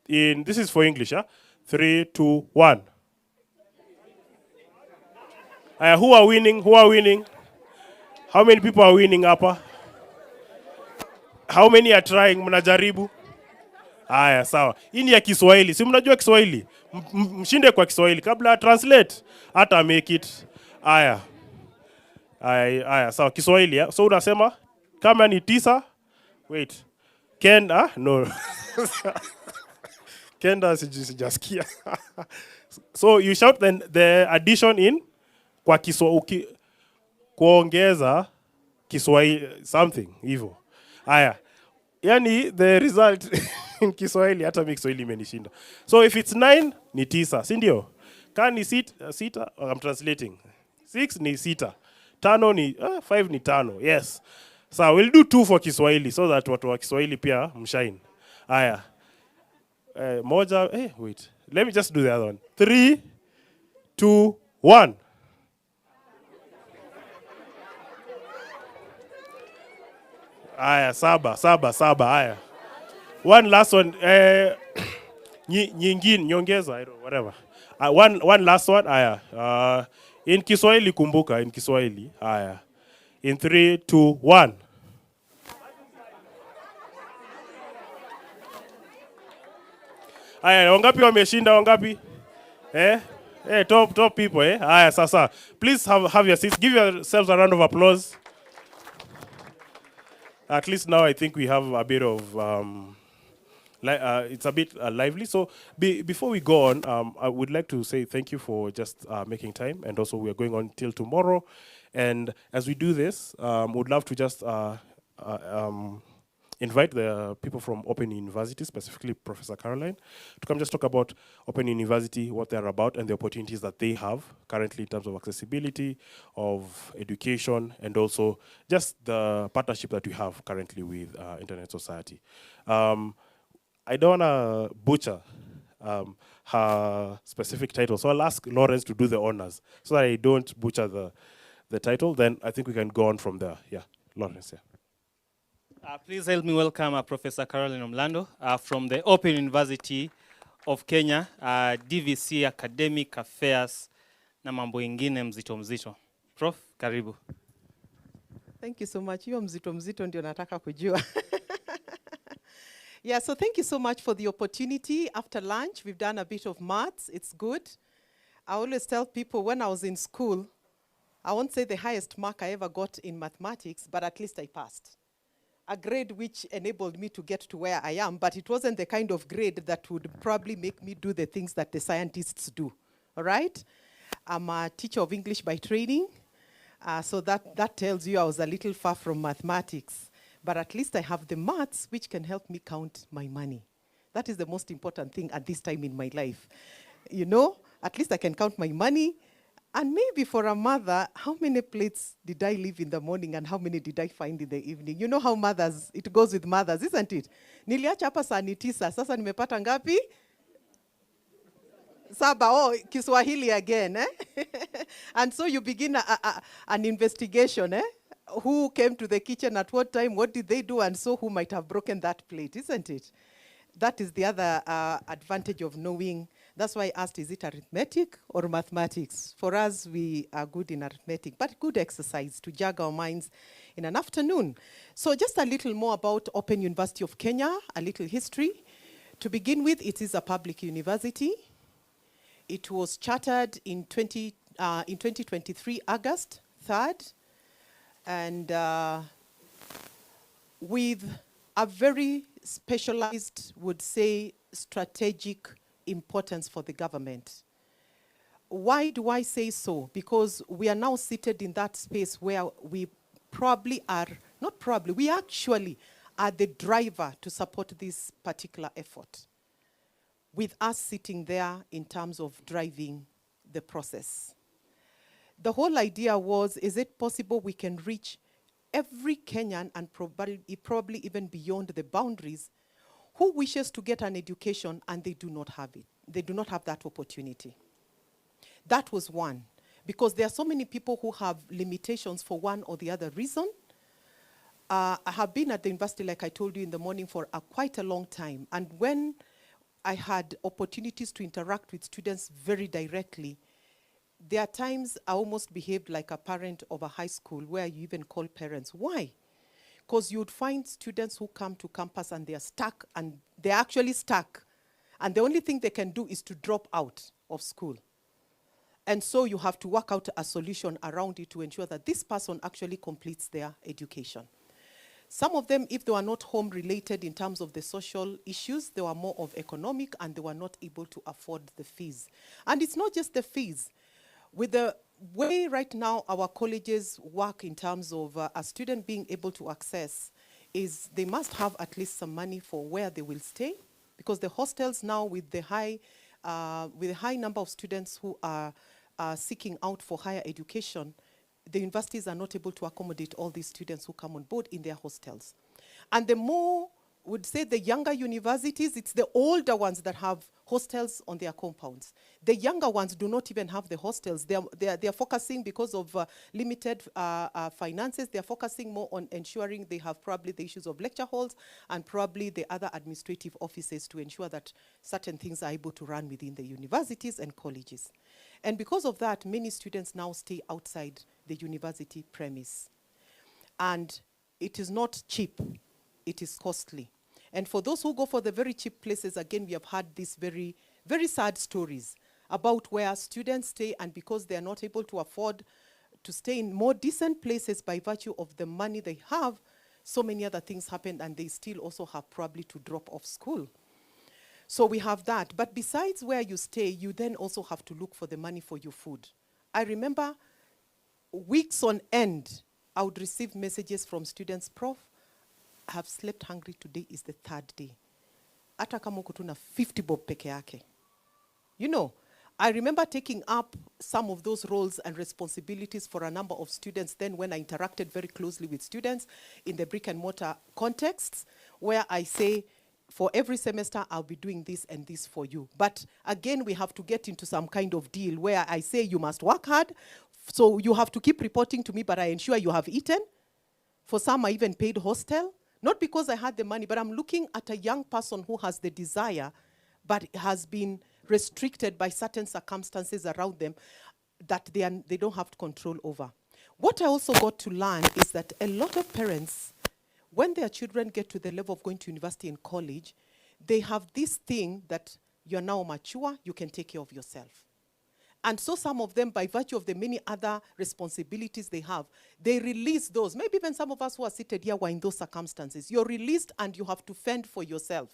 This is for English, yeah? 3, 2, 1. Aya, who are winning? How many people are winning hapa? How many are trying? Mnajaribu? Aya, sawa. Hii ni ya Kiswahili. Si mnajua Kiswahili? Mshinde kwa Kiswahili. Kabla translate, hata make it. Aya, sawa. Kiswahili, ya? So unasema, kama ni 9, wait. Kenda? No. Kenda sijasikia. So you shout the addition in kwa Kiswahili. Kuongeza Kiswahili something hivyo. Aya. Yani the result in Kiswahili hata mimi Kiswahili imenishinda. So if it's 9 ni 9, si ndio? Kama ni 6, I'm translating. 6 ni 6. 5 ni 5 ni 5. Yes. So we'll do 2 for Kiswahili so that watu wa Kiswahili pia mshine. Aya. Moja, wait. Let me just do the other one. 3, 2, 1. Aya, saba, aya. One last one, nyongeza, I don't know, whatever. One last one, aya. In Kiswahili kumbuka, in Kiswahili, aya. In 3, 2, 1. Aya, wangapi wameshinda, wangapi? Top people, Aya, sasa. Please have your seats. Give yourselves a round of applause. At least now I think we have a bit of, it's a bit lively. So before we go on, I would like to say thank you for just making time. And also we are going on till tomorrow. And as we do this, would love to just invite the people from Open University, specifically Professor Caroline, to come just talk about Open University, what they're about, and the opportunities that they have currently in terms of accessibility, of education, and also just the partnership that we have currently with Internet Society. I don't want to butcher her specific title. So I'll ask Lawrence to do the honors so that I don't butcher the title. Then I think we can go on from there. Yeah, Lawrence. Yeah. Please help me welcome Professor Caroline Omlando from the Open University of Kenya, DVC Academic Affairs na mambo ingine mzito mzito. Prof, karibu. Thank you so much. Hiyo mzito mzito ndio nataka kujua. Yeah, so thank you so much for the opportunity. After lunch, we've done a bit of maths. It's good. I always tell people when I was in school, I won't say the highest mark I ever got in mathematics, but at least I passed. A grade which enabled me to get to where I am, but it wasn't the kind of grade that would probably make me do the things that the scientists do, all right? I'm a teacher of English by training, so that tells you I was a little far from mathematics. But at least I have the maths which can help me count my money. That is the most important thing at this time in my life. You know, at least I can count my money. And maybe for a mother, how many plates did I leave in the morning and how many did I find in the evening? You know how mothers, it goes with mothers, isn't it? Niliacha hapa saa 9, sasa nimepata ngapi? 7, oh, Kiswahili again, eh? And so you begin an investigation, eh? Who came to the kitchen at what time, what did they do, and so who might have broken that plate, isn't it? That is the other advantage of knowing. That's why I asked, is it arithmetic or mathematics? For us, we are good in arithmetic, but good exercise to jog our minds in an afternoon. So just a little more about Open University of Kenya, a little history. To begin with, it is a public university. It was chartered in 2023, August 3rd. And with a very specialized, would say, strategic importance for the government. Why do I say so? Because we are now seated in that space where we probably are, not probably, we actually are the driver to support this particular effort, with us sitting there in terms of driving the process. The whole idea was, is it possible we can reach every Kenyan and probably even beyond the boundaries who wishes to get an education and they do not have it. They do not have that opportunity. That was one, because there are so many people who have limitations for one or the other reason. I have been at the university, like I told you in the morning, for quite a long time. And when I had opportunities to interact with students very directly, there are times I almost behaved like a parent of a high school where you even call parents. Why? Because you'd find students who come to campus and they are stuck, and they're actually stuck. And the only thing they can do is to drop out of school. And so you have to work out a solution around it to ensure that this person actually completes their education. Some of them, if they were not home related in terms of the social issues, they were more of economic and they were not able to afford the fees. And it's not just the fees. With the way right now our colleges work in terms of a student being able to access, is they must have at least some money for where they will stay, because the hostels now with the high number of students who are seeking out for higher education, the universities are not able to accommodate all these students who come on board in their hostels. And the more, would say the younger universities, it's the older ones that have hostels on their compounds. The younger ones do not even have the hostels. They are focusing, because of limited finances, they're focusing more on ensuring they have probably the issues of lecture halls and probably the other administrative offices to ensure that certain things are able to run within the universities and colleges. And because of that, many students now stay outside the university premise. And it is not cheap, it is costly. And for those who go for the very cheap places, again, we have had these very, very sad stories about where students stay, and because they are not able to afford to stay in more decent places by virtue of the money they have, so many other things happen, and they still also have probably to drop off school. So we have that. But besides where you stay, you then also have to look for the money for your food. I remember weeks on end, I would receive messages from students, Prof, I have slept hungry, today is the 3rd day. Ata kama uko tu na 50 bob peke yake. You know, I remember taking up some of those roles and responsibilities for a number of students then when I interacted very closely with students in the brick and mortar contexts, where I say, for every semester, I'll be doing this and this for you. But again, we have to get into some kind of deal where I say you must work hard, so you have to keep reporting to me, but I ensure you have eaten. For some, I even paid hostel. Not because I had the money, but I'm looking at a young person who has the desire, but has been restricted by certain circumstances around them that they don't have control over. What I also got to learn is that a lot of parents, when their children get to the level of going to university and college, they have this thing that you're now mature, you can take care of yourself. And so some of them, by virtue of the many other responsibilities they have, they release those. Maybe even some of us who are seated here were in those circumstances. You're released and you have to fend for yourself.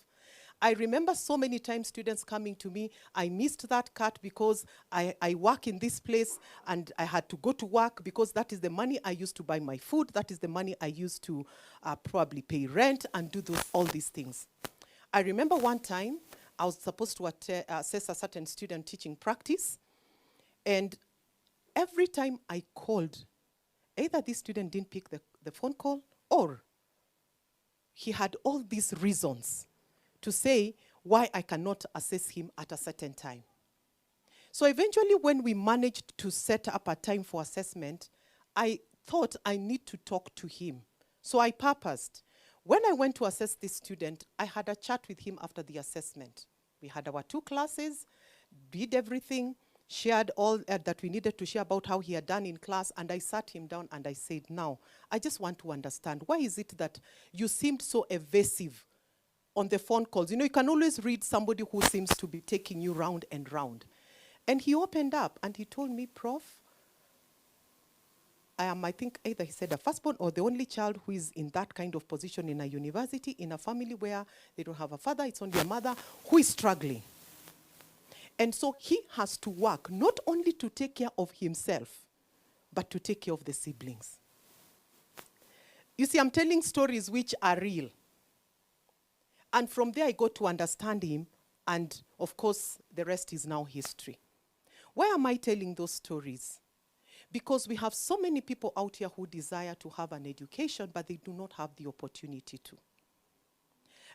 I remember so many times students coming to me, I missed that cut because I work in this place and I had to go to work because that is the money I used to buy my food, that is the money I used to probably pay rent and do all these things. I remember one time I was supposed to assess a certain student teaching practice, and every time I called, either this student didn't pick the phone call or he had all these reasons to say why I cannot assess him at a certain time. So eventually when we managed to set up a time for assessment, I thought I need to talk to him. So I purposed. When I went to assess this student, I had a chat with him after the assessment. We had our 2 classes, did everything, shared all that we needed to share about how he had done in class, and I sat him down and I said, now, I just want to understand, why is it that you seemed so evasive on the phone calls? You know, you can always read somebody who seems to be taking you round and round. And he opened up and he told me, Prof, I think either he said a firstborn or the only child who is in that kind of position in a university, in a family where they don't have a father, it's only a mother, who is struggling. And so he has to work not only to take care of himself, but to take care of the siblings. You see, I'm telling stories which are real. And from there I got to understand him, and of course, the rest is now history. Why am I telling those stories? Because we have so many people out here who desire to have an education, but they do not have the opportunity to.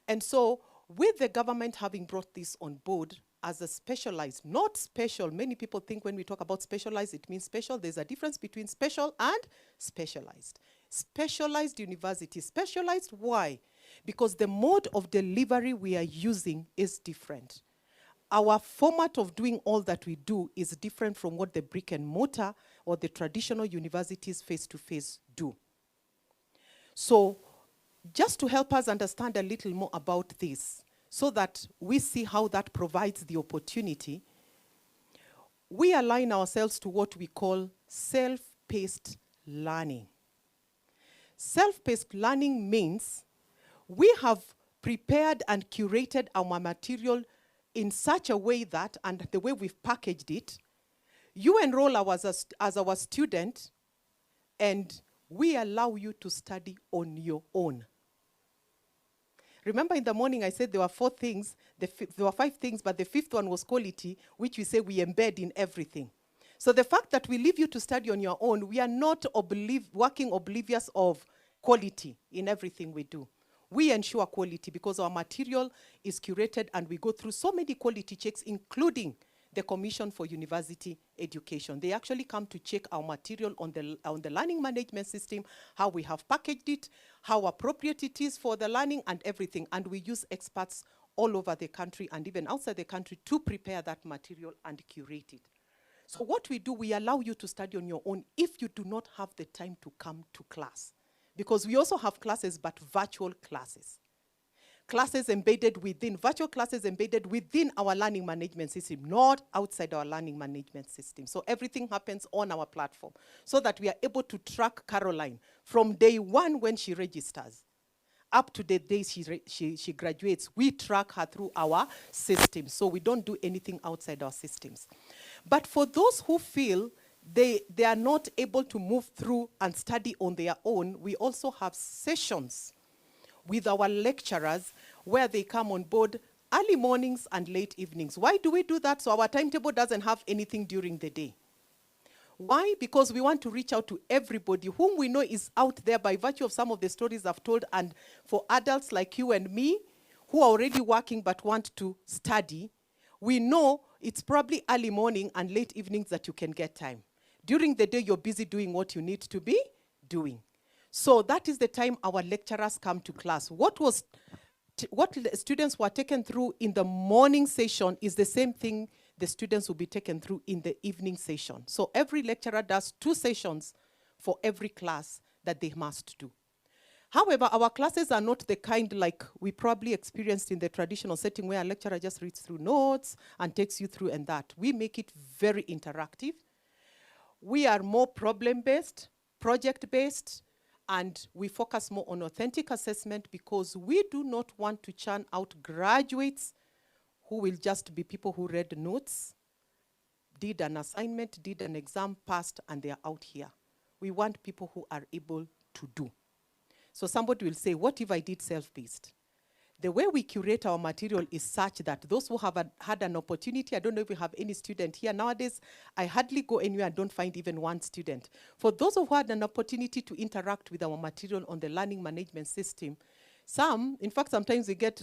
And so, with the government having brought this on board as a specialized, not special, many people think when we talk about specialized, it means special. There's a difference between special and specialized. Specialized university. Specialized, why? Because the mode of delivery we are using is different. Our format of doing all that we do is different from what the brick and mortar or the traditional universities face-to-face do. So, just to help us understand a little more about this, so that we see how that provides the opportunity, we align ourselves to what we call self-paced learning. Self-paced learning means we have prepared and curated our material in such a way that, and the way we've packaged it, you enroll as our student, and we allow you to study on your own. Remember in the morning I said there were 4 things, there were 5 things, but the 5th one was quality, which we say we embed in everything. So the fact that we leave you to study on your own, we are not working oblivious of quality in everything we do. We ensure quality because our material is curated and we go through so many quality checks, including the Commission for University Education. They actually come to check our material on the learning management system, how we have packaged it, how appropriate it is for the learning and everything. And we use experts all over the country and even outside the country to prepare that material and curate it. So what we do, we allow you to study on your own if you do not have the time to come to class. Because we also have classes, but virtual classes. Classes embedded within, virtual classes embedded within our learning management system, not outside our learning management system. So everything happens on our platform so that we are able to track Caroline from day 1 when she registers up to the day she graduates. We track her through our system, so we don't do anything outside our systems. But for those who feel they are not able to move through and study on their own, we also have sessions with our lecturers where they come on board early mornings and late evenings. Why do we do that? So our timetable doesn't have anything during the day. Why? Because we want to reach out to everybody whom we know is out there by virtue of some of the stories I've told, and for adults like you and me who are already working but want to study, we know it's probably early morning and late evenings that you can get time. During the day, you're busy doing what you need to be doing. So that is the time our lecturers come to class. What the students were taken through in the morning session is the same thing the students will be taken through in the evening session. So every lecturer does 2 sessions for every class that they must do. However, our classes are not the kind like we probably experienced in the traditional setting where a lecturer just reads through notes and takes you through and that. We make it very interactive. We are more problem-based, project-based, and we focus more on authentic assessment because we do not want to churn out graduates who will just be people who read notes, did an assignment, did an exam, passed, and they are out here. We want people who are able to do. So somebody will say, what if I did self-paced? The way we curate our material is such that those who have had an opportunity, I don't know if we have any student here nowadays, I hardly go anywhere and don't find even one student. For those who had an opportunity to interact with our material on the learning management system, in fact, sometimes we get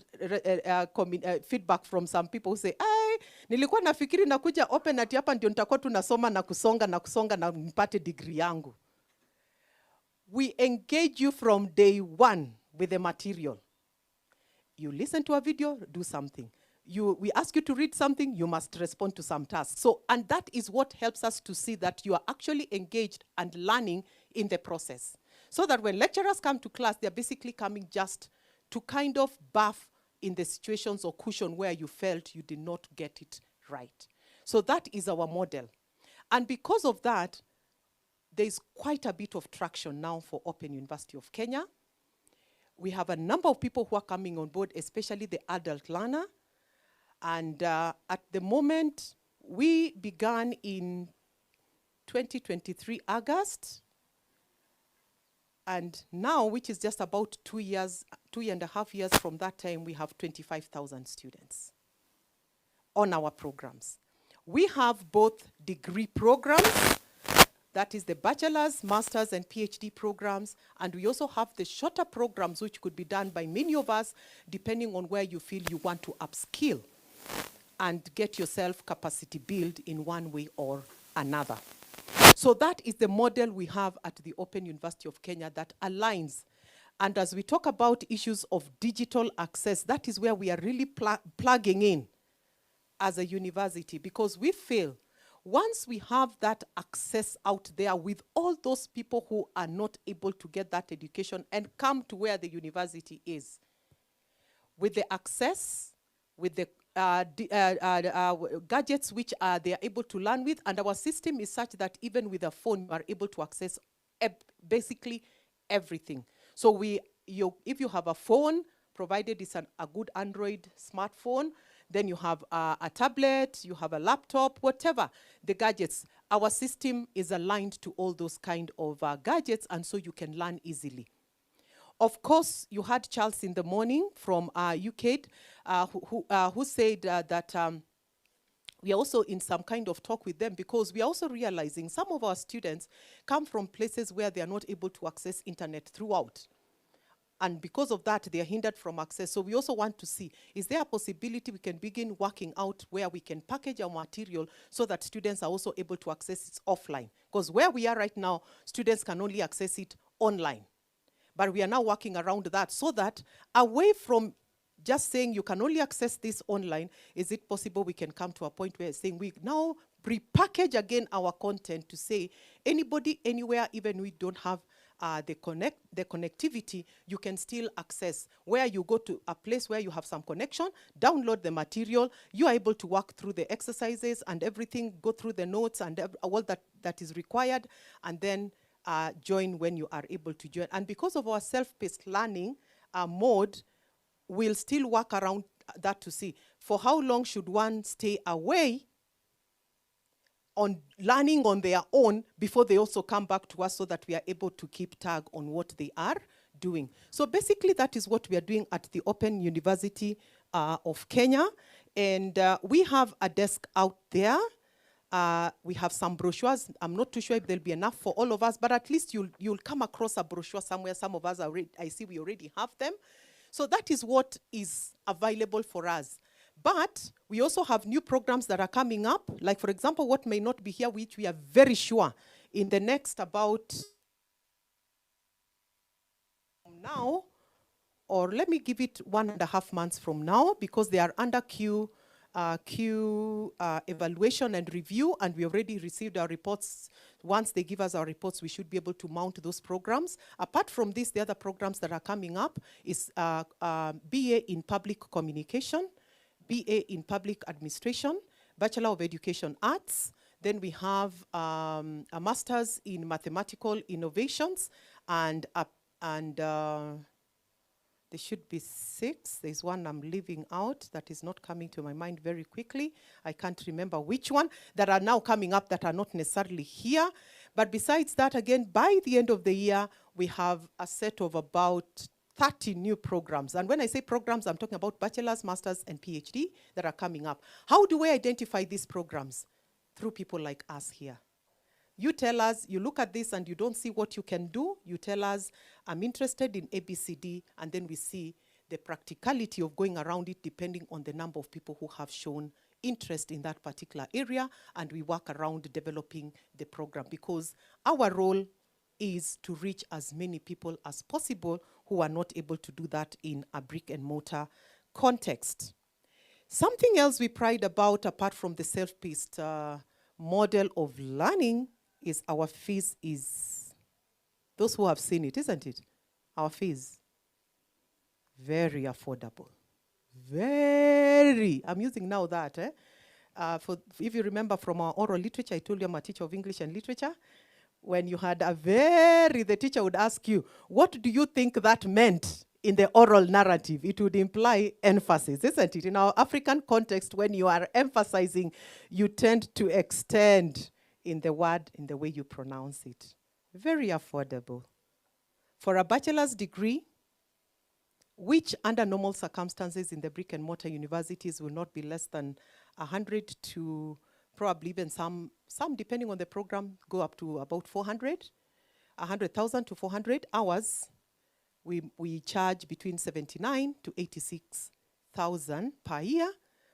feedback from some people who say, "Ay, nilikuwa nafikiri nakuja open ati hapa ndio nitakuwa tunasoma na kusonga na nipate degree yangu." We engage you from day one with the material. You listen to a video, do something. We ask you to read something, you must respond to some tasks. And that is what helps us to see that you are actually engaged and learning in the process. So that when lecturers come to class, they're basically coming just to kind of buff in the situations or cushion where you felt you did not get it right. So that is our model. And because of that, there's quite a bit of traction now for Open University of Kenya. We have a number of people who are coming on board, especially the adult learner. And at the moment, we began in 2023 August. And now, which is just about 2.5 years from that time, we have 25,000 students on our programs. We have both degree programs, that is the bachelor's, master's, and PhD programs. And we also have the shorter programs, which could be done by many of us, depending on where you feel you want to upskill and get yourself capacity build in one way or another. So that is the model we have at the Open University of Kenya that aligns. And as we talk about issues of digital access, that is where we are really plugging in as a university, because we feel once we have that access out there with all those people who are not able to get that education and come to where the university is, with the access, with the gadgets which they are able to learn with, and our system is such that even with a phone, you are able to access basically everything. So if you have a phone, provided it's a good Android smartphone, then you have a tablet, you have a laptop, whatever, the gadgets. Our system is aligned to all those kind of gadgets, and so you can learn easily. Of course, you had Charles in the morning from UK who said that we are also in some kind of talk with them, because we are also realizing some of our students come from places where they are not able to access internet throughout. And because of that, they are hindered from access. So we also want to see, is there a possibility we can begin working out where we can package our material so that students are also able to access it offline? Because where we are right now, students can only access it online. But we are now working around that so that away from just saying you can only access this online, is it possible we can come to a point where saying we now repackage again our content to say anybody, anywhere, even we don't have the connectivity, you can still access. Where you go to a place where you have some connection, download the material, you are able to work through the exercises and everything, go through the notes and all that is required, and then join when you are able to join. And because of our self-paced learning mode, we'll still work around that to see for how long should one stay away on learning on their own before they also come back to us, so that we are able to keep tag on what they are doing. So basically that is what we are doing at the Open University of Kenya. And we have a desk out there. We have some brochures. I'm not too sure if there'll be enough for all of us, but at least you'll come across a brochure somewhere. Some of us are I see we already have them. So that is what is available for us. But we also have new programs that are coming up, like for example, what may not be here, which we are very sure in the next about now, or let me give it 1.5 months from now, because they are under Q evaluation and review, and we already received our reports. Once they give us our reports, we should be able to mount those programs. Apart from this, the other programs that are coming up is BA in Public Communication, BA in Public Administration, Bachelor of Education Arts. Then we have a Master's in Mathematical Innovations, and there should be 6. There's one I'm leaving out that is not coming to my mind very quickly. I can't remember which one that are now coming up that are not necessarily here. But besides that, again, by the end of the year, we have a set of about 30 new programs. And when I say programs, I'm talking about bachelor's, master's, and PhD that are coming up. How do we identify these programs? Through people like us here. You tell us, you look at this and you don't see what you can do. You tell us, I'm interested in ABCD, and then we see the practicality of going around it depending on the number of people who have shown interest in that particular area, and we work around developing the program, because our role is to reach as many people as possible who are not able to do that in a brick and mortar context. Something else we pride about, apart from the self-paced model of learning, is our fees is, those who have seen it, isn't it? Our fees, very affordable. Very, I'm using now that. If you remember from our oral literature, I told you I'm a teacher of English and literature. When you had the teacher would ask you, what do you think that meant in the oral narrative? It would imply emphasis, isn't it? In our African context, when you are emphasizing, you tend to extend in the word, in the way you pronounce it. Very affordable. For a bachelor's degree, which under normal circumstances in the brick and mortar universities will not be less than 100 to probably even some depending on the program, go up to about 400, 100,000 to 400 hours. We charge between 79 to 86,000 per year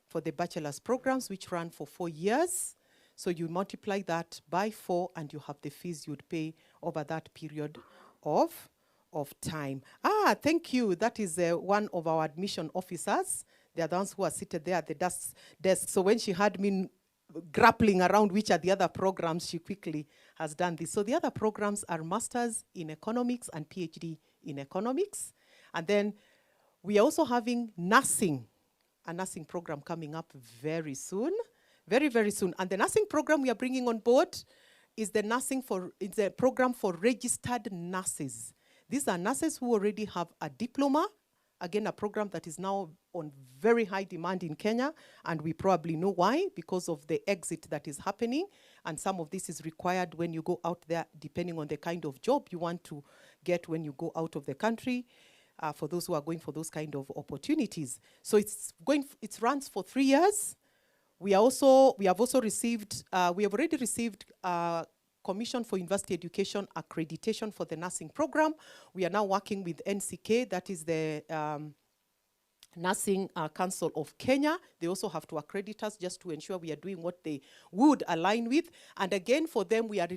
for the bachelor's programs, which run for 4 years. So you multiply that by 4, and you have the fees you'd pay over that period of time. Thank you. That is one of our admission officers. They are the ones who are seated there at the desk. So when she had me grappling around which are the other programs, she quickly has done this. So the other programs are Masters in Economics and PhD in Economics. And then we are also having nursing, a nursing program coming up very soon. Very, very soon. And the nursing program we are bringing on board is it's a program for registered nurses. These are nurses who already have a diploma. Again, a program that is now on very high demand in Kenya, and we probably know why, because of the exit that is happening. And some of this is required when you go out there, depending on the kind of job you want to get when you go out of the country, for those who are going for those kind of opportunities. So it runs for 3 years. We have already received Commission for University Education accreditation for the nursing program. We are now working with NCK, that is the Nursing Council of Kenya. They also have to accredit us just to ensure we are doing what they would align with. And again, for them, we are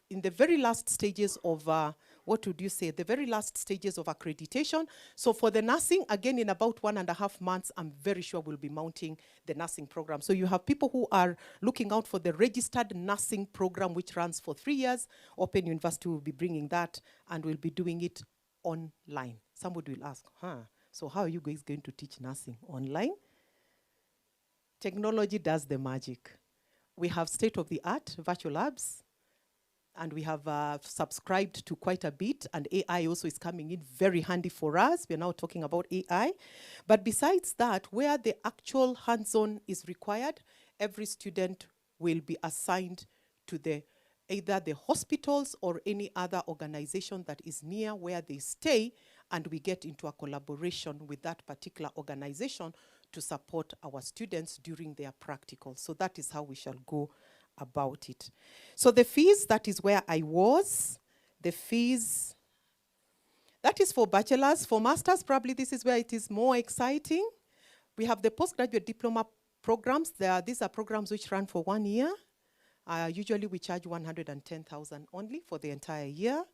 in the very last stages of, the very last stages of accreditation. So for the nursing, again, in about 1.5 months, I'm very sure we'll be mounting the nursing program. So you have people who are looking out for the registered nursing program, which runs for 3 years. Open University will be bringing that, and we'll be doing it online. Somebody will ask, so how are you guys going to teach nursing online? Technology does the magic. We have state-of-the-art virtual labs, and we have subscribed to quite a bit, and AI also is coming in very handy for us. We're now talking about AI. But besides that, where the actual hands-on is required, every student will be assigned to either the hospitals or any other organization that is near where they stay, and we get into a collaboration with that particular organization to support our students during their practicals. So that is how we shall go about it. So the fees, that is where I was. The fees That is for bachelors. For masters, probably this is where it is more exciting. We have the postgraduate diploma programs. These are programs which run for 1 year. Usually we charge 110,000 only for the entire year.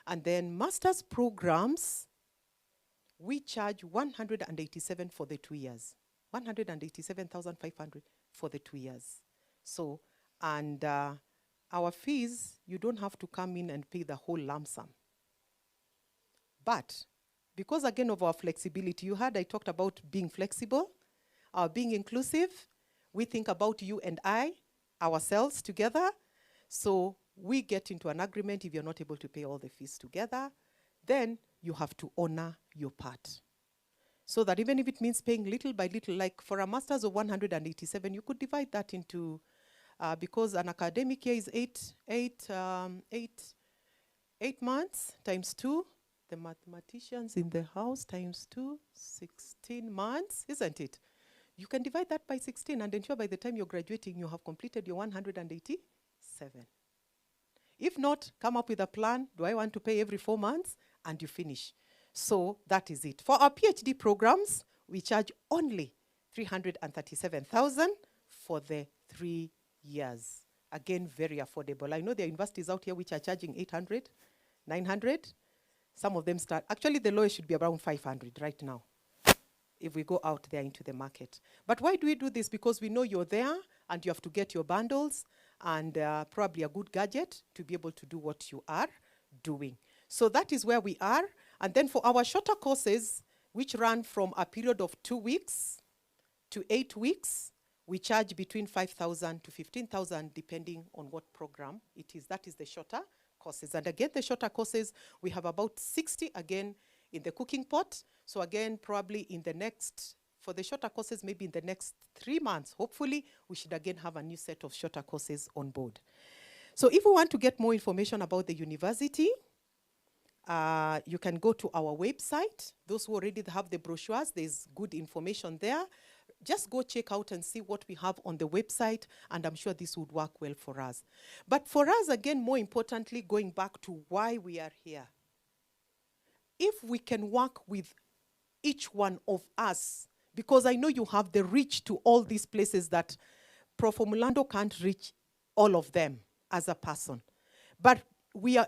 And then master's programs, we charge 187 for the 2 years. 187,500 for the 2 years. So, and our fees, you don't have to come in and pay the whole lump sum. But because again of our flexibility, you heard I talked about being flexible, being inclusive. We think about you and I, ourselves together. So we get into an agreement. If you're not able to pay all the fees together, then you have to honor your part. So that even if it means paying little by little, like for a master's of 187, you could divide that into, because an academic year is 8 months times 2. The mathematicians in the house times 2, 16 months, isn't it? You can divide that by 16 and ensure by the time you're graduating, you have completed your 187. If not, come up with a plan. Do I want to pay every 4 months? And you finish. So that is it. For our PhD programs, we charge only 337,000 for the 3 years. Again, very affordable. I know there are universities out here which are charging 800, 900. Some of them start, actually the lowest should be around 500 right now, if we go out there into the market. But why do we do this? Because we know you're there and you have to get your bundles and probably a good gadget to be able to do what you are doing. So that is where we are. And then for our shorter courses, which run from a period of 2 weeks to 8 weeks, we charge between 5,000 to 15,000 depending on what program it is. That is the shorter courses. And again, the shorter courses, we have about 60 again in the cooking pot. So again, probably in the next, for the shorter courses, maybe in the next 3 months, hopefully, we should again have a new set of shorter courses on board. So if we want to get more information about the university, you can go to our website. Those who already have the brochures, there's good information there. Just go check out and see what we have on the website, and I'm sure this would work well for us. But for us, again, more importantly, going back to why we are here, if we can work with each one of us, because I know you have the reach to all these places that Prof. Mulando can't reach all of them as a person. But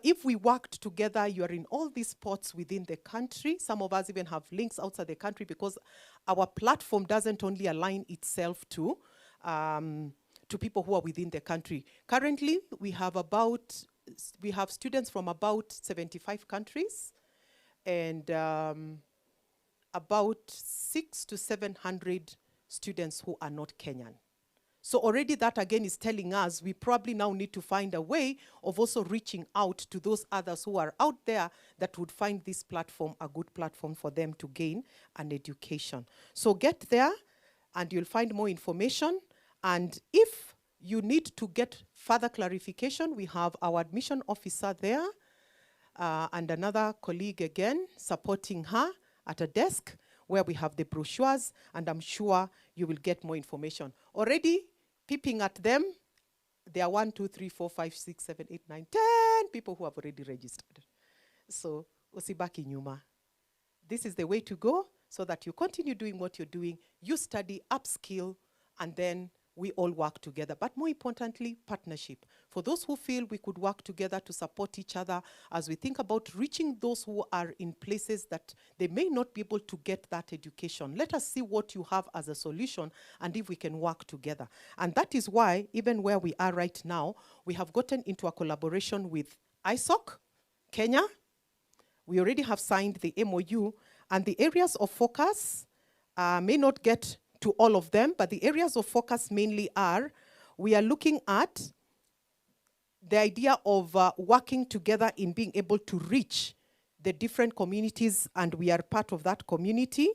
if we worked together, you are in all these spots within the country. Some of us even have links outside the country because our platform doesn't only align itself to people who are within the country. Currently, we have students from about 75 countries and about 600 to 700 students who are not Kenyan. So already that again is telling us we probably now need to find a way of also reaching out to those others who are out there that would find this platform a good platform for them to gain an education. So get there and you'll find more information. And if you need to get further clarification, we have our admission officer there and another colleague again supporting her at a desk where we have the brochures, and I'm sure you will get more information. Already, peeping at them, there are 1, 2, 3, 4, 5, 6, 7, 8, 9, 10 people who have already registered. So, usibaki nyuma. This is the way to go so that you continue doing what you're doing, you study, upskill, and then we all work together. But more importantly, partnership. For those who feel we could work together to support each other as we think about reaching those who are in places that they may not be able to get that education. Let us see what you have as a solution and if we can work together. And that is why, even where we are right now, we have gotten into a collaboration with ISOC, Kenya. We already have signed the MOU, and the areas of focus may not get to all of them, but the areas of focus mainly are, we are looking at the idea of working together in being able to reach the different communities, and we are part of that community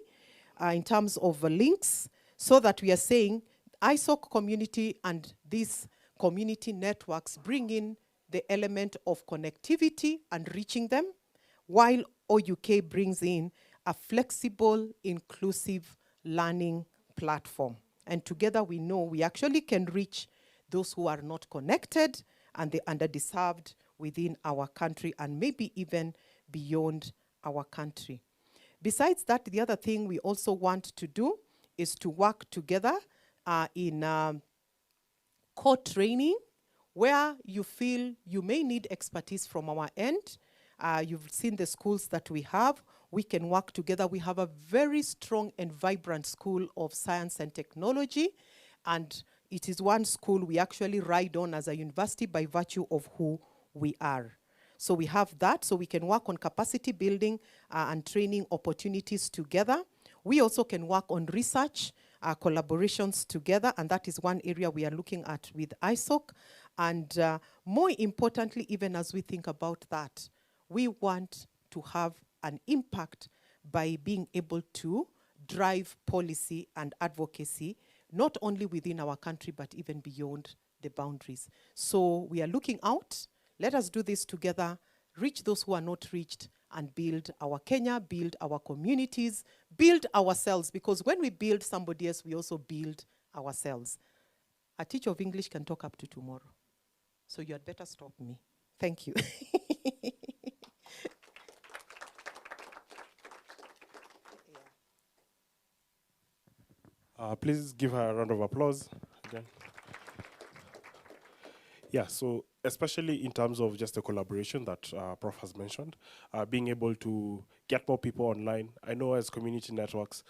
in terms of links, so that we are saying ISOC community and these community networks bring in the element of connectivity and reaching them, while OUK brings in a flexible, inclusive learning platform. And together we know we actually can reach those who are not connected and the underserved within our country and maybe even beyond our country. Besides that, the other thing we also want to do is to work together in core training, where you feel you may need expertise from our end. You've seen the schools that we have. We can work together. We have a very strong and vibrant school of science and technology, and it is one school we actually ride on as a university by virtue of who we are. So we have that, so we can work on capacity building and training opportunities together. We also can work on research, collaborations together, and that is one area we are looking at with ISOC. And more importantly, even as we think about that, we want to have an impact by being able to drive policy and advocacy, not only within our country, but even beyond the boundaries. So we are looking out. Let us do this together, reach those who are not reached, and build our Kenya, build our communities, build ourselves, because when we build somebody else, we also build ourselves. A teacher of English can talk up to tomorrow. So you had better stop me. Thank you. Please give her a round of applause again. Yeah, so especially in terms of just the collaboration that Prof has mentioned, being able to get more people online. I know as community networks,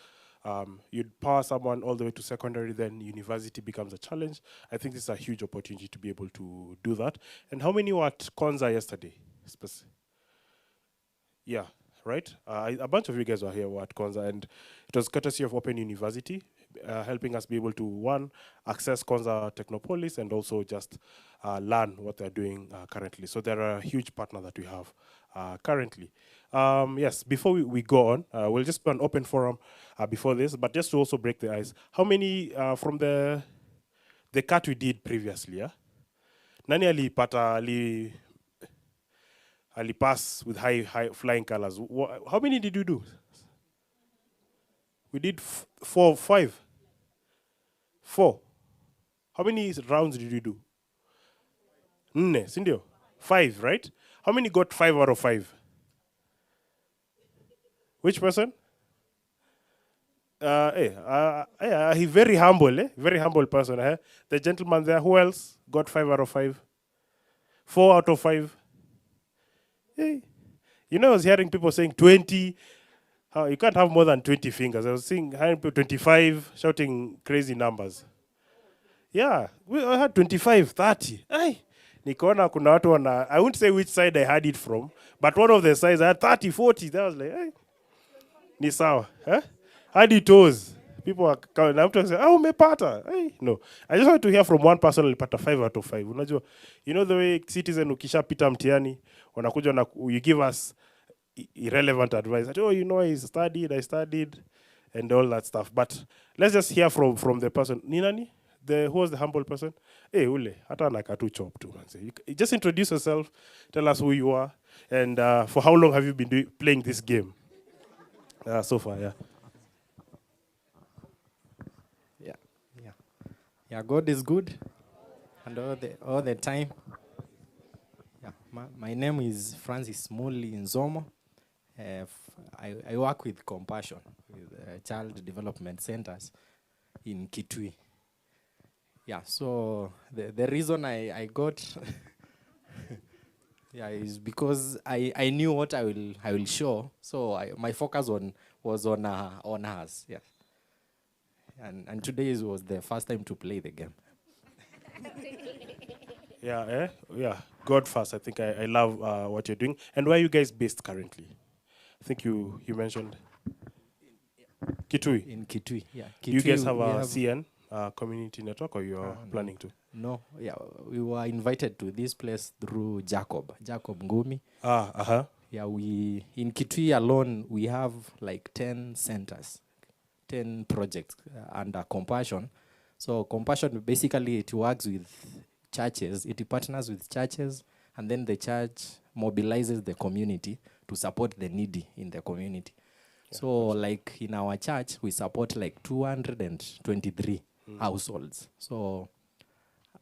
you'd power someone all the way to secondary, then university becomes a challenge. I think this is a huge opportunity to be able to do that. And how many were at Konza yesterday? Yeah, right? A bunch of you guys were here were at Konza, and it was courtesy of Open University, helping us be able to, one, access Konza Technopolis, and also just learn what they're doing currently. So they're a huge partner that we have currently. Yes, before we go on, we'll just do an open forum before this, but just to also break the ice, how many from the cut we did previously, yeah? Nani ali pass with high flying colors? How many did you do? We did 4, 5. 4. How many rounds did you do? Nne, sindio? 5, right? How many got 5 out of 5? Which person? He very humble, eh? Very humble person. Eh? The gentleman there, who else got 5 out of 5? 4 out of 5? Hey. You know, I was hearing people saying 20. You can't have more than 20 fingers. I was seeing 25 shouting crazy numbers. Yeah, I had 25, 30. Ay. Nikaona kuna watu wana, I won't say which side I had it from, but one of the sides I had 30, 40. That was like, hey, ni sawa. Had it toes. People are coming up to say, oh, umepata. Hey, no. I just want to hear from one person alipata 5 out of 5. Unajua, you know the way citizen ukishapita mtihani, wanakuja na you give us irrelevant advice. Oh, you know, I studied, and all that stuff. But let's just hear from the person. Ni nani? Who was the humble person? Hey, ule, hata nakatu chop too. Just introduce yourself, tell us who you are, and for how long have you been playing this game? So far, yeah. Yeah, God is good, and all the time. Yeah, my name is Francis Muli Nzomo. I work with Compassion, with child development centers in Kitui. Yeah, so the reason I got yeah is because I knew what I will show. So my focus was on hers. Yeah. And today was the first time to play the game. Yeah, yeah. God first. I think I love what you're doing. And where are you guys based currently? I think you mentioned Kitui. In Kitui, yeah. Do you guys have a CN community network, or you're planning to? No, yeah. We were invited to this place through Jacob Ngumi. Yeah, in Kitui alone, we have like 10 centers. 10 projects under Compassion. So Compassion, basically it works with churches, it partners with churches, and then the church mobilizes the community to support the needy in the community. Yeah, so like in our church, we support like 223 households. So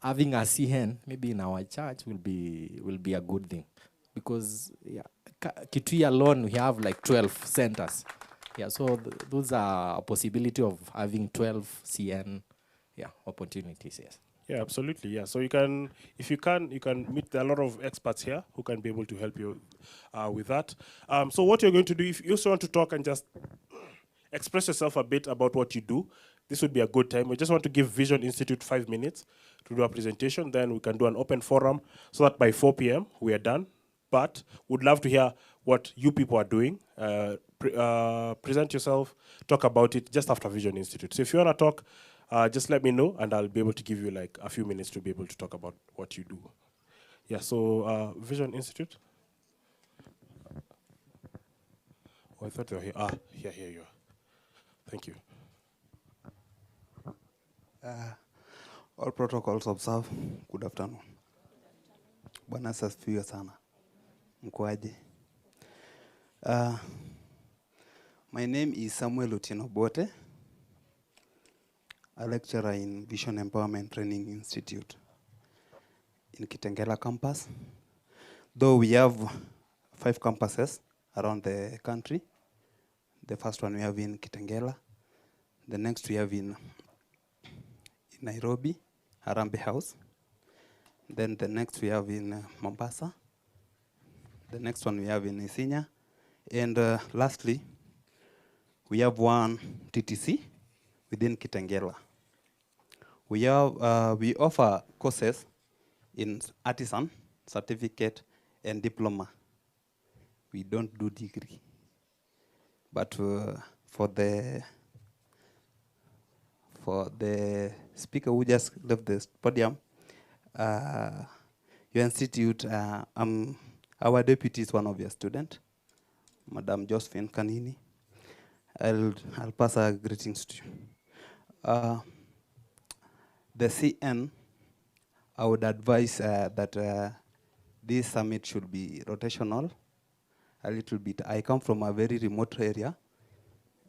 having a CN maybe in our church will be a good thing, because Kitui alone, we have like 12 centers. Yeah, so those are a possibility of having 12 CN opportunities, yes. Yeah, absolutely. Yeah. So you can, if you can, you can meet a lot of experts here who can be able to help you with that. So what you're going to do, if you also want to talk and just express yourself a bit about what you do, this would be a good time. We just want to give Vision Institute 5 minutes to do a presentation. Then we can do an open forum so that by 4 p.m. we are done. But would love to hear what you people are doing. Present yourself, talk about it just after Vision Institute. So if you want to talk, just let me know and I'll be able to give you like a few minutes to be able to talk about what you do. Yeah, so Vision Institute. Oh, I thought they were here. Here you are. Thank you. All protocols observed. Good afternoon. Bwana asifiwe sana. Mkoaje? My name is Samuel Otieno Bote, a lecturer in Vision Empowerment Training Institute in Kitengela campus. Though we have 5 campuses around the country. The first one we have in Kitengela. The next we have in Nairobi, Harambee House. Then the next we have in Mombasa. The next one we have in Isinya. And lastly, we have one TTC within Kitengela. We offer courses in artisan, certificate, and diploma. We don't do degree. But for the speaker who just left the podium, your institute, our deputy is one of your students, Madam Josephine Kanini. I'll pass our greetings to you. The CN, I would advise that this summit should be rotational a little bit. I come from a very remote area,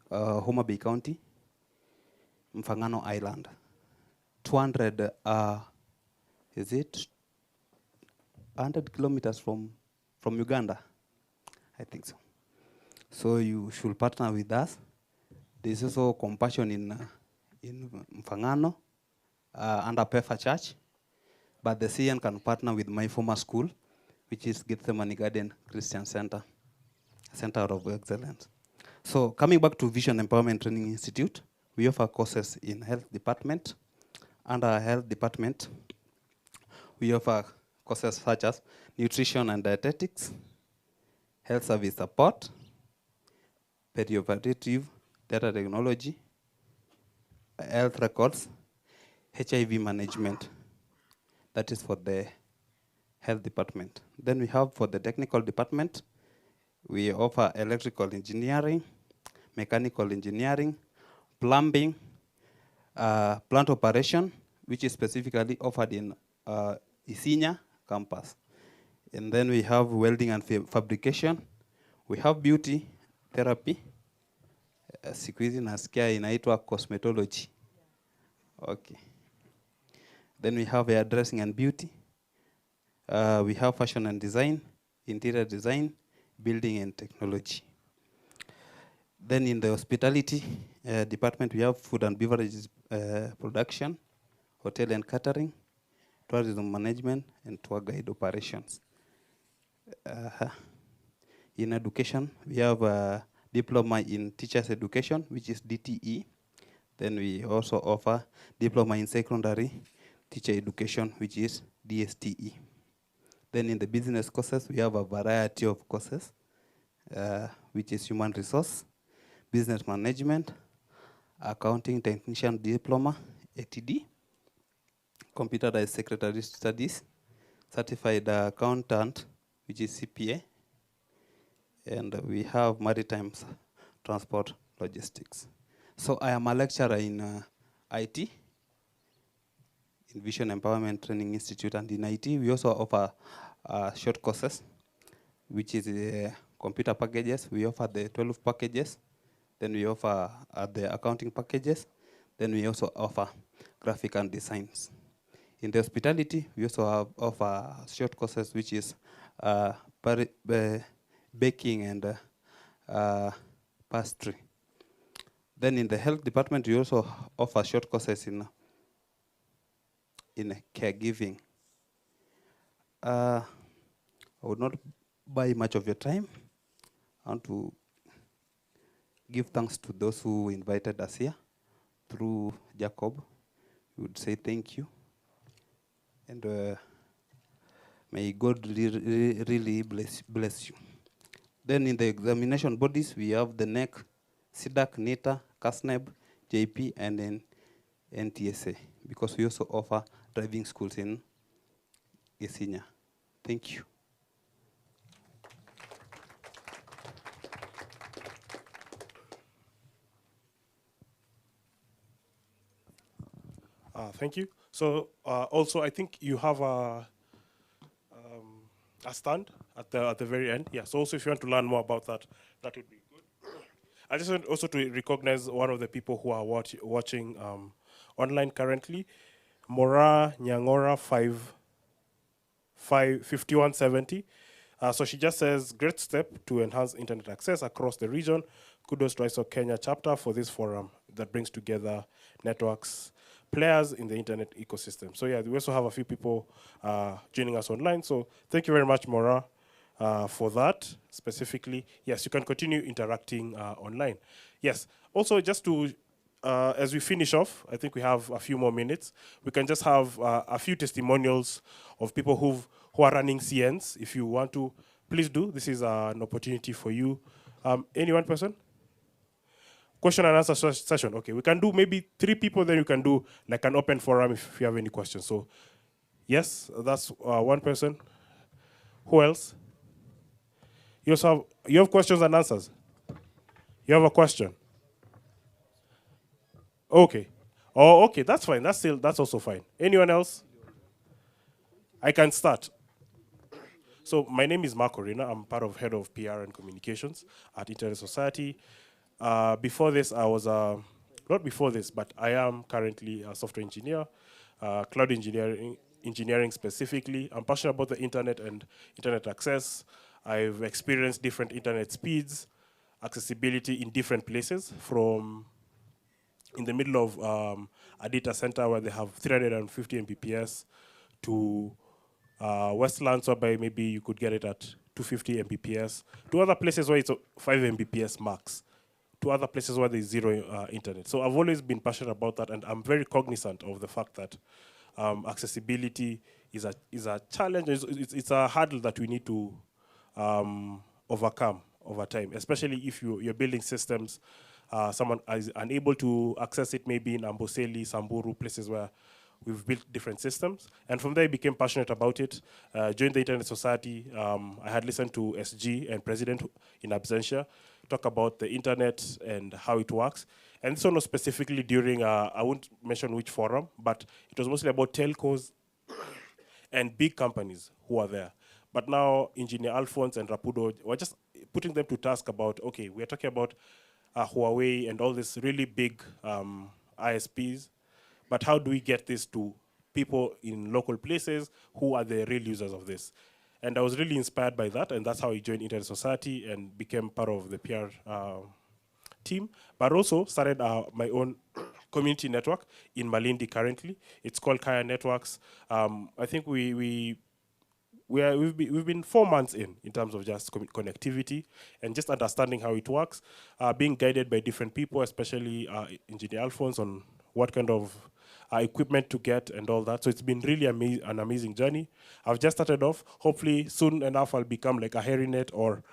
Homa Bay County, Mfangano Island. 200, is it 100 kilometers from Uganda? I think so. So you should partner with us. There's also compassion in Mfangano under Pefa Church, but the CN can partner with my former school, which is Gethsemane Garden Christian Center, Center of Excellence. So coming back to Vision Empowerment Training Institute, we offer courses in health department. Under our health department, we offer courses such as nutrition and dietetics, health service support, perioperative data technology, health records, HIV management. That is for the health department. Then we have for the technical department, we offer electrical engineering, mechanical engineering, plumbing, plant operation, which is specifically offered in Isinya campus. And then we have welding and fabrication. We have beauty therapy. Siku hizi nasikia inaitwa cosmetology. Okay. Then we have hairdressing and beauty. We have fashion and design, interior design, building and technology. Then in the hospitality department, we have food and beverages production, hotel and catering, tourism management, and tour guide operations. In education, we have a diploma in teachers education, which is DTE. Then we also offer diploma in secondary teacher education, which is DSTE. Then in the business courses, we have a variety of courses, which is human resource, business management, accounting technician diploma, ATD, computerized secretary studies, certified accountant, which is CPA, and we have maritime transport logistics. So I am a lecturer in IT, in Vision Empowerment Training Institute, and in IT we also offer short courses, which is computer packages. We offer the 12 packages, then we offer the accounting packages, then we also offer graphic and designs. In the hospitality, we also offer short courses, which is baking and pastry. Then in the health department, we also offer short courses in caregiving. I would not buy much of your time. I want to give thanks to those who invited us here through Jacob. We would say thank you. And may God really bless you. Then in the examination bodies, we have the NEC, SIDAC, NITA, CASNEB, JP, and then NTSA, because we also offer driving schools in Isinya. Thank you. Thank you. So also, I think you have a stand at the very end. Yeah. So also, if you want to learn more about that, that would be good. I just want also to recognize one of the people who are watching online currently, Mora Nyangora 5170. So she just says, great step to enhance internet access across the region. Kudos to ISO Kenya chapter for this forum that brings together networks, players in the internet ecosystem. So yeah, we also have a few people joining us online. So thank you very much, Mora, for that specifically. Yes, you can continue interacting online. Yes, also just to, as we finish off, I think we have a few more minutes. We can just have a few testimonials of people who are running CNs. If you want to, please do. This is an opportunity for you. Any one person? Question and answer session. Okay, we can do maybe 3 people, then you can do like an open forum if you have any questions. So, yes, that's one person. Who else? You also have questions and answers? You have a question? Okay. Oh, okay, that's fine. That's also fine. Anyone else? I can start. So my name is Mark Orina. I'm part of Head of PR and Communications at Internet Society. Before this, I was, not before this, but I am currently a software engineer, cloud engineering specifically. I'm passionate about the internet and internet access. I've experienced different internet speeds, accessibility in different places, from in the middle of a data center where they have 350 Mbps to Westlands, whereby maybe you could get it at 250 Mbps, to other places where it's 5 Mbps max, to other places where there's zero internet. So I've always been passionate about that, and I'm very cognizant of the fact that accessibility is a challenge. It's a hurdle that we need to overcome over time, especially if you're building systems. Someone is unable to access it, maybe in Amboseli, Samburu, places where we've built different systems. And from there, I became passionate about it. Joined the Internet Society. I had listened to SG and President in absentia talk about the internet and how it works. And this one was specifically during, I won't mention which forum, but it was mostly about telcos and big companies who are there. But now, Engineer Alphonse and Rapudo, we're just putting them to task about, okay, we're talking about Huawei and all these really big ISPs, but how do we get this to people in local places who are the real users of this? And I was really inspired by that, and that's how I joined Internet Society and became part of the PR team, but also started my own community network in Malindi currently. It's called Kaya Networks. I think we've been 4 months in terms of just connectivity and just understanding how it works, being guided by different people, especially Engineer Alphonse, on what kind of equipment to get and all that. So it's been really an amazing journey. I've just started off. Hopefully soon enough I'll become like a HairyNet or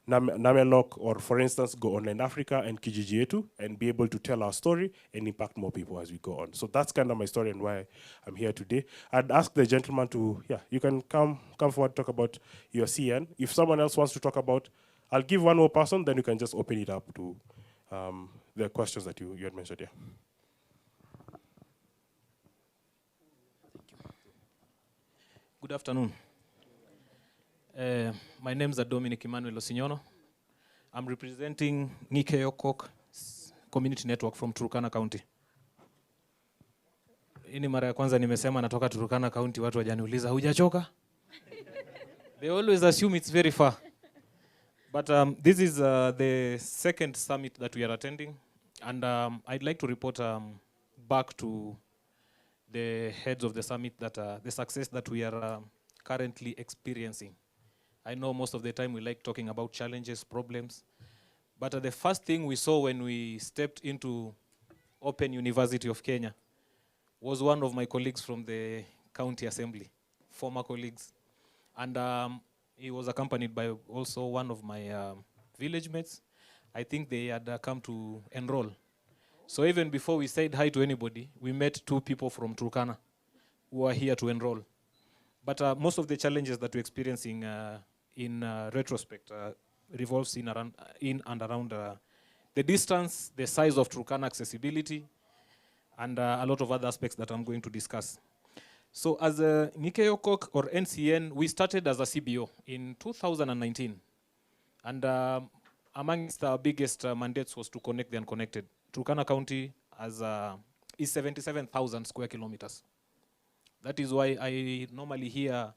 Namelok, or for instance go online Africa and Kijiji Yetu and be able to tell our story and impact more people as we go on. So that's kind of my story and why I'm here today. I'd ask the gentleman to, you can come forward, talk about your CN. If someone else wants to talk about, I'll give one more person, then you can just open it up to the questions that you had mentioned here. Good afternoon. My name is Dominic Emmanuel Osinyono. I'm representing Ngike Okok Community Network from Turkana County. Ini mara ya kwanza nimesema natoka Turkana County, watu wajaniuliza hujachoka? They always assume it's very far. But this is the second summit that we are attending. And I'd like to report back to the heads of the summit that the success that we are currently experiencing. I know most of the time we like talking about challenges, problems. But the first thing we saw when we stepped into Open University of Kenya was one of my colleagues from the county assembly, former colleagues. And he was accompanied by also one of my village mates. I think they had come to enroll. So even before we said hi to anybody, we met 2 people from Turkana who are here to enroll. But most of the challenges that we're experiencing in retrospect revolves in and around the distance, the size of Turkana accessibility, and a lot of other aspects that I'm going to discuss. So as Nikeyokok or NCN, we started as a CBO in 2019. And amongst our biggest mandates was to connect the unconnected. Turkana County is 77,000 square kilometers. That is why I normally hear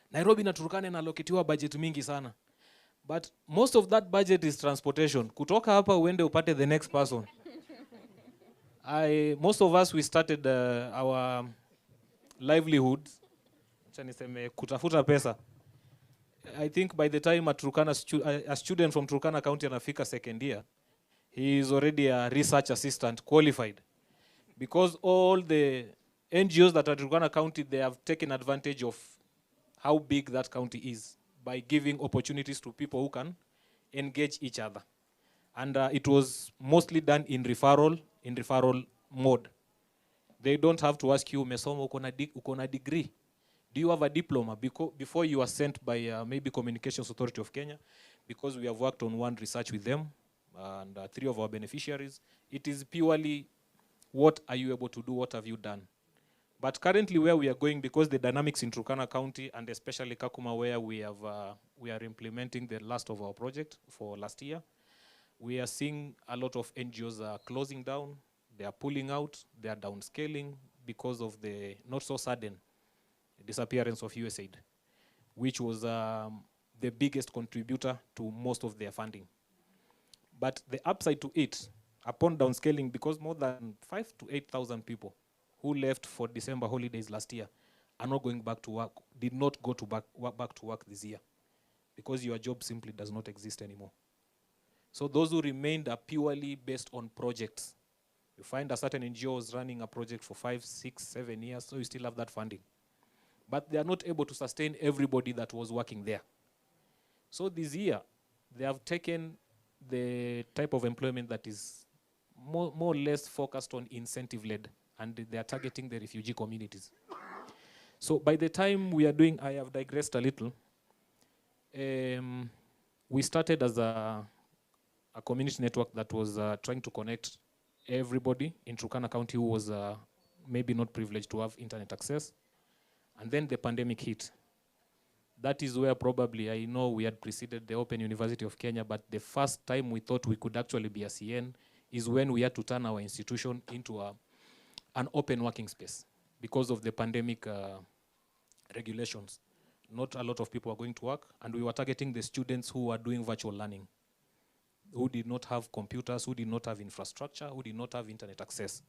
Nairobi na Turkana inaloketiwa budget mingi sana. But most of that budget is transportation. Kutoka hapa uende upate the next person. Most of us, we started our livelihoods, kutafuta pesa. I think by the time a student from Turkana County anafika second year, he is already a research assistant qualified. Because all the NGOs that are Turkana County, they have taken advantage of how big that county is by giving opportunities to people who can engage each other. And it was mostly done in referral mode. They don't have to ask you, umesoma uko na degree? Do you have a diploma? Before you are sent by maybe Communications Authority of Kenya, because we have worked on one research with them, and 3 of our beneficiaries, it is purely, what are you able to do, what have you done? But currently where we are going, because the dynamics in Turkana County, and especially Kakuma, where we are implementing the last of our project for last year, we are seeing a lot of NGOs are closing down, they are pulling out, they are downscaling because of the not so sudden disappearance of USAID, which was the biggest contributor to most of their funding. But the upside to it, upon downscaling, because more than 5,000 to 8,000 people who left for December holidays last year are not going back to work, did not go to back to work this year, because your job simply does not exist anymore. So those who remained are purely based on projects. You find a certain NGO is running a project for 5, 6, 7 years, so you still have that funding. But they are not able to sustain everybody that was working there. So this year, they have taken the type of employment that is more or less focused on incentive-led, and they are targeting the refugee communities. So by the time we are doing, I have digressed a little, we started as a community network that was trying to connect everybody in Turkana County who was maybe not privileged to have internet access. And then the pandemic hit. That is where probably, I know we had preceded the Open University of Kenya, but the first time we thought we could actually be a CN is when we had to turn our institution into an open working space because of the pandemic regulations. Not a lot of people were going to work, and we were targeting the students who were doing virtual learning, who did not have computers, who did not have infrastructure, who did not have internet access.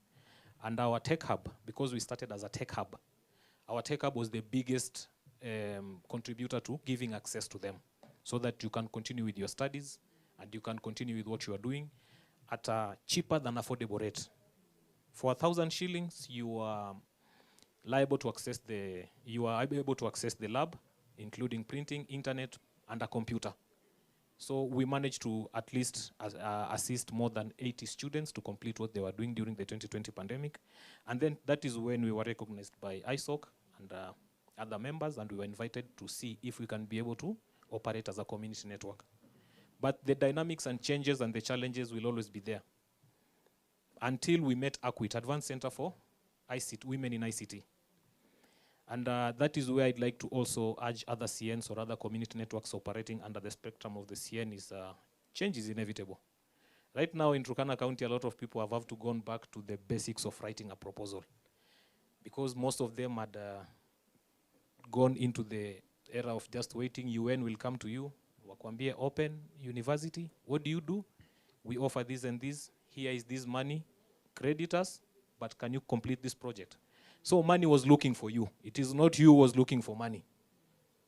And our tech hub, because we started as a tech hub, our tech hub was the biggest contributor to giving access to them so that you can continue with your studies and you can continue with what you are doing at a cheaper than affordable rate. For 1,000 shillings, you are able to access the lab, including printing, internet, and a computer. So we managed to at least assist more than 80 students to complete what they were doing during the 2020 pandemic. And then that is when we were recognized by ISOC and other members, and we were invited to see if we can be able to operate as a community network. But the dynamics and changes and the challenges will always be there until we met ACWIT, Advanced Center for ICT, Women in ICT. And that is where I'd like to also urge other CNs or other community networks operating under the spectrum of the CN is change is inevitable. Right now in Turkana County, a lot of people have to gone back to the basics of writing a proposal, because most of them had gone into the era of just waiting. UN will come to you, wakwambie open university. What do? We offer this and this. Here is this money. Credit us, but can you complete this project? So money was looking for you. It is not you who was looking for money.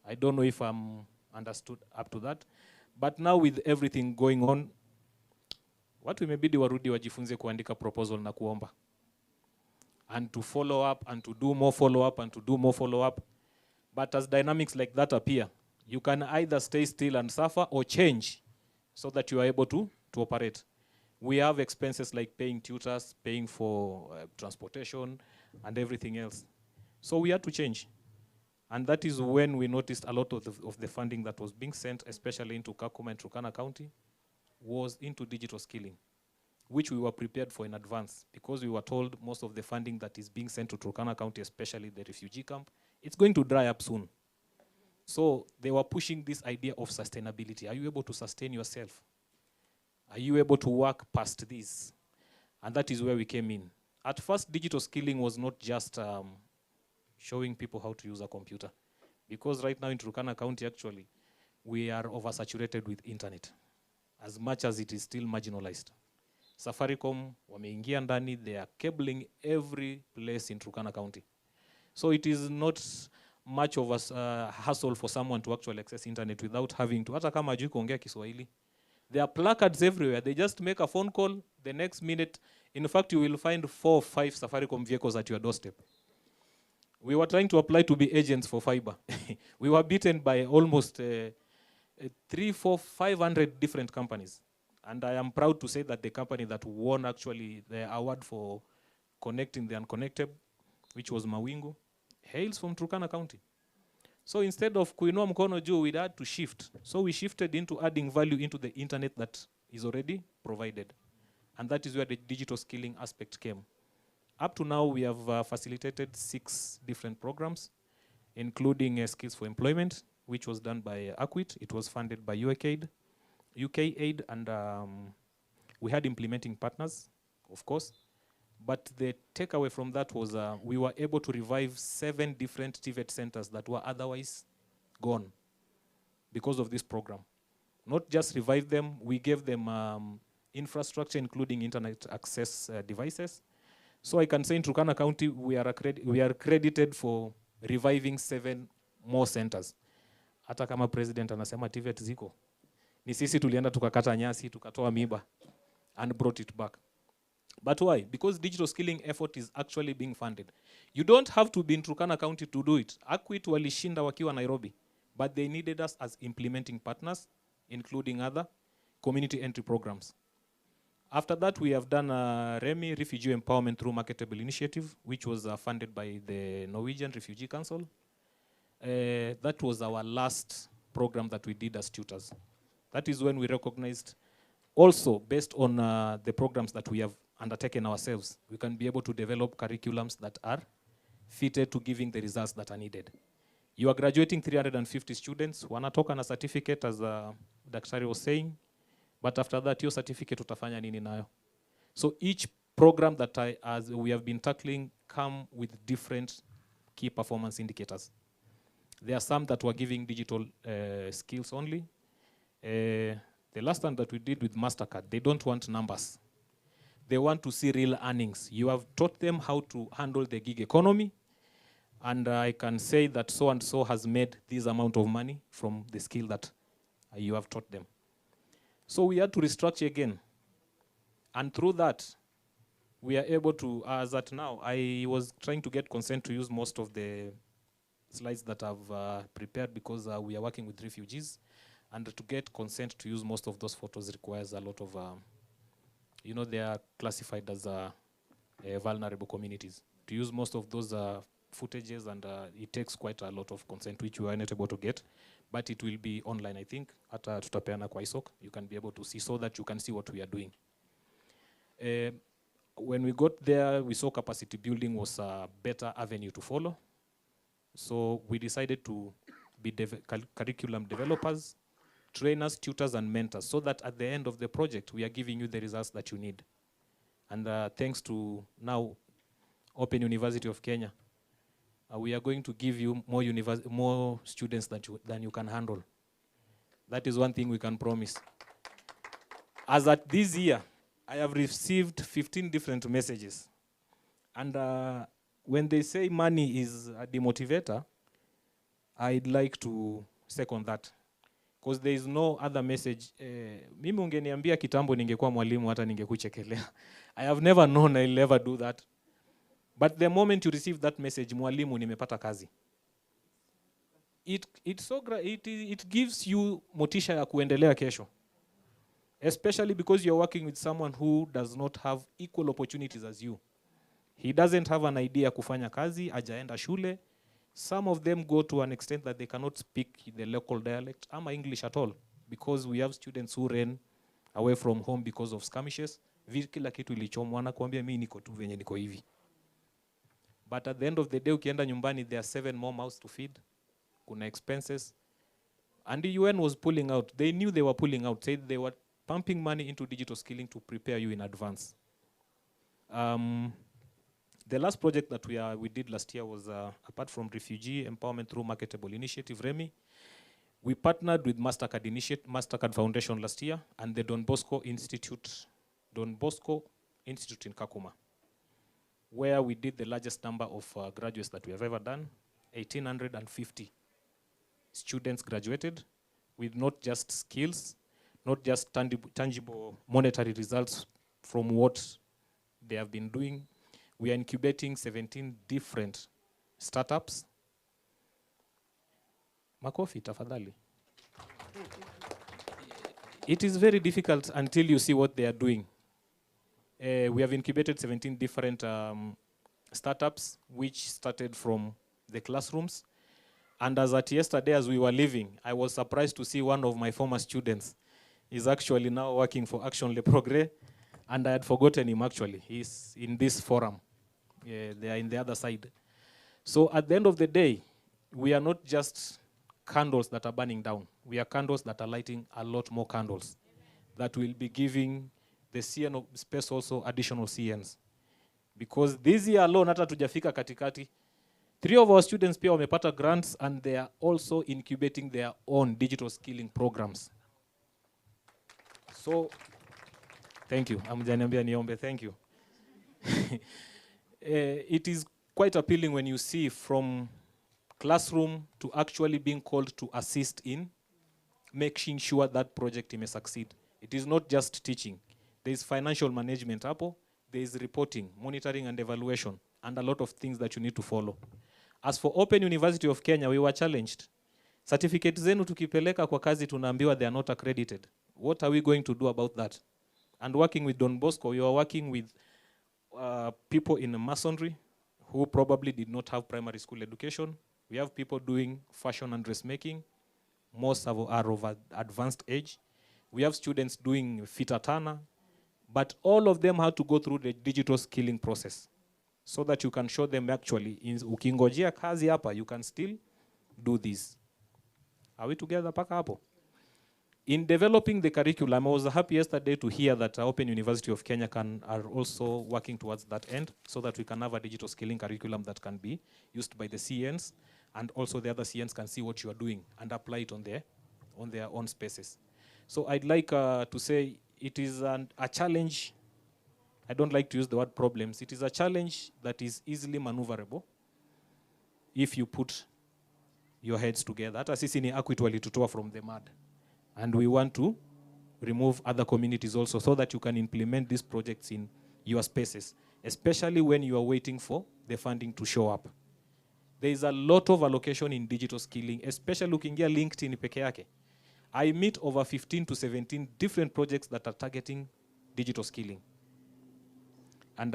I don't know if I'm understood up to that. But now with everything going on, watu imebidi warudi wajifunze kuandika proposal na kuomba. And to follow up, and to do more follow up, and to do more follow up. But as dynamics like that appear, you can either stay still and suffer or change so that you are able to operate. We have expenses like paying tutors, paying for transportation, and everything else. So we had to change. And that is when we noticed a lot of the funding that was being sent, especially into Kakuma and Turkana County, was into digital skilling, which we were prepared for in advance because we were told most of the funding that is being sent to Turkana County, especially the refugee camp, it's going to dry up soon. So they were pushing this idea of sustainability. Are you able to sustain yourself? Are you able to work past this? And that is where we came in. At first, digital skilling was not just showing people how to use a computer. Because right now in Turkana County, actually, we are oversaturated with internet, as much as it is still marginalized. Safaricom, wameingia ndani, they are cabling every place in Turkana County. So it is not much of a hassle for someone to actually access internet without having to, hata kama hajui kuongea Kiswahili. There are placards everywhere. They just make a phone call, the next minute. In fact, you will find 4 or 5 Safaricom vehicles at your doorstep. We were trying to apply to be agents for fiber. We were beaten by almost 300, 400, 500 different companies. And I am proud to say that the company that won actually the award for connecting the unconnected, which was Mawingu, hails from Turkana County. So instead of kuinua mkono juu, we had to shift. So we shifted into adding value into the internet that is already provided. And that is where the digital skilling aspect came. Up to now, we have facilitated 6 different programs, including Skills for Employment, which was done by Acquit. It was funded by UK Aid, and we had implementing partners, of course. But the takeaway from that was we were able to revive 7 different TVET centers that were otherwise gone because of this program. Not just revive them, we gave them infrastructure, including internet access devices. So I can say in Turkana County, we are credited for reviving 7 more centers. Hata kama president anasema TVET ziko, ni sisi tulienda tukakata nyasi, tukatoa miba, and brought it back. But why? Because digital skilling effort is actually being funded. You don't have to be in Turkana County to do it. Acquit walishinda wakiwa Nairobi, but they needed us as implementing partners, including other community entry programs. After that, we have done REMI, Refugee Empowerment Through Marketable Initiative, which was funded by the Norwegian Refugee Council. That was our last program that we did as tutors. That is when we recognized, also based on the programs that we have undertaken ourselves, we can be able to develop curriculums that are fitted to giving the results that are needed. You are graduating 350 students, wanatoka na certificate, as Daktari was saying, but after that, your certificate utafanya nini nayo? So each program that as we have been tackling come with different key performance indicators. There are some that were giving digital skills only. The last one that we did with MasterCard, they don't want numbers. They want to see real earnings. You have taught them how to handle the gig economy, and I can say that so-and-so has made this amount of money from the skill that you have taught them. So we had to restructure again. And through that, we are able to, as at now, I was trying to get consent to use most of the slides that I've prepared because we are working with refugees. And to get consent to use most of those photos requires a lot of, they are classified as vulnerable communities. To use most of those footages, and it takes quite a lot of consent, which we are not able to get. But it will be online, I think. At tutapeana kwa ISOC, you can be able to see, so that you can see what we are doing. When we got there, we saw capacity building was a better avenue to follow. So we decided to be curriculum developers, trainers, tutors, and mentors, so that at the end of the project, we are giving you the results that you need. And thanks to now Open University of Kenya, we are going to give you more students than you can handle. That is one thing we can promise. As at this year, I have received 15 different messages. And when they say money is a demotivator, I'd like to second that. Because there is no other message. Mimi ungeniambia kitambo ningekuwa mwalimu hata ningekuchekelea. I have never known I'll ever do that. But the moment you receive that message, mwalimu nimepata kazi. It gives you motisha ya kuendelea kesho. Especially because you're working with someone who does not have equal opportunities as you. He doesn't have an idea kufanya kazi, hajaenda shule. Some of them go to an extent that they cannot speak the local dialect ama English at all, because we have students who ran away from home because of skirmishes. Kila kitu ilichomwa, anakuambia mimi niko tu venye niko hivi. But at the end of the day, ukienda nyumbani, there are 7 more mouths to feed. Kuna expenses. And the UN was pulling out. They knew they were pulling out. Said they were pumping money into digital skilling to prepare you in advance. The last project that we did last year was, apart from refugee empowerment through marketable initiative, REMI, we partnered with Mastercard Foundation last year and the Don Bosco Institute in Kakuma, where we did the largest number of graduates that we have ever done. 1,850 students graduated with not just skills, not just tangible monetary results from what they have been doing. We are incubating 17 different startups. Makofi, tafadhali. It is very difficult until you see what they are doing. We have incubated 17 different startups, which started from the classrooms. And as at yesterday, as we were leaving, I was surprised to see one of my former students is actually now working for Action Le Progrès, and I had forgotten him actually. He's in this forum. They are in the other side. So at the end of the day, we are not just candles that are burning down. We are candles that are lighting a lot more candles that will be giving the CN space also additional CNs. Because this year alone, hata tujafika katikati, 3 of our students pia wamepata grants, and they are also incubating their own digital skilling programs. So, thank you. Amjaniambia niombe, thank you. It is quite appealing when you see from classroom to actually being called to assist in making sure that project may succeed. It is not just teaching. There is financial management hapo, there is reporting, monitoring and evaluation, and a lot of things that you need to follow. As for Open University of Kenya, we were challenged. Certificate zenu tukipeleka kwa kazi tunaambiwa they are not accredited. What are we going to do about that? And working with Don Bosco, we are working with people in masonry who probably did not have primary school education. We have people doing fashion and dressmaking. Most are of advanced age. We have students doing fitatana. But all of them have to go through the digital skilling process so that you can show them actually, ukingojea kazi hapa, you can still do this. Are we together paka hapo? In developing the curriculum, I was happy yesterday to hear that Open University of Kenya are also working towards that end so that we can have a digital skilling curriculum that can be used by the CNs, and also the other CNs can see what you are doing and apply it on their own spaces. So I'd like to say it is a challenge. I don't like to use the word problems. It is a challenge that is easily maneuverable if you put your heads together. Hata sisi ni Akwit walitutoa from the mud. And we want to remove other communities also so that you can implement these projects in your spaces, especially when you are waiting for the funding to show up. There is a lot of allocation in digital skilling, especially looking at LinkedIn peke yake. I meet over 15 to 17 different projects that are targeting digital skilling. And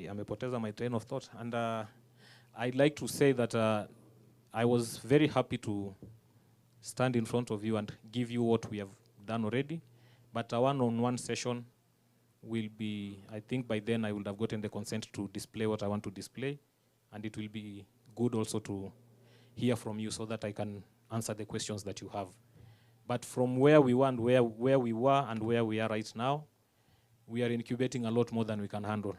amepoteza my train of thought. And I'd like to say that I was very happy to stand in front of you and give you what we have done already. But a one-on-one session will be, I think by then I would have gotten the consent to display what I want to display. And it will be good also to hear from you so that I can answer the questions that you have. But from where we were and where we were and where we are right now, we are incubating a lot more than we can handle.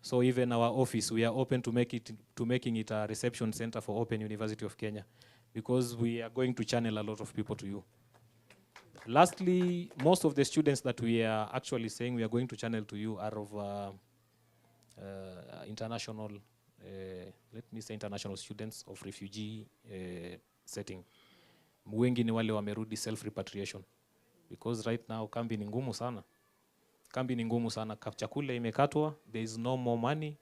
So even our office, we are open to making it a reception center for Open University of Kenya, because we are going to channel a lot of people to you. Lastly, most of the students that we are actually saying we are going to channel to you are of international, let me say international students of refugee setting. Wengi ni wale wamerudi self-repatriation. Because right now, kambi ni ngumu sana. Kambi ni ngumu sana. Chakula imekatwa, there is no more money.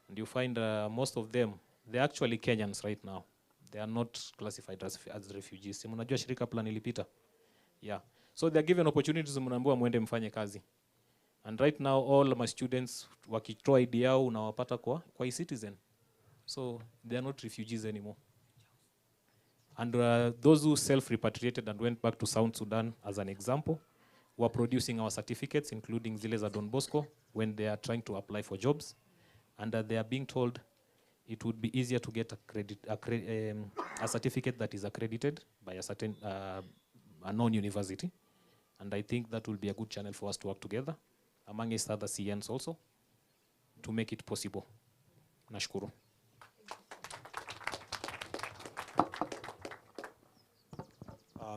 And you find most of them, they're actually Kenyans right now. They are not classified as refugees. Mnajua shirika plan ilipita. Yeah. So they're given opportunities, mnaambiwa muende mfanye kazi. And right now, all my students, wakitoa ID yao, unawapata kwa e-citizen. So they are not refugees anymore. And those who self-repatriated and went back to South Sudan, as an example, were producing our certificates, including zile za Don Bosco, when they are trying to apply for jobs. And they are being told it would be easier to get a certificate that is accredited by a certain a non-university. And I think that will be a good channel for us to work together, amongst other CNs also, to make it possible. Nashukuru.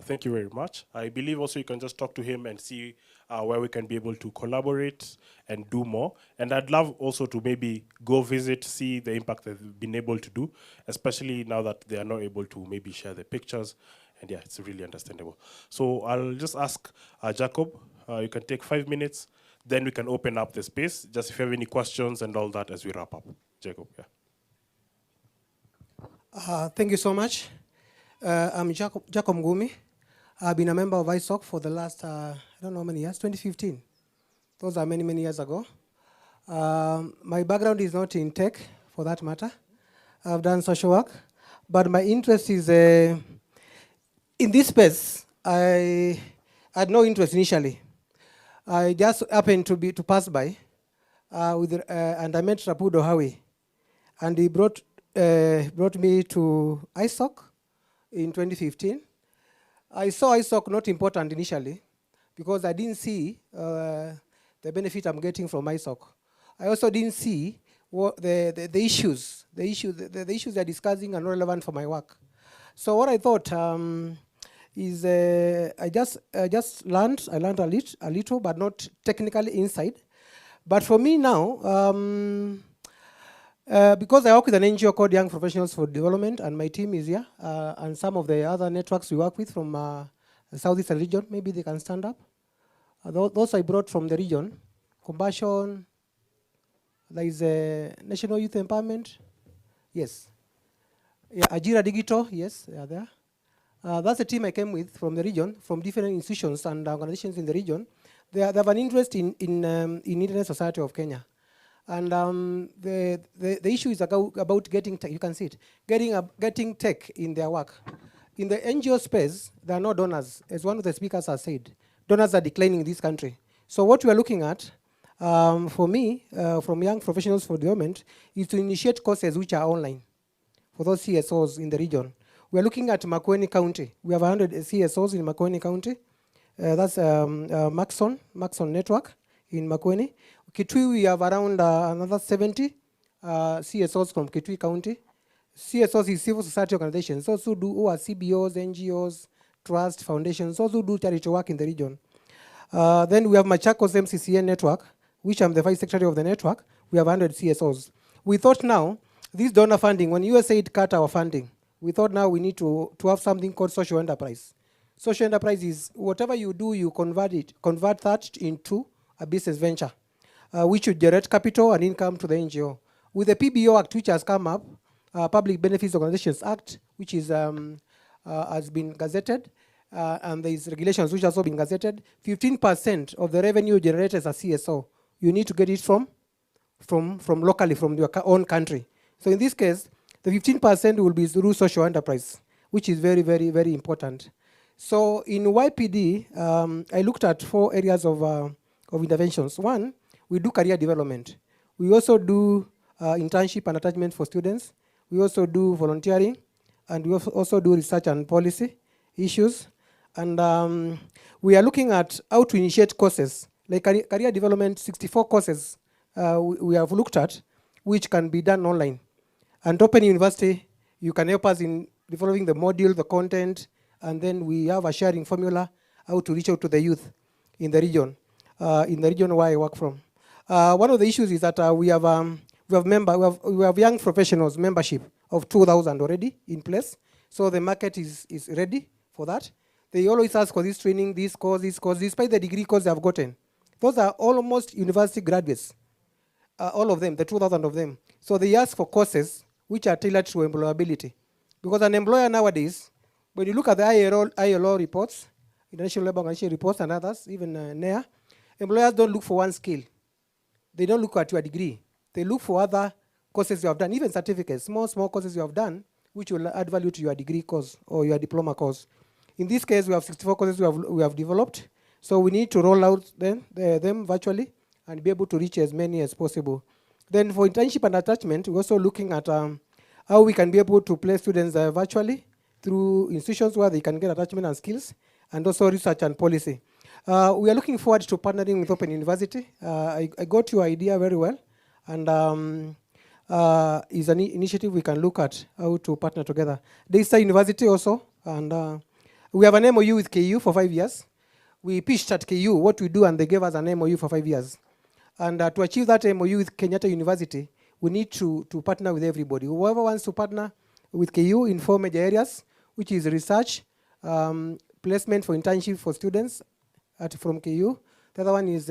Thank you very much. I believe also you can just talk to him and see where we can be able to collaborate and do more. And I'd love also to maybe go visit, see the impact that they've been able to do, especially now that they are not able to maybe share the pictures. And yeah, it's really understandable. So I'll just ask Jacob, you can take 5 minutes, then we can open up the space, just if you have any questions and all that as we wrap up. Jacob, yeah. Thank you so much. I'm Jacob Ngumi. I've been a member of ISOC for the last, I don't know how many years, 2015. Those are many, many years ago. My background is not in tech, for that matter. I've done social work, but my interest is in this space. I had no interest initially. I just happened to pass by, and I met Rapudo Hawi, and he brought me to ISOC in 2015. I saw ISOC not important initially because I didn't see the benefit I'm getting from ISOC. I also didn't see what the issues they're discussing are not relevant for my work. So what I thought is I just learned a little, but not technically inside. But for me now, because I work with an NGO called Young Professionals for Development, and my team is here, and some of the other networks we work with from the Southeastern region, maybe they can stand up. Those I brought from the region, Compassion, there is a National Youth Empowerment, yes. Yeah, Ajira Digital, yes, they are there. That's the team I came with from the region, from different institutions and organizations in the region. They have an interest in Internet Society of Kenya. And the issue is about getting tech, you can see it, getting tech in their work. In the NGO space, there are no donors, as one of the speakers has said. Donors are declining in this country. So what we are looking at, for me, from Young Professionals for Development, is to initiate courses which are online for those CSOs in the region. We are looking at Makueni County. We have 100 CSOs in Makueni County. That's Maxon Network in Makueni. Kitui, we have around another 70 CSOs from Kitui County. CSOs is civil society organizations, those who are CBOs, NGOs, trust, foundations, those who do charity work in the region. Then we have Machakos MCCN network, which I'm the vice secretary of the network. We have 100 CSOs. We thought now, this donor funding, when USAID cut our funding, we thought now we need to have something called social enterprise. Social enterprise is whatever you do, you convert that into a business venture, which would generate capital and income to the NGO. With the PBO Act, which has come up, Public Benefits Organizations Act, which is has been gazetted, and there is regulations which has also been gazetted. 15% of the revenue generated as a CSO, you need to get it from locally, from your own country. So in this case, the 15% will be through social enterprise, which is very, very, very important. So in YPD, I looked at 4 areas of interventions. One, we do career development. We also do internship and attachment for students. We also do volunteering, and we also do research and policy issues. And we are looking at how to initiate courses Like career development, 64 courses we have looked at, which can be done online. And Open University, you can help us in developing the module, the content, and then we have a sharing formula how to reach out to the youth in the region where I work from. One of the issues is that we have young professionals membership of 2,000 already in place. So the market is ready for that. They always ask for this training, this course, despite the degree course they have gotten. Those are almost university graduates, all of them, the 2,000 of them. So they ask for courses which are tailored to employability. Because an employer nowadays, when you look at the ILO reports, International Labour Organization reports and others, even NEA, employers don't look for one skill. They don't look at your degree. They look for other courses you have done, even certificates, small courses you have done, which will add value to your degree course or your diploma course. In this case, we have 64 courses we have developed. So we need to roll out them virtually and be able to reach as many as possible. Then for internship and attachment, we're also looking at how we can be able to place students virtually through institutions where they can get attachment and skills, and also research and policy. We are looking forward to partnering with Open University. I got your idea very well, and is an initiative we can look at how to partner together. Daystar University also, and we have an MOU with KU for 5 years. We pitched at KU what we do, and they gave us an MOU for 5 years. And to achieve that MOU with Kenyatta University, we need to partner with everybody. Whoever wants to partner with KU in 4 major areas, which is research, placement for internship for students from KU. The other one is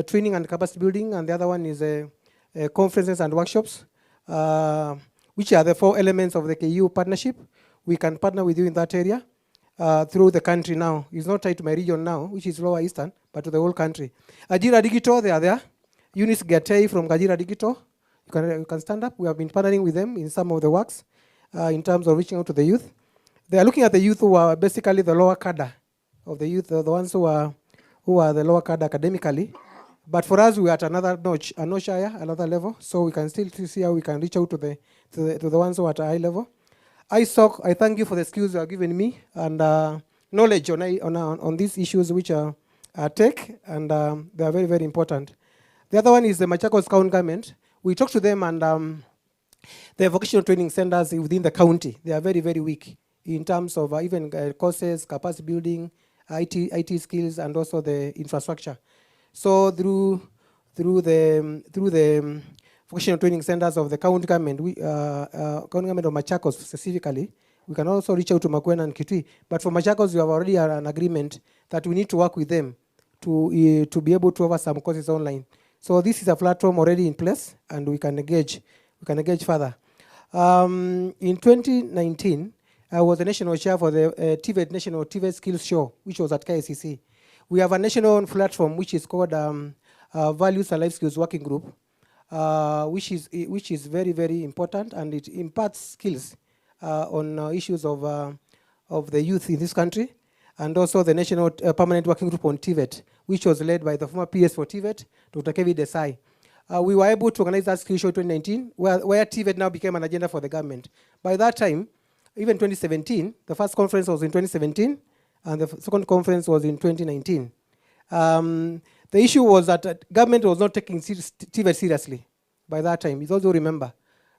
training and capacity building, and the other one is conferences and workshops, which are the 4 elements of the KU partnership. We can partner with you in that area through the country now. It's not tied to my region now, which is Lower Eastern, but to the whole country. Ajira Digital, they are there. Eunice Gatei from Ajira Digital, you can stand up. We have been partnering with them in some of the works in terms of reaching out to the youth. They are looking at the youth who are basically the lower cadre of the youth, the ones who are the lower cadre academically. But for us, we are at another notch, a notch higher, another level, so we can still see how we can reach out to the ones who are at a high level. ISOC, I thank you for the skills you have given me and knowledge on these issues which are tech, and they are very, very important. The other one is the Machakos County government. We talked to them, and the vocational training centers within the county, they are very, very weak in terms of even courses, capacity building, IT skills, and also the infrastructure. So through the vocational training centers of the county government, county government of Machakos specifically, we can also reach out to Makueni and Kitui. But for Machakos, we have already an agreement that we need to work with them to be able to offer some courses online. So this is a platform already in place, and we can engage further. In 2019, I was the national chair for the TVET National TVET Skills Show, which was at KICC. We have a national platform which is called Values and Life Skills Working Group, which is very, very important, and it imparts skills on issues of the youth in this country, and also the National Permanent Working Group on TVET, which was led by the former PS for TVET, Dr. Kevi Desai. We were able to organize that skill show in 2019, where TVET now became an agenda for the government. By that time, even 2017, the first conference was in 2017, and the second conference was in 2019. The issue was that government was not taking TVET seriously by that time. You also remember.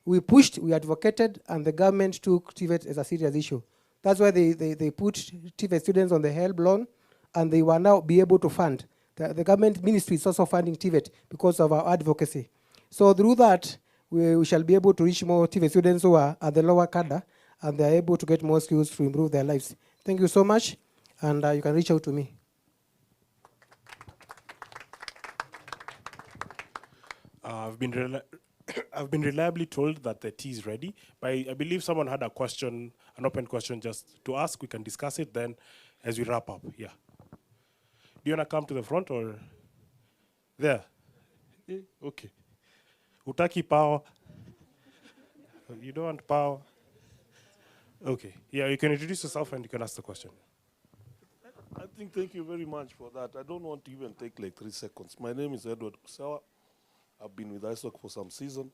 We pushed, we advocated, and the government took TVET as a serious issue. That's why they put TVET students on the HELB loan, and they will now be able to fund. The government ministry is also funding TVET because of our advocacy. So through that, we shall be able to reach more TVET students who are at the lower cadre, and they are able to get more skills to improve their lives. Thank you so much, and you can reach out to me. I've been reliably told that the tea is ready, but I believe someone had a question, an open question just to ask. We can discuss it then as we wrap up. Yeah. Do you want to come to the front or there? Okay. Utaki power. You don't want power? Okay. Yeah, you can introduce yourself and you can ask the question. I think thank you very much for that. I don't want to even take like 3 seconds. My name is Edward Kusawa. I've been with ISOC for some season.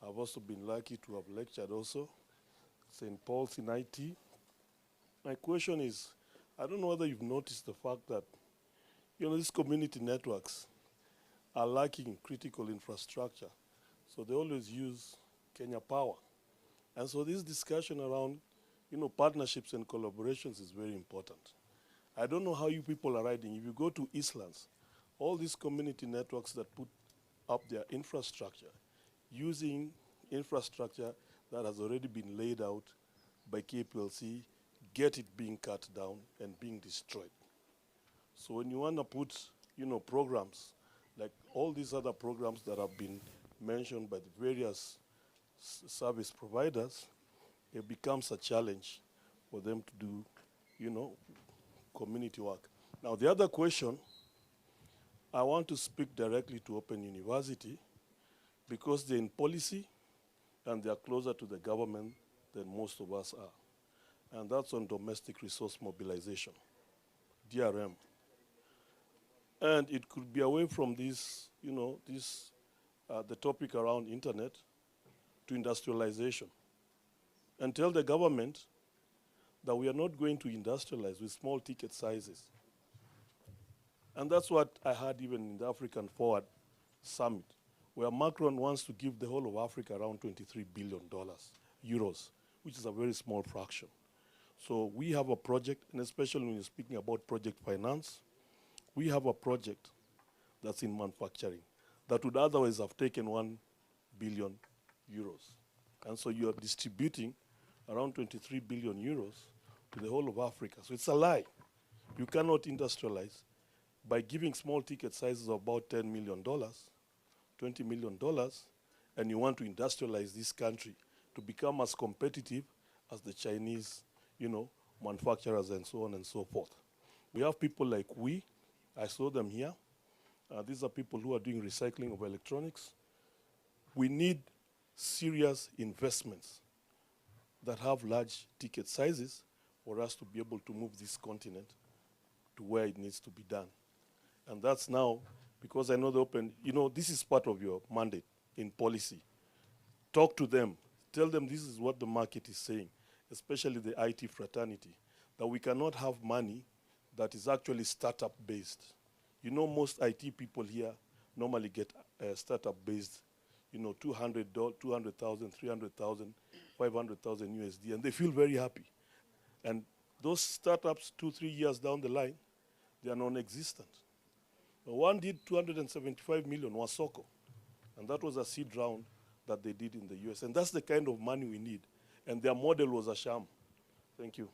I've also been lucky to have lectured also, St. Paul's in IT. My question is, I don't know whether you've noticed the fact that these community networks are lacking critical infrastructure. So they always use Kenya Power. And so this discussion around, partnerships and collaborations is very important. I don't know how you people are riding. If you go to Eastlands, all these community networks that put up their infrastructure, using infrastructure that has already been laid out by KPLC, get it being cut down and being destroyed. So when you want to put, programs, like all these other programs that have been mentioned by the various service providers, it becomes a challenge for them to do, community work. Now, the other question, I want to speak directly to Open University because they're in policy and they're closer to the government than most of us are. And that's on domestic resource mobilization, DRM. And it could be away from this, the topic around internet to industrialization. And tell the government that we are not going to industrialize with small ticket sizes. And that's what I heard even in the African Forward Summit, where Macron wants to give the whole of Africa around $23 billion, euros, which is a very small fraction. So we have a project, and especially when you're speaking about project finance, we have a project that's in manufacturing that would otherwise have taken 1 billion euros. And so you're distributing around 23 billion euros to the whole of Africa. So it's a lie. You cannot industrialize by giving small ticket sizes of about $10 million, $20 million, and you want to industrialize this country to become as competitive as the Chinese, manufacturers and so on and so forth. We have people like I saw them here. These are people who are doing recycling of electronics. We need serious investments that have large ticket sizes for us to be able to move this continent to where it needs to be done. And that's now, because I know the Open, this is part of your mandate in policy. Talk to them. Tell them this is what the market is saying, especially the IT fraternity, that we cannot have money that is actually startup-based. Most IT people here normally get startup-based, 200,000, 300,000, 500,000 USD, and they feel very happy. And those startups, 2-3 years down the line, they are non-existent. One did 275 million, Wasoko, and that was a seed round that they did in the US. And that's the kind of money we need. And their model was a sham. Thank you.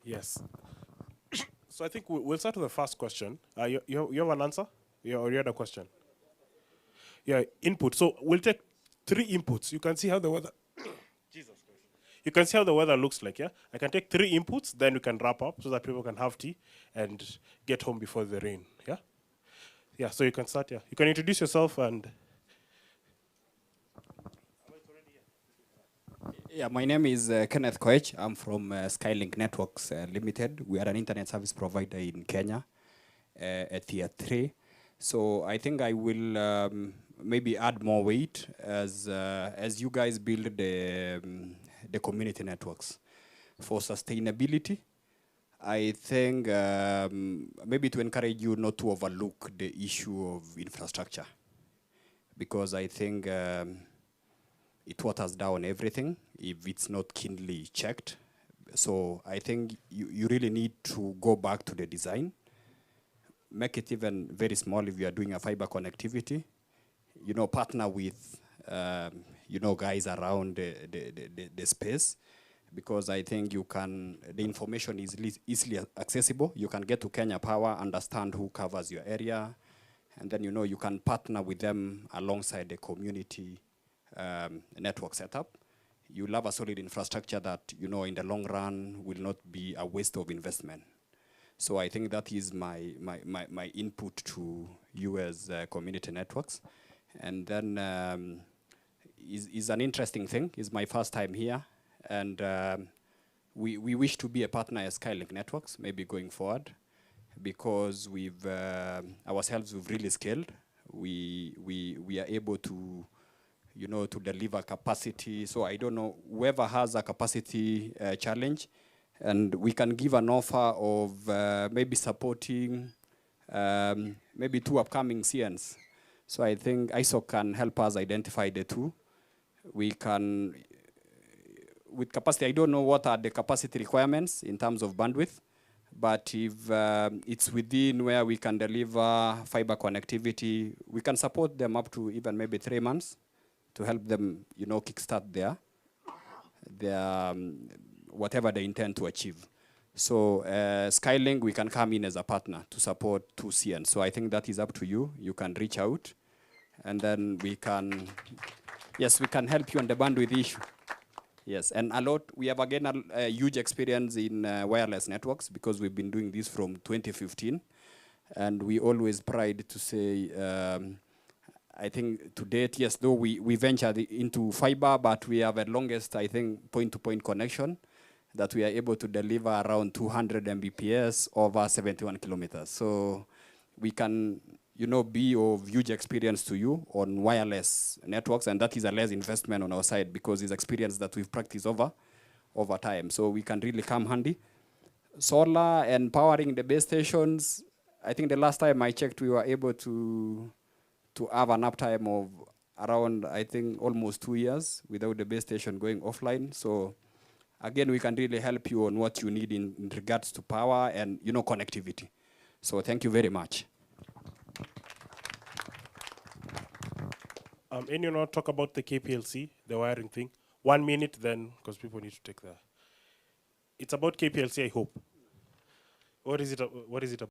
Yes. So I think we'll start with the first question. You have an answer? Or you had a question? Yeah, input. So we'll take 3 inputs. You can see how the weather... Jesus Christ. You can see how the weather looks like, yeah? I can take 3 inputs, then we can wrap up so that people can have tea and get home before the rain, yeah? Yeah, so you can start, yeah. You can introduce yourself and... Yeah, my name is Kenneth Koech. I'm from Skylink Networks Limited. We are an internet service provider in Kenya at Tier 3. So I think I will maybe add more weight as you guys build the community networks. For sustainability, I think maybe to encourage you not to overlook the issue of infrastructure, because I think it waters down everything if it's not keenly checked. So I think you really need to go back to the design, make it even very small if you are doing a fiber connectivity, partner with, guys around the space, because I think the information is easily accessible. You can get to Kenya Power, understand who covers your area, and then, you can partner with them alongside the community network setup. You'll have a solid infrastructure that, in the long run will not be a waste of investment. So I think that is my input to you as community networks. And then is an interesting thing. It's my first time here. And we wish to be a partner as Skylink Networks, maybe going forward, because we've really scaled. We are able to to deliver capacity. So I don't know, whoever has a capacity challenge, and we can give an offer of maybe supporting maybe 2 upcoming CNs. So I think ISOC can help us identify the 2. We can, with capacity, I don't know what are the capacity requirements in terms of bandwidth, but if it's within where we can deliver fiber connectivity, we can support them up to even maybe 3 months to help them, kickstart their whatever they intend to achieve. So Skylink, we can come in as a partner to support 2 CN. So I think that is up to you. You can reach out, and then we can, yes, we can help you on the bandwidth issue. Yes, and we have again a huge experience in wireless networks because we've been doing this from 2015. And we always pride to say, I think to date, yes, though we ventured into fiber, but we have the longest, I think, point-to-point connection that we are able to deliver around 200 Mbps over 71 kilometers. So we can, be of huge experience to you on wireless networks, and that is a less investment on our side because it's experience that we've practiced over time. So we can really come handy. Solar and powering the base stations, I think the last time I checked, we were able to have an uptime of around, I think, almost 2 years without the base station going offline. So again, we can really help you on what you need in regards to power and, connectivity. So thank you very much. Anyone want to talk about the KPLC, the wiring thing? 1 minute then, because people need to take that. It's about KPLC, I hope. What is it about?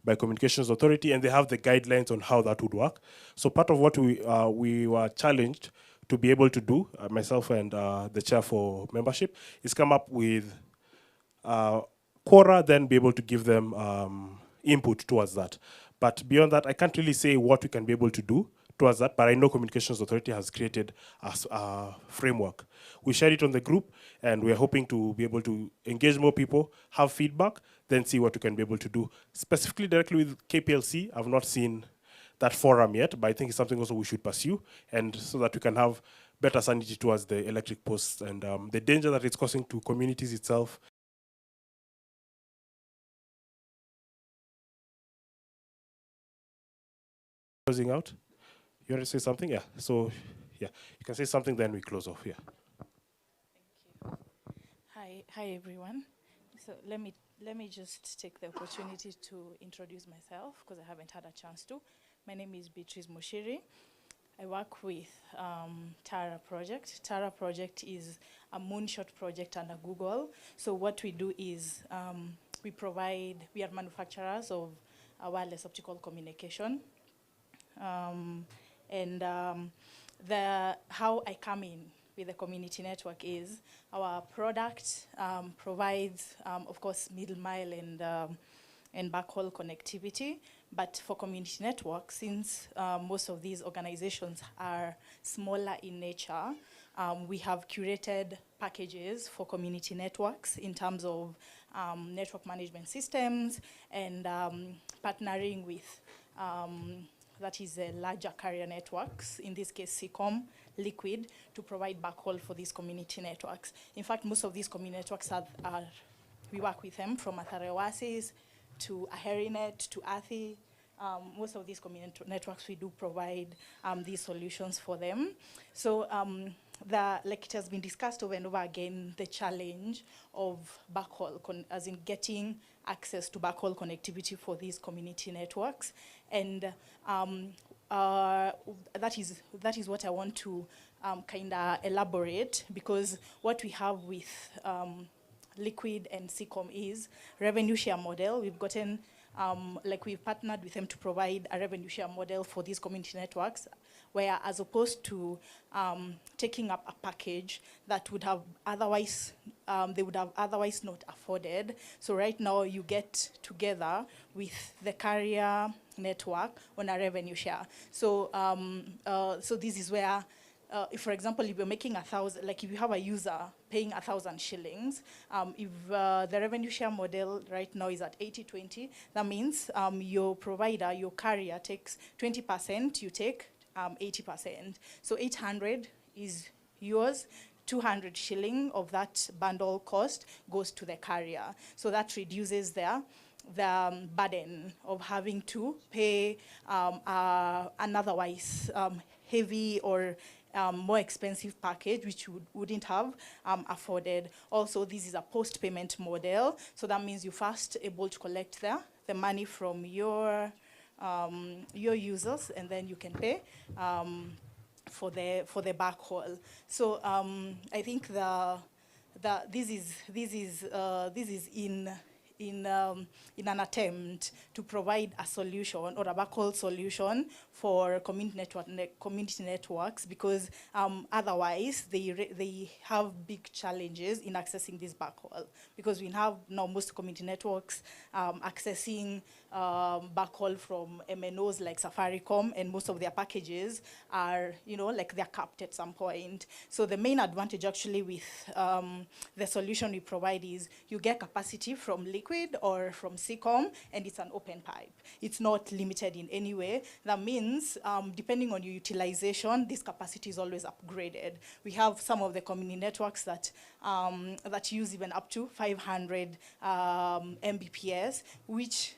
By Communications Authority, and they have the guidelines on how that would work. So part of what we were challenged to be able to do, myself and the chair for membership, is come up with quora, then be able to give them input towards that. But beyond that, I can't really say what we can be able to do towards that, but I know Communications Authority has created a framework. We shared it on the group, and we're hoping to be able to engage more people, have feedback, then see what we can be able to do. Specifically directly with KPLC, I've not seen that forum yet, but I think it's something also we should pursue, and so that we can have better sanity towards the electric posts and the danger that it's causing to communities itself. Closing out. You want to say something? Yeah. So, yeah, you can say something, then we close off. Yeah. Thank you. Hi everyone. So let me just take the opportunity to introduce myself because I haven't had a chance to. My name is Beatrice Mushiri. I work with Tara Project. Tara Project is a moonshot project under Google. So what we do is we are manufacturers of wireless optical communication. How I come in with the community network is our product provides, of course, middle mile and backhaul connectivity. But for community networks, since most of these organizations are smaller in nature, we have curated packages for community networks in terms of network management systems and partnering with that is larger carrier networks, in this case CCOM, Liquid, to provide backhaul for these community networks. In fact, most of these community networks we work with them, from Mathare Oasis to Aherinet to Athi. Most of these community networks, we do provide these solutions for them. So like it has been discussed over and over again, the challenge of backhaul, as in getting access to backhaul connectivity for these community networks. And that is what I want to kind of elaborate, because what we have with Liquid and CCOM is revenue share model. We've gotten, we've partnered with them to provide a revenue share model for these community networks, where as opposed to taking up a package that would have otherwise, they would have otherwise not afforded. So right now you get together with the carrier network on a revenue share. So, so this is where, if, for example, if you're making 1,000, like if you have a user paying 1,000 shillings, if the revenue share model right now is at 80-20, that means your provider, your carrier takes 20%, you take 80%. So 800 is yours. 200 shilling of that bundle cost goes to the carrier. So that reduces the burden of having to pay an otherwise heavy or more expensive package, which you wouldn't have afforded. Also, this is a post-payment model, so that means you're first able to collect the money from your users, and then you can pay for the backhaul. So I think this is in an attempt to provide a solution or a backhaul solution for community networks, because otherwise they have big challenges in accessing this backhaul, because we have now most community networks accessing backhaul from MNOs like Safaricom, and most of their packages are, like they're capped at some point. So the main advantage actually with the solution we provide is you get capacity from Liquid or from CCOM, and it's an open pipe. It's not limited in any way. That means depending on your utilization, this capacity is always upgraded. We have some of the community networks that use even up to 500 Mbps, which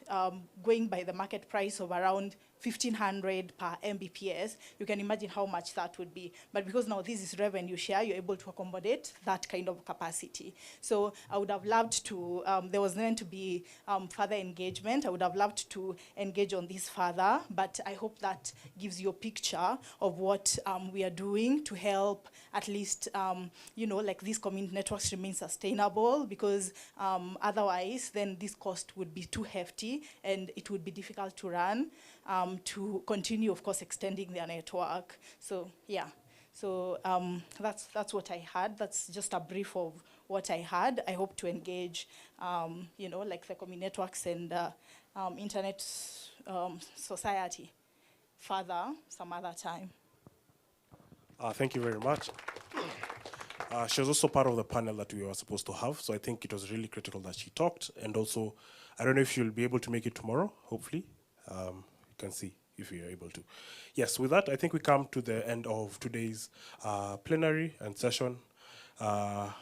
going by the market price of around 1,500 per Mbps, you can imagine how much that would be. But because now this is revenue share, you're able to accommodate that kind of capacity. So I would have loved to, there was meant to be further engagement. I would have loved to engage on this further, but I hope that gives you a picture of what we are doing to help at least, like these community networks remain sustainable, because otherwise then this cost would be too hefty and it would be difficult to run. To continue, of course, extending their network. So yeah, so that's what I had. That's just a brief of what I had. I hope to engage, like the community networks and internet society further some other time. Thank you very much. She was also part of the panel that we were supposed to have, so I think it was really critical that she talked. And also, I don't know if she'll be able to make it tomorrow, hopefully. Can see if we are able to. Yes, with that, I think we come to the end of today's plenary and session.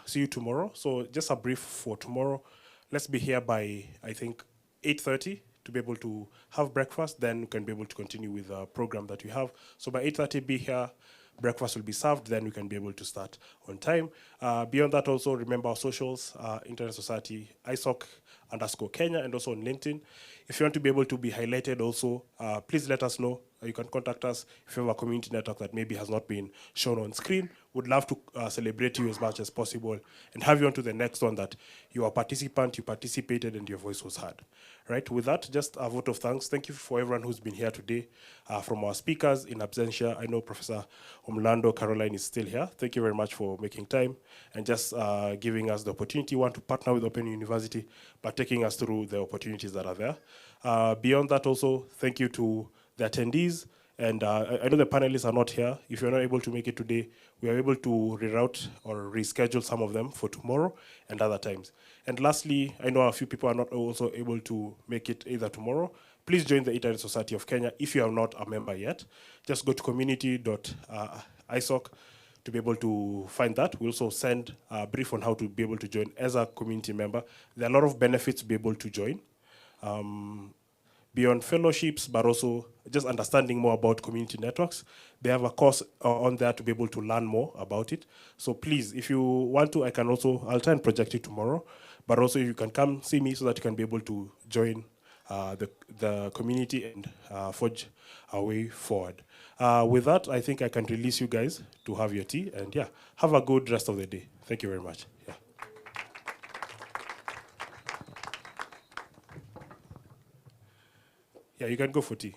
See you tomorrow. So just a brief for tomorrow. Let's be here by, I think, 8:30 to be able to have breakfast. Then we can be able to continue with the program that we have. So by 8:30, be here. Breakfast will be served, then we can be able to start on time. Beyond that, also remember our socials, Internet Society, ISOC_Kenya, and also on LinkedIn. If you want to be able to be highlighted also, please let us know. You can contact us if you have a community network that maybe has not been shown on screen. Would love to celebrate you as much as possible and have you on to the next one that you are a participant, you participated, and your voice was heard. Right? With that, just a vote of thanks. Thank you for everyone who's been here today. From our speakers in absentia, I know Professor Omlando Caroline is still here. Thank you very much for making time and just giving us the opportunity, one, to partner with Open University, but taking us through the opportunities that are there. Beyond that also, thank you to the attendees And I know the panelists are not here. If you're not able to make it today, we are able to reroute or reschedule some of them for tomorrow and other times. And lastly, I know a few people are not also able to make it either tomorrow. Please join the Internet Society of Kenya if you are not a member yet. Just go to community.isoc to be able to find that. We also send a brief on how to be able to join as a community member. There are a lot of benefits to be able to join. Beyond fellowships, but also just understanding more about community networks. They have a course on there to be able to learn more about it. So please, if you want to, I'll try and project it tomorrow, but also you can come see me so that you can be able to join the community and forge our way forward. With that, I think I can release you guys to have your tea, and yeah, have a good rest of the day. Thank you very much. Yeah. Yeah, you can go for tea.